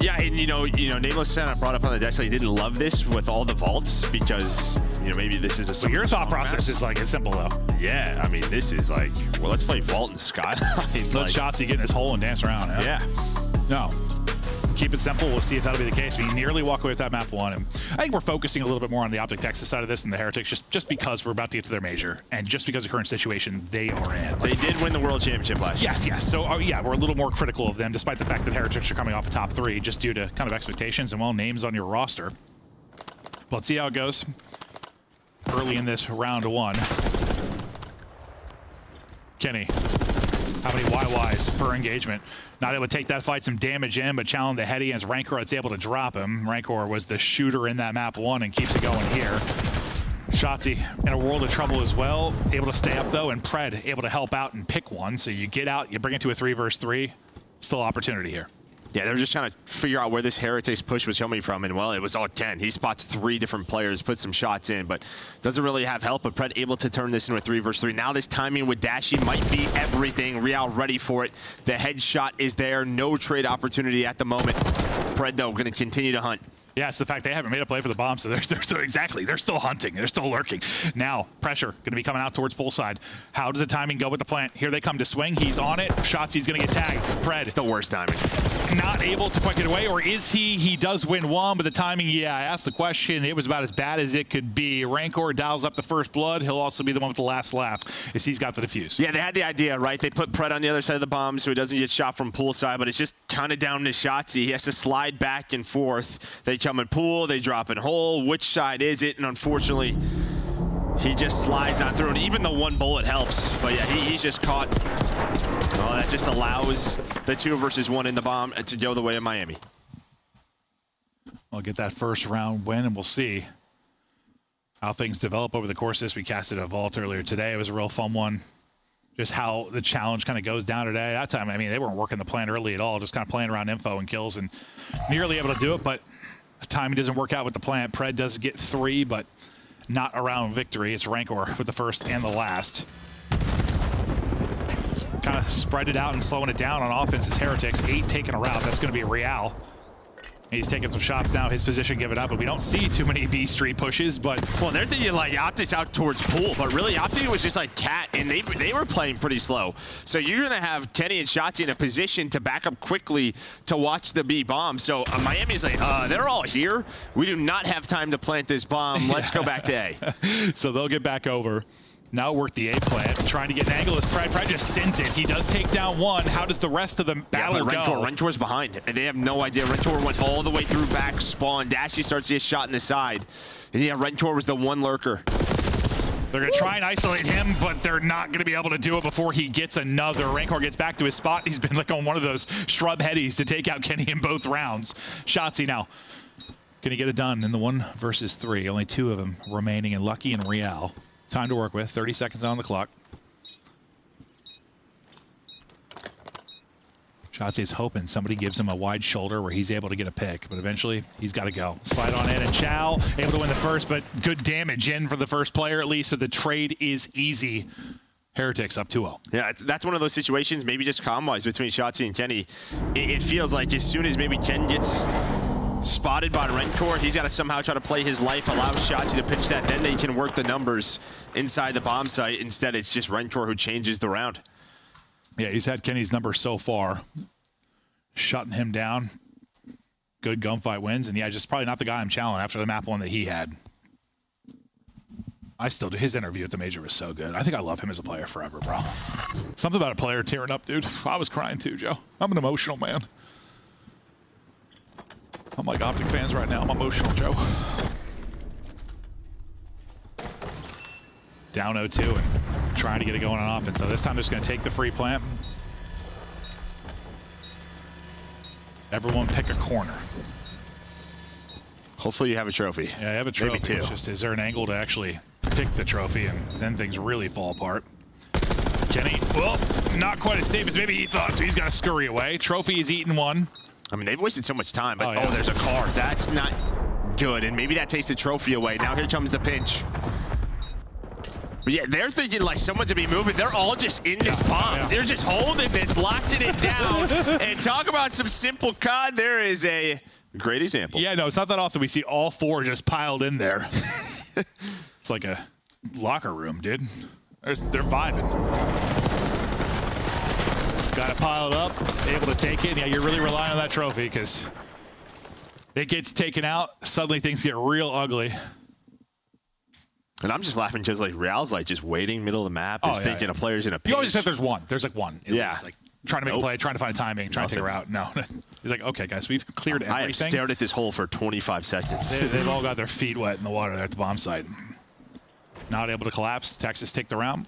Yeah, and Nameless kind of brought up on the desk like he didn't love this with all the vaults because maybe this is a. So your thought process is like it's simple though. Yeah, I mean this is like let's play vault in the sky. Let Shotzzy get in his hole and dance around. Yeah. No. Keep it simple. We'll see if that'll be the case. We nearly walk away with that map 1. And I think we're focusing a little bit more on the OpTic Texas side of this than the Heretics, just because we're about to get to their major and just because of the current situation they are in. They did win the World Championship last year. Yes. So, we're a little more critical of them, despite the fact that Heretics are coming off a top 3, just due to kind of expectations and, names on your roster. But let's see how it goes early in this round 1. Kenny. How many YYs per engagement? Not able to take that fight some damage in, but challenge the heady as Røkkr that's able to drop him. Røkkr was the shooter in that map 1 and keeps it going here. Shotzzy in a world of trouble as well. Able to stay up though, and Pred able to help out and pick one. So you get out, you bring it to a 3 versus 3. Still opportunity here. Yeah, they're just trying to figure out where this Heretics push was coming from, and it was all Ken. He spots 3 different players, puts some shots in, but doesn't really have help. But Pred able to turn this into a 3 versus 3. Now this timing with Dashy might be everything. Real ready for it. The headshot is there. No trade opportunity at the moment. Pred, though, going to continue to hunt. Yeah, it's the fact they haven't made a play for the bomb, so they're still hunting. They're still lurking. Now, pressure going to be coming out towards poolside. How does the timing go with the plant? Here they come to swing. He's on it. Shotzzy's going to get tagged. Pred. It's the worst timing. Not able to quite get away, or is he? He does win 1, but the timing, I asked the question. It was about as bad as it could be. Røkkr dials up the first blood. He'll also be the one with the last laugh, as he's got the defuse. Yeah, they had the idea, right? They put Pred on the other side of the bomb so he doesn't get shot from poolside, but it's just kind of down to Shotzzy. He has to slide back and forth. They come in pool, they drop in hole. Which side is it? And unfortunately, he just slides on through, and even the 1 bullet helps. But yeah, he's just caught. Oh, that just allows the 2 versus 1 in the bomb to go the way of Miami. We'll get that first round win, and we'll see how things develop over the course of this. We casted a vault earlier today. It was a real fun one. Just how the challenge kind of goes down today. That time, I mean, they weren't working the plan early at all, just kind of playing around info and kills and nearly able to do it, but the timing doesn't work out with the plant. Pred does get 3, but not around victory. It's Røkkr with the first and the last. Kind of spread it out and slowing it down on offense is Heretics. 8 taking a route. That's going to be Real. He's taking some shots now. His position given up, but we don't see too many B Street pushes. But well, they're thinking like OpTic's out towards pool, but really OpTic was just like cat, and they were playing pretty slow. So you're gonna have Kenny and Shotzzy in a position to back up quickly to watch the B bomb. So Miami's like, they're all here. We do not have time to plant this bomb. Let's go back to A. So they'll get back over. Now work the A plant, trying to get an angle as Pred just sends it. He does take down one. How does the rest of the battle go? Røkkr's behind, and they have no idea. Røkkr went all the way through back spawn. Dashy starts to get shot in the side. And yeah, Røkkr was the one lurker. They're going to try and isolate him, but they're not going to be able to do it before he gets another. Røkkr gets back to his spot. He's been like on one of those shrub headies to take out Kenny in both rounds. Shotzzy now. Going to get it done in the 1 versus 3. Only 2 of them remaining, and Lucky and Real. Time to work with. 30 seconds on the clock. Shotzzy is hoping somebody gives him a wide shoulder where he's able to get a pick, but eventually he's got to go. Slide on in, and Chow able to win the first, but good damage in for the first player at least, so the trade is easy. Heretics up 2-0. Yeah, that's one of those situations, maybe just comm-wise between Shotzzy and Kenny. It feels like as soon as maybe Ken gets spotted by Røkkr, he's got to somehow try to play his life, allow Shotzzy to pitch that, then they can work the numbers inside the bomb site. Instead, it's just Røkkr who changes the round. Yeah, he's had Kenny's number so far. Shutting him down. Good gunfight wins, and yeah, just probably not the guy I'm challenging after the map one that he had. I still do. His interview at the major was so good. I think I love him as a player forever, bro. Something about a player tearing up, dude. I was crying too, Joe. I'm an emotional man. I'm like OpTic fans right now. I'm emotional, Joe. Down 0-2 and trying to get it going on offense. So this time they're just going to take the free plant. Everyone pick a corner. Hopefully you have a trophy. Yeah, I have a trophy. Maybe 2. It's just, is there an angle to actually pick the trophy, and then things really fall apart. Kenny, well, not quite as safe as maybe he thought, so he's got to scurry away. Trophy is eaten one. I mean, they've wasted so much time, but yeah. there's a car. That's not good, and maybe that takes the trophy away. Now here comes the pinch. But yeah, they're thinking like someone's gonna be moving. They're all just in this bomb. Yeah. They're just holding this, locking it down. And talk about some simple COD. There is a great example. Yeah, no, it's not that often we see all 4 just piled in there. It's like a locker room, dude. They're vibing. Got it piled up, able to take it. Yeah, you're really relying on that trophy because it gets taken out. Suddenly things get real ugly. And I'm just laughing because like Real's like just waiting middle of the map, just thinking a player's in a pinch. You always think there's one. There's like one. Yeah. Least, like trying to make a play, trying to find timing, trying to take her out. No. He's like, okay, guys, we've cleared everything. I have stared at this hole for 25 seconds. They've all got their feet wet in the water there at the bomb site. Not able to collapse. Texas take the round.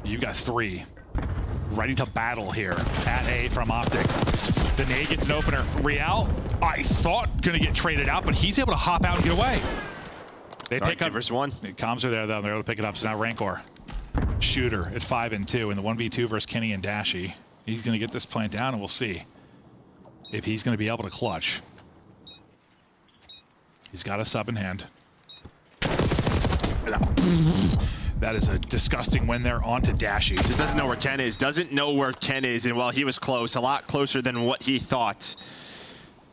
You've got 3 ready to battle here at A from OpTic. The nade gets an opener. Real, I thought gonna get traded out, but he's able to hop out and get away. They pick up 2 versus 1. The comms are there though. They're able to pick it up. So now Røkkr, shooter at 5 and 2 in the 1v2 versus Kenny and Dashy. He's gonna get this plant down, and we'll see if he's gonna be able to clutch. He's got a sub in hand. That is a disgusting win there onto Dashy. Just doesn't know where Ken is. Doesn't know where Ken is. And while he was close, a lot closer than what he thought.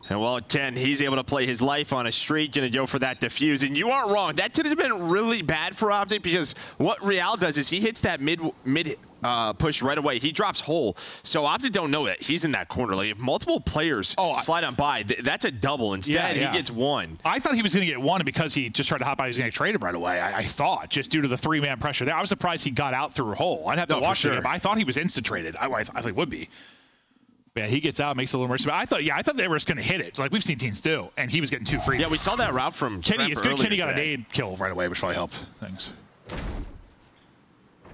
And while Ken, he's able to play his life on a streak, gonna go for that defuse. And you aren't wrong. That could have been really bad for OpTic because what Real does is he hits that mid push right away. He drops hole. So OpTic don't know that he's in that corner. Like if multiple players slide on by, that's a double. Instead, he gets 1. I thought he was going to get 1, and because he just tried to hop out, he was going to trade him right away. I thought, just due to the 3-man pressure there. I was surprised he got out through a hole. I'd have to watch it, but I thought he was insta-traded. I thought he would be. Yeah, he gets out, makes it a little more. But I thought they were just going to hit it, like we've seen teams do, and he was getting 2 free. Yeah, we saw that route from Kenny. It's good Kenny got a today. nade kill right away, which probably helped things.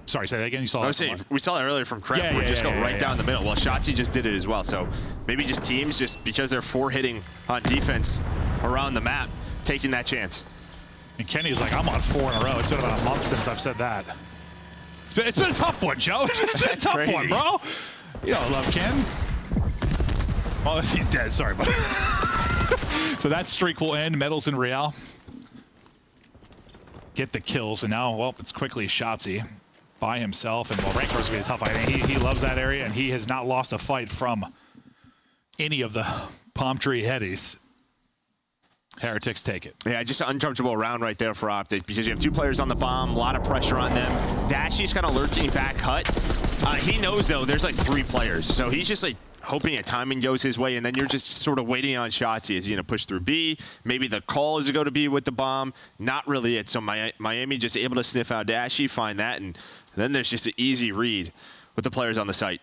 Sorry, say that again. You saw I was that saying, we saw that earlier from Krep, where just go right down the middle. Well, Shotzzy just did it as well. So maybe just teams, just because they're 4-hitting on defense around the map, taking that chance. And Kenny's like, I'm on 4 in a row. It's been about a month since I've said that. It's been a tough one, Joe. It's been a tough one, bro. You don't love Ken. Oh, he's dead. Sorry, buddy. So that streak will end. Medals in Real. Get the kills, and now, well, it's quickly Shotzzy. by himself, and well, Røkkr's gonna be a tough fight. I mean, he loves that area, and he has not lost a fight from any of the palm tree headies. Heretics take it. Yeah, just an uncomfortable round right there for OpTic because you have 2 players on the bomb, a lot of pressure on them. Dashy's kind of lurking back hut. He knows, though, there's like 3 players. So he's just like hoping a timing goes his way, and then you're just sort of waiting on Shotzzy. Is he going to push through B? Maybe the call is to go to B with the bomb. Not really it. So Miami just able to sniff out Dashy, find that, and then there's just an easy read with the players on the site.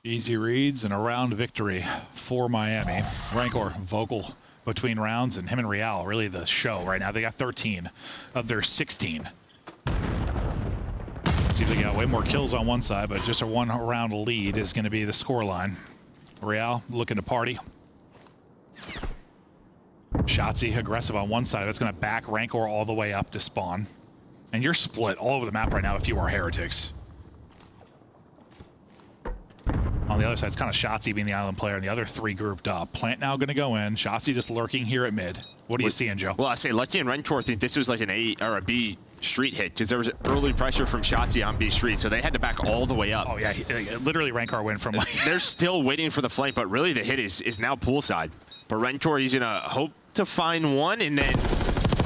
Easy reads and a round victory for Miami. Røkkr vocal between rounds, and him and Real really the show right now. They got 13 of their 16. See, they got way more kills on one side, but just a 1 round lead is going to be the scoreline. Real looking to party. Shotzzy aggressive on one side. That's going to back Røkkr all the way up to spawn. And you're split all over the map right now if you are Heretics. On the other side, it's kind of Shotzzy being the island player, and the other 3 grouped up. Plant now going to go in. Shotzzy just lurking here at mid. What are you seeing, Joe? Well, I say Lucky and Røkkr think this was like an A or a B street hit because there was early pressure from Shotzzy on B street, so they had to back all the way up. Oh yeah, literally Røkkr went from like they're still waiting for the flank, but really the hit is now poolside. But Røkkr, he's gonna hope to find one, and then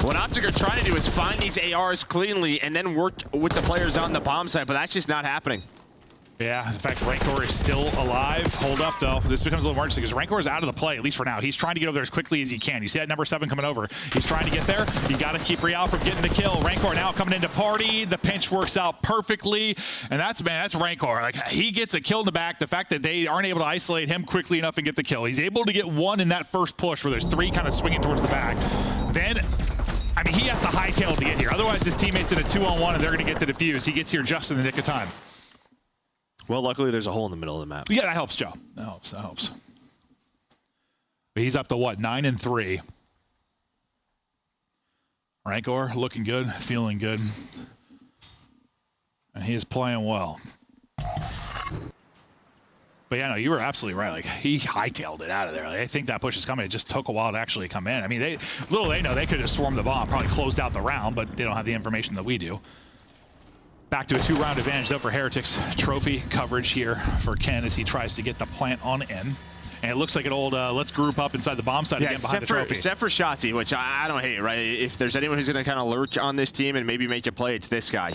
what OpTic are trying to do is find these ARs cleanly and then work with the players on the bomb side, but that's just not happening. Yeah, the fact Røkkr is still alive. Hold up, though. This becomes a little more interesting because Røkkr is out of the play, at least for now. He's trying to get over there as quickly as he can. You see that number 7 coming over. He's trying to get there. You got to keep Real from getting the kill. Røkkr now coming into party. The pinch works out perfectly. And that's Røkkr. Like, he gets a kill in the back. The fact that they aren't able to isolate him quickly enough and get the kill. He's able to get 1 in that first push where there's 3 kind of swinging towards the back. Then, I mean, he has to hightail to get here. Otherwise, his teammates in a 2-on-1 and they're going to get the defuse. He gets here just in the nick of time. Well, luckily there's a hole in the middle of the map. Yeah, that helps, Joe. That helps. But he's up to what, 9 and 3. Røkkr looking good, feeling good. And he is playing well. But yeah, no, you were absolutely right. Like, he hightailed it out of there. Like, I think that push is coming. It just took a while to actually come in. I mean, little they know they could have swarmed the bomb, probably closed out the round, but they don't have the information that we do. Back to a 2-round advantage, though, for Heretics. Trophy coverage here for Ken as he tries to get the plant on in. And it looks like an old, let's group up inside the bomb side again behind the trophy. Except for Shotzzy, which I don't hate, right? If there's anyone who's going to kind of lurk on this team and maybe make a play, it's this guy.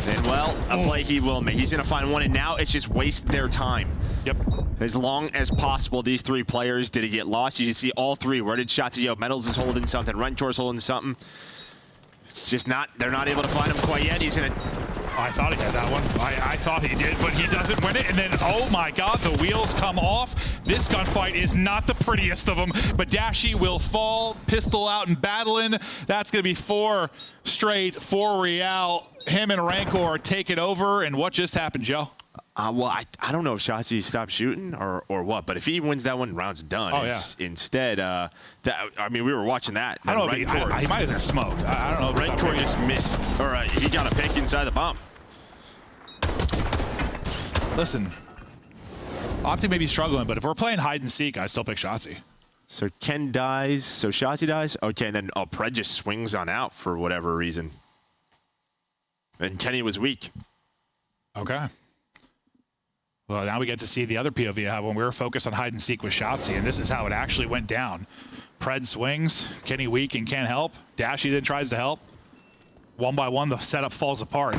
And, well, a play he will make. He's going to find one, and now it's just waste their time. Yep. As long as possible, these 3 players, did he get lost? You can see all 3. Where did Shotzzy go? Metals is holding something. Røkkr's holding something. It's just not, they're not able to find him quite yet. He's going to... I thought he had that one. I thought he did, but he doesn't win it. And then, oh my God, the wheels come off. This gunfight is not the prettiest of them, but Dashy will fall, pistol out and battling. That's going to be 4 straight for Real. Him and Røkkr take it over. And what just happened, Joe? Well, I don't know if Shotzzy stopped shooting or what, but if he wins that one, round's done. Oh, yeah. Instead, I mean, we were watching that. I don't know if he might have got smoked. I don't know if Røkkr just missed, or he got a pick inside the bomb. Listen, OpTic may be struggling, but if we're playing hide and seek, I still pick Shotzzy. So Ken dies, so Shotzzy dies? Okay, and then Pred just swings on out for whatever reason. And Kenny was weak. Okay. Well, now we get to see the other POV I have when we were focused on hide and seek with Shotzzy, and this is how it actually went down. Pred swings, Kenny weak and can't help. Dashy then tries to help. 1 by 1, the setup falls apart.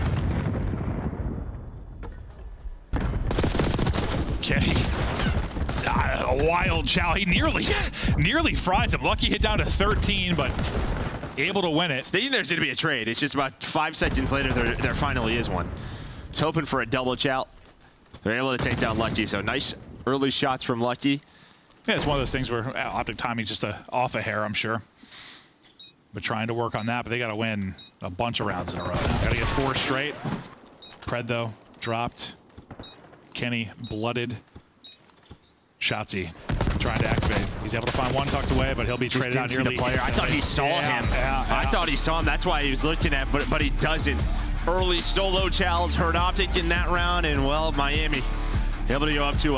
Kenny, a wild chow. He nearly fries him. Lucky hit down to 13, but able to win it. Thinking there's going to be a trade. It's just about 5 seconds later, there finally is one. It's hoping for a double chow. They're able to take down Lucky, so nice early shots from Lucky. Yeah, it's one of those things where OpTic timing just off a hair, I'm sure. But trying to work on that, but they got to win a bunch of rounds in a row. Got to get 4 straight. Pred, though, dropped. Kenny blooded. Shotzzy trying to activate. He's able to find one tucked away, but he'll be traded out nearly. I thought he saw him. I thought he saw him. That's why he was looking at, but he doesn't. Early solo challenge hurt OpTic in that round, and well, Miami able to go up 2-0.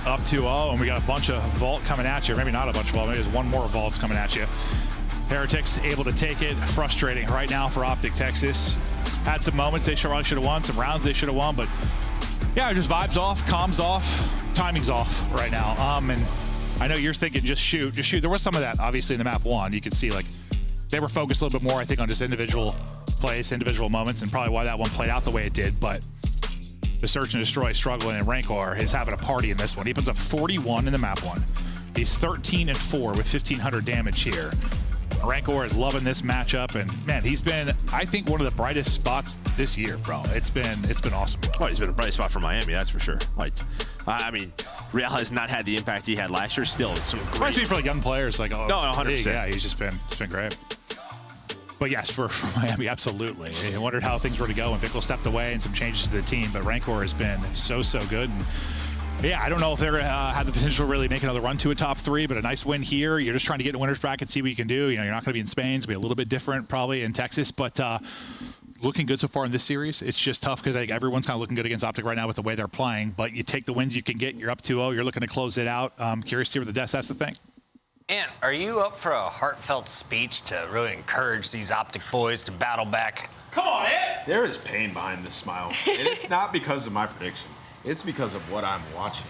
Up 2-0, and we got a bunch of vault coming at you. Maybe not a bunch of vault. Maybe there's one more vault's coming at you. Heretics able to take it. Frustrating right now for OpTic Texas. had some moments they probably should have won, some rounds they should have won, but yeah, just vibes off, comms off, timing's off right now. And I know you're thinking just shoot. There was some of that obviously in the map 1. You could see like they were focused a little bit more, I think, on just individual plays, individual moments, and probably why that one played out the way it did. But the search and destroy struggling, and Røkkr is having a party in this one. He puts up 41 in the map 1. He's 13-4 with 1,500 damage here. Røkkr is loving this matchup, and man, he's been, I think, one of the brightest spots this year, bro. It's been awesome. Oh, he's been a bright spot for Miami, that's for sure. Like, I mean, Real has not had the impact he had last year. Still, it's some great. Reminds me for like young players, like 100%. Yeah, it's been great. But yes, for Miami, absolutely. I wondered how things were to go when Vickle stepped away and some changes to the team, but Røkkr has been so good. And yeah, I don't know if they're have the potential to really make another run to a top 3, but a nice win here. You're just trying to get in winner's bracket, see what you can do. You know, you're not going to be in Spain. It's going to be a little bit different probably in Texas, but looking good so far in this series. It's just tough because like, everyone's kind of looking good against OpTic right now with the way they're playing, but you take the wins you can get. You're up 2-0. You're looking to close it out. Curious to see where the desk has the thing. Ant, are you up for a heartfelt speech to really encourage these OpTic boys to battle back? Come on, Ant! There is pain behind this smile. And it's not because of my prediction. It's because of what I'm watching.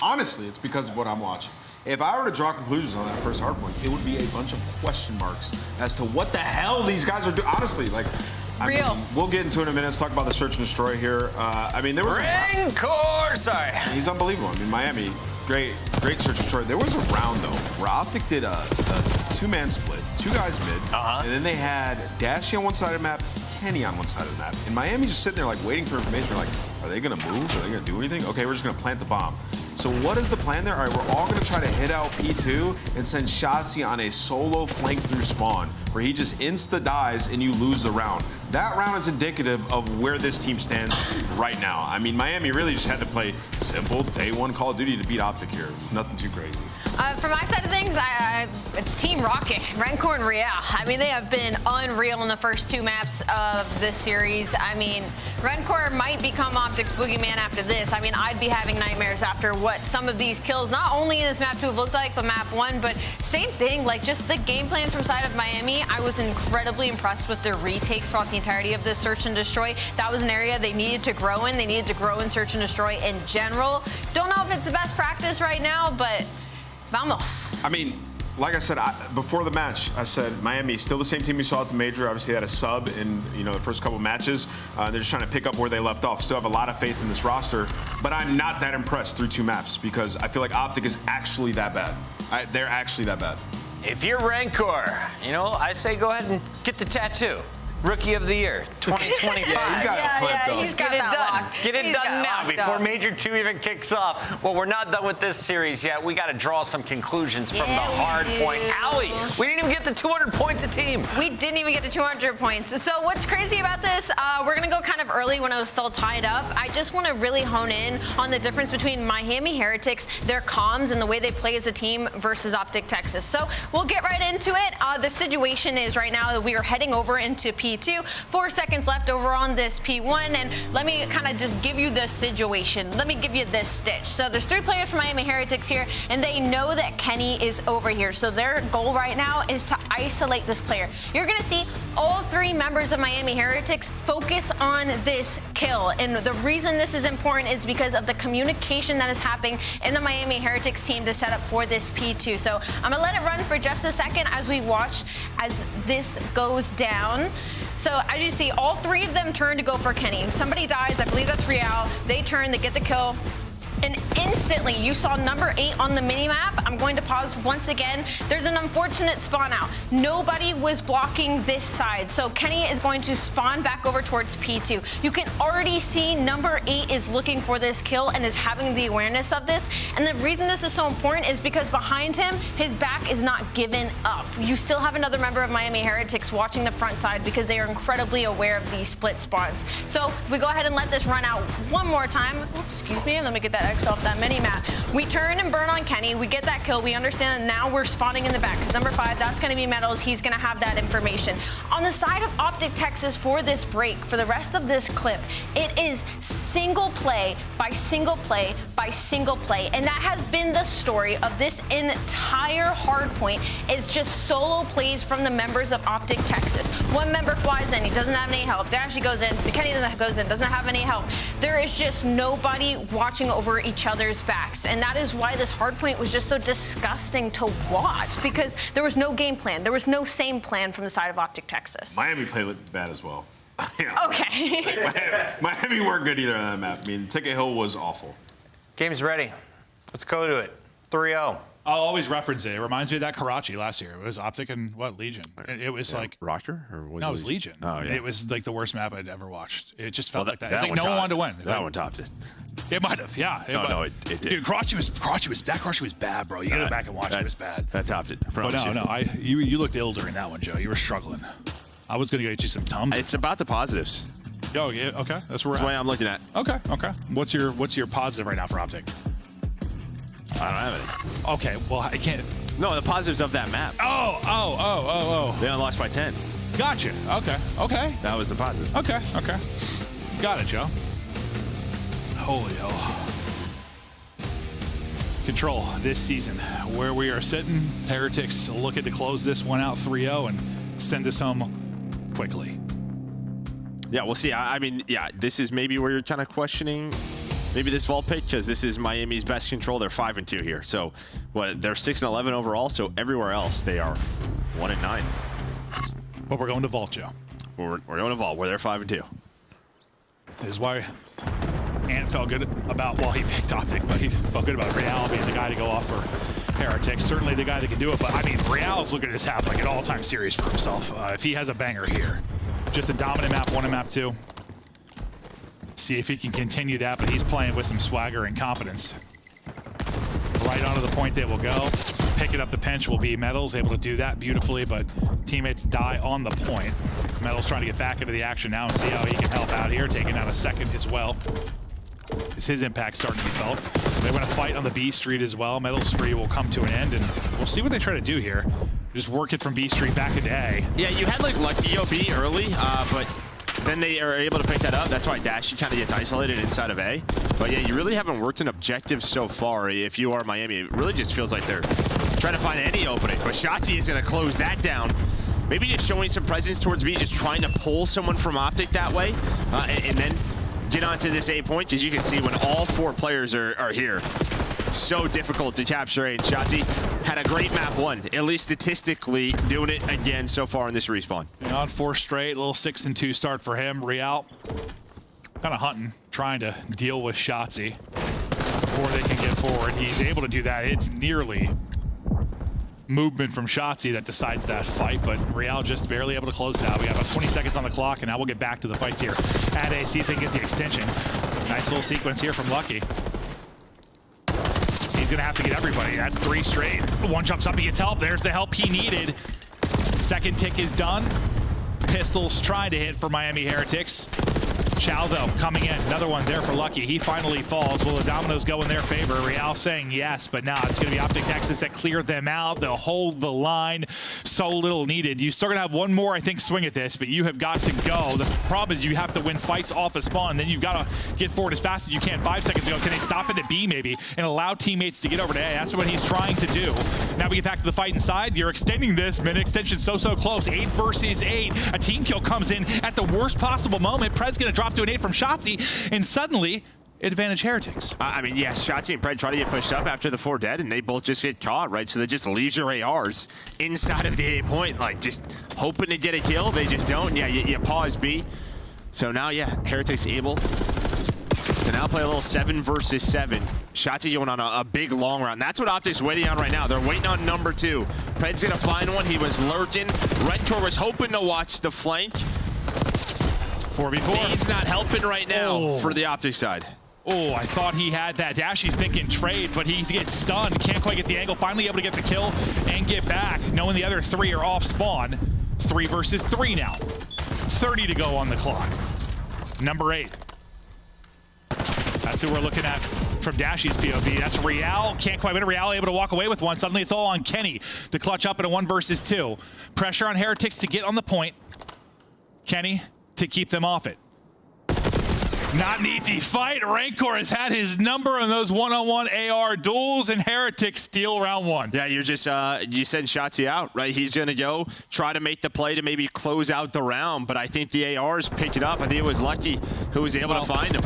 Honestly, it's because of what I'm watching. If I were to draw conclusions on that first hardpoint, it would be a bunch of question marks as to what the hell these guys are doing. Honestly, like, I mean, we'll get into it in a minute. Let's talk about the search and destroy here. I mean, there was Røkkr, sorry. He's unbelievable. I mean, Miami, great search and destroy. There was a round though where OpTic did a 2-man split, 2 guys mid, and then they had Dashy on one side of the map, Kenny on one side of the map, and Miami's just sitting there like waiting for information. Like, are they gonna move? Are they gonna do anything? Okay, we're just gonna plant the bomb. So what is the plan there? All right, we're all gonna try to hit out P2 and send Shotzzy on a solo flank through spawn where he just insta-dies and you lose the round. That round is indicative of where this team stands right now. I mean, Miami really just had to play simple day 1 Call of Duty to beat OpTic here. It's nothing too crazy. From my side of things, it's Team Rocket, Røkkr and Real. I mean, they have been unreal in the first 2 maps of this series. I mean, Røkkr might become OpTic's boogeyman after this. I mean, I'd be having nightmares after what some of these kills, not only in this map 2 have looked like, but map 1, but same thing, like just the game plan from side of Miami. I was incredibly impressed with their retakes throughout the entirety of this search and destroy. That was an area they needed to grow in. They needed to grow in search and destroy in general. Don't know if it's the best practice right now, but vamos. I mean, like I said, before the match, I said Miami still the same team we saw at the major. Obviously, they had a sub in the first couple matches. They're just trying to pick up where they left off. Still have a lot of faith in this roster, but I'm not that impressed through 2 maps because I feel like OpTic is actually that bad. They're actually that bad. If you're Røkkr, I say go ahead and get the tattoo. Rookie of the Year, 2025. Yeah, he's got it clamped up. He's got Get it that done. locked. Get it He's got done it now locked before up. Major 2 even kicks off. Well, we're not done with this series yet. We got to draw some conclusions from the hard point. Allie, we didn't even get to 200 points a team. We didn't even get to 200 points. So what's crazy about this, we're going to go kind of early when it was still tied up. I just want to really hone in on the difference between Miami Heretics, their comms, and the way they play as a team versus OpTic Texas. So we'll get right into it. The situation is right now that we are heading over into P2. 4 seconds left over on this P1, and let me kind of just give you the situation. Let me give you this stitch. So there's 3 players from Miami Heretics here, and they know that Kenny is over here. So their goal right now is to isolate this player. You're going to see all 3 members of Miami Heretics focus on this kill. And the reason this is important is because of the communication that is happening in the Miami Heretics team to set up for this P2. So I'm going to let it run for just a second as we watch as this goes down. So as you see, all 3 of them turn to go for Kenny. Somebody dies, I believe that's Real. They turn, they get the kill. And instantly, you saw number 8 on the minimap. I'm going to pause once again. There's an unfortunate spawn out. Nobody was blocking this side. So Kenny is going to spawn back over towards P2. You can already see number 8 is looking for this kill and is having the awareness of this. And the reason this is so important is because behind him, his back is not given up. You still have another member of Miami Heretics watching the front side because they are incredibly aware of these split spawns. So if we go ahead and let this run out one more time. Oops, excuse me, let me get that context off that mini-map. We turn and burn on Kenny. We get that kill. We understand that now we're spawning in the back. Because number 5, that's going to be Metals. He's going to have that information. On the side of OpTic Texas for this break, for the rest of this clip, it is single play by single play by single play. And that has been the story of this entire hardpoint, is just solo plays from the members of OpTic Texas. One member flies in. He doesn't have any help. Dashy goes in. Kenny goes in. Doesn't have any help. There is just nobody watching over each other's backs. And that is why this hardpoint was just so disgusting to watch, because there was no game plan. There was no same plan from the side of OpTic Texas. Miami played bad as well. Okay. Miami weren't good either on that map. I mean, Ticket Hill was awful. Game's ready. Let's go to it. 3-0. I'll always reference it. It reminds me of that Karachi last year. It was OpTic and what, Legion. It was like Røkkr, or was no, it was Legion. Oh yeah. It was like the worst map I'd ever watched. It just felt like that. That It's like no one wanted to win. That one topped it. It might have, yeah. No, it did. Dude, Karachi was bad, bro. You gotta go back and watch it. It was bad. That topped it. But you looked ill during that one, Joe. You were struggling. I was gonna get you some Tums. It's about the positives. Oh yeah, okay. That's where That's the way I'm looking at. Okay. What's your positive right now for OpTic? I don't have any. Okay, well I can't. No, the positives of that map. Oh. They only lost by 10. Gotcha. Okay. That was the positive. Okay. Got it, Joe. Holy hell. Control this season. Where we are sitting, Heretics looking to close this one out 3-0 and send us home quickly. Yeah, we'll see. I mean, yeah, this is maybe where you're kind of questioning maybe this vault pick, because this is Miami's best control. They're 5-2 here. So what? They're 6-11 overall. So everywhere else they are 1-9. But we're going to vault, Joe. We're going to vault where they're 5-2. This is why Ant felt good about, well, he picked OpTic, but he felt good about Real being the guy to go off for Heretics. Certainly the guy that can do it. But I mean, Real's looking at this half like an all-time series for himself. If he has a banger here, just a dominant map 1 and map 2. See if he can continue that, but he's playing with some swagger and confidence. Right onto the point they will go. Picking up the pinch will be Metals, able to do that beautifully, but teammates die on the point. Metals trying to get back into the action now and see how he can help out here, taking out a second as well. Is his impact starting to be felt? They want to fight on the B Street as well. Metals spree will come to an end, and we'll see what they try to do here. Just work it from B Street back into A. Yeah, you had like Lucky OB early, but then they are able to pick that up. That's why Dashy kind of gets isolated inside of A. But yeah, you really haven't worked an objective so far. If you are Miami, it really just feels like they're trying to find any opening. But Shotzi is going to close that down. Maybe just showing some presence towards B, just trying to pull someone from OpTic that way, and then get onto this A point. As you can see, when all 4 players are here, so difficult to capture. And Shotzi had a great map 1, at least statistically, doing it again so far in this respawn. On 4 straight, little 6-2 start for him. Real kind of hunting, trying to deal with Shotzi before they can get forward. He's able to do that. It's nearly movement from Shotzi that decides that fight, but Real just barely able to close it out. We have about 20 seconds on the clock, and now we'll get back to the fights here at A, see if they can get the extension. Nice little sequence here from Lucky. He's gonna have to get everybody. That's 3 straight. One jumps up, he gets help. There's the help he needed. Second tick is done. Pistols trying to hit for Miami Heretics. Chow, though, coming in. Another one there for Lucky. He finally falls. Will the dominoes go in their favor? Real saying yes, but now it's going to be OpTic Texas that cleared them out. They'll hold the line. So little needed. You're still going to have one more, I think, swing at this, but you have got to go. The problem is you have to win fights off a spawn. Then you've got to get forward as fast as you can. 5 seconds ago, can they stop it at B maybe and allow teammates to get over to A? That's what he's trying to do. Now we get back to the fight inside. You're extending this. Minute extension so close. 8 versus 8. A team kill comes in at the worst possible moment. Pred's going to drop to an 8 from Shotzi, and suddenly advantage Heretics. I mean, yeah, Shotzi and Pred try to get pushed up after the 4 dead, and they both just get caught, right? So they just leaves your ARs inside of the A point, like just hoping to get a kill. They just don't. Yeah, you pause B. So now, yeah, Heretics able to now play a little 7 versus 7. Shotzi going on a big long round. That's what OpTic's waiting on right now. They're waiting on number 2. Pred's gonna find one. He was lurking. Røkkr was hoping to watch the flank. 4v4. He's not helping right now for the OpTic side. Oh, I thought he had that. Dashy's thinking trade, but he gets stunned. Can't quite get the angle. Finally able to get the kill and get back, knowing the other 3 are off spawn. 3 versus 3 now. 30 to go on the clock. Number 8. That's who we're looking at from Dashy's POV. That's Real. Can't quite win it. Real able to walk away with one. Suddenly it's all on Kenny to clutch up in a 1 versus 2. Pressure on Heretics to get on the point. Kenny to keep them off it. Not an easy fight. Røkkr has had his number on those one-on-one AR duels, and Heretics steal round 1. Yeah, you're just, you send Shotzzy out, right? He's going to go try to make the play to maybe close out the round, but I think the ARs picked it up. I think it was Lucky who was able to find him.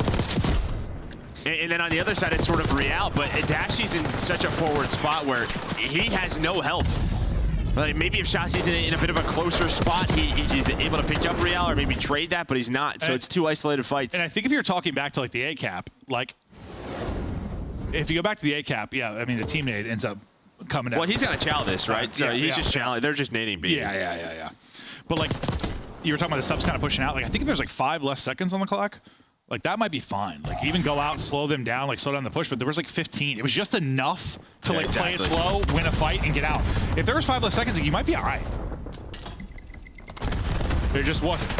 And then on the other side, it's sort of Real, but Dashy's in such a forward spot where he has no help. Like maybe if Shotzzy's in a bit of a closer spot, he's able to pick up Real or maybe trade that, but he's not. So it's 2 isolated fights. And I think if you're talking back to like the A cap, like if you go back to the A cap, yeah, I mean the teammate ends up coming out. Well, he's got to chow this, right? So he's just challenging. They're just nading B. Yeah. But like you were talking about the subs kind of pushing out. Like I think if there's like 5 less seconds on the clock, like that might be fine. Like even go out and slow them down, like slow down the push, but there was like 15. It was just enough to like play it slow, win a fight, and get out. If there was 5 less seconds, like, you might be all right. There just wasn't.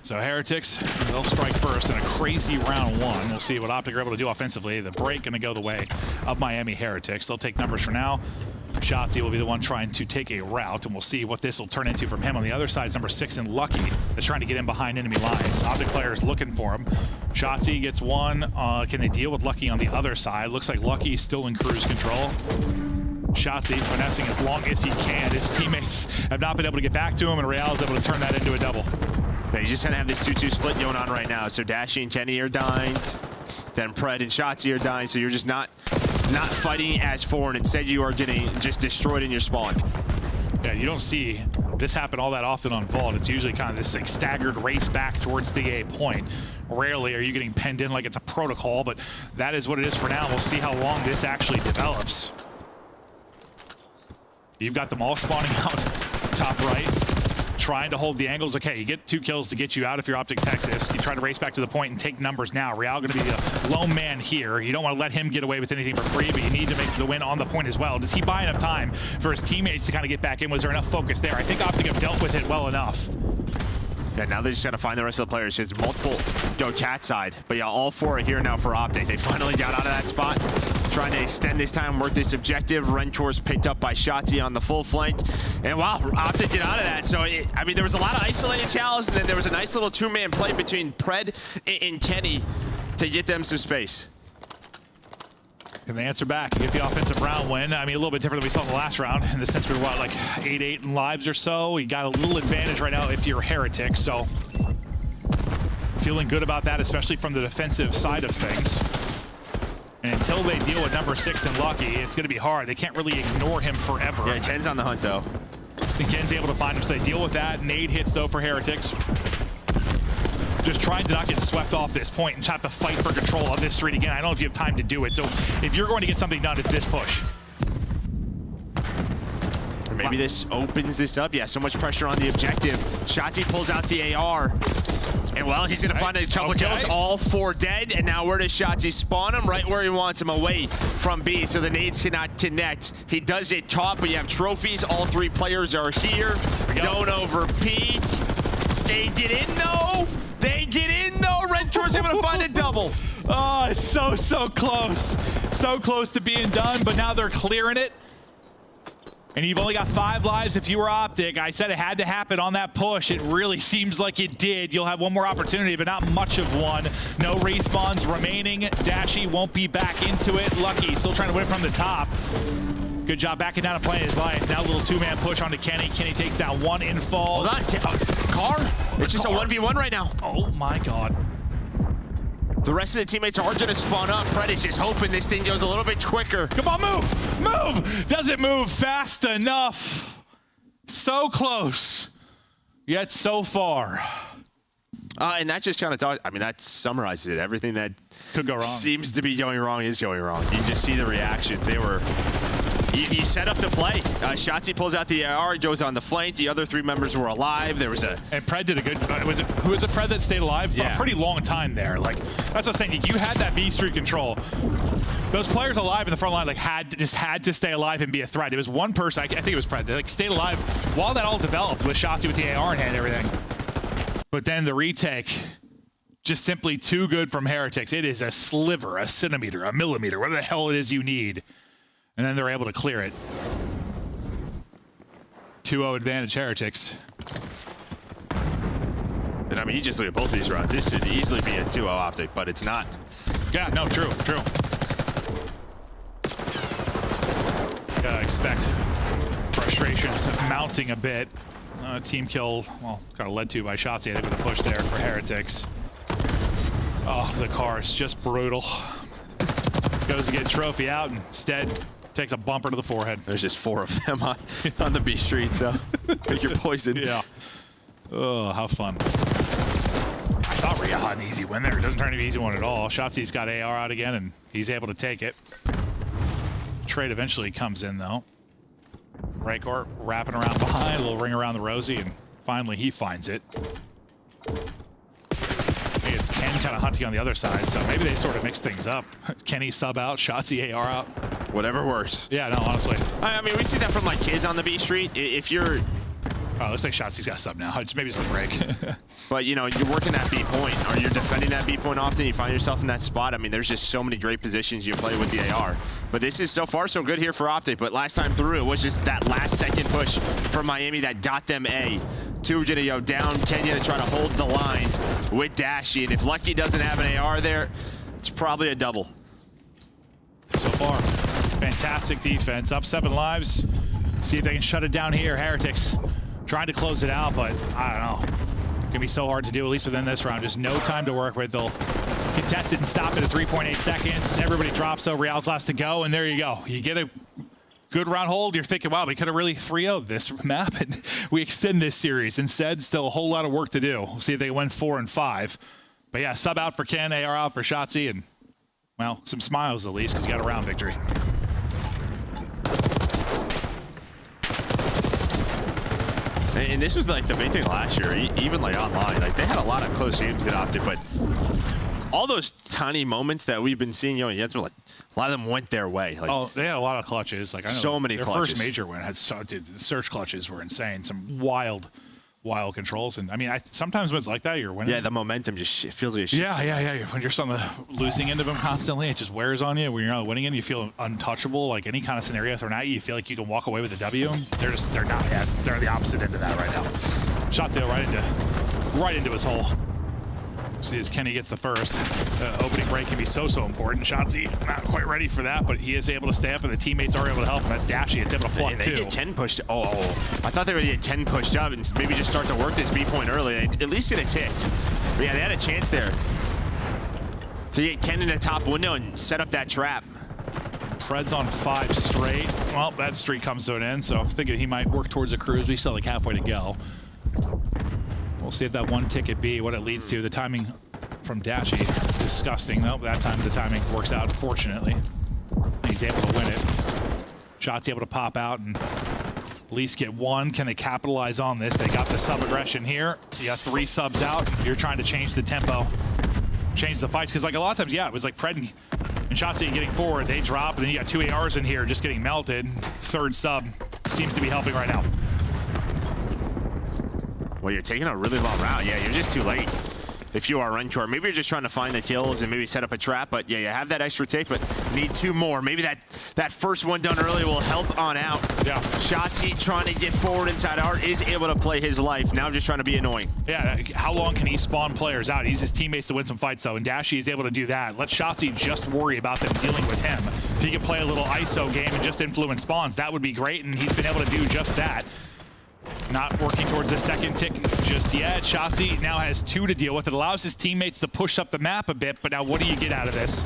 So Heretics, they'll strike first in a crazy round 1. We'll see what OpTic are able to do offensively. The break going to go the way of Miami Heretics. They'll take numbers for now. Shotzzy will be the one trying to take a route, and we'll see what this will turn into from him. On the other side is number 6 and Lucky. They're trying to get in behind enemy lines. OpTic players looking for him. Shotzzy gets one. Can they deal with Lucky on the other side? Looks like Lucky's still in cruise control. Shotzzy finessing as long as he can. His teammates have not been able to get back to him, and Real is able to turn that into a double. Yeah, you just kind of have this 2-2 split going on right now. So Dashy and Kenny are dying. Then Pred and Shotzzy are dying. So you're just not fighting as foreign. Instead, you are getting just destroyed in your spawn. Yeah, you don't see this happen all that often on Vault. It's usually kind of this like staggered race back towards the A point. Rarely are you getting penned in like it's a protocol, but that is what it is for now. We'll see how long this actually develops. You've got them all spawning out top right, trying to hold the angles. Okay, you get 2 kills to get you out if you're OpTic Texas. You try to race back to the point and take numbers now. Real going to be the lone man here. You don't want to let him get away with anything for free, but you need to make the win on the point as well. Does he buy enough time for his teammates to kind of get back in? Was there enough focus there? I think OpTic have dealt with it well enough. Yeah, now they just got to find the rest of the players. There's multiple go cat side, but yeah, all 4 are here now for OpTic. They finally got out of that spot, trying to extend this time, work this objective. Røkkr's picked up by Shotzzy on the full flank, and wow, OpTic get out of that. So I mean, there was a lot of isolated challenges, and then there was a nice little 2-man play between Pred and Kenny to get them some space. Can they answer back and get the offensive round win? I mean, a little bit different than we saw in the last round, in the sense we were, what, like 8-8 in lives or so. You got a little advantage right now if you're Heretics, so feeling good about that, especially from the defensive side of things. And until they deal with number 6 and Lucky, it's going to be hard. They can't really ignore him forever. Yeah, Ken's on the hunt, though. And Ken's able to find him, so they deal with that. Nade hits, though, for Heretics. Just trying to not get swept off this point and have to fight for control of this street again. I don't know if you have time to do it. So if you're going to get something done, it's this push. Or maybe this opens this up. Yeah, so much pressure on the objective. Shotzzy pulls out the AR. And well, he's going to find a couple kills, all 4 dead. And now where does Shotzzy spawn him? Right where he wants him, away from B. So the nades cannot connect. He does get caught, but you have trophies. All 3 players are here. Don't overpeak. They get in, though. They get in, though. Røkkr's able to find a double. Oh, it's so close. So close to being done, but now they're clearing it. And you've only got 5 lives if you were OpTic. I said it had to happen on that push. It really seems like it did. You'll have one more opportunity, but not much of one. No respawns remaining. Dashy won't be back into it. Lucky still trying to win from the top. Good job backing down and playing his life. Now a little 2-man push onto Kenny. Kenny takes down 1 in fall. Hold on, Car? It's just a 1v1 right now. Oh my God. The rest of the teammates are going to spawn up. Pred is just hoping this thing goes a little bit quicker. Come on, move! Move! Doesn't move fast enough. So close, yet so far. And that just kind of talks, I mean, that summarizes it. Everything that could go wrong seems to be going wrong is going wrong. You just see the reactions. They were, you set up the play. Shotzzy pulls out the AR, goes on the flank. The other 3 members were alive. There was a... And Pred did a good... who was it, Pred that stayed alive? Yeah. For a pretty long time there. Like, that's what I'm saying. You had that B street control. Those players alive in the front line like had to stay alive and be a threat. It was one person, I think it was Pred, that like stayed alive while that all developed with Shotzzy with the AR in hand and everything. But then the retake just simply too good from Heretics. It is a sliver, a centimeter, a millimeter, whatever the hell it is you need. And then they're able to clear it. 2-0 advantage Heretics. And I mean, you just look at both of these rounds. This should easily be a 2-0 OpTic, but it's not. Yeah, no, true. Gotta expect frustrations mounting a bit. Team kill, well, kind of led to by Shotzzy, I think, with a push there for Heretics. Oh, the car is just brutal. Goes to get trophy out, and instead takes a bumper to the forehead. There's just 4 of them on the B street, so pick your poison. Yeah. Oh, how fun. I thought Røkkr had an easy win there. It doesn't turn into an easy one at all. Shotzi's got AR out again, and he's able to take it. Trade eventually comes in, though. Røkkr wrapping around behind, a little ring around the Rosie, and finally he finds it. Hey, it's Ken kind of hunting on the other side, so maybe they sort of mix things up. Kenny sub out, Shotzi AR out. Whatever works. Yeah, no, honestly. I mean, we see that from like kids on the B street. If you're... Oh, looks like Shotzi's got sub now. Maybe it's the break. But, you know, you're working that B point, or you're defending that B point often, you find yourself in that spot. I mean, there's just so many great positions you play with the AR. But this is so far so good here for OpTic. But last time through, it was just that last second push from Miami that got them A. 2 gonna go down Kenya to try to hold the line with Dashy. And if Lucky doesn't have an AR there, it's probably a double. So far, fantastic defense. Up 7 lives. See if they can shut it down here. Heretics trying to close it out, but I don't know. Gonna be so hard to do, at least within this round. Just no time to work with. They'll contest it and stop it at 3.8 seconds. Everybody drops, so Real's last to go, and there you go. You get a good round hold. You're thinking, wow, we could have really 3-0'd this map, and we extend this series. Instead, still a whole lot of work to do. We'll see if they win 4 and 5. But yeah, sub out for Ken, AR out for Shotzi, and, well, some smiles at least, because you got a round victory. And this was like the big thing last year, even like online. Like they had a lot of close games at OpTic, but all those tiny moments that we've been seeing, you know, like a lot of them went their way. Like, oh, they had a lot of clutches. Like I know so many their clutches. First major win had search clutches were insane. Some wild controls. And I mean, sometimes when it's like that, you're winning. Yeah, the momentum just it feels like a shit. Yeah. When you're just on the losing end of them constantly, it just wears on you. When you're on the winning end, you feel untouchable. Like any kind of scenario thrown at you, you feel like you can walk away with a W. They're not. Yeah, they're the opposite end of that right now. Shotzi right into his hole. See as Kenny gets the first. Opening break can be so important. Shotzi not quite ready for that, but he is able to stay up, and the teammates are able to help him. That's Dashy. It's able to pluck they get Ken pushed. Oh, I thought they would get Ken pushed up and maybe just start to work this B point early. At least get a tick. But yeah, they had a chance there to get Ken in the top window and set up that trap. Pred's on 5 straight. Well, that streak comes to an end, so thinking he might work towards a cruise, but he's still like halfway to go. We'll see if that one ticket B, what it leads to. The timing from Dashy, disgusting. Nope, that time the timing works out, fortunately. He's able to win it. Shot's able to pop out and at least get 1. Can they capitalize on this? They got the sub-aggression here. You got 3 subs out. You're trying to change the tempo, change the fights. Because like a lot of times, yeah, it was like Pred and Shotzi getting forward. They drop, and then you got 2 ARs in here just getting melted. 3rd sub seems to be helping right now. Well, you're taking a really long route. Yeah, you're just too late. If you are Røkkr, maybe you're just trying to find the kills and maybe set up a trap. But yeah, you have that extra tick, but need 2 more. Maybe that first one done early will help on out. Yeah. Shotzi trying to get forward inside Art is able to play his life. Now just trying to be annoying. Yeah, how long can he spawn players out? He needs his teammates to win some fights though, and Dashy is able to do that. Let Shotzi just worry about them dealing with him. If he can play a little ISO game and just influence spawns, that would be great, and he's been able to do just that. Not working towards the second tick just yet. Shotzi now has 2 to deal with. It allows his teammates to push up the map a bit, but now what do you get out of this?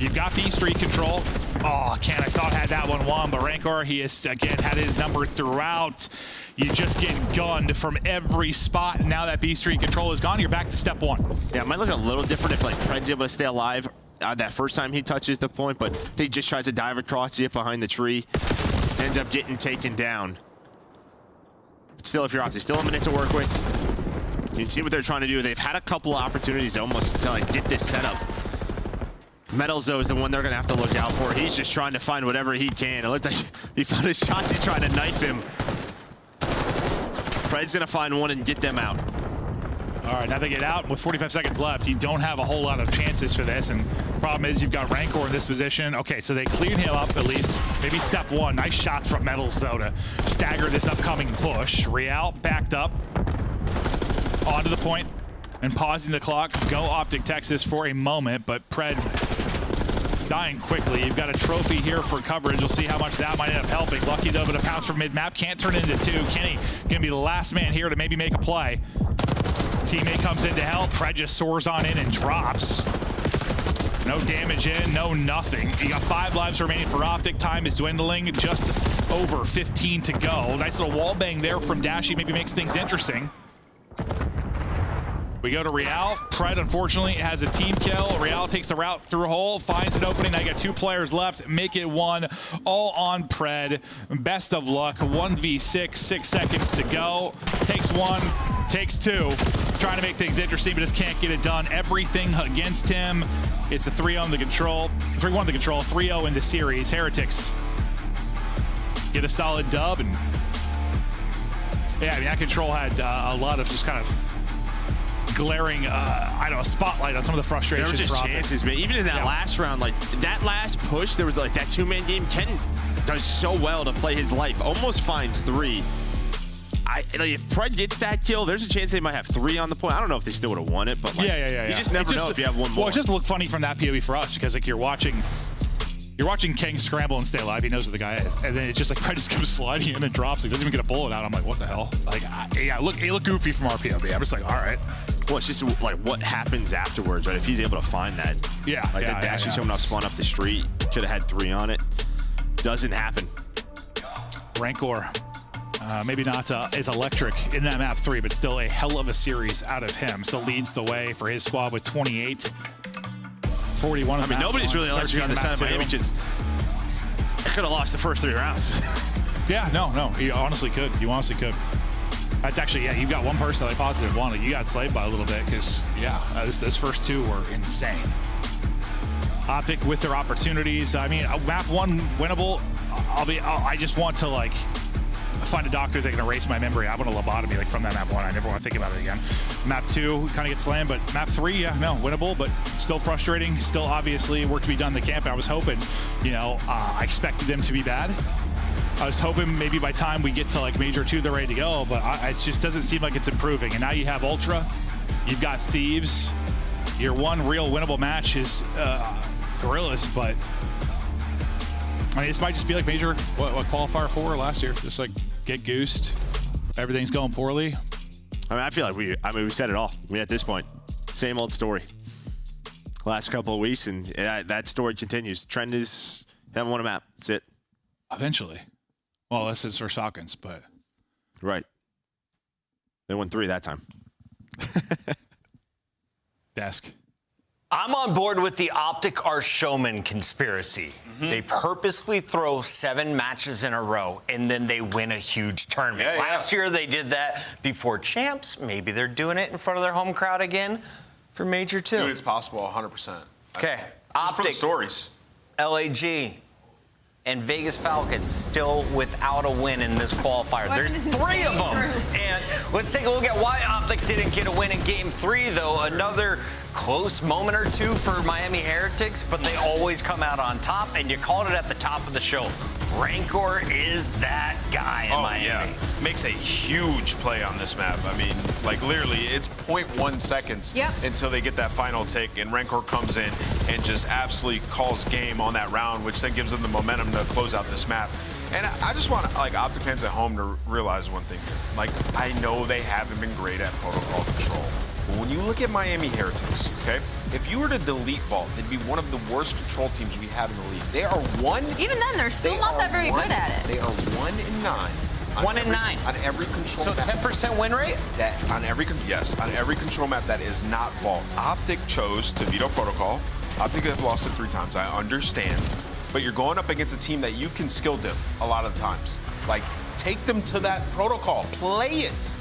You've got B street control. Oh, Ken, I thought had that one won, but Røkkr, he has, again, had his number throughout. You just get gunned from every spot, and now that B street control is gone, you're back to step 1. Yeah, it might look a little different if, like, Pred's able to stay alive that first time he touches the point, but he just tries to dive across it behind the tree, ends up getting taken down. Still, if you're OpTic, still a minute to work with. You can see what they're trying to do. They've had a couple of opportunities almost to like get this set up. Metals, though, is the one they're going to have to look out for. He's just trying to find whatever he can. It looked like he found his shots. He's trying to knife him. Pred's going to find one and get them out. All right, now they get out. With 45 seconds left, you don't have a whole lot of chances for this. And problem is you've got Røkkr in this position. Okay, so they clean him up at least. Maybe step one. Nice shot from Metals, though, to stagger this upcoming push. Real backed up onto the point and pausing the clock. Go OpTic Texas for a moment, but Pred dying quickly. You've got a trophy here for coverage. We'll see how much that might end up helping. Lucky, though, but a pounce from mid-map. Can't turn it into two. Kenny gonna be the last man here to maybe make a play. Teammate comes in to help. Pred just soars on in and drops. No damage in, no nothing. You got 5 lives remaining for OpTic. Time is dwindling, just over 15 to go. Nice little wall bang there from Dashy, maybe makes things interesting. We go to Real. Pred, unfortunately, has a team kill. Real takes the route through a hole, finds an opening. Now you got 2 players left. Make it 1. All on Pred. Best of luck. 1v6, 6 seconds to go. Takes 1, takes 2. Trying to make things interesting, but just can't get it done. Everything against him. It's a 3-0 in the control. 3-1 in the control. 3-0 in the series. Heretics get a solid dub. And yeah, I mean, that control had a lot of just kind of glaring, I don't know, spotlight on some of the frustrations. There were just chances, man. Even in that last round, like that last push, there was like that 2-man game. Ken does so well to play his life. Almost finds 3. Like, if Pred gets that kill, there's a chance they might have 3 on the point. I don't know if they still would have won it, but like, you just never know if you have one more. Well, it just looked funny from that POV for us because like you're watching King scramble and stay alive. He knows where the guy is, and then it's just like Pred just comes sliding in and drops. He doesn't even get a bullet out. I'm like, what the hell? Like, yeah, it looked goofy from our POV. I'm just like, all right. Well, it's just like what happens afterwards, right? If he's able to find that, like that dash is coming off spawn up the street, could have had 3 on it. Doesn't happen. Røkkr, maybe not as electric in that map 3, but still a hell of a series out of him. Still leads the way for his squad with 28. 41. I mean, nobody's really electric on the side of Miami. Just could have lost the first 3 rounds. Yeah, no, you honestly could. You honestly could. That's actually, yeah, you've got one person like positive one. Like, you got slayed by a little bit because, yeah, those first 2 were insane. OpTic with their opportunities. I mean, map 1 winnable. I just want to like find a doctor that can erase my memory. I want a lobotomy like from that map 1. I never want to think about it again. Map 2 kind of gets slammed, but map 3, yeah, no, winnable, but still frustrating. Still obviously work to be done in the camp. I was hoping, you know, I expected them to be bad. I was hoping maybe by time we get to like Major 2, they're ready to go, but it just doesn't seem like it's improving. And now you have Ultra, you've got Thieves. Your one real winnable match is Gorillas, but I mean, this might just be like Major, what Qualifier 4 last year. Just like get goosed, everything's going poorly. I mean, I feel like we said it all. I mean, at this point, same old story. Last couple of weeks, and that story continues. Trend is haven't won a map. That's it. Eventually. Well, this is for Sawkins, but right. They won 3 that time. Desk. I'm on board with the OpTic are showman conspiracy. They purposely throw 7 matches in a row, and then they win a huge tournament. Last year, they did that before champs. Maybe they're doing it in front of their home crowd again for Major 2. Dude, it's possible, 100%. Okay. Just for the stories. LAG and Vegas Falcons still without a win in this qualifier. There's 3 of them. And let's take a look at why OpTic didn't get a win in game 3, though. Another close moment or 2 for Miami Heretics, but they always come out on top, and you called it at the top of the show. Røkkr is that guy in Miami. Yeah. Makes a huge play on this map. I mean, like literally, it's 0.1 seconds until they get that final take, and Røkkr comes in and just absolutely calls game on that round, which then gives them the momentum to close out this map. And I just want like OpTic fans at home to realize one thing here. Like, I know they haven't been great at protocol control. But when you look at Miami Heretics, okay, if you were to delete Vault, they'd be one of the worst control teams we have in the league. They are Even then, they're still not that very good at it. They are 1-9. 1-9 on every control map. So 10% win rate? On every control map that is not Vault. OpTic chose to veto protocol. OpTic have lost it 3 times. I understand, but you're going up against a team that you can skill diff a lot of the times. Like, take them to that protocol, play it.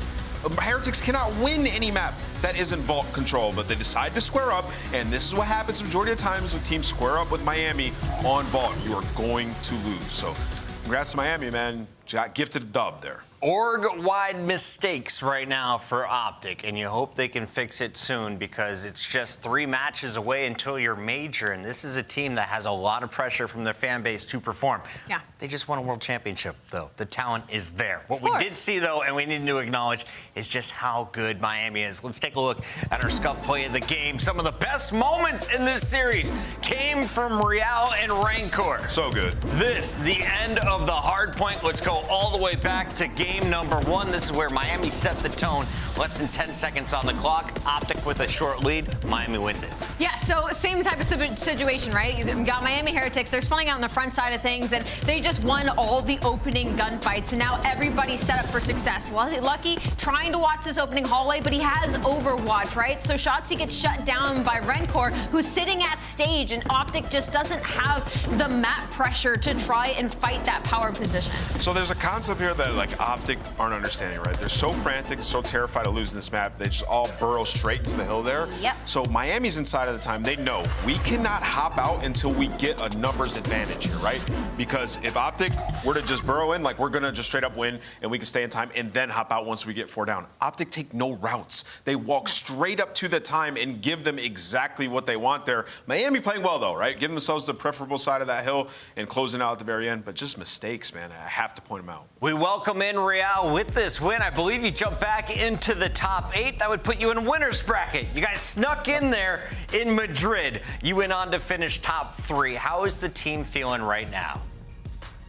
Heretics cannot win any map that isn't Vault control, but they decide to square up, and this is what happens majority of the times when teams square up with Miami on Vault. You are going to lose. So congrats to Miami, man. got gifted a dub there. Org-wide mistakes right now for OpTic, and you hope they can fix it soon because it's just 3 matches away until your major, and this is a team that has a lot of pressure from their fan base to perform. Yeah. They just won a world championship, though. The talent is there. What we did see, though, and we need to acknowledge, is just how good Miami is. Let's take a look at our scuff play of the game. Some of the best moments in this series came from Real and Røkkr. So good. This, the end of the hard point. Let's go all the way back to game number 1. This is where Miami set the tone. Less than 10 seconds on the clock. OpTic with a short lead. Miami wins it. Yeah, so same type of situation, right? You got Miami Heretics. They're spelling out on the front side of things, and they just won all the opening gunfights, and now everybody's set up for success. Lucky trying to watch this opening hallway, but he has Overwatch, right? So Shotzi gets shut down by Røkkr, who's sitting at stage, and OpTic just doesn't have the map pressure to try and fight that power position. So there's a concept here that like OpTic aren't understanding, right? They're so frantic, so terrified of losing this map, they just all burrow straight into the hill there. Yep. So Miami's inside of the time, they know we cannot hop out until we get a numbers advantage here, right? Because if OpTic were to just burrow in, like we're gonna just straight up win and we can stay in time and then hop out once we get 4 down. OpTic take no routes. They walk straight up to the time and give them exactly what they want there. Miami playing well though, right? Giving themselves the preferable side of that hill and closing out at the very end, but just mistakes, man. I have to point them out. We welcome in Real with this win. I believe you jump back into the top 8. That would put you in winner's bracket. You guys snuck in there in Madrid. You went on to finish top 3. How is the team feeling right now?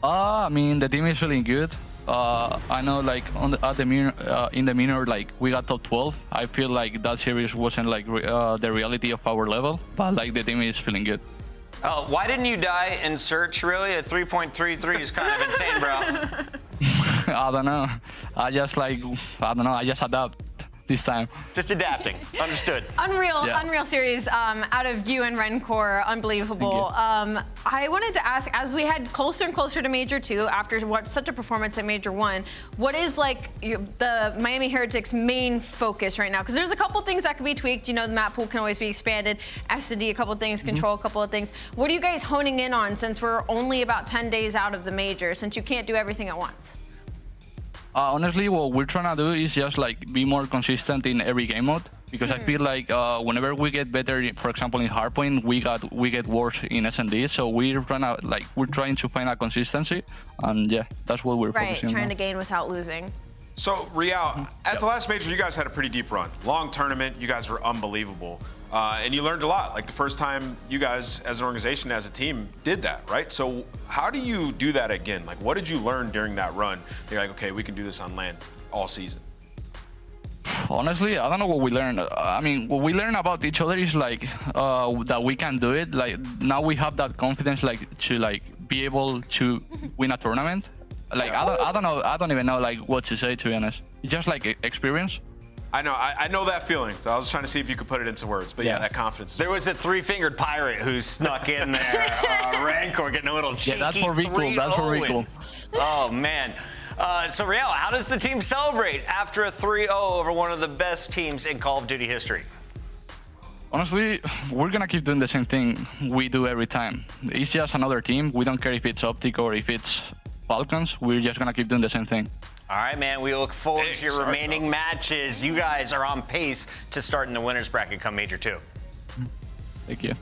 I mean, the team is feeling good. I know, like in the minor, like we got top 12. I feel like that series wasn't like the reality of our level, but like the team is feeling good. Why didn't you die in search? Really, a 3.33 is kind of insane, bro. I don't know. I just adapt this time. Just adapting. Understood. Unreal series out of you and Røkkr. Unbelievable. I wanted to ask, as we head closer and closer to Major 2, after such a performance at Major 1, what is like the Miami Heretics' main focus right now? Because there's a couple things that can be tweaked. You know, the map pool can always be expanded. S&D, a couple of things. Control, a couple of things. What are you guys honing in on since we're only about 10 days out of the Major, since you can't do everything at once? Honestly, what we're trying to do is just like be more consistent in every game mode, because I feel like whenever we get better, for example in hardpoint, we get worse in S&D. So we're trying to find a consistency, and yeah, that's what we're focusing on. Trying to gain without losing. So Real, at the last major, you guys had a pretty deep run. Long tournament, you guys were unbelievable. And you learned a lot, like the first time you guys as an organization, as a team, did that, right? So how do you do that again? Like, what did you learn during that run? You're like, okay, we can do this on land all season. Honestly, I don't know what we learned. I mean, what we learned about each other is like that we can do it. Like now we have that confidence, like to like be able to win a tournament. Like I don't even know like what to say, to be honest. It's just like experience. I know that feeling. So I was trying to see if you could put it into words, but yeah, that confidence. There was a 3-fingered pirate who snuck in there. Røkkr getting a little cheeky. Yeah, that's for Røkkr. That's for Røkkr. Oh man. So Real, how does the team celebrate after a 3-0 over one of the best teams in Call of Duty history? Honestly, we're gonna keep doing the same thing we do every time. It's just another team. We don't care if it's OpTic or if it's Falcons. We're just gonna keep doing the same thing. All right, man, we look forward to your remaining matches. You guys are on pace to start in the winner's bracket come Major 2. Thank you.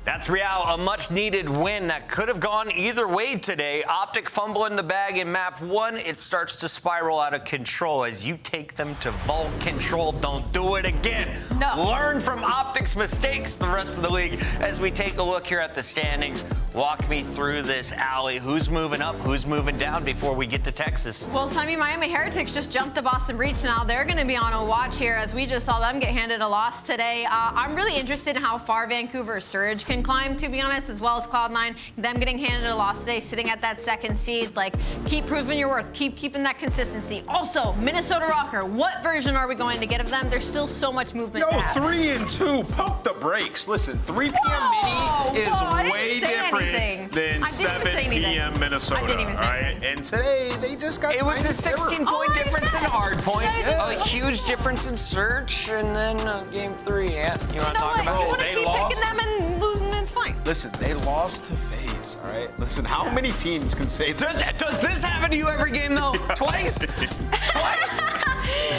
That's Real, a much-needed win that could have gone either way today. OpTic fumbling the bag in map 1. It starts to spiral out of control as you take them to vault control. Don't do it again. No. Learn from OpTic's mistakes, the rest of the league, as we take a look here at the standings. Walk me through this alley. Who's moving up? Who's moving down before we get to Texas? Well, Miami Heretics just jumped the Boston Breach now. They're going to be on a watch here as we just saw them get handed a loss today. I'm really interested in how far Vancouver's Surge can climb, to be honest, as well as Cloud9. Them getting handed a loss today, sitting at that 2nd seed. Like, keep proving your worth. Keep keeping that consistency. Also, Minnesota Røkkr. What version are we going to get of them? There's still so much movement. Yo, 3-2. Pump the brakes. Listen, 3 p.m. mini is way different than 7 p.m. Minnesota. I didn't even say anything. And today they just got. It was a 16-point difference in hardpoint, a huge difference in search, and then game 3. Yeah, you want to talk about it? They lost. Picking them and losing, it's fine. Listen, they lost to FaZe. all right? Listen, how many teams can say this? Does this happen to you every game, though? Twice? Twice?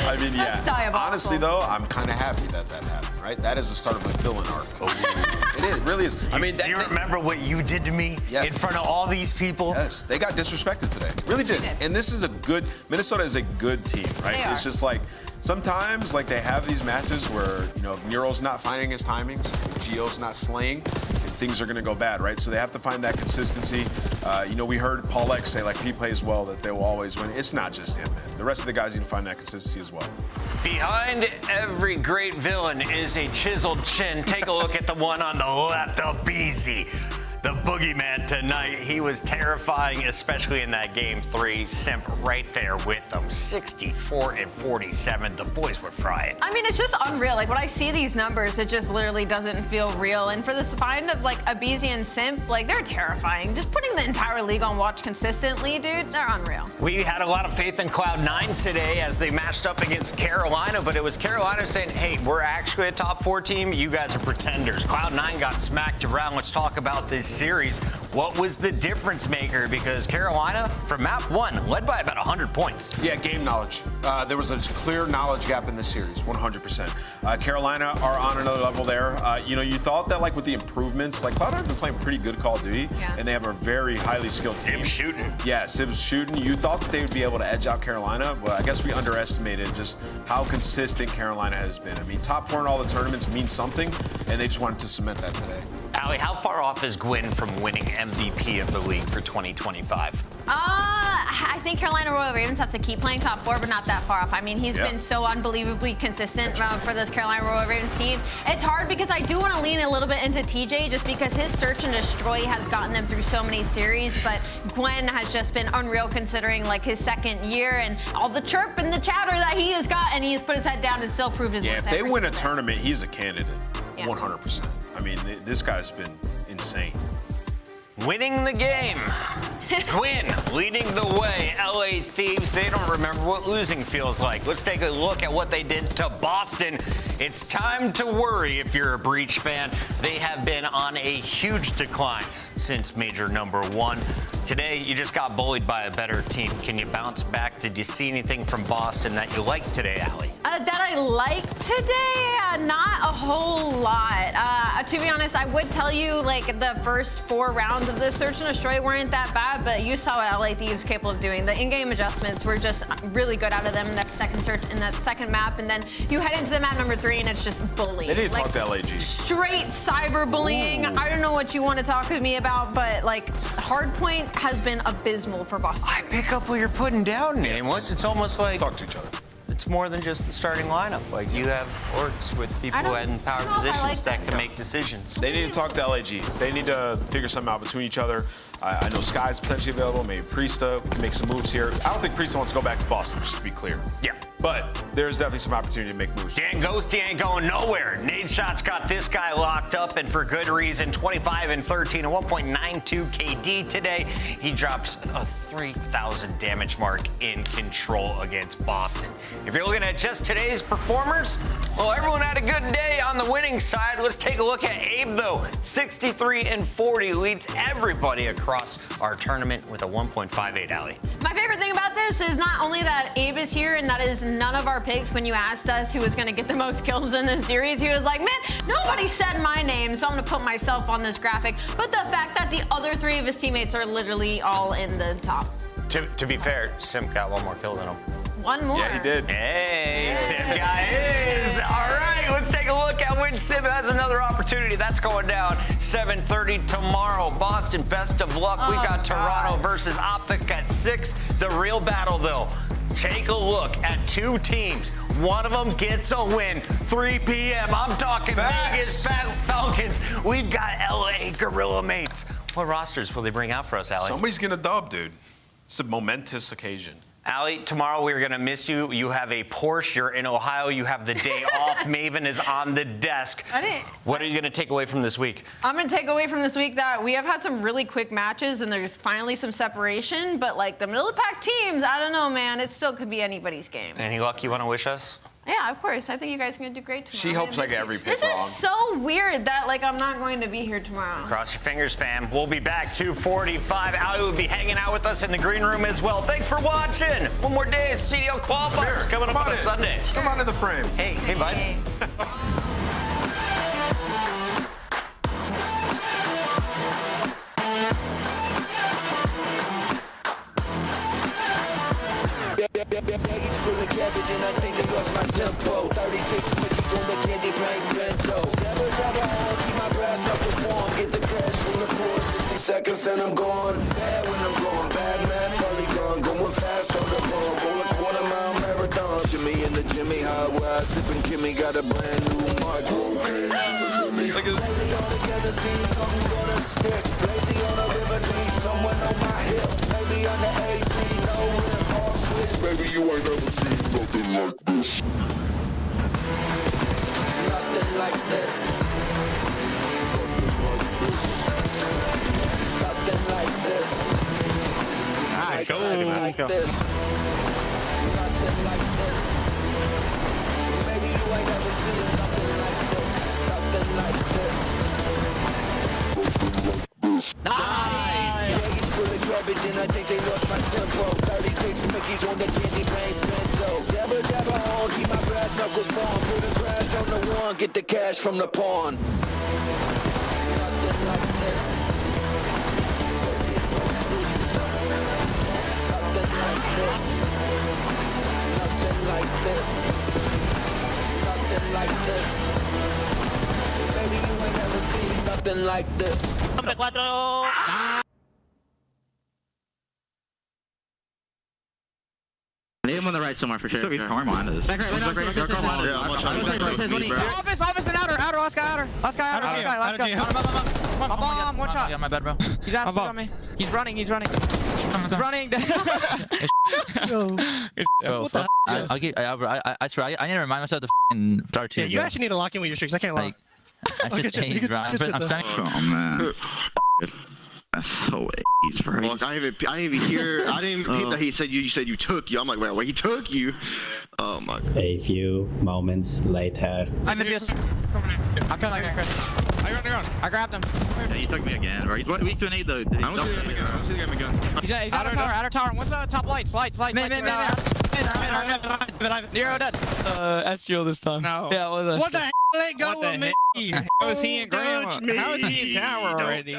I mean, yeah. That's diabolical. Honestly, though, I'm kind of happy that happened, right? That is the start of my villain arc. It is, really is. I mean, you remember what you did to me in front of all these people? Yes, they got disrespected today. Really did. And this is Minnesota is a good team, right? They are. It's just like, sometimes, like, they have these matches where, you know, Nero's not finding his timings, Gio's not slaying, and things are going to go bad, right? So they have to find that consistency. You know, we heard Paul X say, like, he plays well, that they will always win. It's not just him, man. The rest of the guys need to find that consistency as well. Behind every great villain is a chiseled chin. Take a look at the one on the left, up easy. The boogeyman tonight, he was terrifying, especially in that game 3. Simp right there with them, 64 and 47. The boys were frying. I mean, it's just unreal. Like, when I see these numbers, it just literally doesn't feel real. And for this find of, like, Abizi and Simp, like, they're terrifying. Just putting the entire league on watch consistently, dude, they're unreal. We had a lot of faith in Cloud9 today as they matched up against Carolina, but it was Carolina saying, hey, we're actually a top 4 team. You guys are pretenders. Cloud9 got smacked around. Let's talk about this series. What was the difference maker? Because Carolina, from map 1, led by about 100 points. Yeah, game knowledge. There was a clear knowledge gap in this series, 100%. Carolina are on another level there. You know, you thought that, like, with the improvements, like, Cloud9 have been playing pretty good Call of Duty, and they have a very highly skilled team. Sib's shooting. Yeah, Sib's shooting. You thought that they would be able to edge out Carolina, but I guess we underestimated just how consistent Carolina has been. I mean, top 4 in all the tournaments means something, and they just wanted to cement that today. Allie, how far off is Gwyn from winning MVP of the league for 2025? I think Carolina Royal Ravens have to keep playing top 4, but not that far off. I mean, he's been so unbelievably consistent for this Carolina Royal Ravens team. It's hard because I do want to lean a little bit into TJ just because his search and destroy has gotten them through so many series, but Gwyn has just been unreal considering, like, his second year and all the chirp and the chatter that he has got, and he has put his head down and still proved his worth. Yeah, if they win a tournament, he's a candidate, 100%. I mean, this guy's been insane. Winning the game. Gwyn leading the way. LA Thieves, they don't remember what losing feels like. Let's take a look at what they did to Boston. It's time to worry if you're a Breach fan. They have been on a huge decline since Major number 1. Today, you just got bullied by a better team. Can you bounce back? Did you see anything from Boston that you liked today, Allie? That I liked today? Not a whole lot. To be honest, I would tell you, like, the first 4 rounds of this search and destroy weren't that bad, but you saw what LA Thieves capable of doing. The in-game adjustments were just really good out of them in that second search, in that second map, and then you head into the map number 3 and it's just bullying. They need to like, talk to LAG. Straight cyberbullying. I don't know what you want to talk with me about, but, like, hardpoint has been abysmal for Boston. I pick up what you're putting down, Nameless. It's almost like talk to each other. It's more than just the starting lineup. Like, you have orgs with people in power positions that can make decisions. They need to talk to LAG. They need to figure something out between each other. I know Sky's potentially available. Maybe Priesta. We can make some moves here. I don't think Priesta wants to go back to Boston, just to be clear. Yeah. But there's definitely some opportunity to make moves. Dan Ghosty ain't going nowhere. Nade Shot's got this guy locked up, and for good reason. 25 and 13, a 1.92 KD today. He drops a 3,000 damage mark in control against Boston. If you're looking at just today's performers, well, everyone had a good day on the winning side. Let's take a look at Abe, though. 63 and 40 leads everybody across our tournament with a 1.58, Allie. My favorite thing about this is not only that Abe is here, and that is none of our picks. When you asked us who was going to get the most kills in this series, he was like, man, nobody said my name, so I'm going to put myself on this graphic. But the fact that the other 3 of his teammates are literally all in the top. To be fair, Simp got 1 more kill than him. 1 more. Yeah, he did. Hey, Simp guy is. All right, let's take a look at when Simp has another opportunity. That's going down 7:30 tomorrow. Boston, best of luck. We've got Toronto versus OpTic at 6. The real battle, though. Take a look at 2 teams. One of them gets a win. 3 p.m. I'm talking Vegas Falcons. We've got LA Gorilla Mates. What rosters will they bring out for us, Allie? Somebody's going to dub, dude. It's a momentous occasion. Allie, tomorrow we're going to miss you. You have a Porsche. You're in Ohio. You have the day off. Maven is on the desk. What are you going to take away from this week? I'm going to take away from this week that we have had some really quick matches, and there's finally some separation. But, like, the middle of the pack teams, I don't know, man. It still could be anybody's game. Any luck you want to wish us? Yeah, of course. I think you guys are going to do great tomorrow. She hopes I get every pick This wrong. is so weird that like I'm not going to be here tomorrow. Cross your fingers, fam. We'll be back 2:45. Ali will be hanging out with us in the green room as well. Thanks for watching. One more day of CDL qualifiers coming up on a Sunday. Come on in the frame. Hey, bud. Baggage full of cabbage and I think they lost my tempo. 36 Mickeys on the candy paint bento. Never jabber on, keep my brass knuckles warm. Get the cash from the poor, 60 seconds and I'm gone. Bad when I'm gone, bad man, probably gone. Going fast on the ball, roll a quarter-mile marathon. Jimmy in the Jimmy High Wide, sipping Kimmy got a brand new mark. Lately all together, see something gonna stick. Lazy on a river, need someone on my hip. Maybe on the 18, no rim. Baby, you ain't never seen nothing like this. Nothing like this. Nothing like this. Alright, go. Like this. Nothing like this. Baby, you ain't never seen nothing like this. Nothing like this. Baggage full of cabbage and I think they lost my tempo. 36 Mickeys on the candy paint bento. Jabber jabber on, keep my brass knuckles warm. Put the grass on the one, get the cash from the pawn. Nothing like this. Nothing like this. Nothing like this. Nothing like this. Baby, you ain't never seen nothing like this. I need him on the right somewhere for sure. He's car behind us. Back right, Office and outer, last guy outer. Last guy. Bomb, one shot. Yeah, my bad, bro. He's absolutely on me. He's running. He's running. Bro, fuck. I swear, I need to remind myself to f***ing start too. Yeah, you actually need to lock in with your streaks. I can't lie. I should change, bro. I'm spending. Oh, man. That's so AIDS, bro. Look, I didn't even hear. I didn't even peep that he said you said you took you. I'm like, wait, he took you? Oh my god. A few moments later. I'm in this. I'm coming like Chris. I grabbed him. Yeah, he took me again, bro. He's weak to an 8 though. I don't see the gun. I don't see the gun. He's outer tower. What's the top light? Slide. Nero dead. Astral this time. No. Yeah, it was What the hell ain't going with me? How is he in Graham? How is he in tower already?